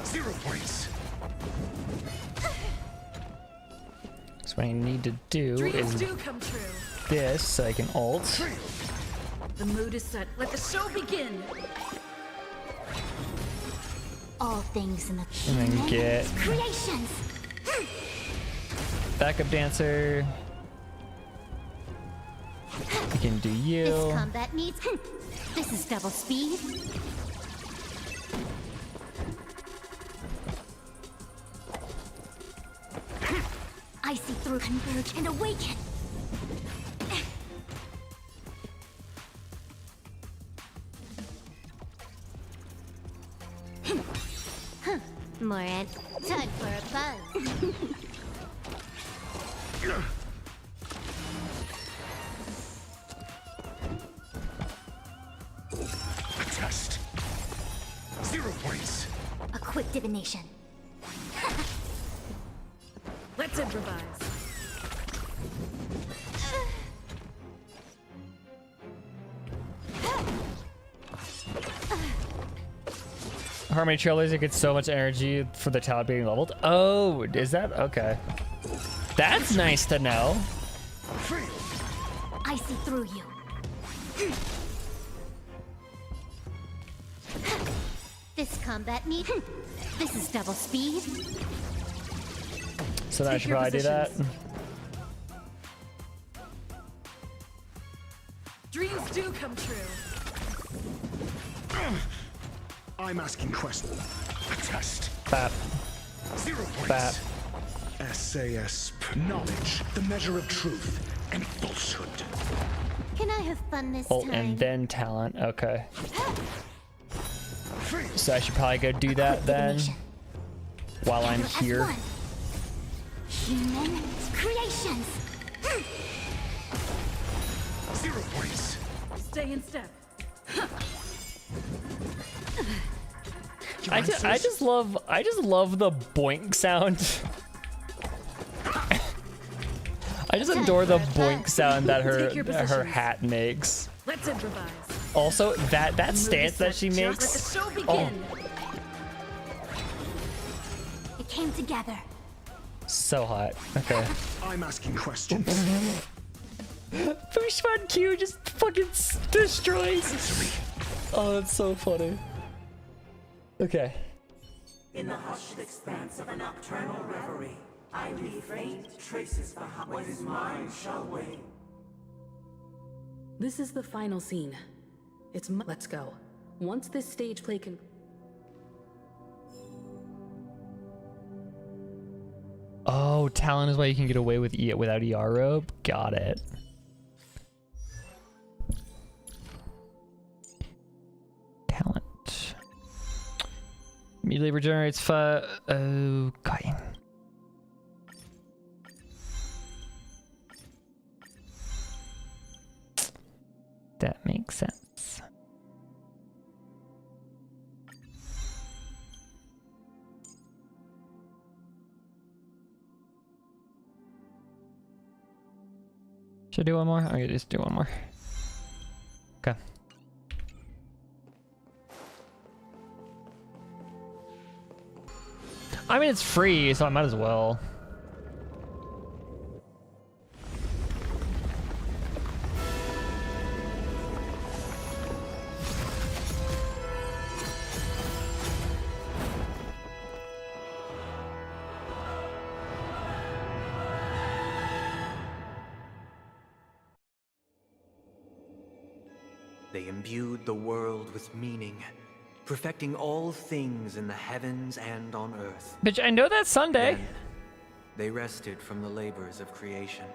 Zero points. So what I need to do Dreams is do come true. this so I can ult. The mood is set. Let the show begin. All things in the And then get creations. backup dancer. You can do you. This combat needs. This is double speed. I see through, converge, and awaken. Moran, time for a buzz. Test. 0 points. A quick divination. Let's improvise. Harmony Trailblazer gets so much energy for the talent being leveled. Oh, is that okay? That's nice to know. I see through you. This combat need. This is double speed. So then I should probably do that. Dreams do come true. I'm asking questions. Test. Bap. 0 points. Bap. SAS knowledge, the measure of truth and falsehood. Can I have fun this Ult time? and then talent. Okay. So I should probably go do that then. While I'm here. Human creations. 0 points. Stay in step. I just love the boink sound. I just adore the boink sound that her hat makes. Let's improvise. Also, that stance that she makes. Let the show Oh, begin. It came together. so hot. Okay. I'm asking questions. Bushman Q just fucking destroys. Oh, that's so funny. Okay. In the hushed expanse of a nocturnal reverie, I leave faint traces behind. What is mine shall wait. This is the final scene. Let's go. Once this stage play can... Oh, Talon is why you can get away with without ER robe? Got it. Talent. Immediately regenerates fire. Okay. That makes sense. Should I do one more? I'm gonna just do one more. Okay. I mean, it's free, so I might as well. They imbued the world with meaning, perfecting all things in the heavens and on earth. Bitch, I know that's Sunday. Then they rested from the labors of creation.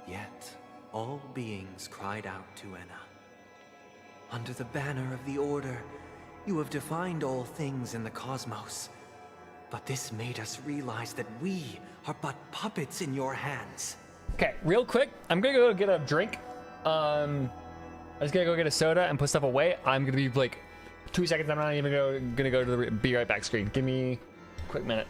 Yet, all beings cried out to Enna. Under the banner of the Order, you have defined all things in the cosmos. But this made us realize that we are but puppets in your hands. Okay, real quick, I'm gonna go get a drink. I just gotta go get a soda and put stuff away. I'm gonna be like 2 seconds. I'm not even gonna go to the be right back screen. Give me a quick minute.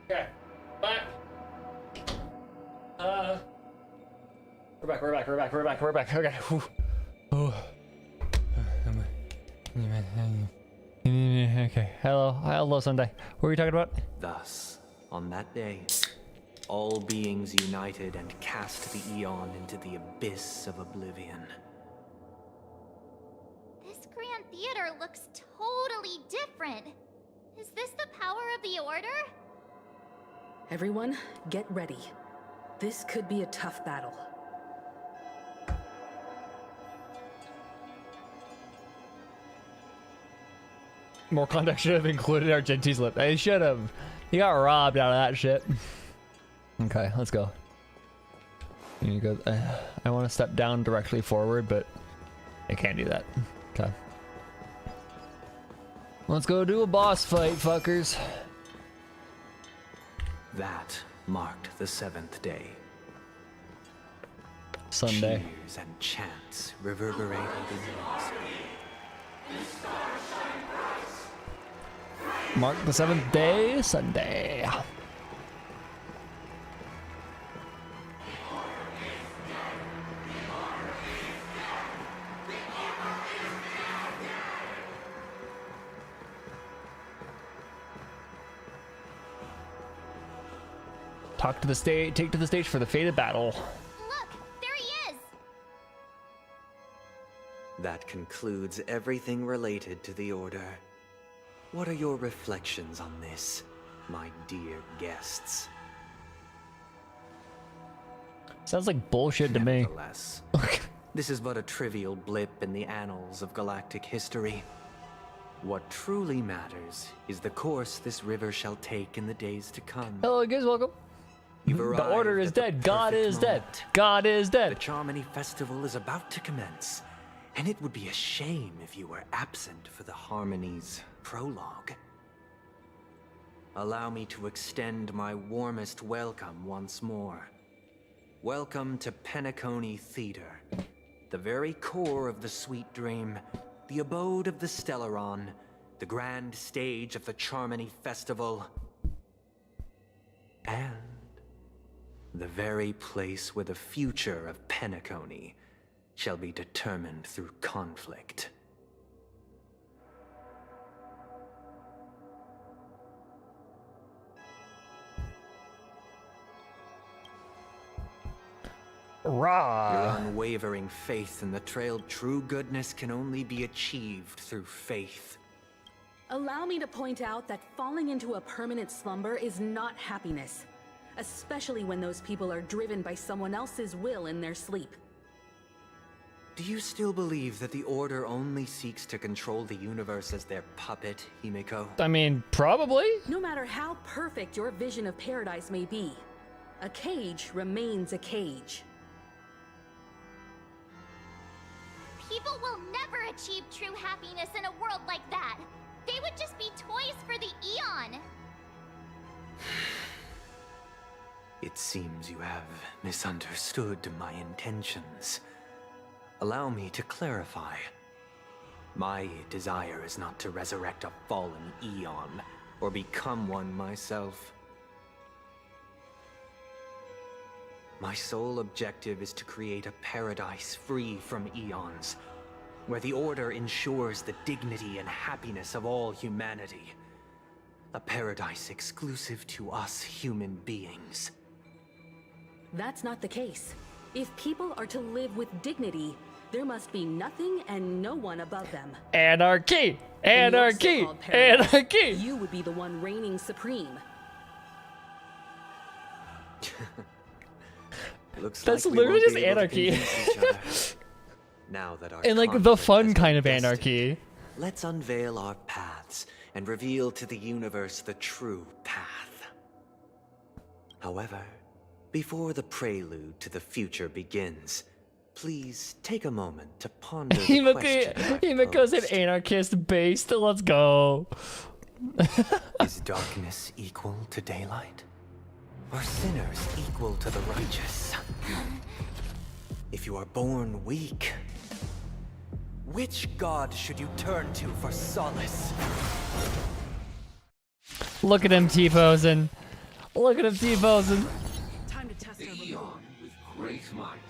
Okay, back. We're back. Okay. Whew. Oh. Okay. Hello, Sunday. What were you talking about? Thus, on that day, all beings united and cast the Eon into the abyss of oblivion. This Grand Theater looks totally different. Is this the power of the Order? Everyone, get ready. This could be a tough battle. More context should have included Argenti's lip. They should have. He got robbed out of that shit. Okay, let's go. You go. I want to step down directly forward, but I can't do that. Okay. Let's go do a boss fight, fuckers. That marked the 7th day. Sunday. Cheers and chants reverberated in the Mark the 7th day, Sunday. Take to the stage for the fated battle. Look, there he is! That concludes everything related to the Order. What are your reflections on this, my dear guests? Sounds like bullshit to me. Nevertheless, this is but a trivial blip in the annals of galactic history. What truly matters is the course this river shall take in the days to come. Hello, guys, welcome. The order is dead. God is dead. God is dead. The Charmony Festival is about to commence, and it would be a shame if you were absent for the Harmony's prologue. Allow me to extend my warmest welcome once more. Welcome to Penacony Theater, the very core of the Sweet Dream, the abode of the Stellaron, the grand stage of the Charmony Festival, and the very place where the future of Penacony shall be determined through conflict. Rah. Your unwavering faith in the trail true goodness can only be achieved through faith. Allow me to point out that falling into a permanent slumber is not happiness, especially when those people are driven by someone else's will in their sleep. Do you still believe that the Order only seeks to control the universe as their puppet, Himiko? I mean, probably. No matter how perfect your vision of paradise may be, a cage remains a cage. People will never achieve true happiness in a world like that. They would just be toys for the Eon. It seems you have misunderstood my intentions. Allow me to clarify. My desire is not to resurrect a fallen Eon, or become one myself. My sole objective is to create a paradise free from Eons, where the Order ensures the dignity and happiness of all humanity. A paradise exclusive to us human beings. That's not the case. If people are to live with dignity, there must be nothing and no one above them. Anarchy! In your Anarchy! so-called paradise, Anarchy! You would be the one reigning supreme. Looks That's like we literally won't just be able to anarchy. convince each other. Now that our And like the conflict fun has kind been of vested, anarchy. let's unveil our paths and reveal to the universe the true path. However, before the prelude to the future begins, please take a moment to ponder the question Himiko's an anarchist based. Let's go. Is darkness equal to daylight? Are sinners equal to the righteous? If you are born weak, which god should you turn to for solace? Look at him T-posing. Look at him T-posing. Time to test the Eon with great might,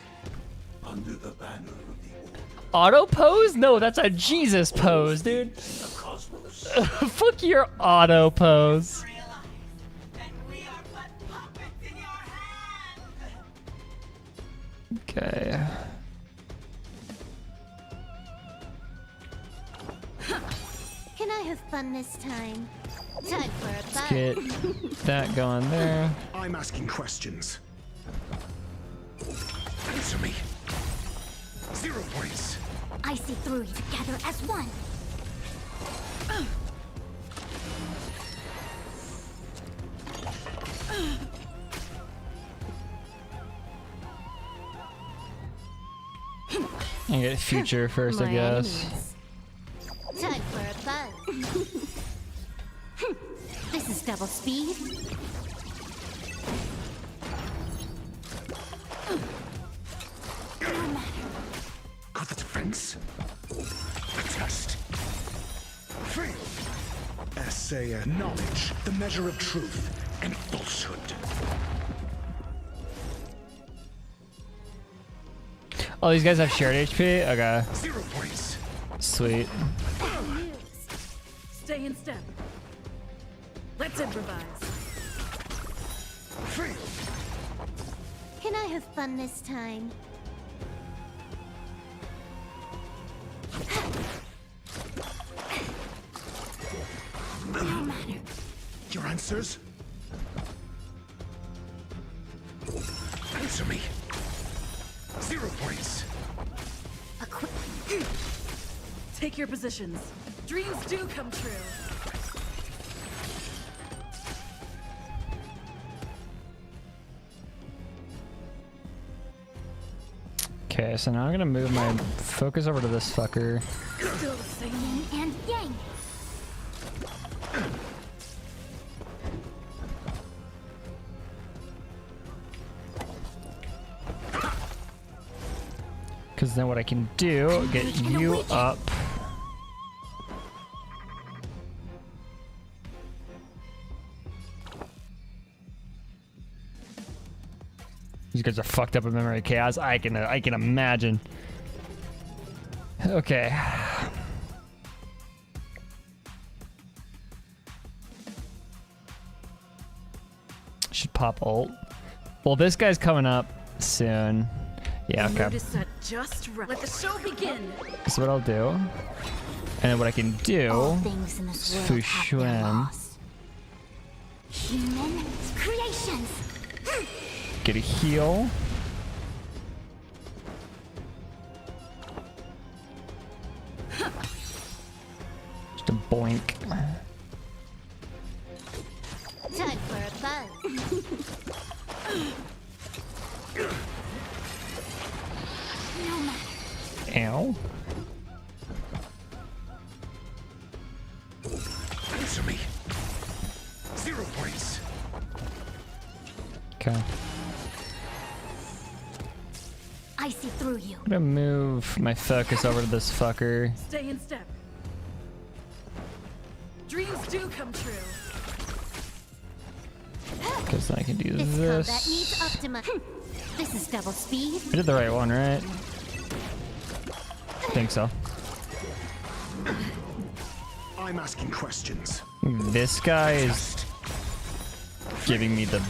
under the banner of the Order. Auto pose? No, that's a Jesus pose, dude. Fuck your auto pose. Okay. Can I have fun this time? Time for a Let's fun. get that going there. I'm asking questions. Answer me. 0 points. I see through you together as one. I get future first, I My guess. enemies. Time for a buzz. This is double speed. Got the defense. A test. Fail. Essay knowledge, the measure of truth and falsehood. Oh, these guys have shared HP? Okay. 0 points. Sweet. Stay in step. Let's improvise. Fail. Can I have fun this time? Your answers? Answer me. your positions. Dreams do come true. Okay, so now I'm gonna move my focus over to this fucker. Still the same. Yin and yang. Because then what I can do, get you up. These guys are fucked up in memory chaos. I can imagine. Okay. Should pop ult. Well, this guy's coming up soon. Yeah, okay. Mood is set just right. Let the show begin. That's what I'll do. And then what I can do All things in this is world have their Fushuan. laws. Human creations. Get a heal. Just a boink. Time for a buzz. No matter. Ow. Answer me. 0 points. Okay. I see through you. I'm gonna move my focus over to this fucker. Stay in step. Dreams do come true. Because then I can do This combat needs this. Optima. This is double speed. I did the right one, right? I think so. I'm asking questions. This guy is giving me the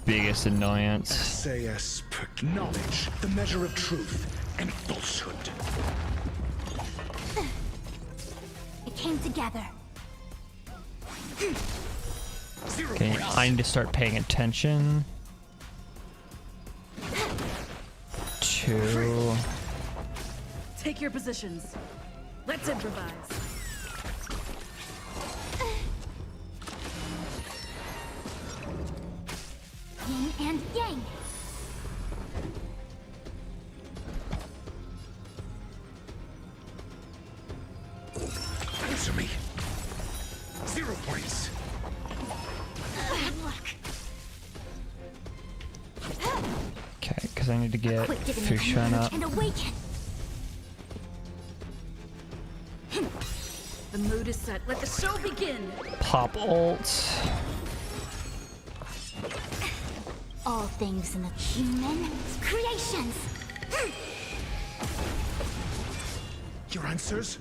biggest annoyance. SAS knowledge, the measure of truth and falsehood. It came together. Okay, I need to start paying attention to... Take your positions. Let's improvise. Yin and yang. Answer me. 0 points. Okay, because I need to get Quick, get in Fushuan the up. and awaken. The mood is set. Let the show begin. Pop ult. All things in the human creations. Your answers?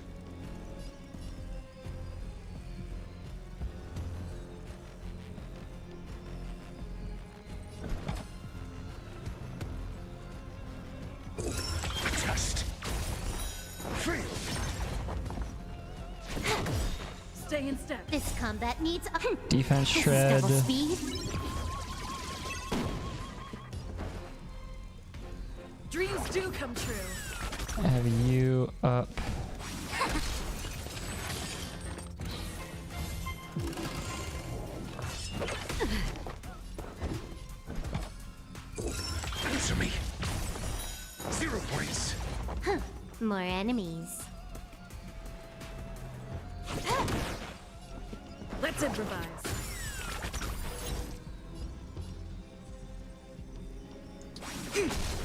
Test. Fail. Stay in step. This combat needs Defense this shred. is double speed. Dreams do come true. I have you up. Answer me. 0 points. Huh. More enemies. Let's improvise.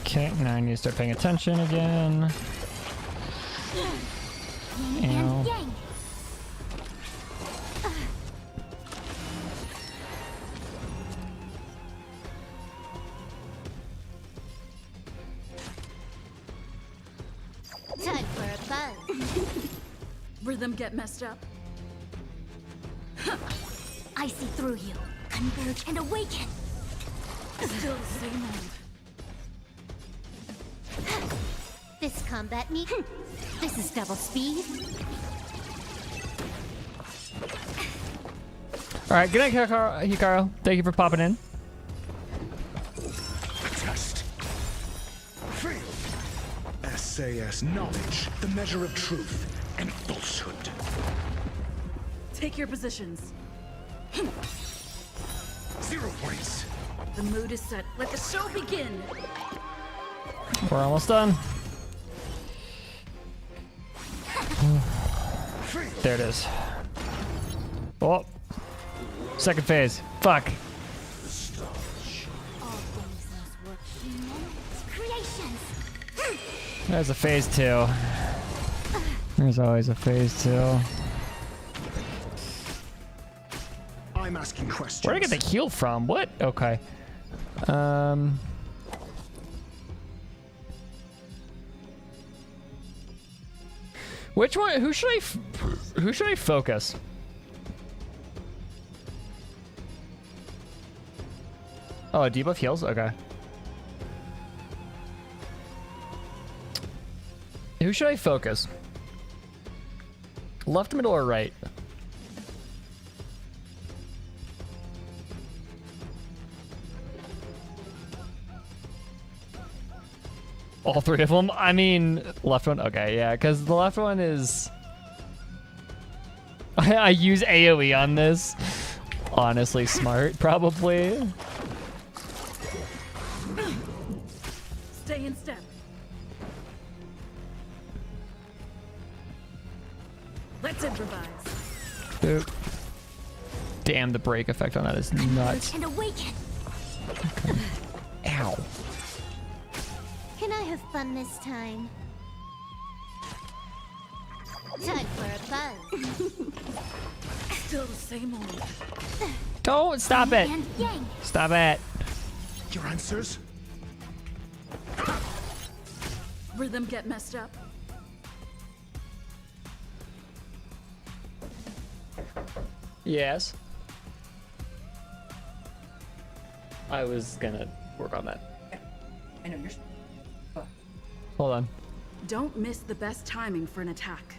Okay, now I need to start paying attention again. Yin Ow. and yang. Time for a buzz. Rhythm get messed up. I see through you. Converge and awaken. Still the same old. This combat needs. This is double speed. All right, good night, Hikaru. Thank you for popping in. Test. Fail. SAS knowledge, the measure of truth and falsehood. Take your positions. 0 points. The mood is set. Let the show begin. We're almost done. There it is. Oh, second phase. Fuck. There's a phase 2. There's always a phase 2. I'm asking questions. Where'd I get the heal from? What? Okay. Which one? Who should I focus? Oh, a debuff heals? Okay. Who should I focus? Left, middle, or right? All 3 of them? I mean, left one? Okay, yeah, because the left one is... I use AoE on this. Honestly, smart, probably. Stay in step. Let's improvise. Boop. Damn, the break effect on that is nuts. And awaken. Ow. Can I have fun this time? Time for a buzz. Still the same old. Don't stop it. And yang. Stop it. Your answers? Rhythm get messed up. Yes. I was gonna work on that. I know you're. Hold on. Don't miss the best timing for an attack.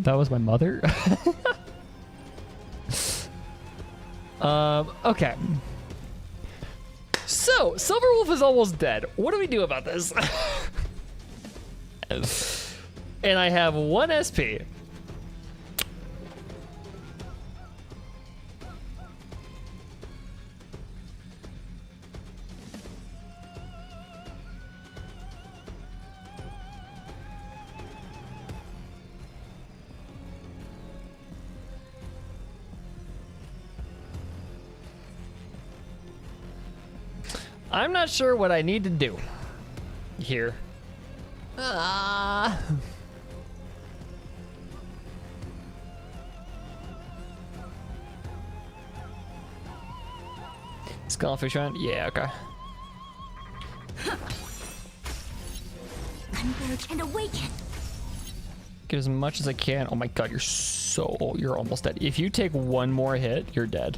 That was my mother? Okay. So, Silverwolf is almost dead. What do we do about this? And I have 1 SP. I'm not sure what I need to do here. Skullfish round? Yeah, okay. Unburge and awaken. Get as much as I can. Oh my god, you're almost dead. If you take one more hit, you're dead.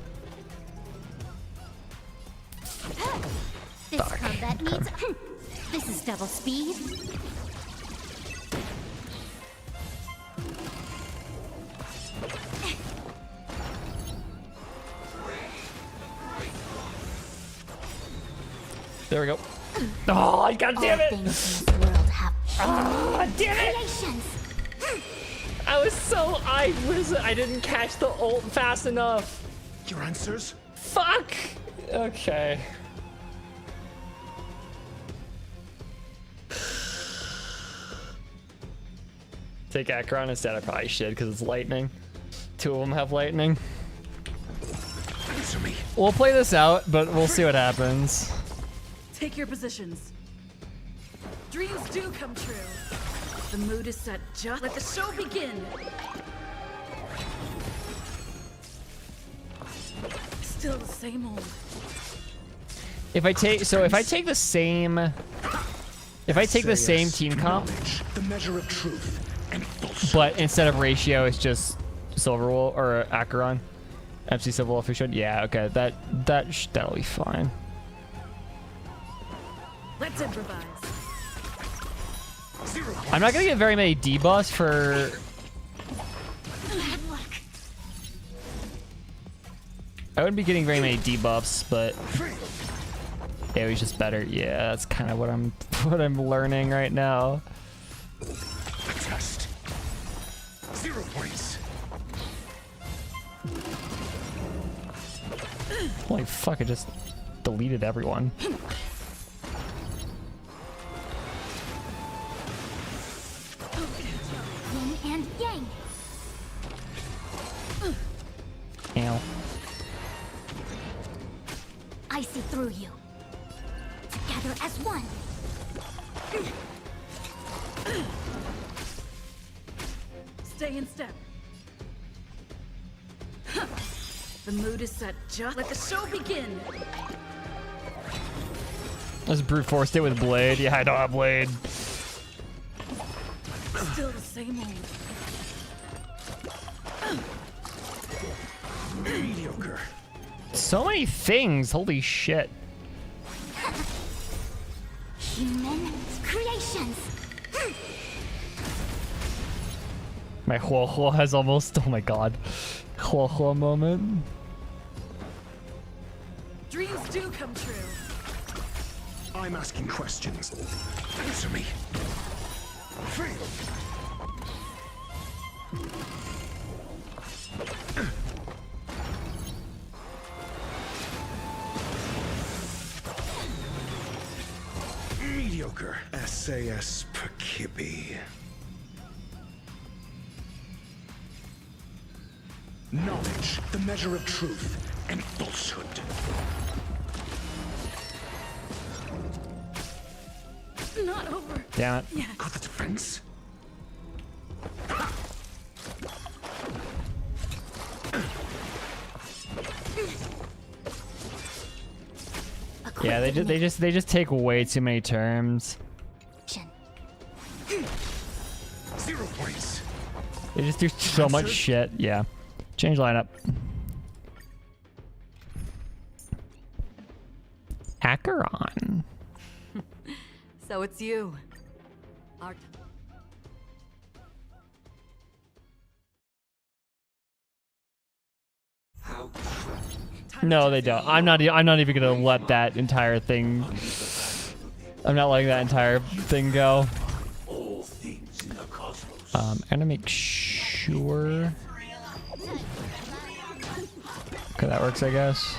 This combat needs. This is double speed. There we go. Oh, god damn it! Ah, damn it! I didn't catch the ult fast enough. Your answers? Fuck! Okay. Take Acheron instead. I probably should because it's lightning. Two of them have lightning. Answer me. We'll play this out, but we'll see what happens. Take your positions. Dreams do come true. The mood is set. Just let the show begin. Still the same old. If I take the same team comp, the measure of truth and falsehood. But instead of ratio, it's just Silverwool or Acheron. MC Silverwolf who should. Yeah, okay, that'll be fine. Let's improvise. I'm not gonna get very many debuffs for. I wouldn't be getting very many debuffs, but it was just better. Yeah, that's kind of what I'm learning right now. Test. 0 points. Holy fuck! I just deleted everyone. Yin and yang. Ow. I see through you. Together as one. Stay in step. The mood is set. Just let the show begin. Let's brute force it with blade. Yeah, I don't have blade. Still the same old. Mediocre. So many things. Holy shit. Human creations. My Huo has almost. Oh my god. Huo moment. Dreams do come true. I'm asking questions. Answer me. Mediocre. SAS Perkibi. Knowledge, the measure of truth and falsehood. Not over. Damn it. Yeah. Got the defense? Yeah, they just take way too many terms. 0 points. They just do so much shit. Yeah. Change lineup. Acheron. So it's you. Art. No, they don't. I'm not even gonna let that entire thing. I'm not letting that entire thing go. I'm gonna make sure. Okay, that works, I guess.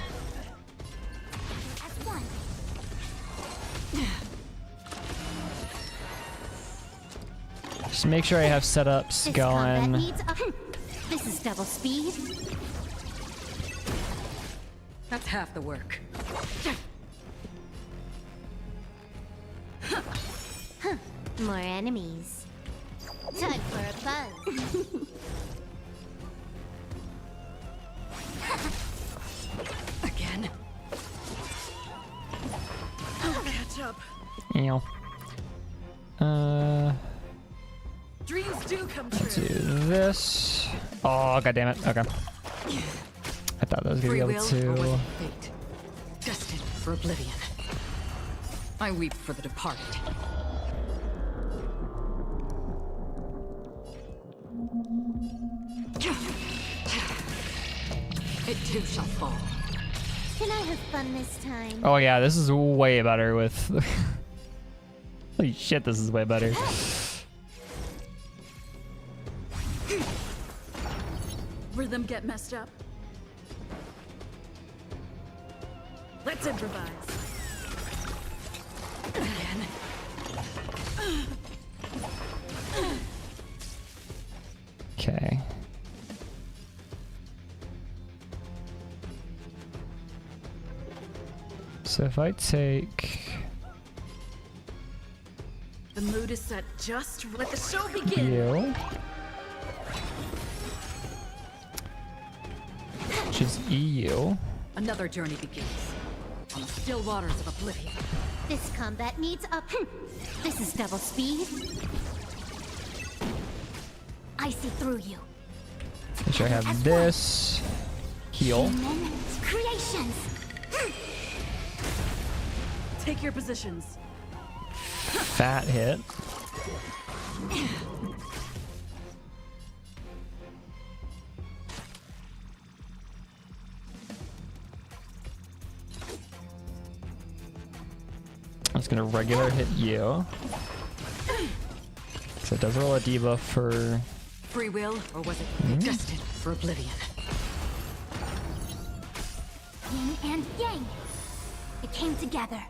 Just make sure I have setups going. This is double speed. That's half the work. More enemies. Time for a buzz. Again. I'll catch up. Ew. Dreams do come Let's true. do this. Oh, god damn it. Okay. I thought that was gonna be able to. Fate, destined for oblivion. I weep for the departed. It too shall fall. Can I have fun this time? Oh yeah, this is way better with. Holy shit, this is way better. Rhythm get messed up. Let's improvise. Okay. So if I take The mood is set just. Let the show begin. you, which is EU. Another journey begins on the still waters of oblivion. This combat needs up. This is double speed. I see through you. Make sure I have this. Heal. Human creations. Take your positions. Fat hit. I'm just gonna regular hit you. So it does roll a debuff for Free will, or was it destined for oblivion? Yin and yang. It came together.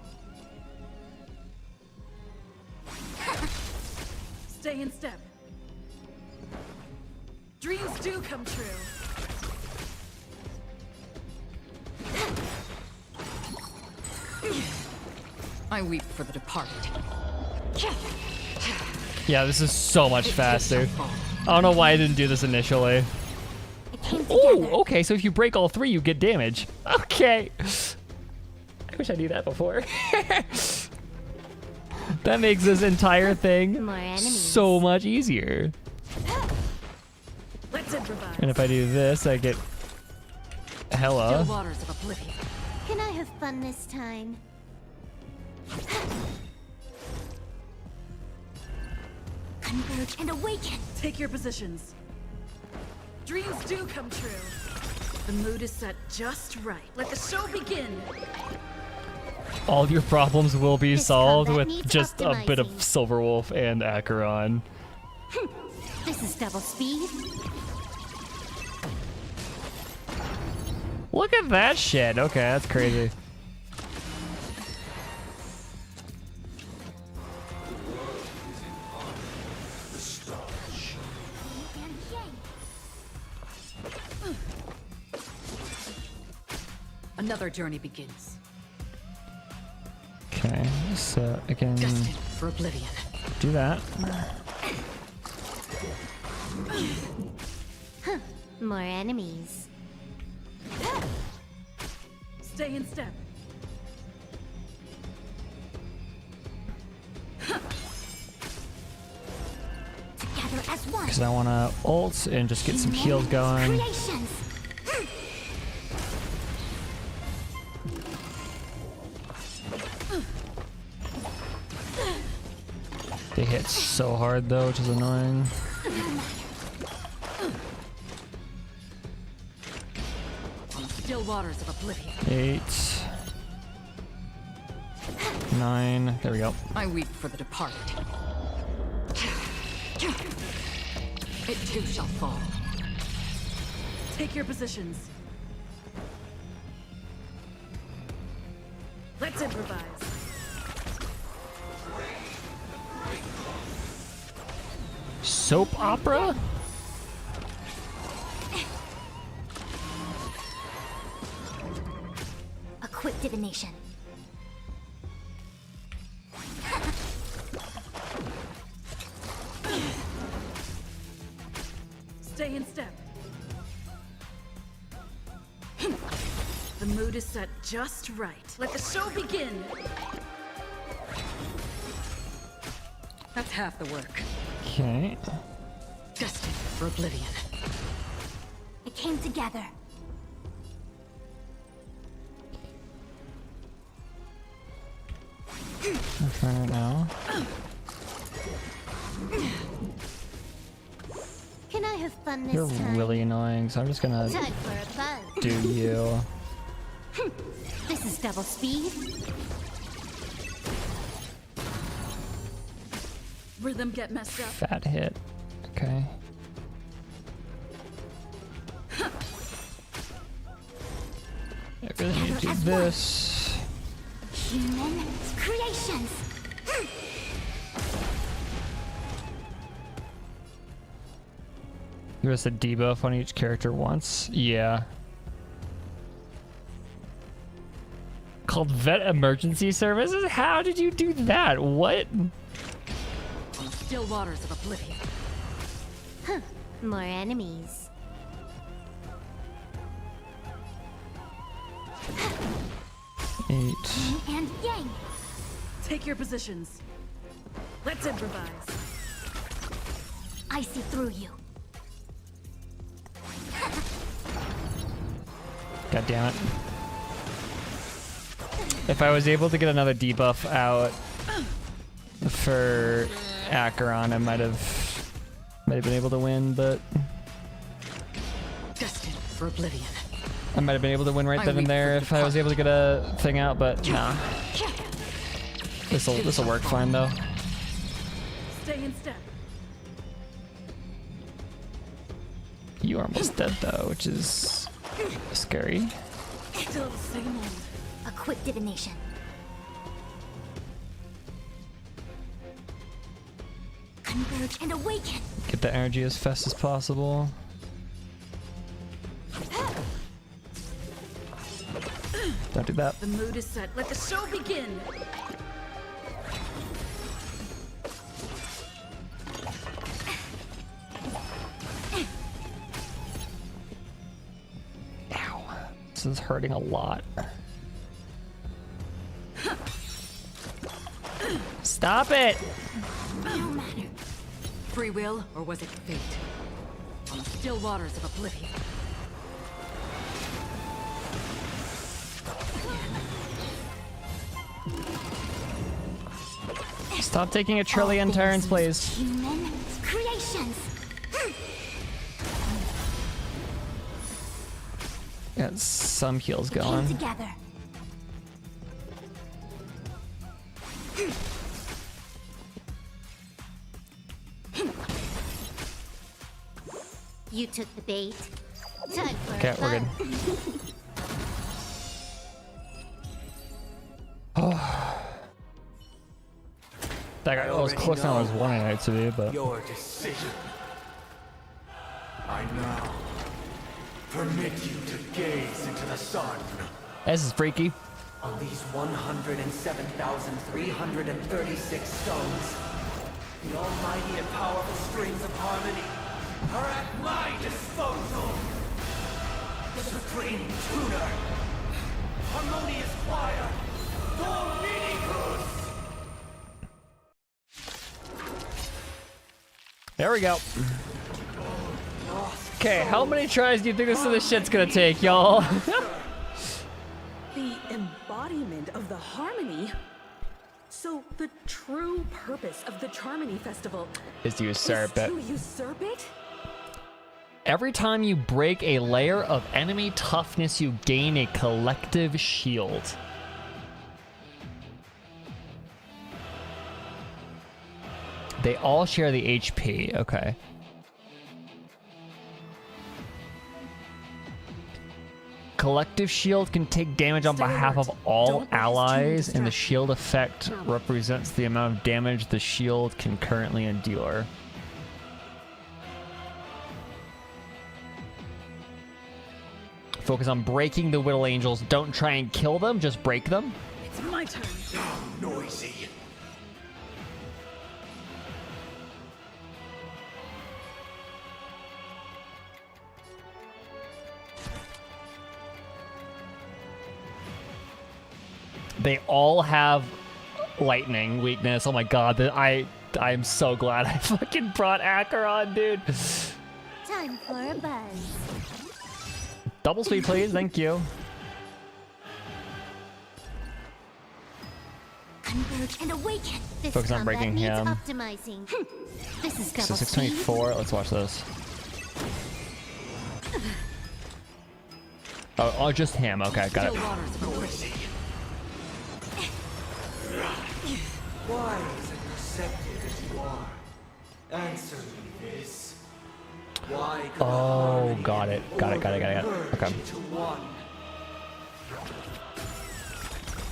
Stay in step. Dreams do come true. I weep for the departed. Yeah, this is so much faster. I don't know why I didn't do this initially. Oh, okay, so if you break all three, you get damage. Okay. I wish I knew that before. That makes this entire thing so much easier. Let's improvise. And if I do this, I get hella. Still waters of oblivion. Can I have fun this time? Converge and awaken. Take your positions. Dreams do come true. The mood is set just right. Let the show begin. All your problems will be solved combat with needs just a bit of optimizing. Silverwolf and Acheron. This is double speed. Look at that shit. Okay, that's crazy. Another journey begins. Okay, so I can Destined for oblivion. do that. Huh. More enemies. Stay in step. Together as one. Because I want to ult and just get some heals going. Creations. They hit so hard though, which is annoying. On the still waters of oblivion. 8, 9, there we go. I weep for the departed. It too shall fall. Take your positions. Let's improvise. Soap opera? A quick divination. Stay in step. The mood is set just right. Let the show begin. That's half the work. Okay. Destined for oblivion. It came together. I'm trying it now. Can I have fun this You're time? really annoying, so I'm just gonna Time for a buzz. do you. This is double speed. Rhythm get messed up. Fat hit. Okay. I really need to do this. Human creations. Give us a debuff on each character once. Yeah. Called Vet Emergency Services? How did you do that? What? On still waters of oblivion. Huh. More enemies. Yin and yang. Take your positions. Let's improvise. I see through you. God damn it. If I was able to get another debuff out for Acheron, I might have been able to win, but Destined for oblivion. I might have been able to win right then and there if I was able to get a thing out, but nah. This'll work fine though. Stay in step. You are almost dead though, which is scary. Still the same old. A quick divination. Converge and awaken. Get the energy as fast as possible. Don't do that. The mood is set. Let the show begin. Ow. This is hurting a lot. Stop it! No matter. Free will, or was it fate? On the still waters of oblivion. Stop taking a trillion turns, please. Human creations. Got some heals Came going. together. You took the bait. Time for Okay, a we're good. That guy was close than I was wanting it to be, but Your decision. I now permit you to gaze into the sun. this is freaky. On these 107,336 stones, the almighty and powerful strings of harmony are at my disposal. The supreme tuner, harmonious choir, Dominicus. There we go. Okay, how many tries do you think this shit's gonna take, y'all? The embodiment of the harmony. So the true purpose of the Charmony Festival Is to usurp it. to usurp it? Every time you break a layer of enemy toughness, you gain a collective shield. They all share the HP. Okay. Collective shield can take damage on behalf of all allies, and the shield effect represents the amount of damage the shield can currently endure. Focus on breaking the Whittle Angels. Don't try and kill them, just break them. It's my turn. Noisy. They all have lightning weakness. Oh my god, I'm so glad I fucking brought Acheron, dude. Time for a buzz. Double speed, please. Thank you. Converge and awaken. This Focus on combat breaking needs him. optimizing. This is So double 624. Let's watch this. Oh, just him. Okay, got it. Why is it receptive as you are? Answer me this. Why could Oh, got it. Got it. Okay. into one?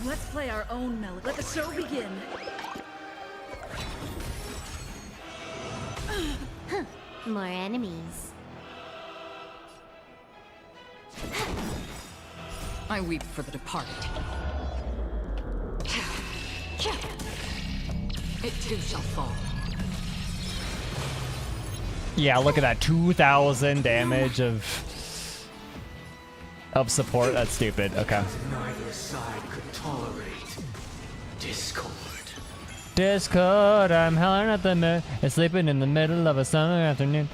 Let's play our own melody. Let the show begin. More enemies. I weep for the departed. It too shall fall. Yeah, look at that. 2,000 damage of support. That's stupid. Okay. Neither side could tolerate discord. Discord, I'm howling at the moon and sleeping in the middle of a summer afternoon.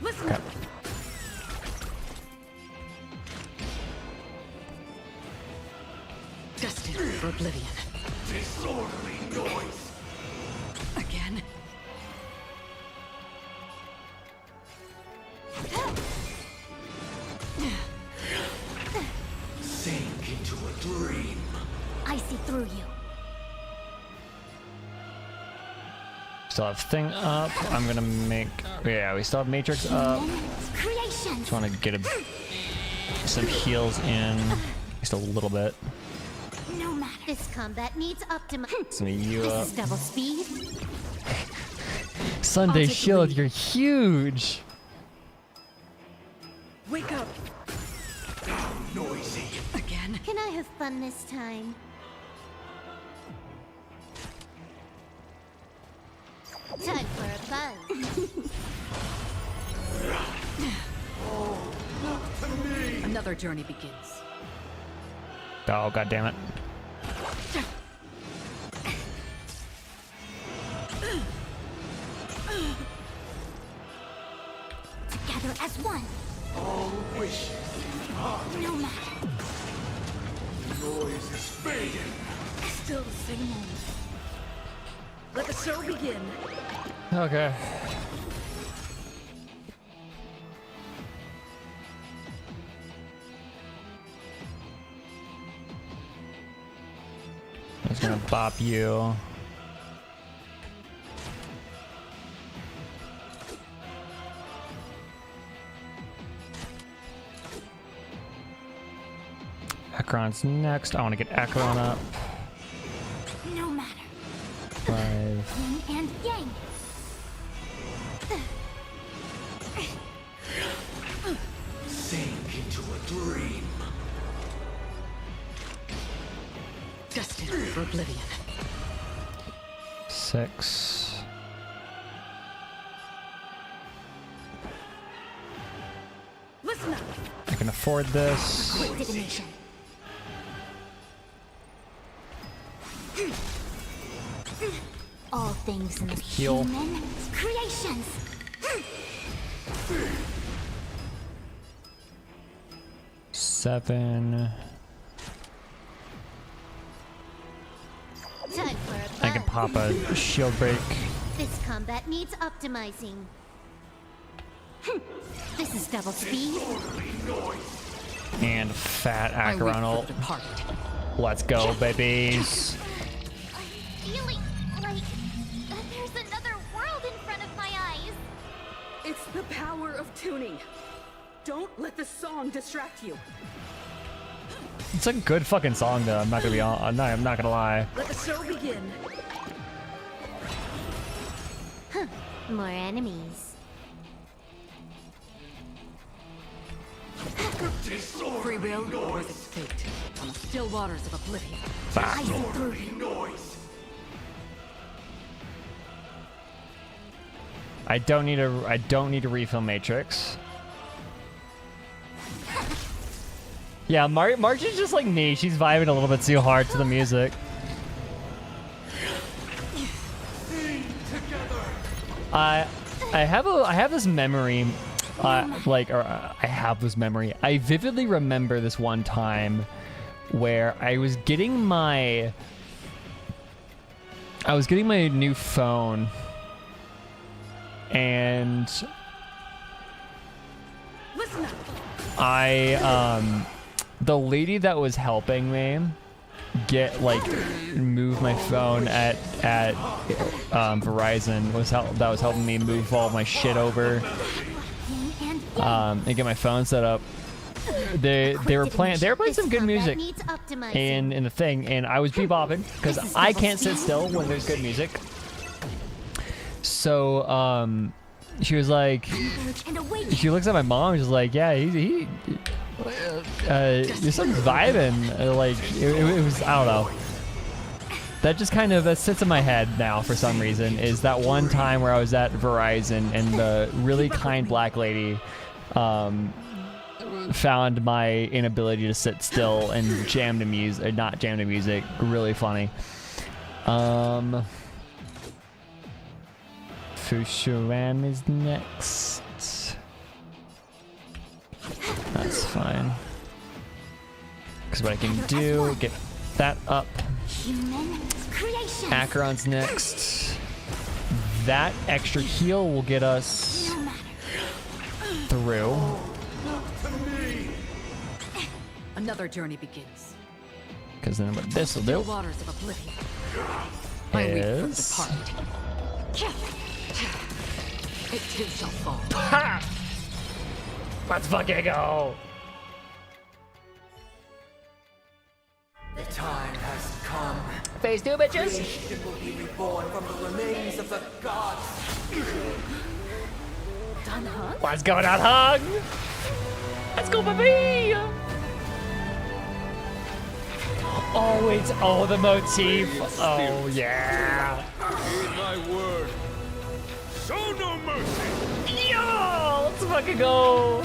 Listen. Okay. Destined for oblivion. Disorderly noise. Again. Sink into a dream. I see through you. Still have thing up. I'm gonna make. Yeah, we still have matrix up. Creation. Just want to get some heals in. Just a little bit. No matter. This combat needs optimizing. Some of you This up. is double speed. Sunday I'll take shield, the you're huge. Wake up. Noisy. Again. Can I have fun this time? Time for a buzz. Another journey begins. Oh, god damn it. Together as one. All wishes. No matter. Noise is fading. Still the same moment. Let the show begin. Okay. I'm just gonna bop you. Acheron's next. I want to get Acheron up. No matter. 5. Yin and yang. Sink into a dream. Destined for oblivion. 6. Listen up. I can afford this. Quick divination. All things in the Heal. human creations. 7. Time for a buzz. I can pop a shield break. This combat needs optimizing. This is double speed. And fat I weep Acheron for ult. the departed. Let's go, babies. Feeling like there's another world in front of my eyes. It's the power of tuning. Don't let the song distract you. It's a good fucking song, though. I'm not gonna be on. I'm not gonna lie. Let the show begin. More enemies. Free will or its fate on the still waters of oblivion. I see through you. Noise. I don't need a refill matrix. Yeah, March is just like me. She's vibing a little bit too hard to the music. I have this memory, I vividly remember this one time where I was getting my new phone, and Listen up. the lady that was helping me move my phone at Verizon was helping me move all my shit over and get my phone set up. They were playing some good music in the thing, and I was bebopping because I can't sit still when there's good music. So she was like, she looks at my mom and she's like, yeah, he there's some vibing. Like it was, I don't know. That just kind of that sits in my head now for some reason. Is that one time where I was at Verizon and the really kind black lady found my inability to sit still and jam to music, or not jam to music, really funny. Fushuran is next. That's fine. Because what I can do, get that up. Acheron's next. That extra heal will get us through. Another journey begins. Because then what this will do Waters of oblivion. is... It too shall fall. Ha! Let's fucking go! The time has come. Phase 2, bitches! Creation will be reborn from the remains of the gods. Done, huh? What's going on, Hug? Let's go, baby! Oh, it's the motif. Oh, yeah. Hear my word. Show no mercy. Yo, let's fucking go.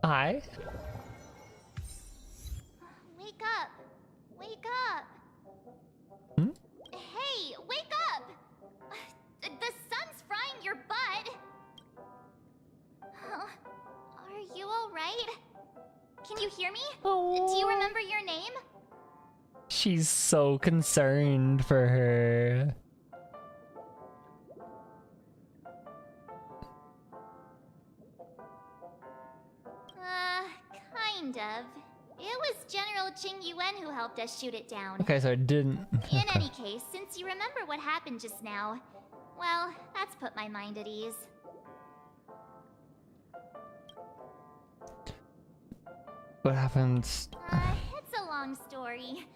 Hi. Wake up! Wake up! Hmm? Hey, wake up! The sun's frying your butt! Huh? Are you alright? Can you hear me? Do you remember your name? She's so concerned for her. Kind of. It was General Qing Yuan who helped us shoot it down. Okay, so I didn't. In any case, since you remember what happened just now, well, that's put my mind at ease. What happened? It's a long story.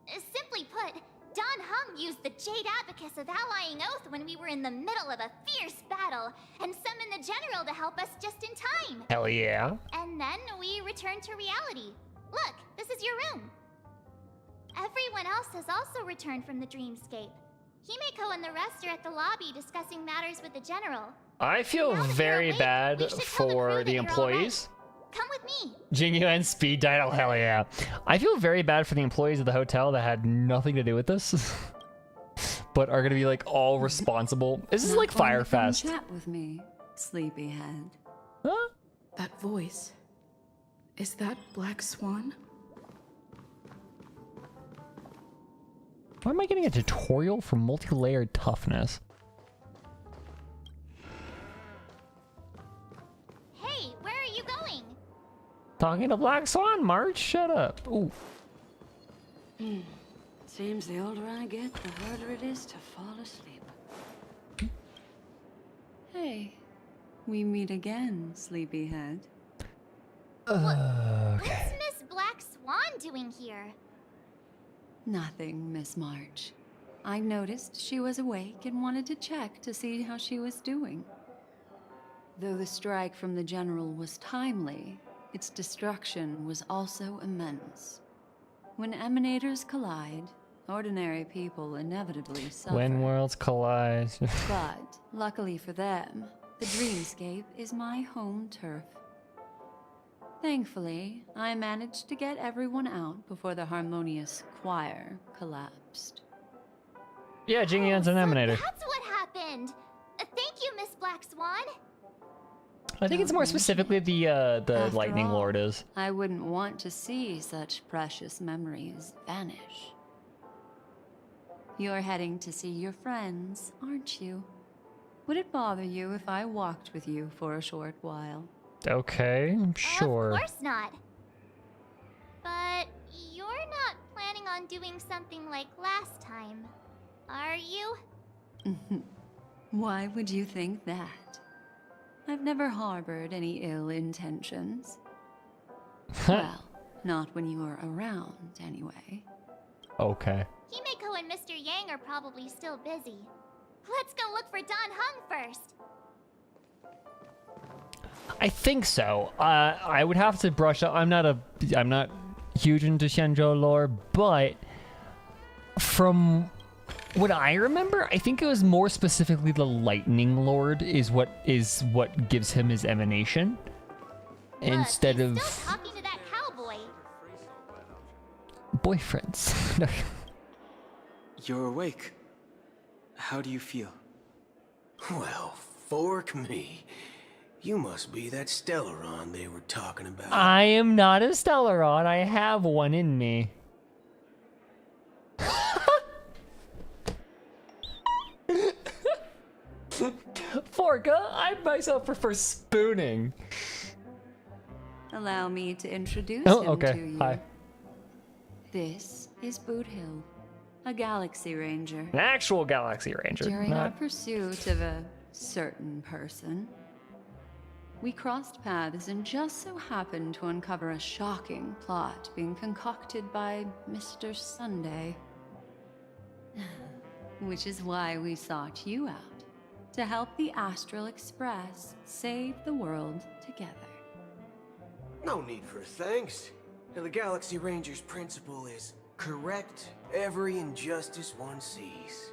Simply put, Don Hung used the Jade Abacus of Allying Oath when we were in the middle of a fierce battle, and summoned the General to help us just in time. Hell yeah. And then we returned to reality. Look, this is your room. Everyone else has also returned from the dreamscape. Himeko and the rest are at the lobby discussing matters with the General. I feel very bad for the employees. Come with me. Jing Yuan speed dial, hell yeah. I feel very bad for the employees of the hotel that had nothing to do with this, but are gonna be like all responsible. This is like Firefest. Chat with me, sleepyhead. Huh? That voice. Is that Black Swan? Why am I getting a tutorial for multi-layered toughness? Hey, where are you going? Talking to Black Swan, March? Shut up. Ooh. Seems the older I get, the harder it is to fall asleep. Hey, we meet again, sleepyhead. What's Miss Black Swan doing here? Nothing, Miss March. I noticed she was awake and wanted to check to see how she was doing. Though the strike from the General was timely, its destruction was also immense. When emanators collide, ordinary people inevitably suffer. When worlds collide. But, luckily for them, the dreamscape is my home turf. Thankfully, I managed to get everyone out before the harmonious choir collapsed. Yeah, Jingyun's an emanator. That's what happened. Thank you, Miss Black Swan. I think it's more specifically the After Lightning all, Lord is. I wouldn't want to see such precious memories vanish. You're heading to see your friends, aren't you? Would it bother you if I walked with you for a short while? Okay, sure. Of course not. But you're not planning on doing something like last time, are you? Why would you think that? I've never harbored any ill intentions. Well, not when you were around, anyway. Okay. Himeko and Mr. Yang are probably still busy. Let's go look for Don Hung first. I think so. I would have to brush up. I'm not huge into Shenzhou lore, but from what I remember, I think it was more specifically the Lightning Lord is what gives him his emanation, instead of Still talking to that cowboy. boyfriends. You're awake. How do you feel? Well, fork me. You must be that Stellaron they were talking about. I am not a Stellaron. I have one in me. Forka, I myself prefer spooning. Allow me to introduce Oh, him okay. to you. Hi. This is Boot Hill, a Galaxy Ranger. An actual Galaxy Ranger. During our not... pursuit of a certain person, we crossed paths and just so happened to uncover a shocking plot being concocted by Mr. Sunday. Which is why we sought you out, to help the Astral Express save the world together. No need for thanks. The Galaxy Ranger's principle is correct every injustice one sees.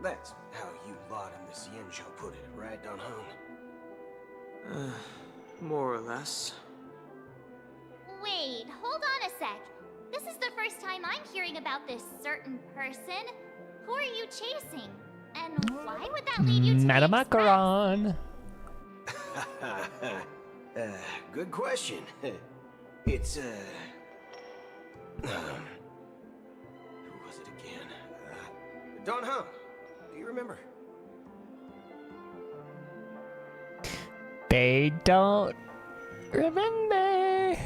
That's how you lot in the Xianzhou put it, right, Don Hung? More or less. Wait, hold on a sec. This is the first time I'm hearing about this certain person. Who are you chasing? And why would that lead you to Madame the Express? Macaron. Good question. It's, who was it again? Don Hung. Do you remember? They don't remember.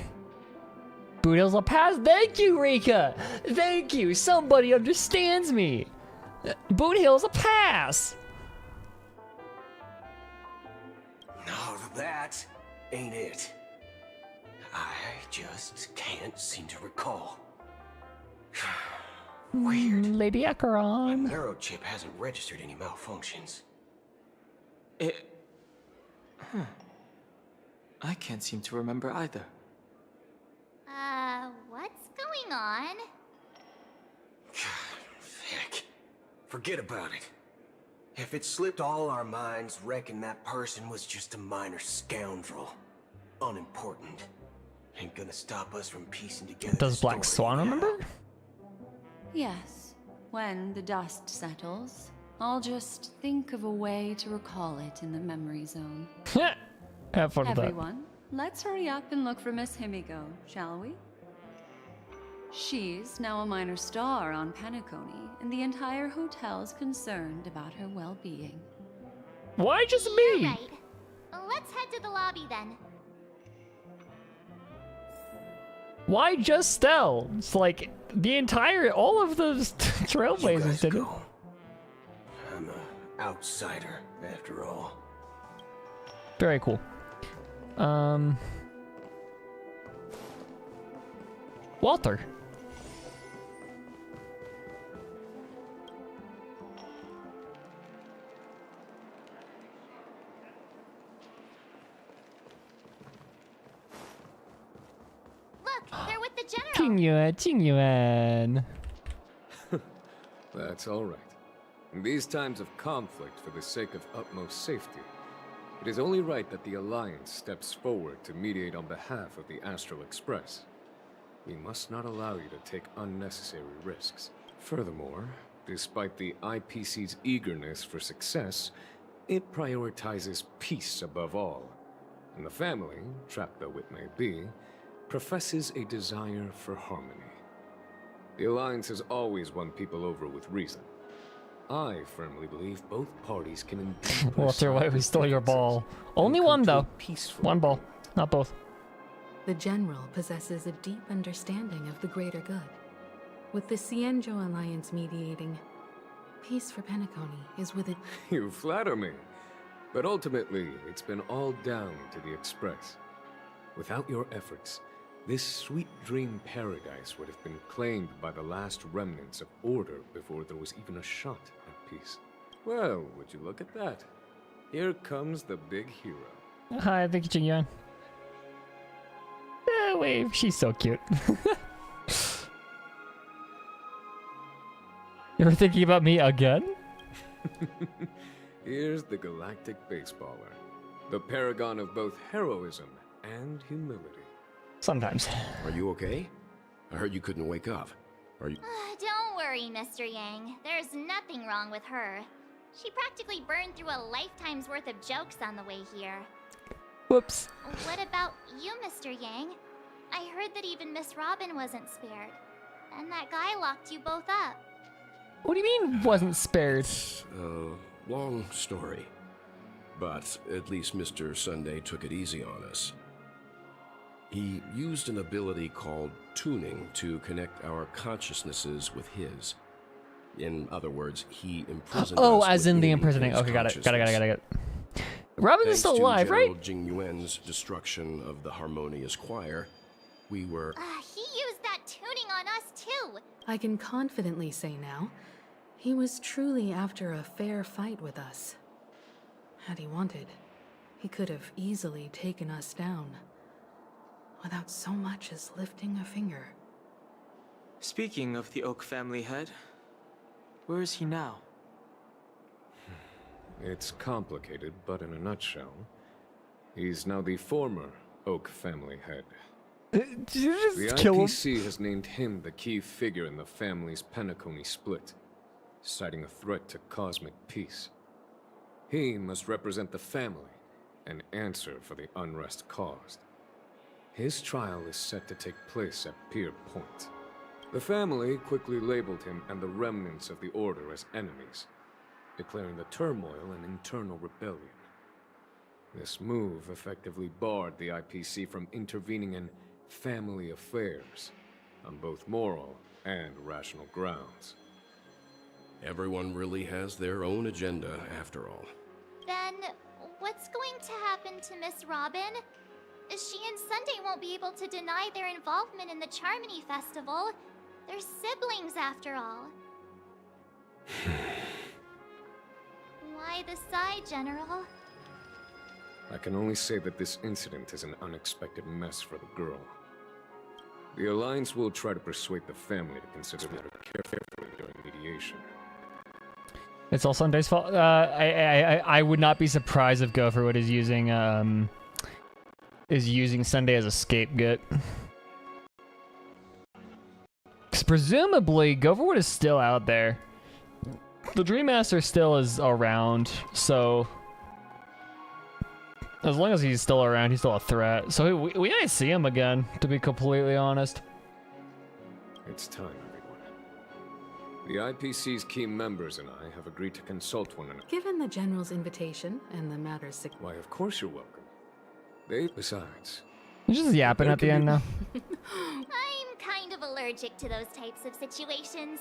Boot Hill's a pass. Thank you, Rika. Thank you. Somebody understands me. Boot Hill's a pass. No, that ain't it. I just can't seem to recall. Weird. Lady Acheron. My neurochip hasn't registered any malfunctions. I can't seem to remember either. What's going on? Heck. Forget about it. If it slipped all our minds, reckon that person was just a minor scoundrel. Unimportant. Ain't gonna stop us from piecing together. Does Black Swan remember? Yes, when the dust settles, I'll just think of a way to recall it in the memory zone. Have fun with that. Everyone, let's hurry up and look for Miss Himiko, shall we? She's now a minor star on Penacony, and the entire hotel's concerned about her well-being. Why just me? You're right. Let's head to the lobby then. Why just Stell? It's like all of the Trailblazers did it. I'm an outsider, after all. Very cool. Walter. Look, they're with the general. Jingyuan. That's all right. In these times of conflict, for the sake of utmost safety, It is only right that the Alliance steps forward to mediate on behalf of the Astral Express. We must not allow you to take unnecessary risks. Furthermore, despite the IPC's eagerness for success, it prioritizes peace above all. And the family, trapped though it may be, professes a desire for harmony. The Alliance has always won people over with reason. I firmly believe both parties can indeed... Walter White, we stole your ball. Only one, though. One ball, not both. The General possesses a deep understanding of the greater good. With the Cienjo Alliance mediating, peace for Penacony is within... You flatter me. But ultimately, it's been all down to the Express. Without your efforts, this sweet dream paradise would have been claimed by the last remnants of order before there was even a shot at peace. Well, would you look at that? Here comes the big hero. Hi, thank you, Jin-Yuan. Wave, she's so cute. You ever thinking about me again? Here's the galactic baseballer. The paragon of both heroism and humility. Sometimes. Are you okay? I heard you couldn't wake up. Are you... Don't worry, Mr. Yang. There's nothing wrong with her. She practically burned through a lifetime's worth of jokes on the way here. Whoops. What about you, Mr. Yang? I heard that even Miss Robin wasn't spared. And that guy locked you both up. What do you mean, wasn't spared? Long story. But at least Mr. Sunday took it easy on us. He used an ability called tuning to connect our consciousnesses with his. In other words, he imprisoned us. Oh, as in the within imprisoning. his Okay, got it. consciousness. Robin is Thanks still to alive, General right? Jing Yuan's destruction of the Harmonious Choir, we were... He used that tuning on us, too. I can confidently say now, he was truly after a fair fight with us. Had he wanted, he could have easily taken us down, without so much as lifting a finger. Speaking of the Oak family head, where is he now? It's complicated, but in a nutshell, he's now the former Oak family head. Did you just The kill him? IPC has named him the key figure in the family's Penacony split, citing a threat to cosmic peace. He must represent the family and answer for the unrest caused. His trial is set to take place at Pier Point. The family quickly labeled him and the remnants of the Order as enemies, declaring the turmoil an internal rebellion. This move effectively barred the IPC from intervening in family affairs on both moral and rational grounds. Everyone really has their own agenda, after all. Then, what's going to happen to Miss Robin? She and Sunday won't be able to deny their involvement in the Charmony Festival. They're siblings, after all. Why the sigh, General? I can only say that this incident is an unexpected mess for the girl. The Alliance will try to persuade the family to consider the matter carefully during mediation. It's all Sunday's fault. I would not be surprised if Gopherwood is using Sunday as a scapegoat. Because presumably Gopherwood is still out there. The Dream Master still is around, so as long as he's still around, he's still a threat. So we might see him again, to be completely honest. It's time, everyone. The IPC's key members and I have agreed to consult one another. Given the General's invitation and the matter's... Why, of course you're welcome. Besides... He's just yapping at the end now. I'm kind of allergic to those types of situations.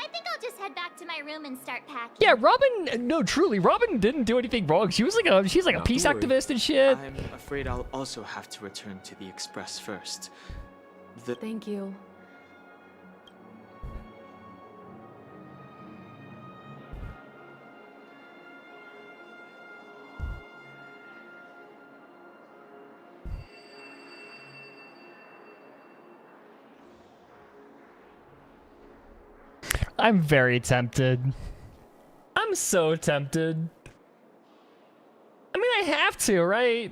I think I'll just head back to my room and start packing. Yeah, Robin, no, truly, Robin didn't do anything wrong. She's like a peace activist and shit. I'm afraid I'll also have to return to the Express first. Thank you. I'm very tempted. I'm so tempted. I mean, I have to, right?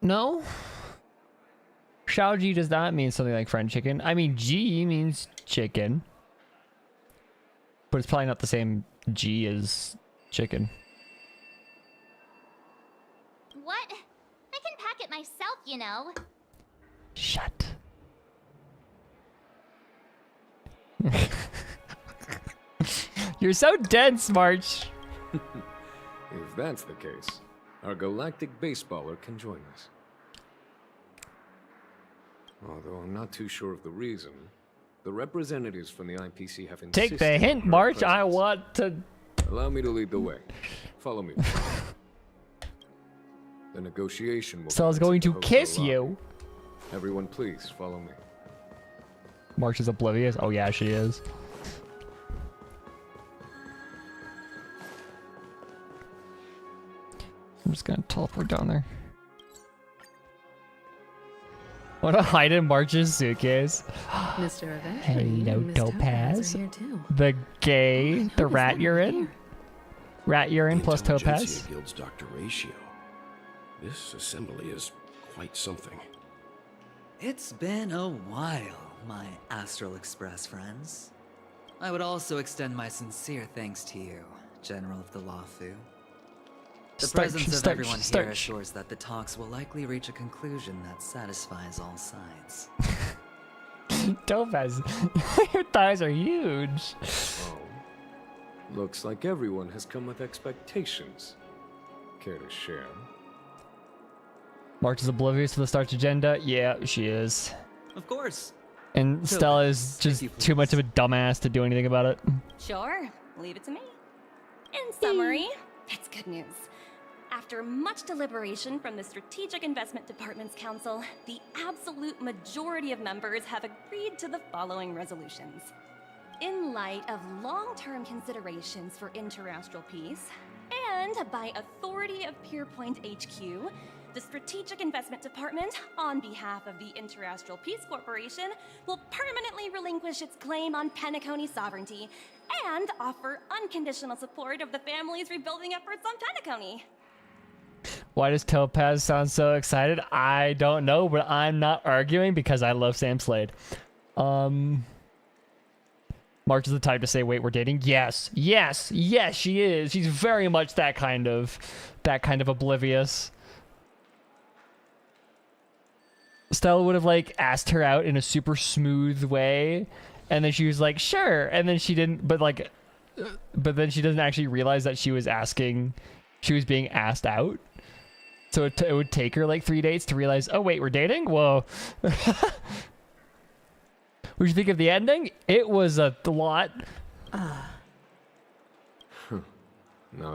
No? Shaoji does not mean something like fried chicken. I mean, G means chicken. But it's probably not the same G as chicken. What? I can pack it myself, you know. Shut. You're so dense, March. If that's the case, our galactic baseballer can join us. Although I'm not too sure of the reason, the representatives from the IPC have insisted. Take the hint, March. I want to. Allow me to lead the way. Follow me. The negotiation will. So I was going to kiss you. Everyone, please follow me. March is oblivious. Oh yeah, she is. I'm just gonna teleport down there. Want to hide in March's suitcase? Mr. Eventually, Hello, Miss Topaz. are here too. The gay, the rat urine. Rat urine The plus Topaz. Intelligentsia Guild's Dr. Ratio. This assembly is quite something. It's been a while, my Astral Express friends. I would also extend my sincere thanks to you, General of the Lawfu. The presence of everyone here assures that the talks will likely reach a conclusion that satisfies all sides. Topaz, your thighs are huge. Oh, looks like everyone has come with expectations. Care to share? March is oblivious to the Starch agenda. Yeah, she is. Of course. And Stella is just too much of a dumbass to do anything about it. Sure, leave it to me. In summary, it's good news. After much deliberation from the Strategic Investment Department's Council, the absolute majority of members have agreed to the following resolutions. In light of long-term considerations for interastral peace, and by authority of Pierpoint HQ, the Strategic Investment Department, on behalf of the Interastral Peace Corporation, will permanently relinquish its claim on Penacony sovereignty and offer unconditional support of the family's rebuilding efforts on Penacony. Why does Topaz sound so excited? I don't know, but I'm not arguing because I love Sam Slade. March is the type to say, wait, we're dating? Yes, yes, yes, she is. She's very much that kind of oblivious. Stella would have like asked her out in a super smooth way, and then she was like, sure, and then she didn't, but then she doesn't actually realize that she was being asked out. So it would take her like 3 dates to realize, oh wait, we're dating? Whoa. What did you think of the ending? It was a lot. Now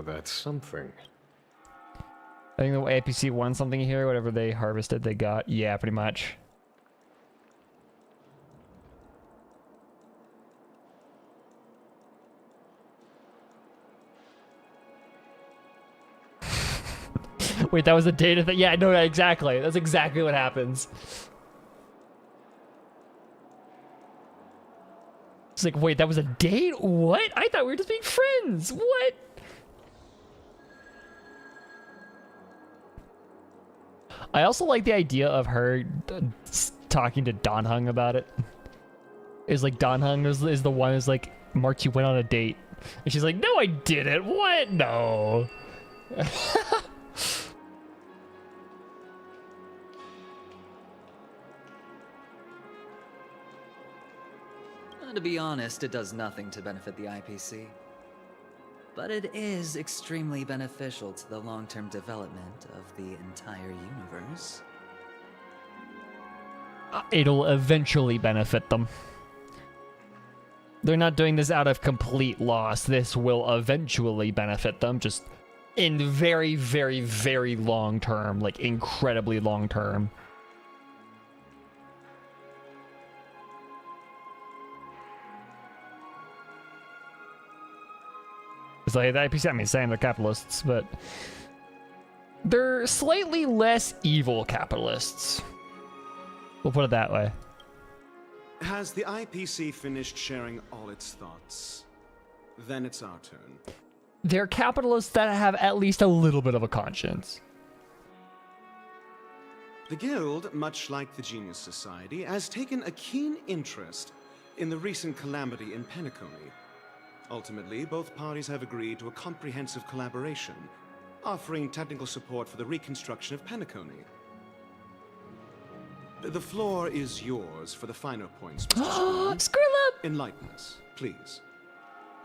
that's something. I think the APC won something here. Whatever they harvested, they got. Yeah, pretty much. Wait, that was a data thing? Yeah, no, exactly. That's exactly what happens. It's like, wait, that was a date? What? I thought we were just being friends. What? I also like the idea of her talking to Don Hung about it. Is like Don Hung is the one who's like, March, you went on a date. And she's like, no, I didn't. What? No. To be honest, it does nothing to benefit the IPC. But it is extremely beneficial to the long-term development of the entire universe. It'll eventually benefit them. They're not doing this out of complete loss. This will eventually benefit them, just in very, very, very long term, like incredibly long term. It's like the IPC, I mean, same, they're capitalists, but they're slightly less evil capitalists. We'll put it that way. Has the IPC finished sharing all its thoughts? Then it's our turn. They're capitalists that have at least a little bit of a conscience. The Guild, much like the Genius Society, has taken a keen interest in the recent calamity in Penacony. Ultimately, both parties have agreed to a comprehensive collaboration, offering technical support for the reconstruction of Penacony. The floor is yours for the finer points, Mr. Skrilla! Enlighten us, please.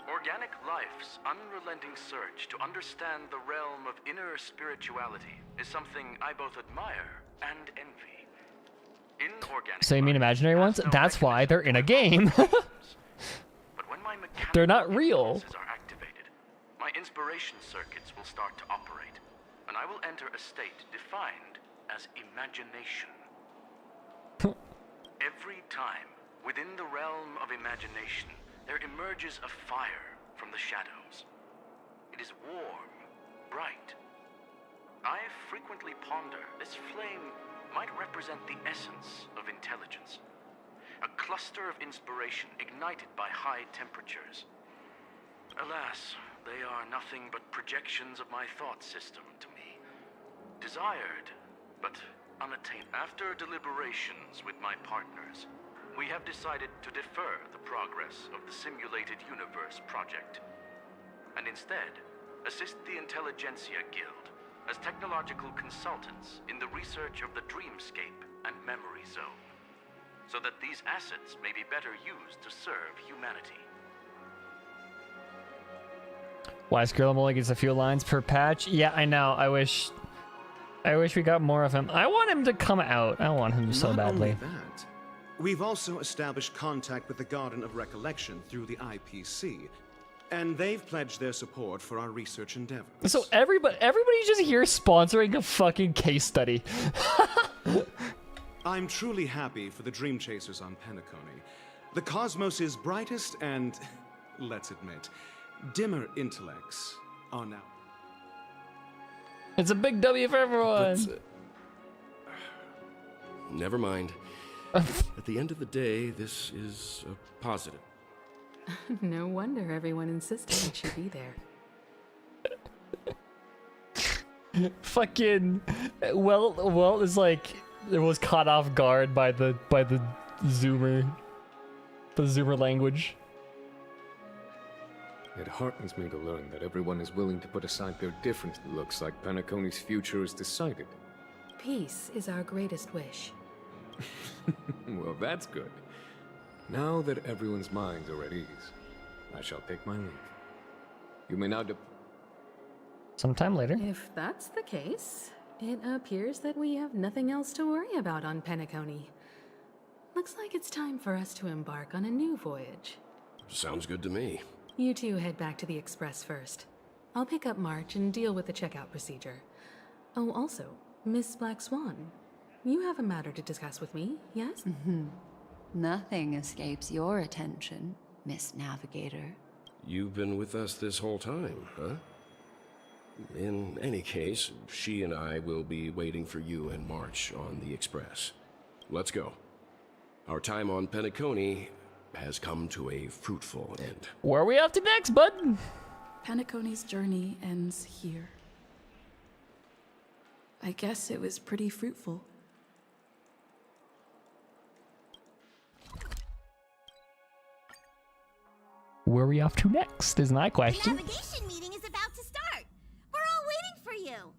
Organic life's unrelenting search to understand the realm of inner spirituality is something I both admire and envy. In organic So you mean imaginary ones? That's why they're in a game. They're not real. Are activated, my inspiration circuits will start to operate, and I will enter a state defined as imagination. Every time, within the realm of imagination, there emerges a fire from the shadows. It is warm, bright. I frequently ponder this flame might represent the essence of intelligence. A cluster of inspiration ignited by high temperatures. Alas, they are nothing but projections of my thought system to me. Desired, but unattained. After deliberations with my partners, we have decided to defer the progress of the Simulated Universe project, and instead assist the Intelligentsia Guild as technological consultants in the research of the Dreamscape and Memory Zone, so that these assets may be better used to serve humanity. Why Skrilla only gets a few lines per patch? Yeah, I know. I wish we got more of him. I want him to come out. I want him so badly. Not only that, we've also established contact with the Garden of Recollection through the IPC, and they've pledged their support for our research endeavors. So everybody's just here sponsoring a fucking case study. I'm truly happy for the Dream Chasers on Penacony. The cosmos' brightest and, let's admit, dimmer intellects are now. It's a big W for everyone. But, never mind. At the end of the day, this is a positive. No wonder everyone insisted it should be there. Fucking well is like it was caught off guard by the Zoomer language. It heartens me to learn that everyone is willing to put aside their difference. Looks like Penacony's future is decided. Peace is our greatest wish. Well, that's good. Now that everyone's minds are at ease, I shall take my leave. You may now sometime later. If that's the case, it appears that we have nothing else to worry about on Penacony. Looks like it's time for us to embark on a new voyage. Sounds good to me. You two head back to the Express first. I'll pick up March and deal with the checkout procedure. Oh, also, Miss Black Swan, you have a matter to discuss with me, yes? Nothing escapes your attention, Miss Navigator. You've been with us this whole time, huh? In any case, she and I will be waiting for you and March on the Express. Let's go. Our time on Penacony has come to a fruitful end. Where are we off to next, bud? Penacony's journey ends here. I guess it was pretty fruitful. Where are we off to next is my question. The navigation meeting is about to start. We're all waiting for you.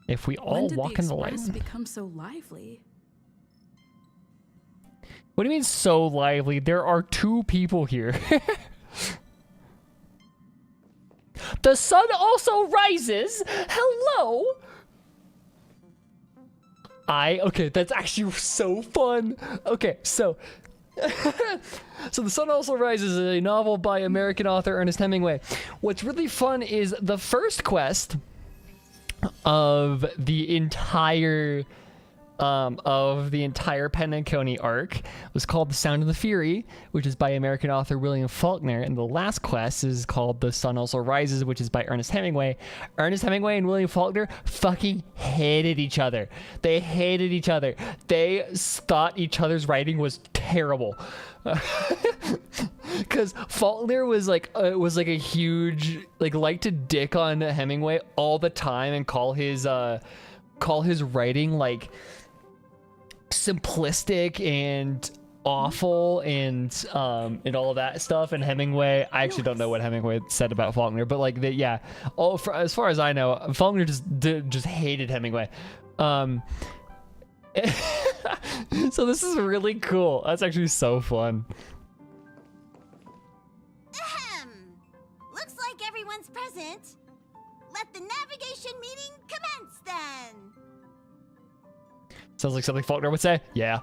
If we all walk in the light. When did the Express become so lively? What do you mean so lively? There are 2 people here. The sun also rises. Hello. Okay, that's actually so fun. Okay, so so The Sun Also Rises is a novel by American author Ernest Hemingway. What's really fun is the first quest of the entire of the entire Penacony arc was called The Sound of the Fury, which is by American author William Faulkner, and the last quest is called The Sun Also Rises, which is by Ernest Hemingway. Ernest Hemingway and William Faulkner fucking hated each other. They hated each other. They thought each other's writing was terrible. Because Faulkner was like a huge liked to dick on Hemingway all the time and call his writing like simplistic and awful and all of that stuff. And Hemingway, I actually don't know what Hemingway said about Faulkner, but like as far as I know, Faulkner just hated Hemingway. So this is really cool. That's actually so fun. Ahem. Looks like everyone's present. Let the navigation meeting commence then. Sounds like something Faulkner would say. Yeah.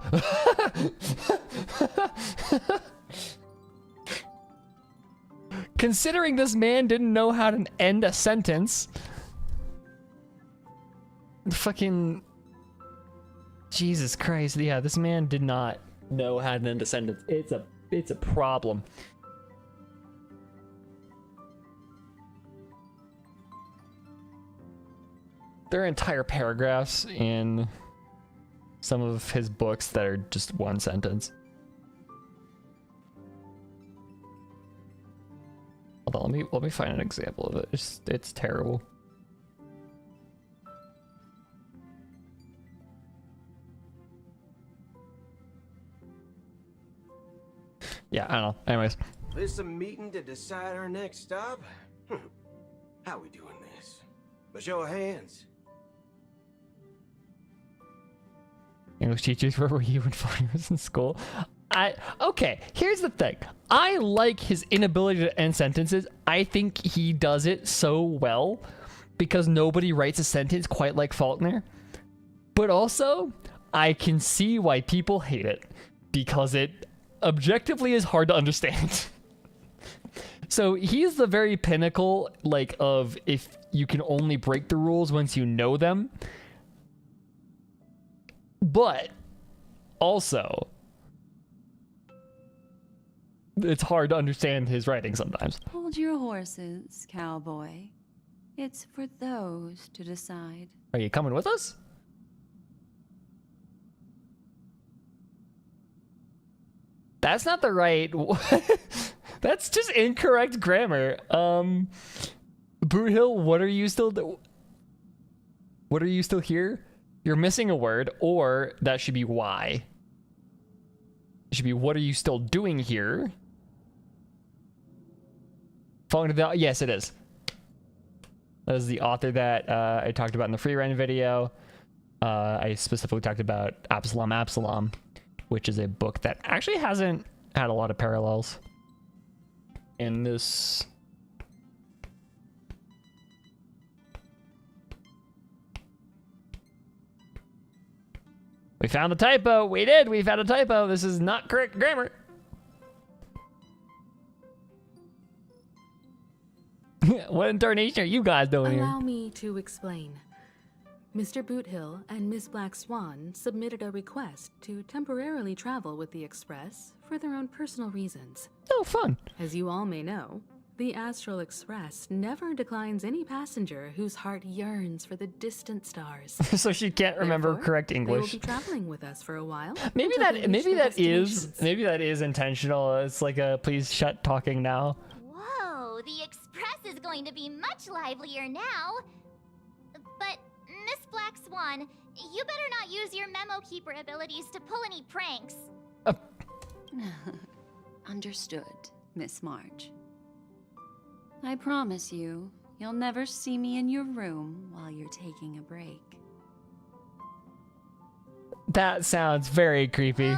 Considering this man didn't know how to end a sentence. Fucking Jesus Christ. Yeah, this man did not know how to end a sentence. It's a problem. There are entire paragraphs in some of his books that are just one sentence. Hold on, let me find an example of it. It's terrible. Yeah, I don't know. Anyways. This a meeting to decide our next stop? How we doing this? A show of hands. English teachers, where were you when Faulkner was in school? Okay, here's the thing. I like his inability to end sentences. I think he does it so well because nobody writes a sentence quite like Faulkner. But also, I can see why people hate it because it objectively is hard to understand. So he's the very pinnacle, like, of if you can only break the rules once you know them. But also, it's hard to understand his writing sometimes. Hold your horses, cowboy. It's for those to decide. Are you coming with us? That's not the right... That's just incorrect grammar. Boot Hill, what are you still here? You're missing a word, or that should be why. It should be, what are you still doing here? Falling to the... Yes, it is. That is the author that I talked about in the free run video. I specifically talked about Absalom, which is a book that actually hasn't had a lot of parallels in this. We found a typo. We found a typo. This is not correct grammar. What in tarnation are you guys doing here? Allow me to explain. Mr. Boothill and Miss Black Swan submitted a request to temporarily travel with the Express for their own personal reasons. Oh, fun. As you all may know, the Astral Express never declines any passenger whose heart yearns for the distant stars. So she can't remember Therefore, correct They will English. be traveling with us for a while. Maybe until they reach their maybe that is intentional. It's like a please shut talking now. Whoa, the Express is going to be much livelier now. But, Miss Black Swan, you better not use your memo keeper abilities to pull any pranks. Understood, Miss March. I promise you, you'll never see me in your room while you're taking a break. That sounds very creepy.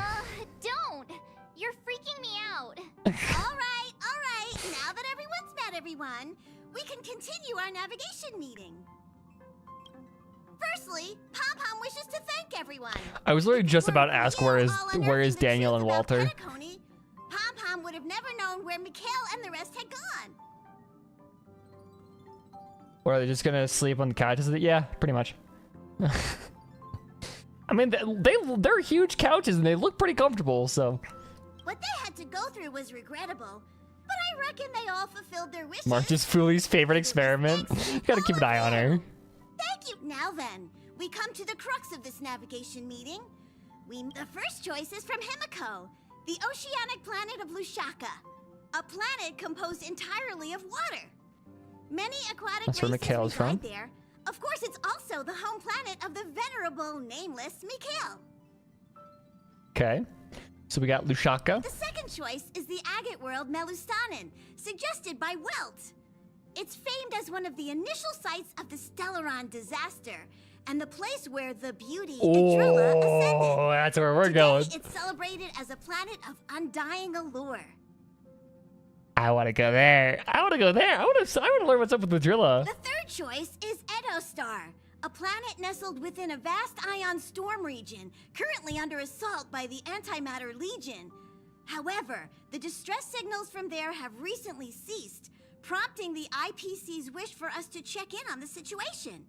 Don't! You're freaking me out. All right. Now that everyone's met everyone, we can continue our navigation meeting. Firstly, Pom-Pom wishes to thank everyone. I was literally just about to ask where is Daniel and Walter. Pom-Pom would have never known where Mikhail and the rest had gone. Or are they just gonna sleep on the couch? Yeah, pretty much. I mean, they're huge couches and they look pretty comfortable, so. What they had to go through was regrettable, but I reckon they all fulfilled their wishes. March's Foolie's favorite experiment. Gotta keep an eye on her. Thank you. Now then, we come to the crux of this navigation meeting. The first choice is from Himiko, the oceanic planet of Lushaka, a planet composed entirely of water. Many aquatic That's where races Mikhail's reside from. there. Of course, it's also the home planet of the venerable, nameless Mikhail. Okay. So we got Lushaka. The second choice is the agate world Melustanen, suggested by Welt. It's famed as one of the initial sites of the Stellaron disaster, and the place where the beauty Idrilla ascended. Oh, that's where we're Today, going. it's celebrated as a planet of undying allure. I want to go there. I want to go there. I want to learn what's up with Idrilla. The third choice is Edostar, a planet nestled within a vast ion storm region, currently under assault by the Antimatter Legion. However, the distress signals from there have recently ceased, prompting the IPC's wish for us to check in on the situation.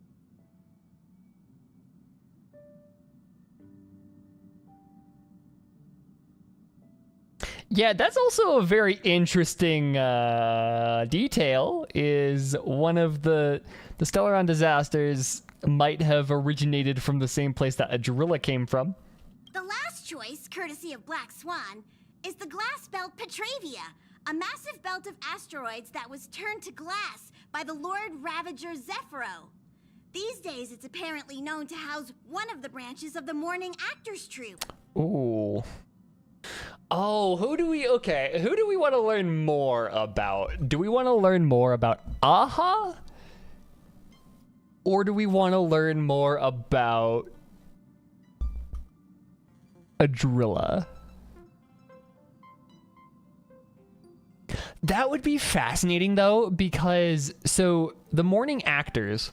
Yeah, that's also a very interesting detail, is one of the Stellaron disasters might have originated from the same place that Idrilla came from. The last choice, courtesy of Black Swan, is the glass belt Petravia, a massive belt of asteroids that was turned to glass by the Lord Ravager Zephyro. These days, it's apparently known to house one of the branches of the Morning Actors Troupe. Ooh. Oh, who do we want to learn more about? Do we want to learn more about Aha? Or do we want to learn more about Idrilla? That would be fascinating though, because so the Morning Actors,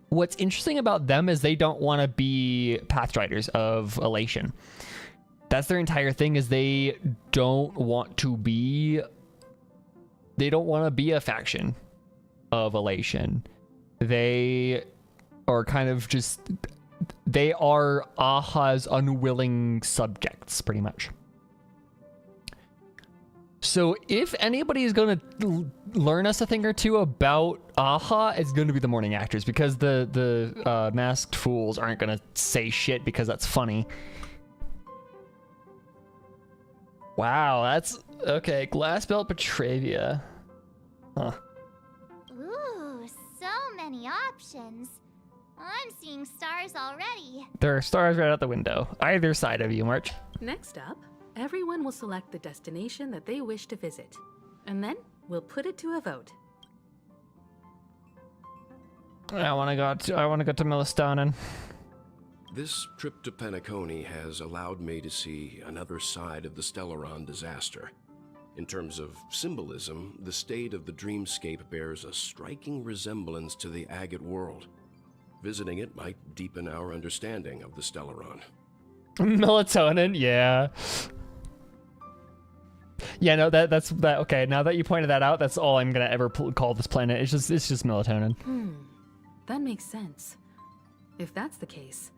what's interesting about them is they don't want to be Pathriders of Elation. That's their entire thing, is they don't want to be a faction of Elation. They are kind of just, they are Aha's unwilling subjects, pretty much. So if anybody is going to learn us a thing or two about Aha, it's going to be the Morning Actors, because the masked fools aren't going to say shit because that's funny. Wow, that's okay. Glass belt Petravia. Huh. Ooh, so many options. I'm seeing stars already. There are stars right out the window. Either side of you, March. Next up, everyone will select the destination that they wish to visit. And then we'll put it to a vote. I want to go to Melustanen. This trip to Penacony has allowed me to see another side of the Stellaron disaster. In terms of symbolism, the state of the dreamscape bears a striking resemblance to the agate world. Visiting it might deepen our understanding of the Stellaron. Melatonin, yeah. Yeah, no, that's okay. Now that you pointed that out, that's all I'm gonna ever call this planet. It's just melatonin. That makes sense. If that's the case,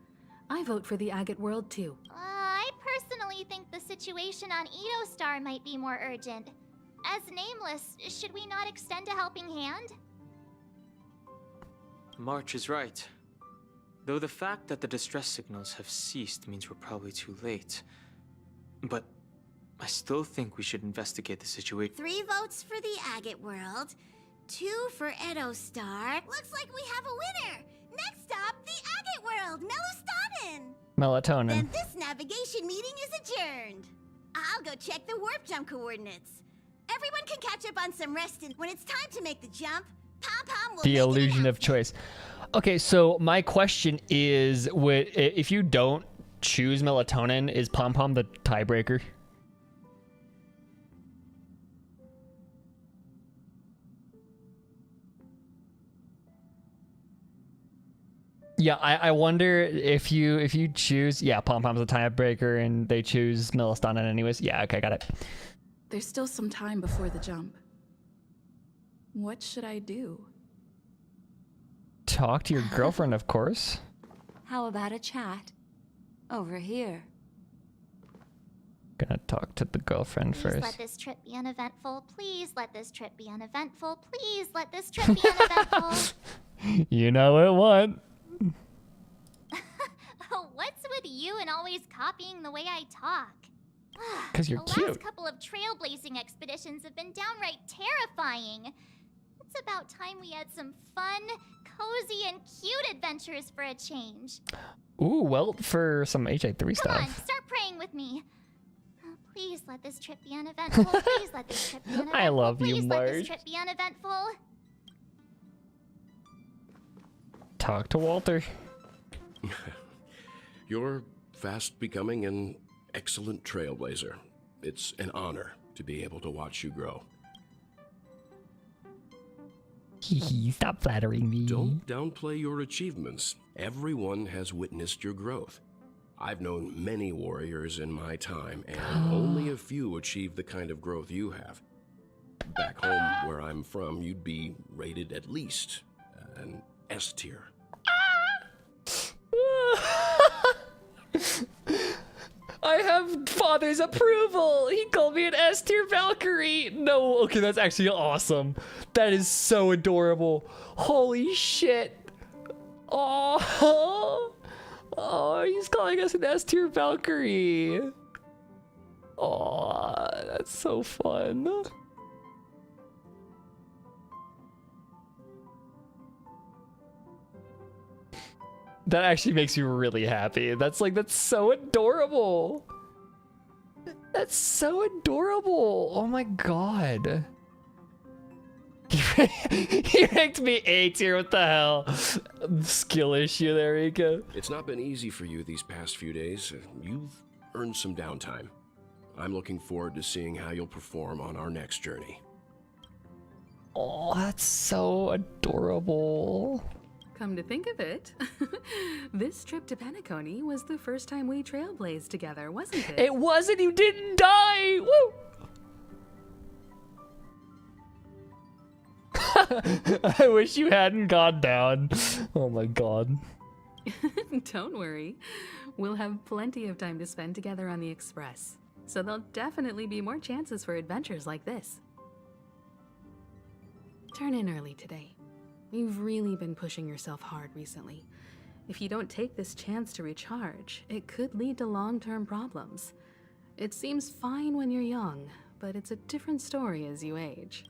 I vote for the agate world too. I personally think the situation on Edostar might be more urgent. As Nameless, should we not extend a helping hand? March is right. Though the fact that the distress signals have ceased means we're probably too late. But I still think we should investigate the situation. 3 votes for the agate world, 2 for Edostar. Looks like we have a winner! Next up, the agate world, Melustanen! Melatonin. Then this navigation meeting is adjourned. I'll go check the warp jump coordinates. Everyone can catch up on some rest, and when it's time to make the jump, Pom-Pom will The make an illusion of choice. Okay, so my question is, if you don't choose melatonin, is Pom Pom the tiebreaker? Yeah, I wonder if you choose, yeah, Pom Pom's the tiebreaker and they choose Melustanen anyways. Yeah, okay, got it. There's still some time before the jump. What should I do? Talk to your girlfriend, of course. How about a chat? Over here. Gonna talk to the girlfriend Please first. let this trip be uneventful. Please let this trip be uneventful. Please let this trip be uneventful. You know what I want. What's with you and always copying the way I talk? 'Cause you're the cute. last couple of trailblazing expeditions have been downright terrifying. It's about time we had some fun, cozy, and cute adventures for a change. Ooh, well, for some HA3 Come on, stuff. start praying with me. Please let this trip be uneventful. Please let this trip be uneventful. I love you, Please let this Marge. trip be uneventful. Talk to Walter. You're fast becoming an excellent trailblazer. It's an honor to be able to watch you grow. Stop flattering me. Don't downplay your achievements. Everyone has witnessed your growth. I've known many warriors in my time, and only a few achieve the kind of growth you have. Back home, where I'm from, you'd be rated at least an S tier. I have father's approval. He called me an S tier Valkyrie. No, okay, that's actually awesome. That is so adorable. Holy shit. Oh, he's calling us an S tier Valkyrie. Oh, that's so fun. That actually makes me really happy. That's so adorable. That's so adorable. Oh my god. He ranked me A tier. What the hell? Skill issue there, Rika. It's not been easy for you these past few days. You've earned some downtime. I'm looking forward to seeing how you'll perform on our next journey. Oh, that's so adorable. Come to think of it, this trip to Penacony was the first time we trailblazed together, wasn't it? It wasn't. You didn't die. Woo! I wish you hadn't gone down. Oh my god. Don't worry. We'll have plenty of time to spend together on the Express. So there'll definitely be more chances for adventures like this. Turn in early today. You've really been pushing yourself hard recently. If you don't take this chance to recharge, it could lead to long-term problems. It seems fine when you're young, but it's a different story as you age.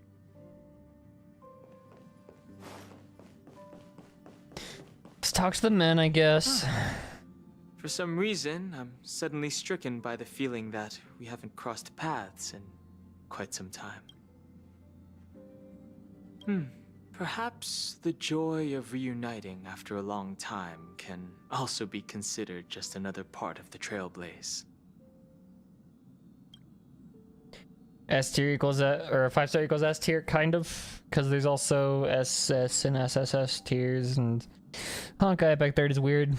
Let's talk to the men, I guess. For some reason, I'm suddenly stricken by the feeling that we haven't crossed paths in quite some time. Perhaps the joy of reuniting after a long time can also be considered just another part of the Trailblaze. S tier equals or 5-star equals S tier, kind of, because there's also SS and SSS tiers, and Honkai back there is weird.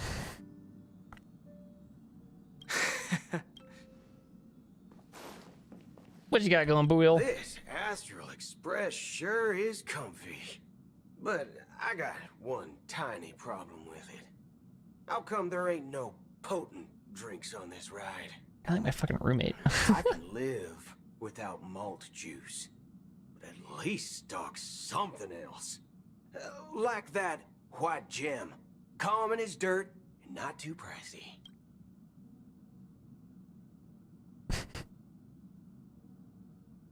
What you got going, Booil? This Astral Express sure is comfy. But I got one tiny problem with it. How come there ain't no potent drinks on this ride? I like my fucking roommate. I can live without malt juice, but at least stock something else. Like that white gem, common as dirt and not too pricey.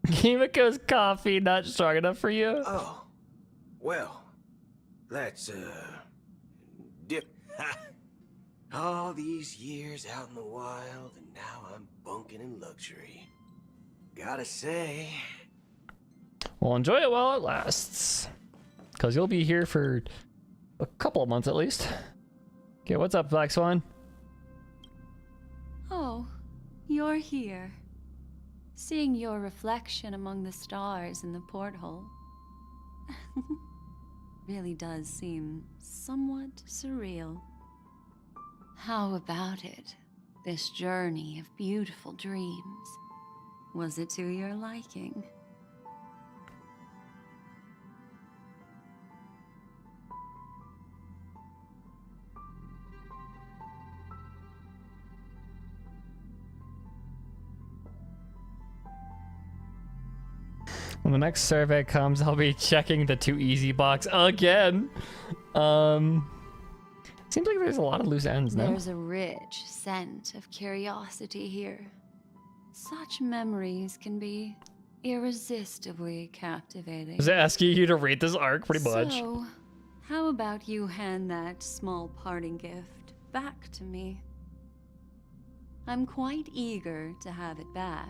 Kimiko's coffee not strong enough for you? Oh, well, that's, dip. All these years out in the wild, and now I'm bunking in luxury. Gotta say. Well, enjoy it while it lasts. Because you'll be here for a couple of months at least. Okay, what's up, Black Swan? Oh, you're here. Seeing your reflection among the stars in the porthole really does seem somewhat surreal. How about it? This journey of beautiful dreams. Was it to your liking? When the next survey comes, I'll be checking the too easy box again. Seems like there's a lot of loose ends now. There's a rich scent of curiosity here. Such memories can be irresistibly captivating. Is it asking you to rate this arc pretty much? So, how about you hand that small parting gift back to me? I'm quite eager to have it back.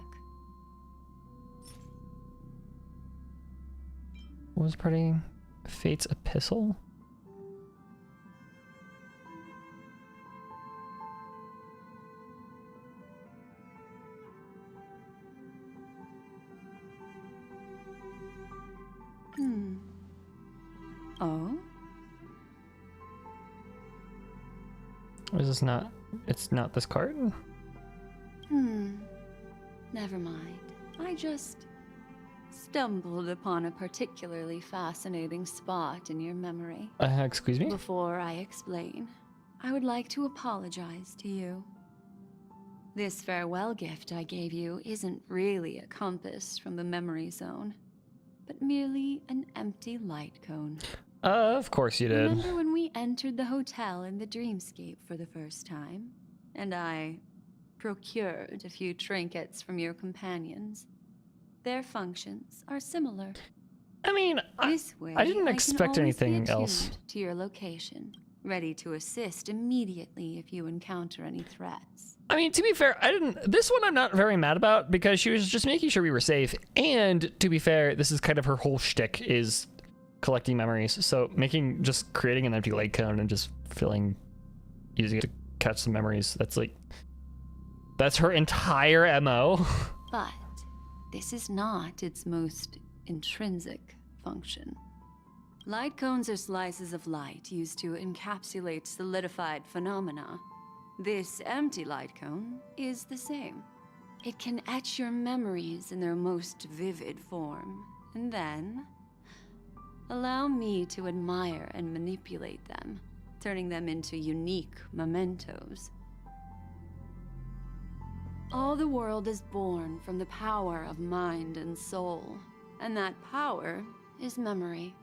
What was party? Fate's epistle? Oh? Or is this not? It's not this card? Never mind. I just stumbled upon a particularly fascinating spot in your memory. Excuse me? Before I explain, I would like to apologize to you. This farewell gift I gave you isn't really a compass from the memory zone, but merely an empty light cone. Of course you did. Remember when we entered the hotel in the dreamscape for the first time, and I procured a few trinkets from your companions? Their functions are similar. I mean, This way, I didn't can expect always be anything else. attuned to your location, ready to assist immediately if you encounter any threats. I mean, to be fair, this one I'm not very mad about because she was just making sure we were safe. And to be fair, this is kind of her whole shtick is collecting memories. So creating an empty light cone and just using it to catch some memories. That's her entire MO. But this is not its most intrinsic function. Light cones are slices of light used to encapsulate solidified phenomena. This empty light cone is the same. It can etch your memories in their most vivid form, and then allow me to admire and manipulate them, turning them into unique mementos. All the world is born from the power of mind and soul, and that power is memory.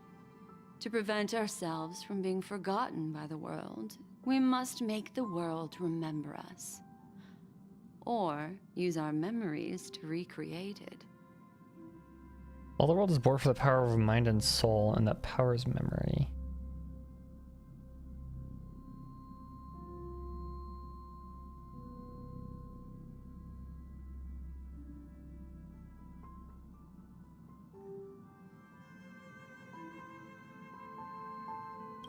To prevent ourselves from being forgotten by the world, we must make the world remember us, or use our memories to recreate it. All the world is born for the power of mind and soul, and that power is memory.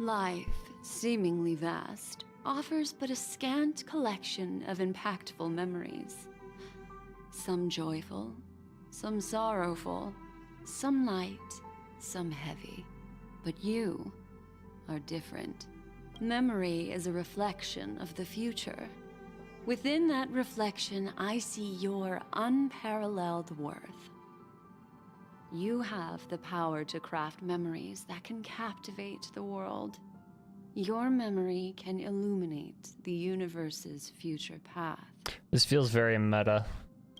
Life, seemingly vast, offers but a scant collection of impactful memories. Some joyful, some sorrowful, some light, some heavy. But you are different. Memory is a reflection of the future. Within that reflection, I see your unparalleled worth. You have the power to craft memories that can captivate the world. Your memory can illuminate the universe's future path. This feels very meta.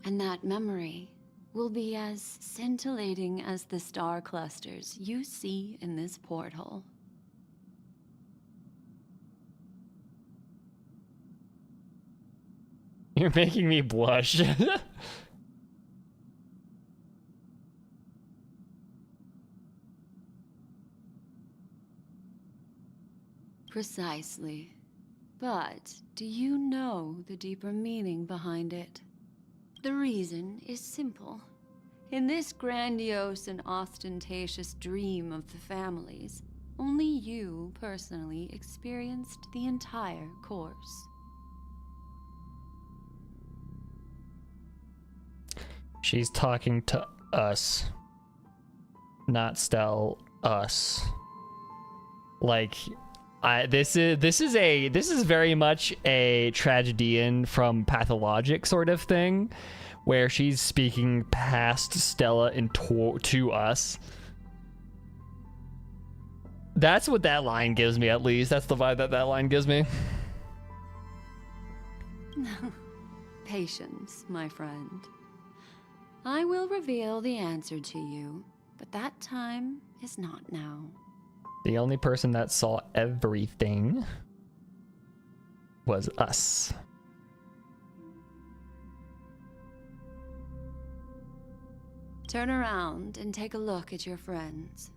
And that memory will be as scintillating as the star clusters you see in this porthole. You're making me blush. Precisely. But do you know the deeper meaning behind it? The reason is simple. In this grandiose and ostentatious dream of the families, only you personally experienced the entire course. She's talking to us. Not Stell, us. Like, this is very much a tragedian from Pathologic sort of thing, where she's speaking past Stella and to us. That's what that line gives me, at least. That's the vibe that line gives me. Patience, my friend. I will reveal the answer to you But that time is not now. The only person that saw everything was us. Turn around and take a look at your friends.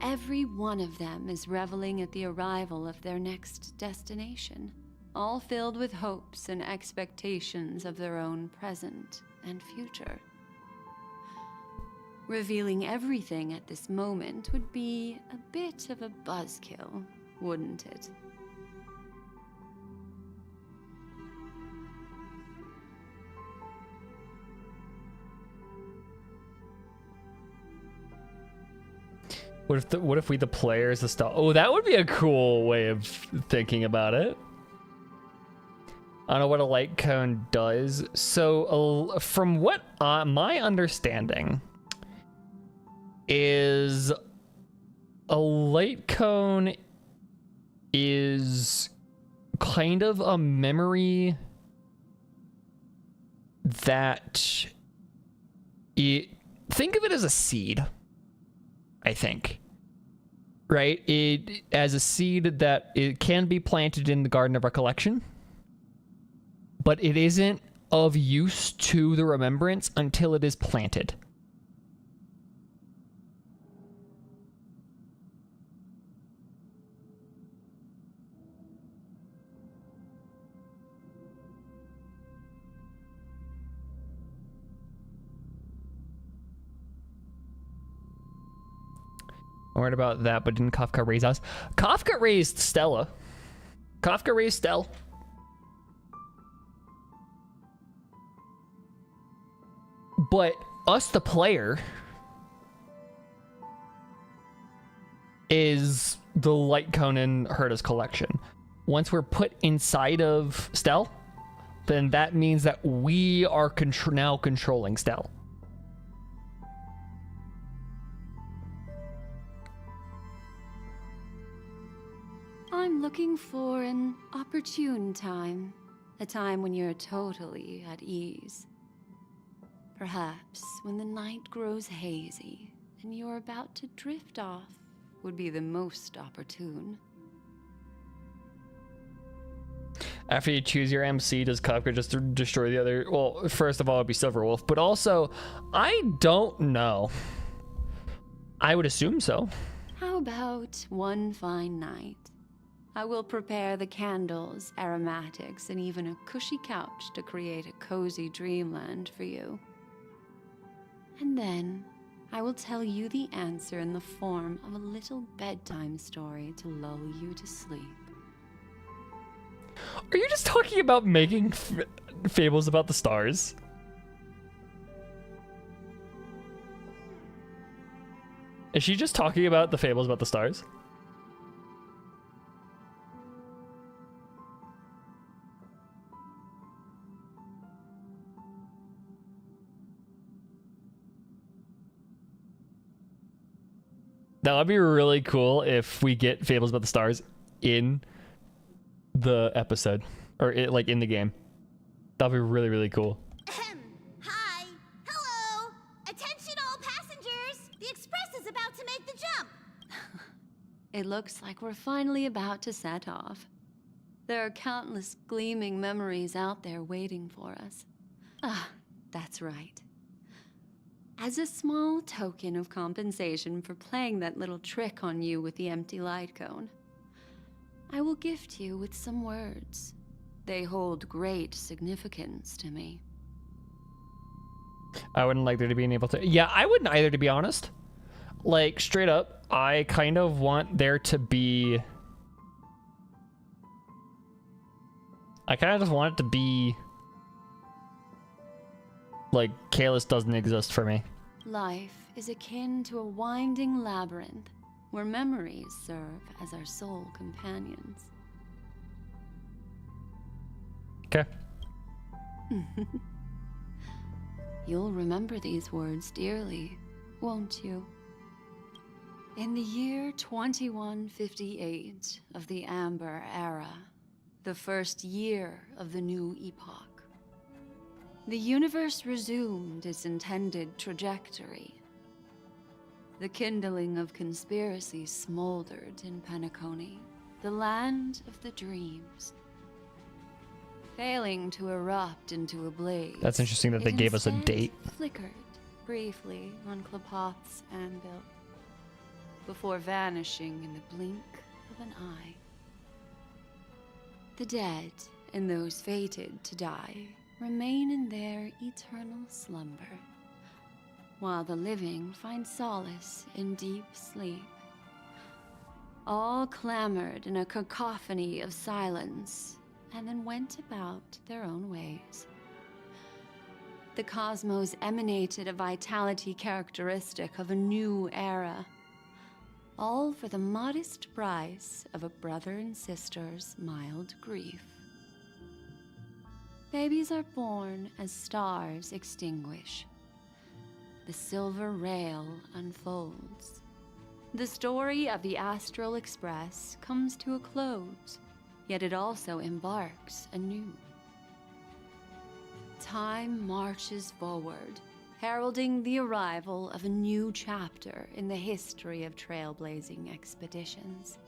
Every one of them is reveling at the arrival of their next destination, all filled with hopes and expectations of their own present and future. Revealing everything at this moment would be a bit of a buzzkill, wouldn't it? What if we the players the star? Oh, that would be a cool way of thinking about it. I don't know what a light cone does. So from what my understanding is, a light cone is kind of a memory that think of it as a seed, I think. Right? It as a seed that it can be planted in the Garden of Recollection, but it isn't of use to the remembrance until it is planted. I'm worried about that, but didn't Kafka raise us? Kafka raised Stella. Kafka raised Stell. But us, the player, is the light cone in Herta's collection. Once we're put inside of Stell, then that means that we are now controlling Stell. I'm looking for an opportune time. A time when you're totally at ease. Perhaps when the night grows hazy and you're about to drift off would be the most opportune. After you choose your MC, does Kafka just destroy the other? Well, first of all, it'd be Silverwolf, but also, I don't know. I would assume so. How about one fine night? I will prepare the candles, aromatics, and even a cushy couch to create a cozy dreamland for you. And then, I will tell you the answer in the form of a little bedtime story to lull you to sleep. Are you just talking about making fables about the stars? Is she just talking about the fables about the stars? That would be really cool if we get fables about the stars in the episode, or like in the game. That'd be really, really cool. Hi. Hello. Attention all passengers. The express is about to make the jump. It looks like we're finally about to set off. There are countless gleaming memories out there waiting for us. Ah, that's right. As a small token of compensation for playing that little trick on you with the empty light cone, I will gift you with some words. They hold great significance to me. I wouldn't like there to be able to. Yeah, I wouldn't either, to be honest. Like, straight up, I kind of want there to be. I kind of just want it to be. Like, Kalis doesn't exist for me. Life is akin to a winding labyrinth where memories serve as our sole companions. Okay. You'll remember these words dearly, won't you? In the year 2158 of the Amber Era, the first year of the new epoch, the universe resumed its intended trajectory. The kindling of conspiracy smoldered in Penacony, the land of the dreams. Failing to erupt into a blaze. That's interesting that they it gave us a instead date. Flickered briefly on Klapoth's anvil, before vanishing in the blink of an eye. The dead, and those fated to die, remain in their eternal slumber, while the living find solace in deep sleep. All clamored in a cacophony of silence, and then went about their own ways. The cosmos emanated a vitality characteristic of a new era, all for the modest price of a brother and sister's mild grief. Babies are born as stars extinguish. The silver rail unfolds. The story of the Astral Express comes to a close, yet it also embarks anew. Time marches forward, heralding the arrival of a new chapter in the history of trailblazing expeditions.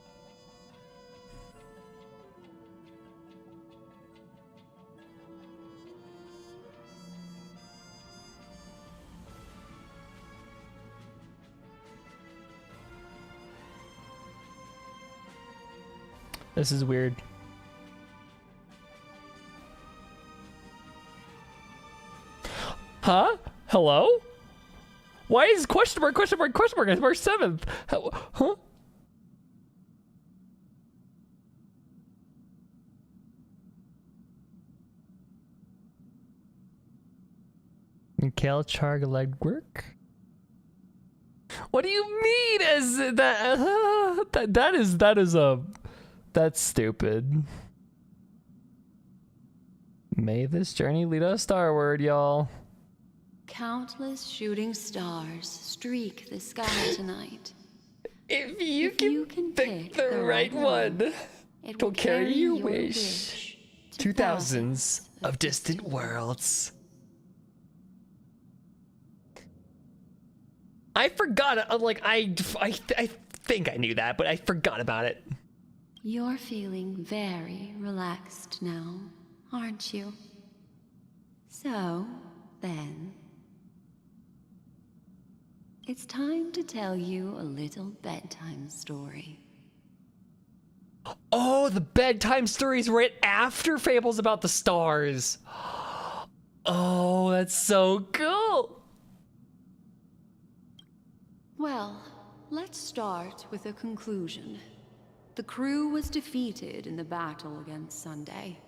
This is weird. Huh? Hello? Why is question mark at March 7th? Huh? Mikhail Charg legwork? What do you mean as that? That's stupid. May this journey lead us starward, y'all. Countless shooting stars streak the sky tonight. If you can pick the right one, it will carry your wish to thousands of distant worlds. I forgot. Like I think I knew that, but I forgot about it. You're feeling very relaxed now, aren't you? So, then, it's time to tell you a little bedtime story. Oh, the bedtime story's right after Fables About the Stars. Oh, that's so cool. Well, let's start with a conclusion. The crew was defeated in the battle against Sunday.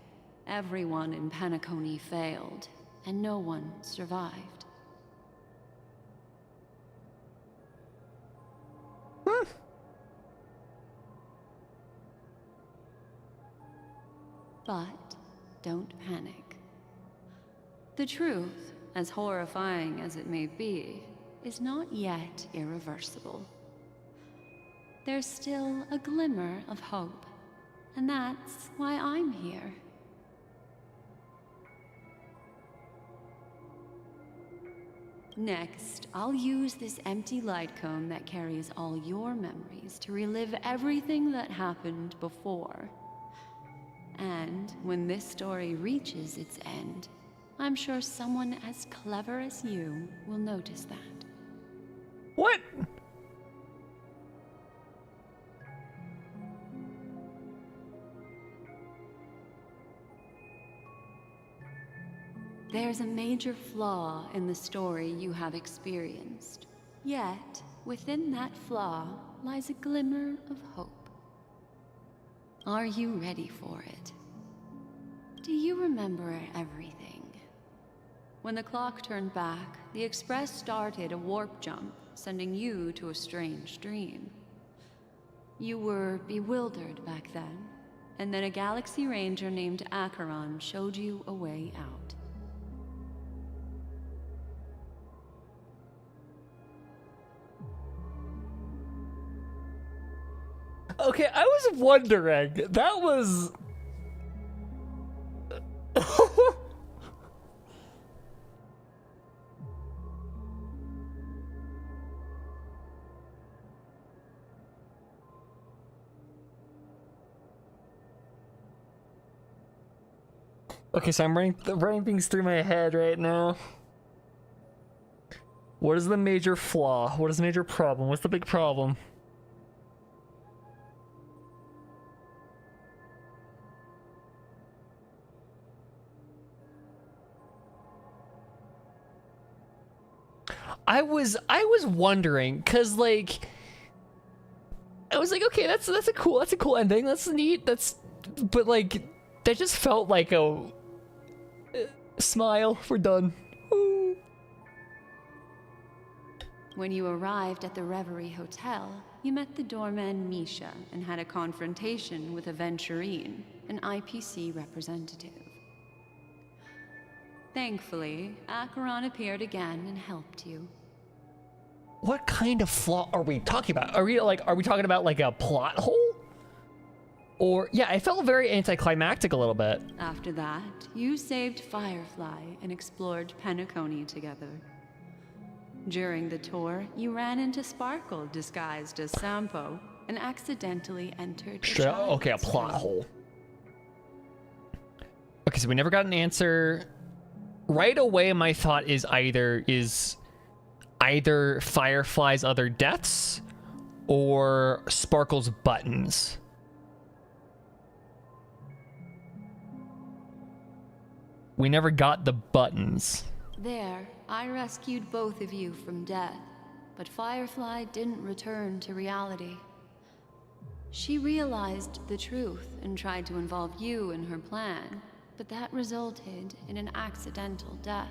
Everyone in Penacony failed, and no one survived. But don't panic. The truth, as horrifying as it may be, is not yet irreversible. There's still a glimmer of hope, and that's why I'm here. Next, I'll use this empty light cone that carries all your memories to relive everything that happened before. And when this story reaches its end, I'm sure someone as clever as you will notice that. What? There's a major flaw in the story you have experienced. Yet, within that flaw lies a glimmer of hope. Are you ready for it? Do you remember everything? When the clock turned back, the Express started a warp jump, sending you to a strange dream. You were bewildered back then, and then a Galaxy Ranger named Acheron showed you a way out. Okay, I was wondering. That was... Okay, so I'm running things through my head right now. What is the major flaw? What is the major problem? What's the big problem? I was wondering, cause like I was like, okay, that's a cool ending. That's neat. But like that just felt like a smile. We're done. Ooh. When you arrived at the Reverie Hotel, you met the doorman Misha and had a confrontation with Aventurine, an IPC representative. Thankfully, Acheron appeared again and helped you. What kind of flaw are we talking about? Are we talking about like a plot hole? Or yeah, it felt very anticlimactic a little bit. After that, you saved Firefly and explored Penacony together. During the tour, you ran into Sparkle disguised as Sampo and accidentally entered Okay, a plot hole. Okay, so we never got an answer. Right away, my thought is either Firefly's other deaths or Sparkle's buttons. We never got the buttons. There, I rescued both of you from death, but Firefly didn't return to reality. She realized the truth and tried to involve you in her plan, but that resulted in an accidental death.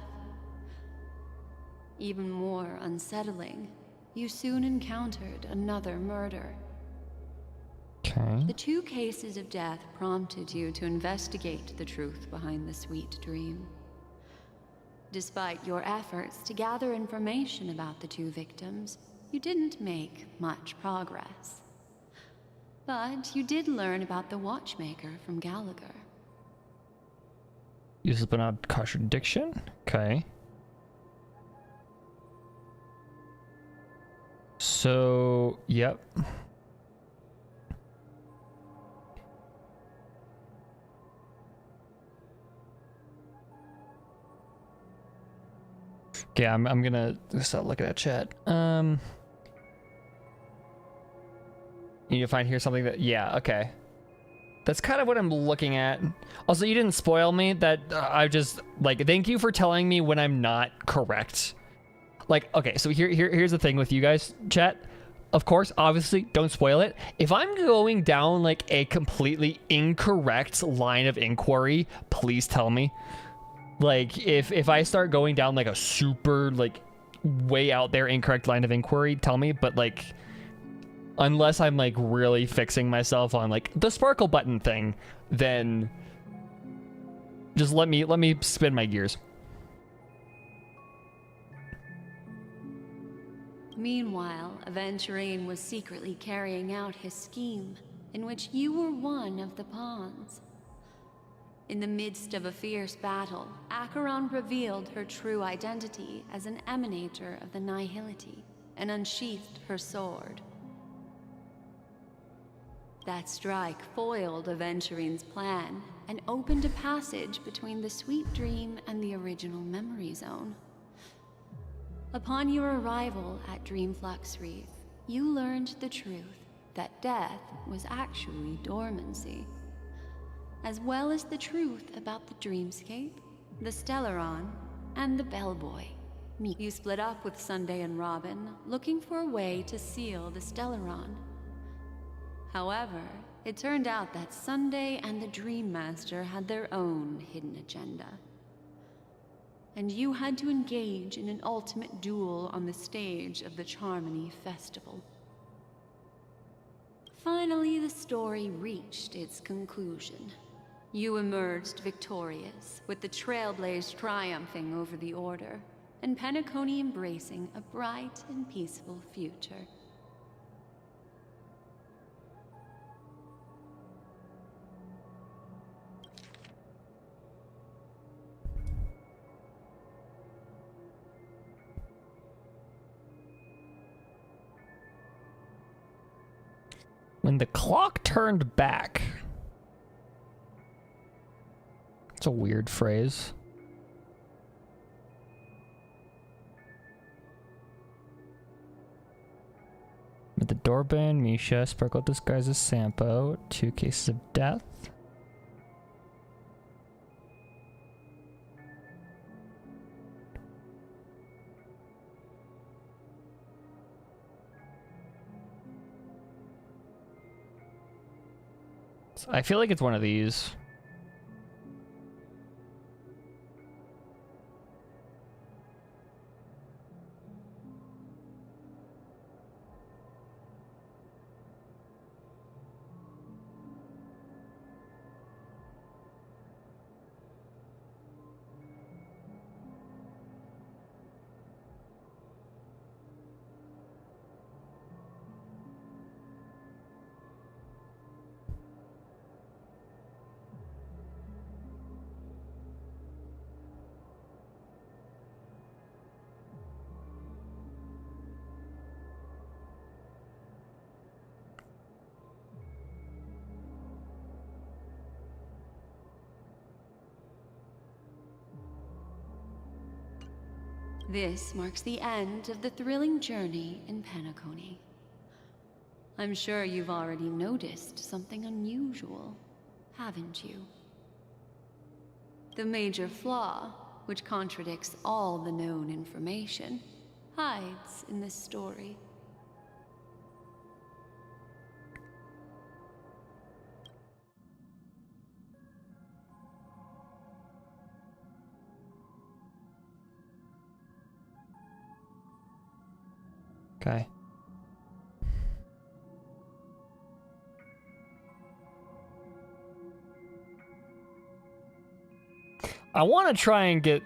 Even more unsettling, you soon encountered another murder. Okay. The 2 cases of death prompted you to investigate the truth behind the sweet dream. Despite your efforts to gather information about the 2 victims, you didn't make much progress. But you did learn about the watchmaker from Gallagher. Uses but not contradiction? Okay. So, yep. Okay, I'm gonna start looking at chat. You need to find here something that, yeah, okay. That's kind of what I'm looking at. Also, you didn't spoil me. That I just like. Thank you for telling me when I'm not correct. Like, okay, so here's the thing with you guys, chat. Of course, obviously, don't spoil it. If I'm going down like a completely incorrect line of inquiry, please tell me. Like, if I start going down like a super like way out there incorrect line of inquiry, tell me. But like, unless I'm like really fixing myself on like the sparkle button thing, then just let me spin my gears. Meanwhile, Aventurine was secretly carrying out his scheme, in which you were one of the pawns. In the midst of a fierce battle, Acheron revealed her true identity as an emanator of the Nihility and unsheathed her sword. That strike foiled Aventurine's plan and opened a passage between the sweet dream and the original memory zone. Upon your arrival at Dreamflux Reef, you learned the truth that death was actually dormancy, as well as the truth about the dreamscape, the Stellaron, and the Bellboy. You split up with Sunday and Robin, looking for a way to seal the Stellaron. However, it turned out that Sunday and the Dream Master had their own hidden agenda. And you had to engage in an ultimate duel on the stage of the Charmony Festival. Finally, the story reached its conclusion. You emerged victorious, with the Trailblaze triumphing over the Order, and Penacony embracing a bright and peaceful future. When the clock turned back. It's a weird phrase. With the doorband, Misha, Sparkle disguises Sampo, 2 cases of death. I feel like it's one of these. This marks the end of the thrilling journey in Penacony. I'm sure you've already noticed something unusual, haven't you? The major flaw, which contradicts all the known information, hides in this story. Okay. I want to try and get...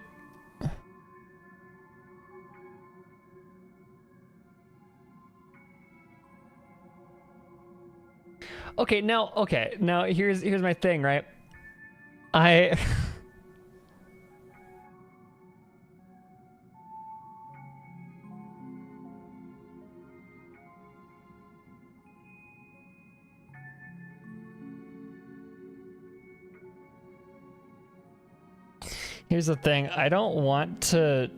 Okay, now here's my thing, right? Here's the thing. I don't want to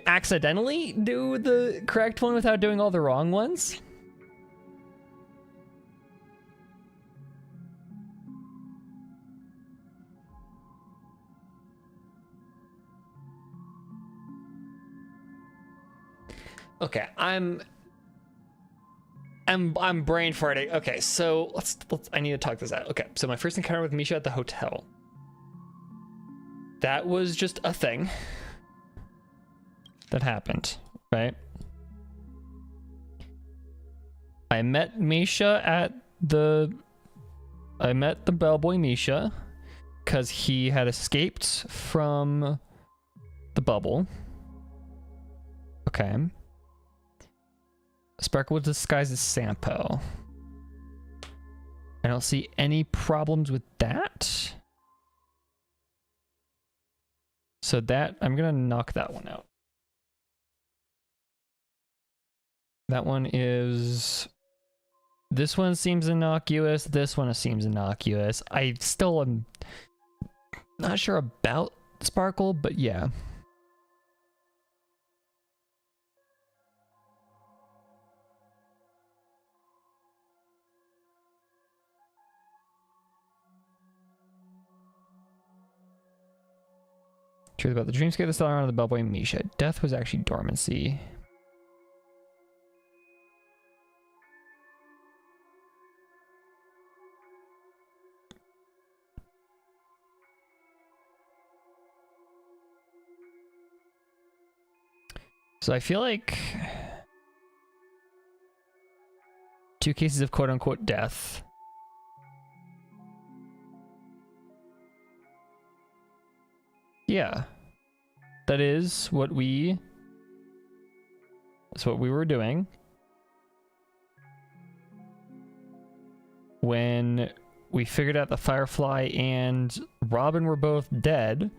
accidentally do the correct one without doing all the wrong ones. Okay, I'm brain farting. Okay, so let's I need to talk this out. Okay, so my first encounter with Misha at the hotel. That was just a thing that happened, right? I met the bellboy Misha because he had escaped from the bubble. Okay. Sparkle was disguised as Sampo. I don't see any problems with that. So that, I'm gonna knock that one out. That one is... This one seems innocuous. This one seems innocuous. I still am not sure about Sparkle, but yeah. Truth about the dreamscape, the stellar of the bellboy Misha. Death was actually dormancy. So I feel like 2 cases of quote-unquote death. Yeah. That's what we were doing when we figured out that Firefly and Robin were both dead.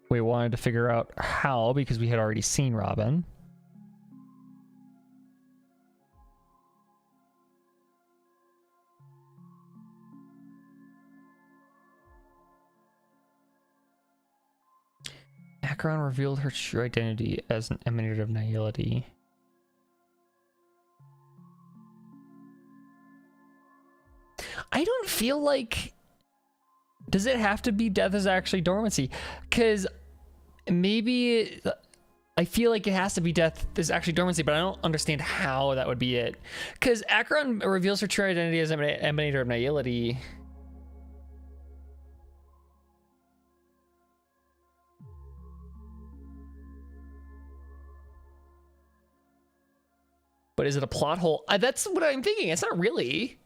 We wanted to figure out how, because we had already seen Robin. Acheron revealed her true identity as an emanator of nihility. I don't feel like... Does it have to be death is actually dormancy? Because maybe... I feel like it has to be death is actually dormancy, but I don't understand how that would be it. Because Acheron reveals her true identity as an emanator of nihility. But is it a plot hole? That's what I'm thinking. It's not really.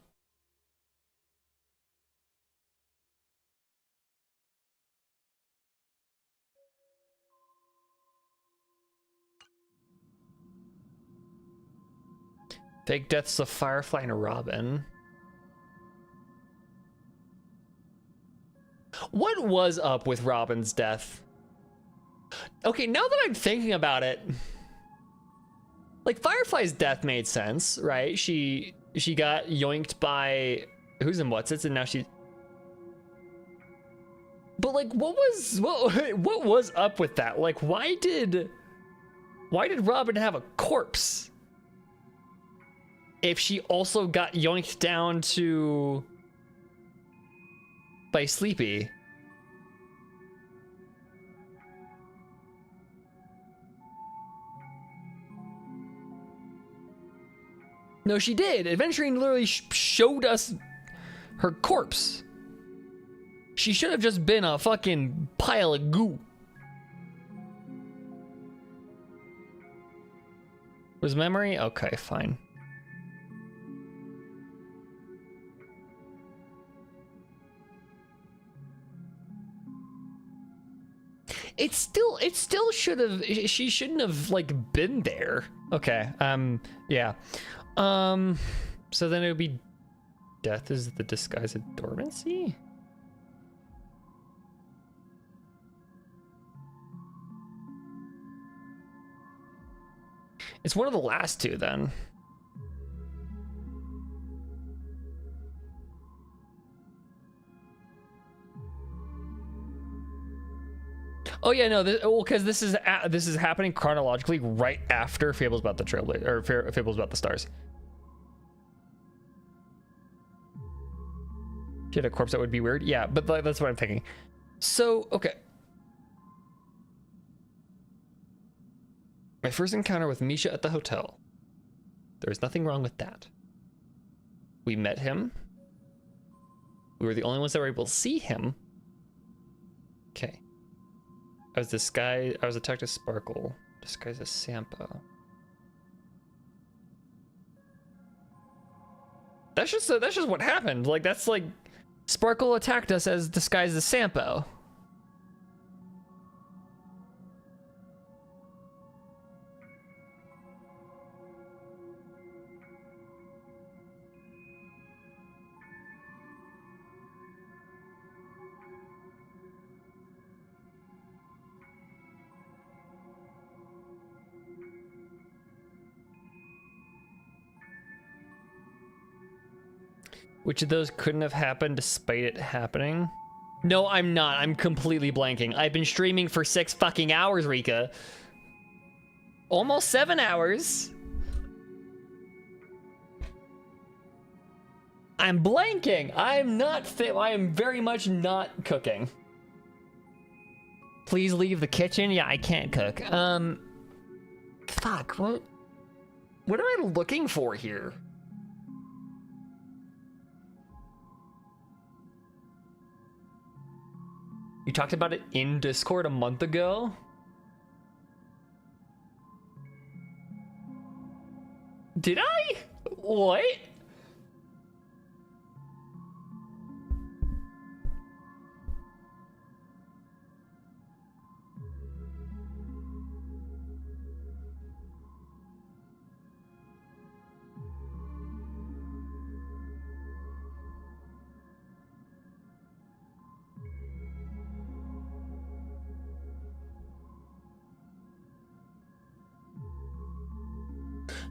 Fake deaths of Firefly and Robin. What was up with Robin's death? Okay, now that I'm thinking about it, like Firefly's death made sense, right? She got yoinked by who's in what's it, and now she. But like, what was up with that? Like, why did Robin have a corpse if she also got yoinked down to by Sleepy? No, she did. Adventuring literally showed us her corpse. She should have just been a fucking pile of goo. Was memory? Okay, fine. It still should have. She shouldn't have like been there. Okay. Yeah. So then it would be death is the disguise of dormancy? It's one of the last two then. Oh yeah, no, because this is happening chronologically right after Fables about the Trailblazer or Fables about the Stars. She had a corpse that would be weird. Yeah, but that's what I'm thinking. So, okay. My first encounter with Misha at the hotel. There's nothing wrong with that. We met him. We were the only ones that were able to see him. Okay. I was attacked as Sparkle, disguised as Sampo. That's just what happened. Like, that's like Sparkle attacked us as disguised as Sampo. Which of those couldn't have happened despite it happening? No, I'm not. I'm completely blanking. I've been streaming for 6 fucking hours, Rika. Almost 7 hours. I'm blanking. I'm not fit. I am very much not cooking. Please leave the kitchen. Yeah, I can't cook. Fuck. What am I looking for here? You talked about it in Discord a month ago? Did I? What?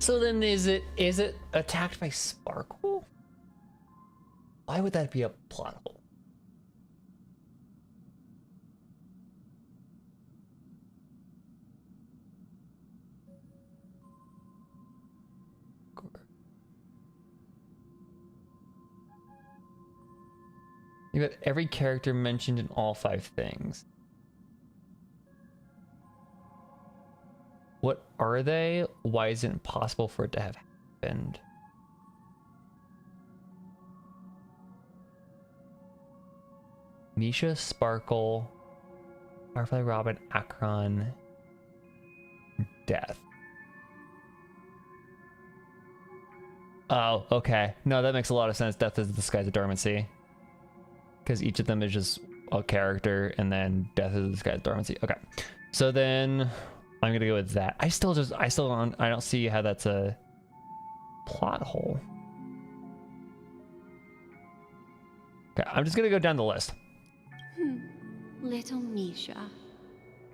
So then is it attacked by Sparkle? Why would that be a plot hole? You got every character mentioned in all 5 things. What are they? Why is it impossible for it to have happened? Misha, Sparkle, Firefly, Robin, Akron, Death. Oh, okay. No, that makes a lot of sense. Death is the Skies of Dormancy. Because each of them is just a character, and then Death is the Skies of Dormancy. Okay. So then I'm gonna go with that. I don't see how that's a plot hole. Okay, I'm just gonna go down the list. Little Misha.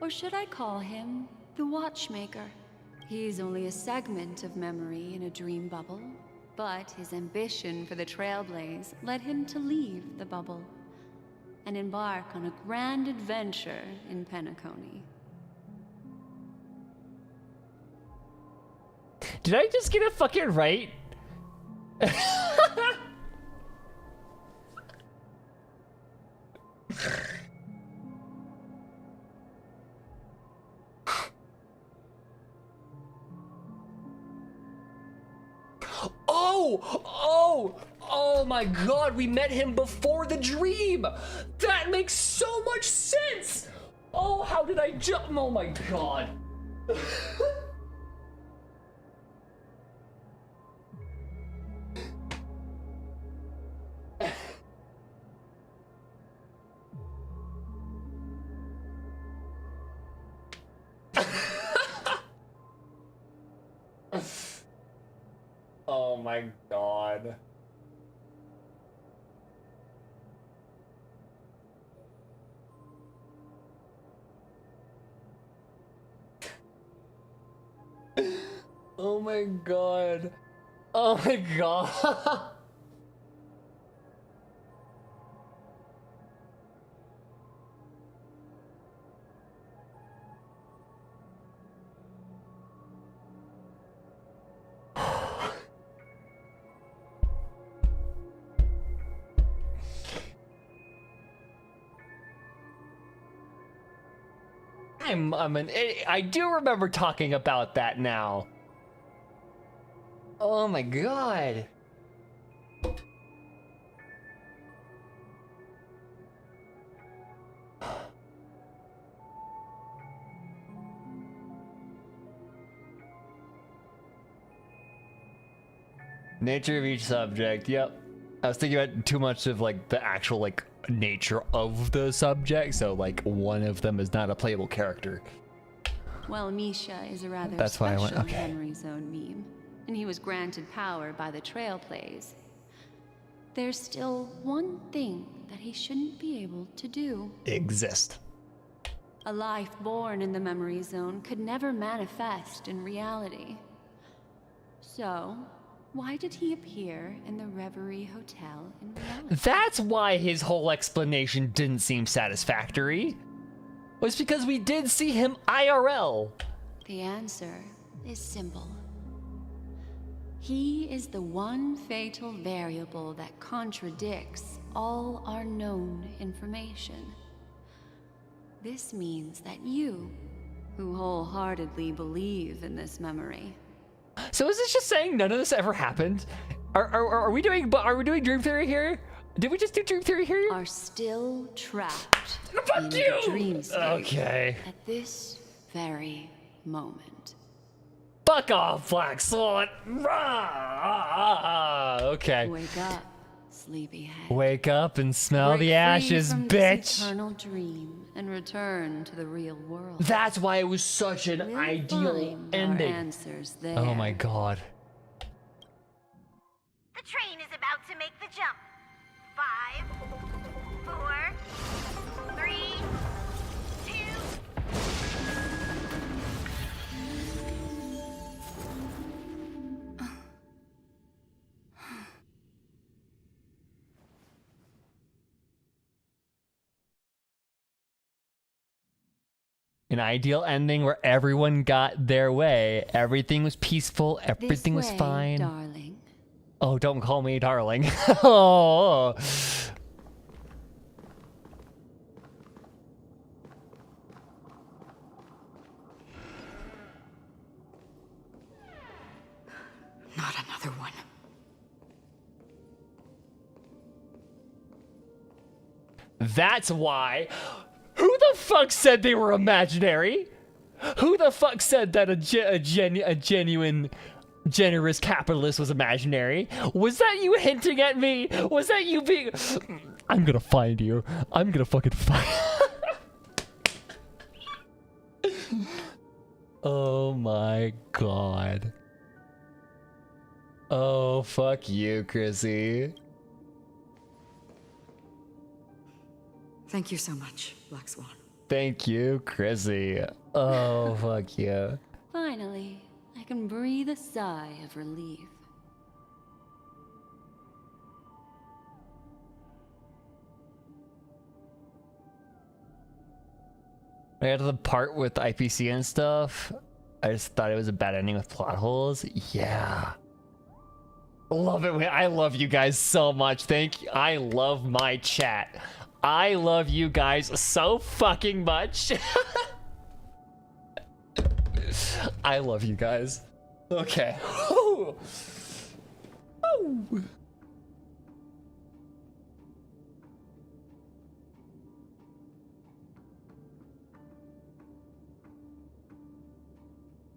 Or should I call him the watchmaker? He's only a segment of memory in a dream bubble, but his ambition for the Trailblaze led him to leave the bubble and embark on a grand adventure in Penacony. Did I just get it fucking right? Oh my god, we met him before the dream! That makes so much sense! Oh, how did I jump? Oh my god. Oh my god. Oh my god. Oh my god. I do remember talking about that now. Oh my god. Nature of each subject, yep. I was thinking about too much of like the actual like nature of the subject, so like one of them is not a playable character. Well, Misha is a rather That's why I special went, okay. Henry Zone meme, and he was granted power by the Trailblaze. There's still one thing that he shouldn't be able to do. Exist. A life born in the memory zone could never manifest in reality. So, why did he appear in the Reverie Hotel in reality? That's why his whole explanation didn't seem satisfactory. Was because we did see him IRL. The answer is simple. He is the one fatal variable that contradicts all our known information. This means that you, who wholeheartedly believe in this memory. So is this just saying none of this ever happened? Are we doing dream theory here? Did we just do dream theory here? Are still trapped in the dream state Okay. at this very moment. Fuck off, Black Swan. Okay. Wake up, sleepyhead. Wake up and smell Break the free ashes, from this bitch. eternal dream and return to the real world. That's why it was such an We'll ideal find our ending. answers there. Oh my god. The train is about to make the jump. 5, 4, 3, 2. An ideal ending where everyone got their way. Everything was peaceful. Everything was way, fine. darling. Oh, don't call me darling. Oh. Not another one. That's why. Who the fuck said they were imaginary? Who the fuck said that a genuine, generous capitalist was imaginary? Was that you hinting at me? Was that you being... I'm gonna find you. I'm gonna fucking find... Oh my god. Oh, fuck you, Chrissy. Thank you so much, Black Swan. Thank you, Chrissy. Oh, fuck you. Finally, I can breathe a sigh of relief. I got to the part with IPC and stuff. I just thought it was a bad ending with plot holes. Yeah. Love it. I love you guys so much. Thank you. I love my chat. I love you guys so fucking much. I love you guys. Okay. Oh.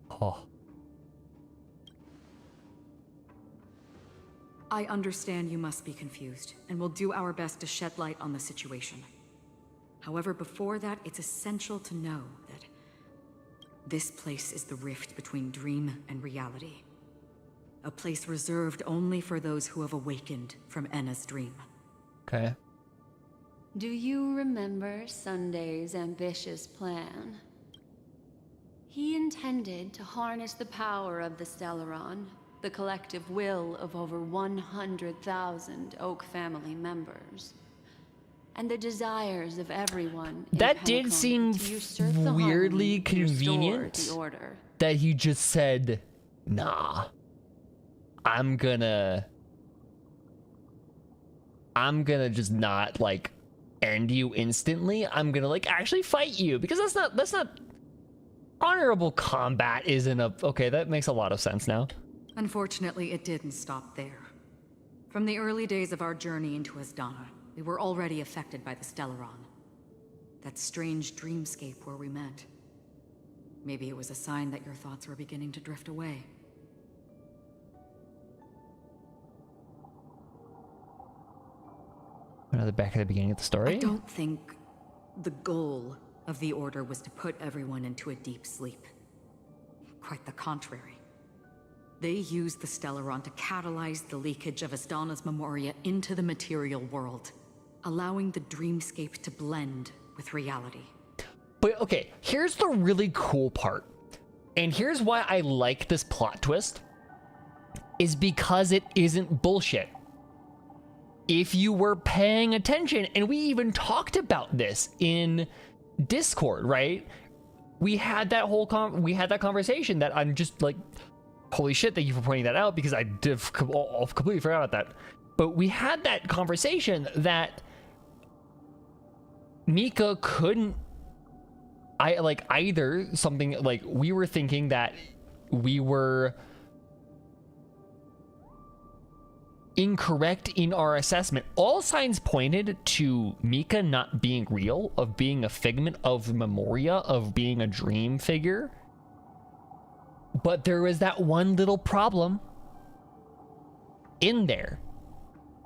Oh. I understand you must be confused, and we'll do our best to shed light on the situation. However, before that, it's essential to know that this place is the rift between dream and reality. A place reserved only for those who have awakened from Enna's dream. Okay. Do you remember Sunday's ambitious plan? He intended to harness the power of the Stellaron, the collective will of over 100,000 Oak family members, and the desires of everyone. That did seem weirdly convenient the order. that he just said, nah, I'm gonna just not like end you instantly. I'm gonna like actually fight you, because that's not honorable combat isn't a... Okay, that makes a lot of sense now. Unfortunately, it didn't stop there. From the early days of our journey into Asdana, we were already affected by the Stellaron. That strange dreamscape where we met. Maybe it was a sign that your thoughts were beginning to drift away. Another back at the beginning of the story? I don't think the goal of the Order was to put everyone into a deep sleep. Quite the contrary. They used the Stellaron to catalyze the leakage of Asdana's memoria into the material world, allowing the dreamscape to blend with reality. But okay, here's the really cool part. And here's why I like this plot twist. Is because it isn't bullshit. If you were paying attention, and we even talked about this in Discord, right? We had that whole conversation that I'm just like, holy shit, thank you for pointing that out, because I completely forgot about that. But we had that conversation that Mika couldn't, either something, like, we were thinking that we were incorrect in our assessment. All signs pointed to Mika not being real, of being a figment of memoria, of being a dream figure. But there was that one little problem in there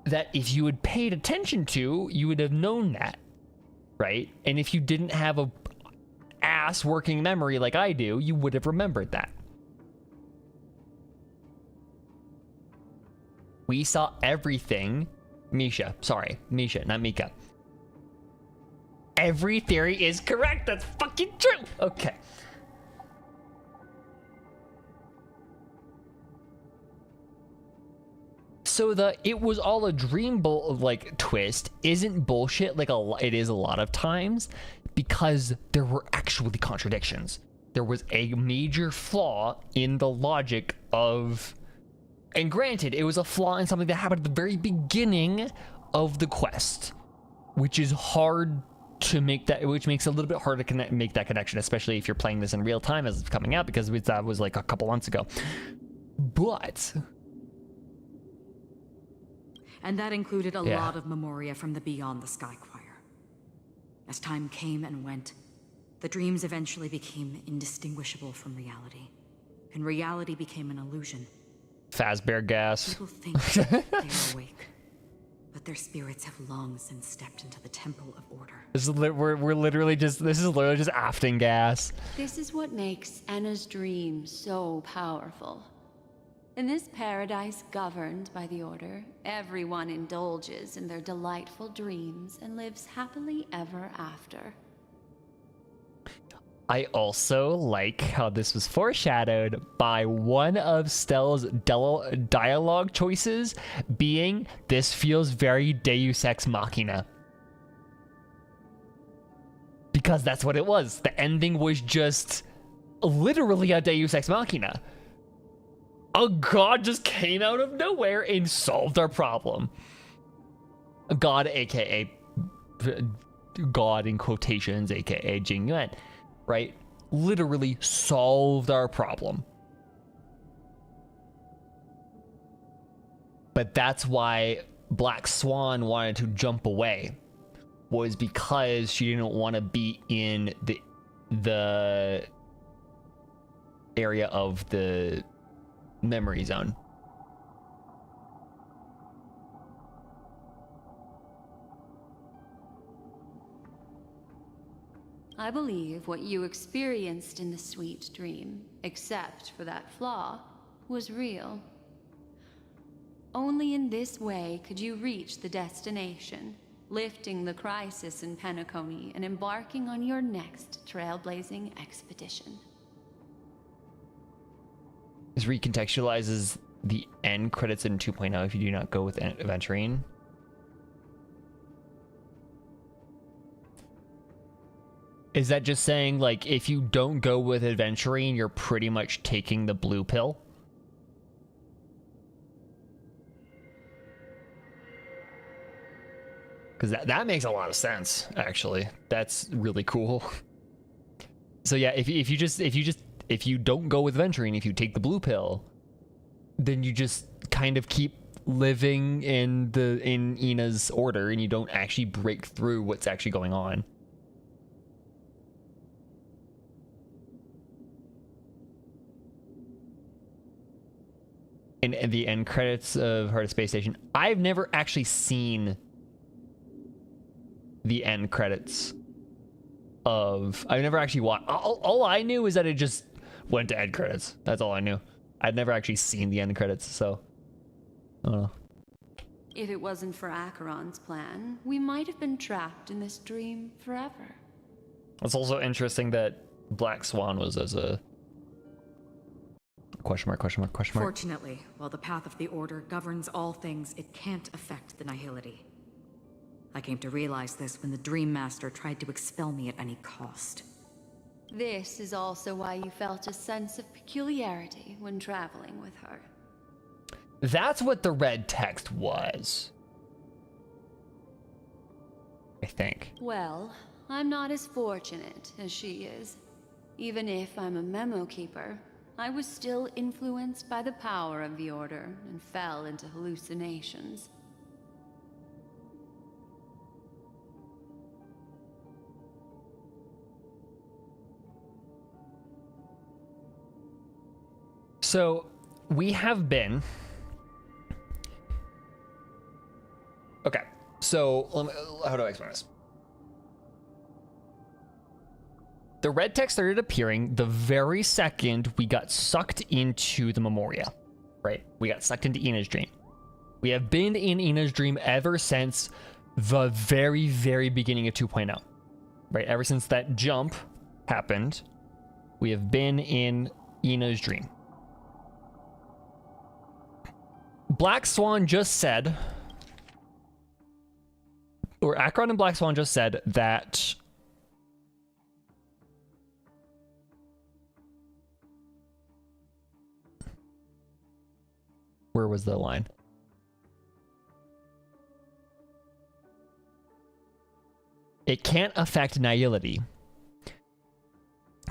that if you had paid attention to, you would have known that, right? And if you didn't have a ass working memory like I do, you would have remembered that. We saw everything. Misha, not Mika. Every theory is correct. That's fucking true. Okay. So the it was all a dream twist isn't bullshit like it is a lot of times, because there were actually contradictions. There was a major flaw in the logic of, and granted, it was a flaw in something that happened at the very beginning of the quest, which is hard to make that, which makes it a little bit hard to make that connection, especially if you're playing this in real time as it's coming out, because that was like a couple months ago. But and that included a Yeah. lot of memoria from the Beyond the Sky Choir. As time came and went, the dreams eventually became indistinguishable from reality, and reality became an illusion. Fazbear gas. People think they are awake, but their spirits have long since stepped into the Temple of Order. We're literally just, this is literally just afting gas. This is what makes Anna's dream so powerful. In this paradise governed by the Order, everyone indulges in their delightful dreams and lives happily ever after. I also like how this was foreshadowed by one of Stell's dialogue choices being, "This feels very Deus Ex Machina." Because that's what it was. The ending was just literally a Deus Ex Machina. A god just came out of nowhere and solved our problem. A god, aka God in quotations, aka Jing Yuan, right? Literally solved our problem. But that's why Black Swan wanted to jump away, was because she didn't want to be in the area of the memory zone. I believe what you experienced in the sweet dream, except for that flaw, was real. Only in this way could you reach the destination, lifting the crisis in Penacony and embarking on your next trailblazing expedition. This recontextualizes the end credits in 2.0 if you do not go with Aventurine. Is that just saying, like, if you don't go with Aventurine, you're pretty much taking the blue pill? Because that makes a lot of sense, actually. That's really cool. So yeah, if you don't go with Aventurine, if you take the blue pill, then you just kind of keep living in Ina's order, and you don't actually break through what's actually going on. In the end credits of Heart of Space Station, I've never actually seen the end credits of... I've never actually watched... All I knew is that it just went to end credits. That's all I knew. I'd never actually seen the end credits, so... I don't know. If it wasn't for Acheron's plan, we might have been trapped in this dream forever. It's also interesting that Black Swan was as a... Question mark, question mark, question mark. Fortunately, while the path of the Order governs all things, it can't affect the Nihility. I came to realize this when the Dream Master tried to expel me at any cost. This is also why you felt a sense of peculiarity when traveling with her. That's what the red text was. I think. Well, I'm not as fortunate as she is. Even if I'm a memo keeper, I was still influenced by the power of the Order and fell into hallucinations. So, we have been... Okay, so how do I explain this? The red text started appearing the very second we got sucked into the Memoria, right? We got sucked into Ina's dream. We have been in Ina's dream ever since the very, very beginning of 2.0, right? Ever since that jump happened, we have been in Ina's dream. Black Swan just said, or Acheron and Black Swan just said that where was the line? It can't affect nihility.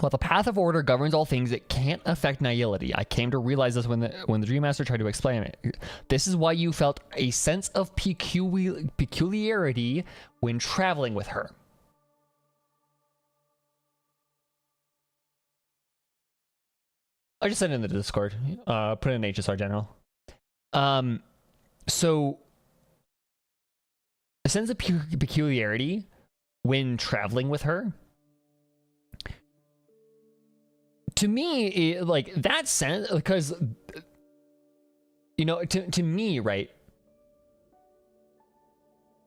While the path of order governs all things, it can't affect nihility. I came to realize this when the Dream Master tried to explain it. This is why you felt a sense of peculiarity when traveling with her. I just sent it in the Discord. Put it in HSR General. So a sense of peculiarity when traveling with her. To me, like that sense, because you know, to me, right,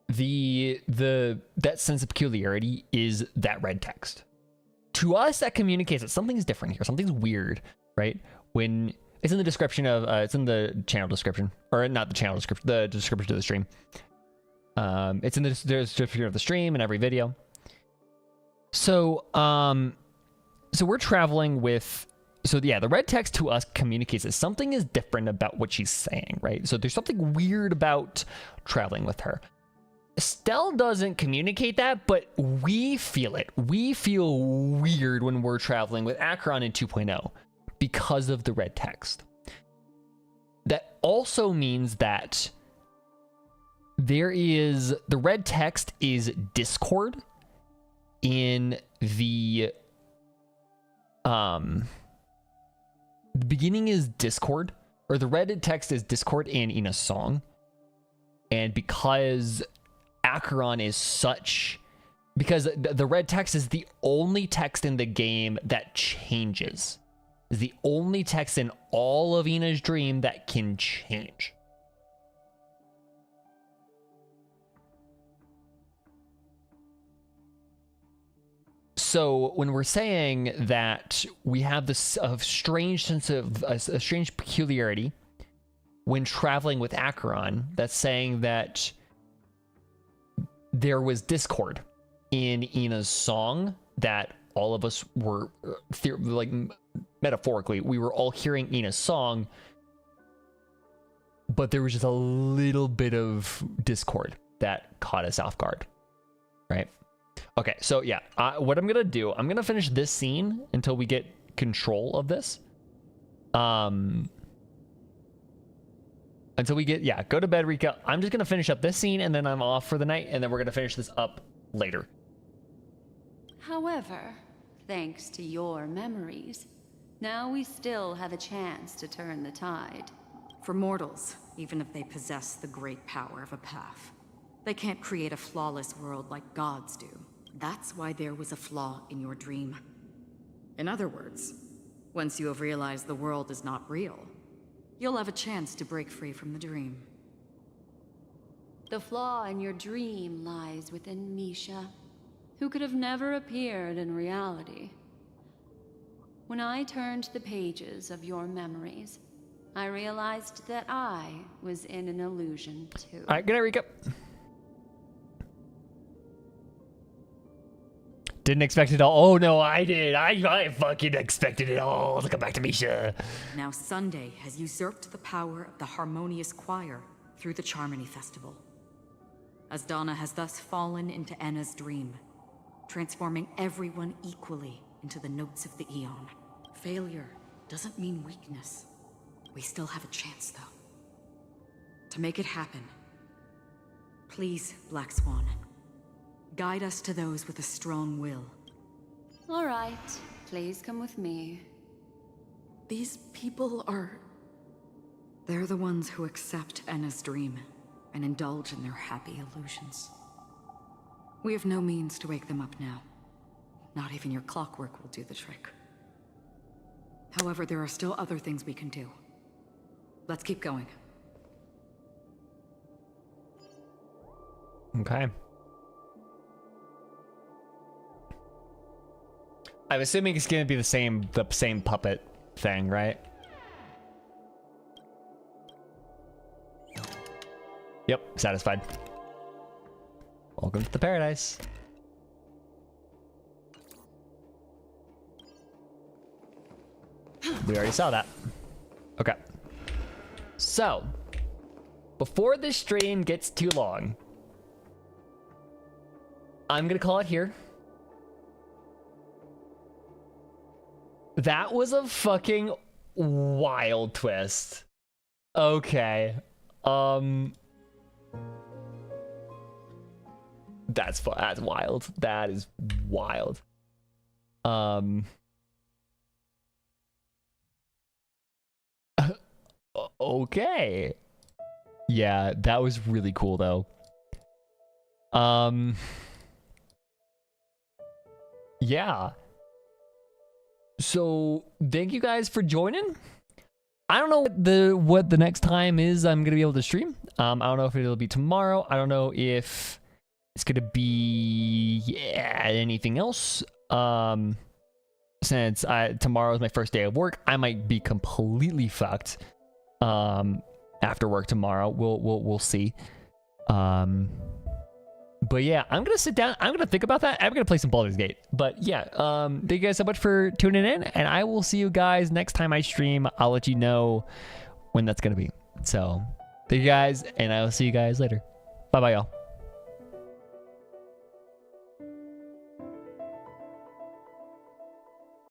that sense of peculiarity is that red text. To us, that communicates that something's different here, something's weird, right? When it's in the description of, it's in the channel description, or not the channel description, the description to the stream. It's in the description of the stream and every video. So, so we're traveling with, so yeah, the red text to us communicates that something is different about what she's saying, right? So there's something weird about traveling with her. Estelle doesn't communicate that, but we feel it. We feel weird when we're traveling with Acheron in 2.0 because of the red text. That also means that the red text is Discord in the beginning is Discord, or the red text is Discord in Ina's song. And because Acheron is such, because the red text is the only text in the game that changes. Is the only text in all of Ina's dream that can change. So when we're saying that we have this strange sense of a strange peculiarity when traveling with Acheron, that's saying that there was discord in Ina's song, that all of us were like metaphorically, we were all hearing Ina's song, but there was just a little bit of discord that caught us off guard, right? Okay, so yeah, what I'm gonna do, I'm gonna finish this scene until we get control of this. Until we get, yeah, go to bed, Rika. I'm just gonna finish up this scene and then I'm off for the night, and then we're gonna finish this up later. However, thanks to your memories, now we still have a chance to turn the tide. For mortals, even if they possess the great power of a path, they can't create a flawless world like gods do. That's why there was a flaw in your dream. In other words, once you have realized the world is not real, you'll have a chance to break free from the dream. The flaw in your dream lies within Misha, who could have never appeared in reality. When I turned the pages of your memories, I realized that I was in an illusion too. All right, good night, Rika. Didn't expect it all. Oh no, I did. I fucking expected it all. Let's come back to Misha. Now Sunday has usurped the power of the harmonious choir through the Charmony Festival. Asdana has thus fallen into Anna's dream, transforming everyone equally into the notes of the Aeon. Failure doesn't mean weakness. We still have a chance, though. To make it happen, please, Black Swan, guide us to those with a strong will. All right, please come with me. These people are... They're the ones who accept Anna's dream and indulge in their happy illusions. We have no means to wake them up now. Not even your clockwork will do the trick. However, there are still other things we can do. Let's keep going. Okay. I'm assuming it's gonna be the same puppet thing, right? Yep, satisfied. Welcome to the paradise. We already saw that. Okay. So, before this stream gets too long, I'm gonna call it here. That was a fucking wild twist. Okay. That's wild. That is wild. Okay. Yeah, that was really cool though. Yeah. So thank you guys for joining. I don't know what the next time is I'm gonna be able to stream. I don't know if it'll be tomorrow. I don't know if it's gonna be anything else. Since tomorrow is my first day of work, I might be completely fucked. After work tomorrow, we'll see. But yeah, I'm gonna sit down. I'm gonna think about that. I'm gonna play some Baldur's Gate. But yeah, thank you guys so much for tuning in, and I will see you guys next time I stream. I'll let you know when that's gonna be. So thank you guys, and I will see you guys later. Bye bye, y'all.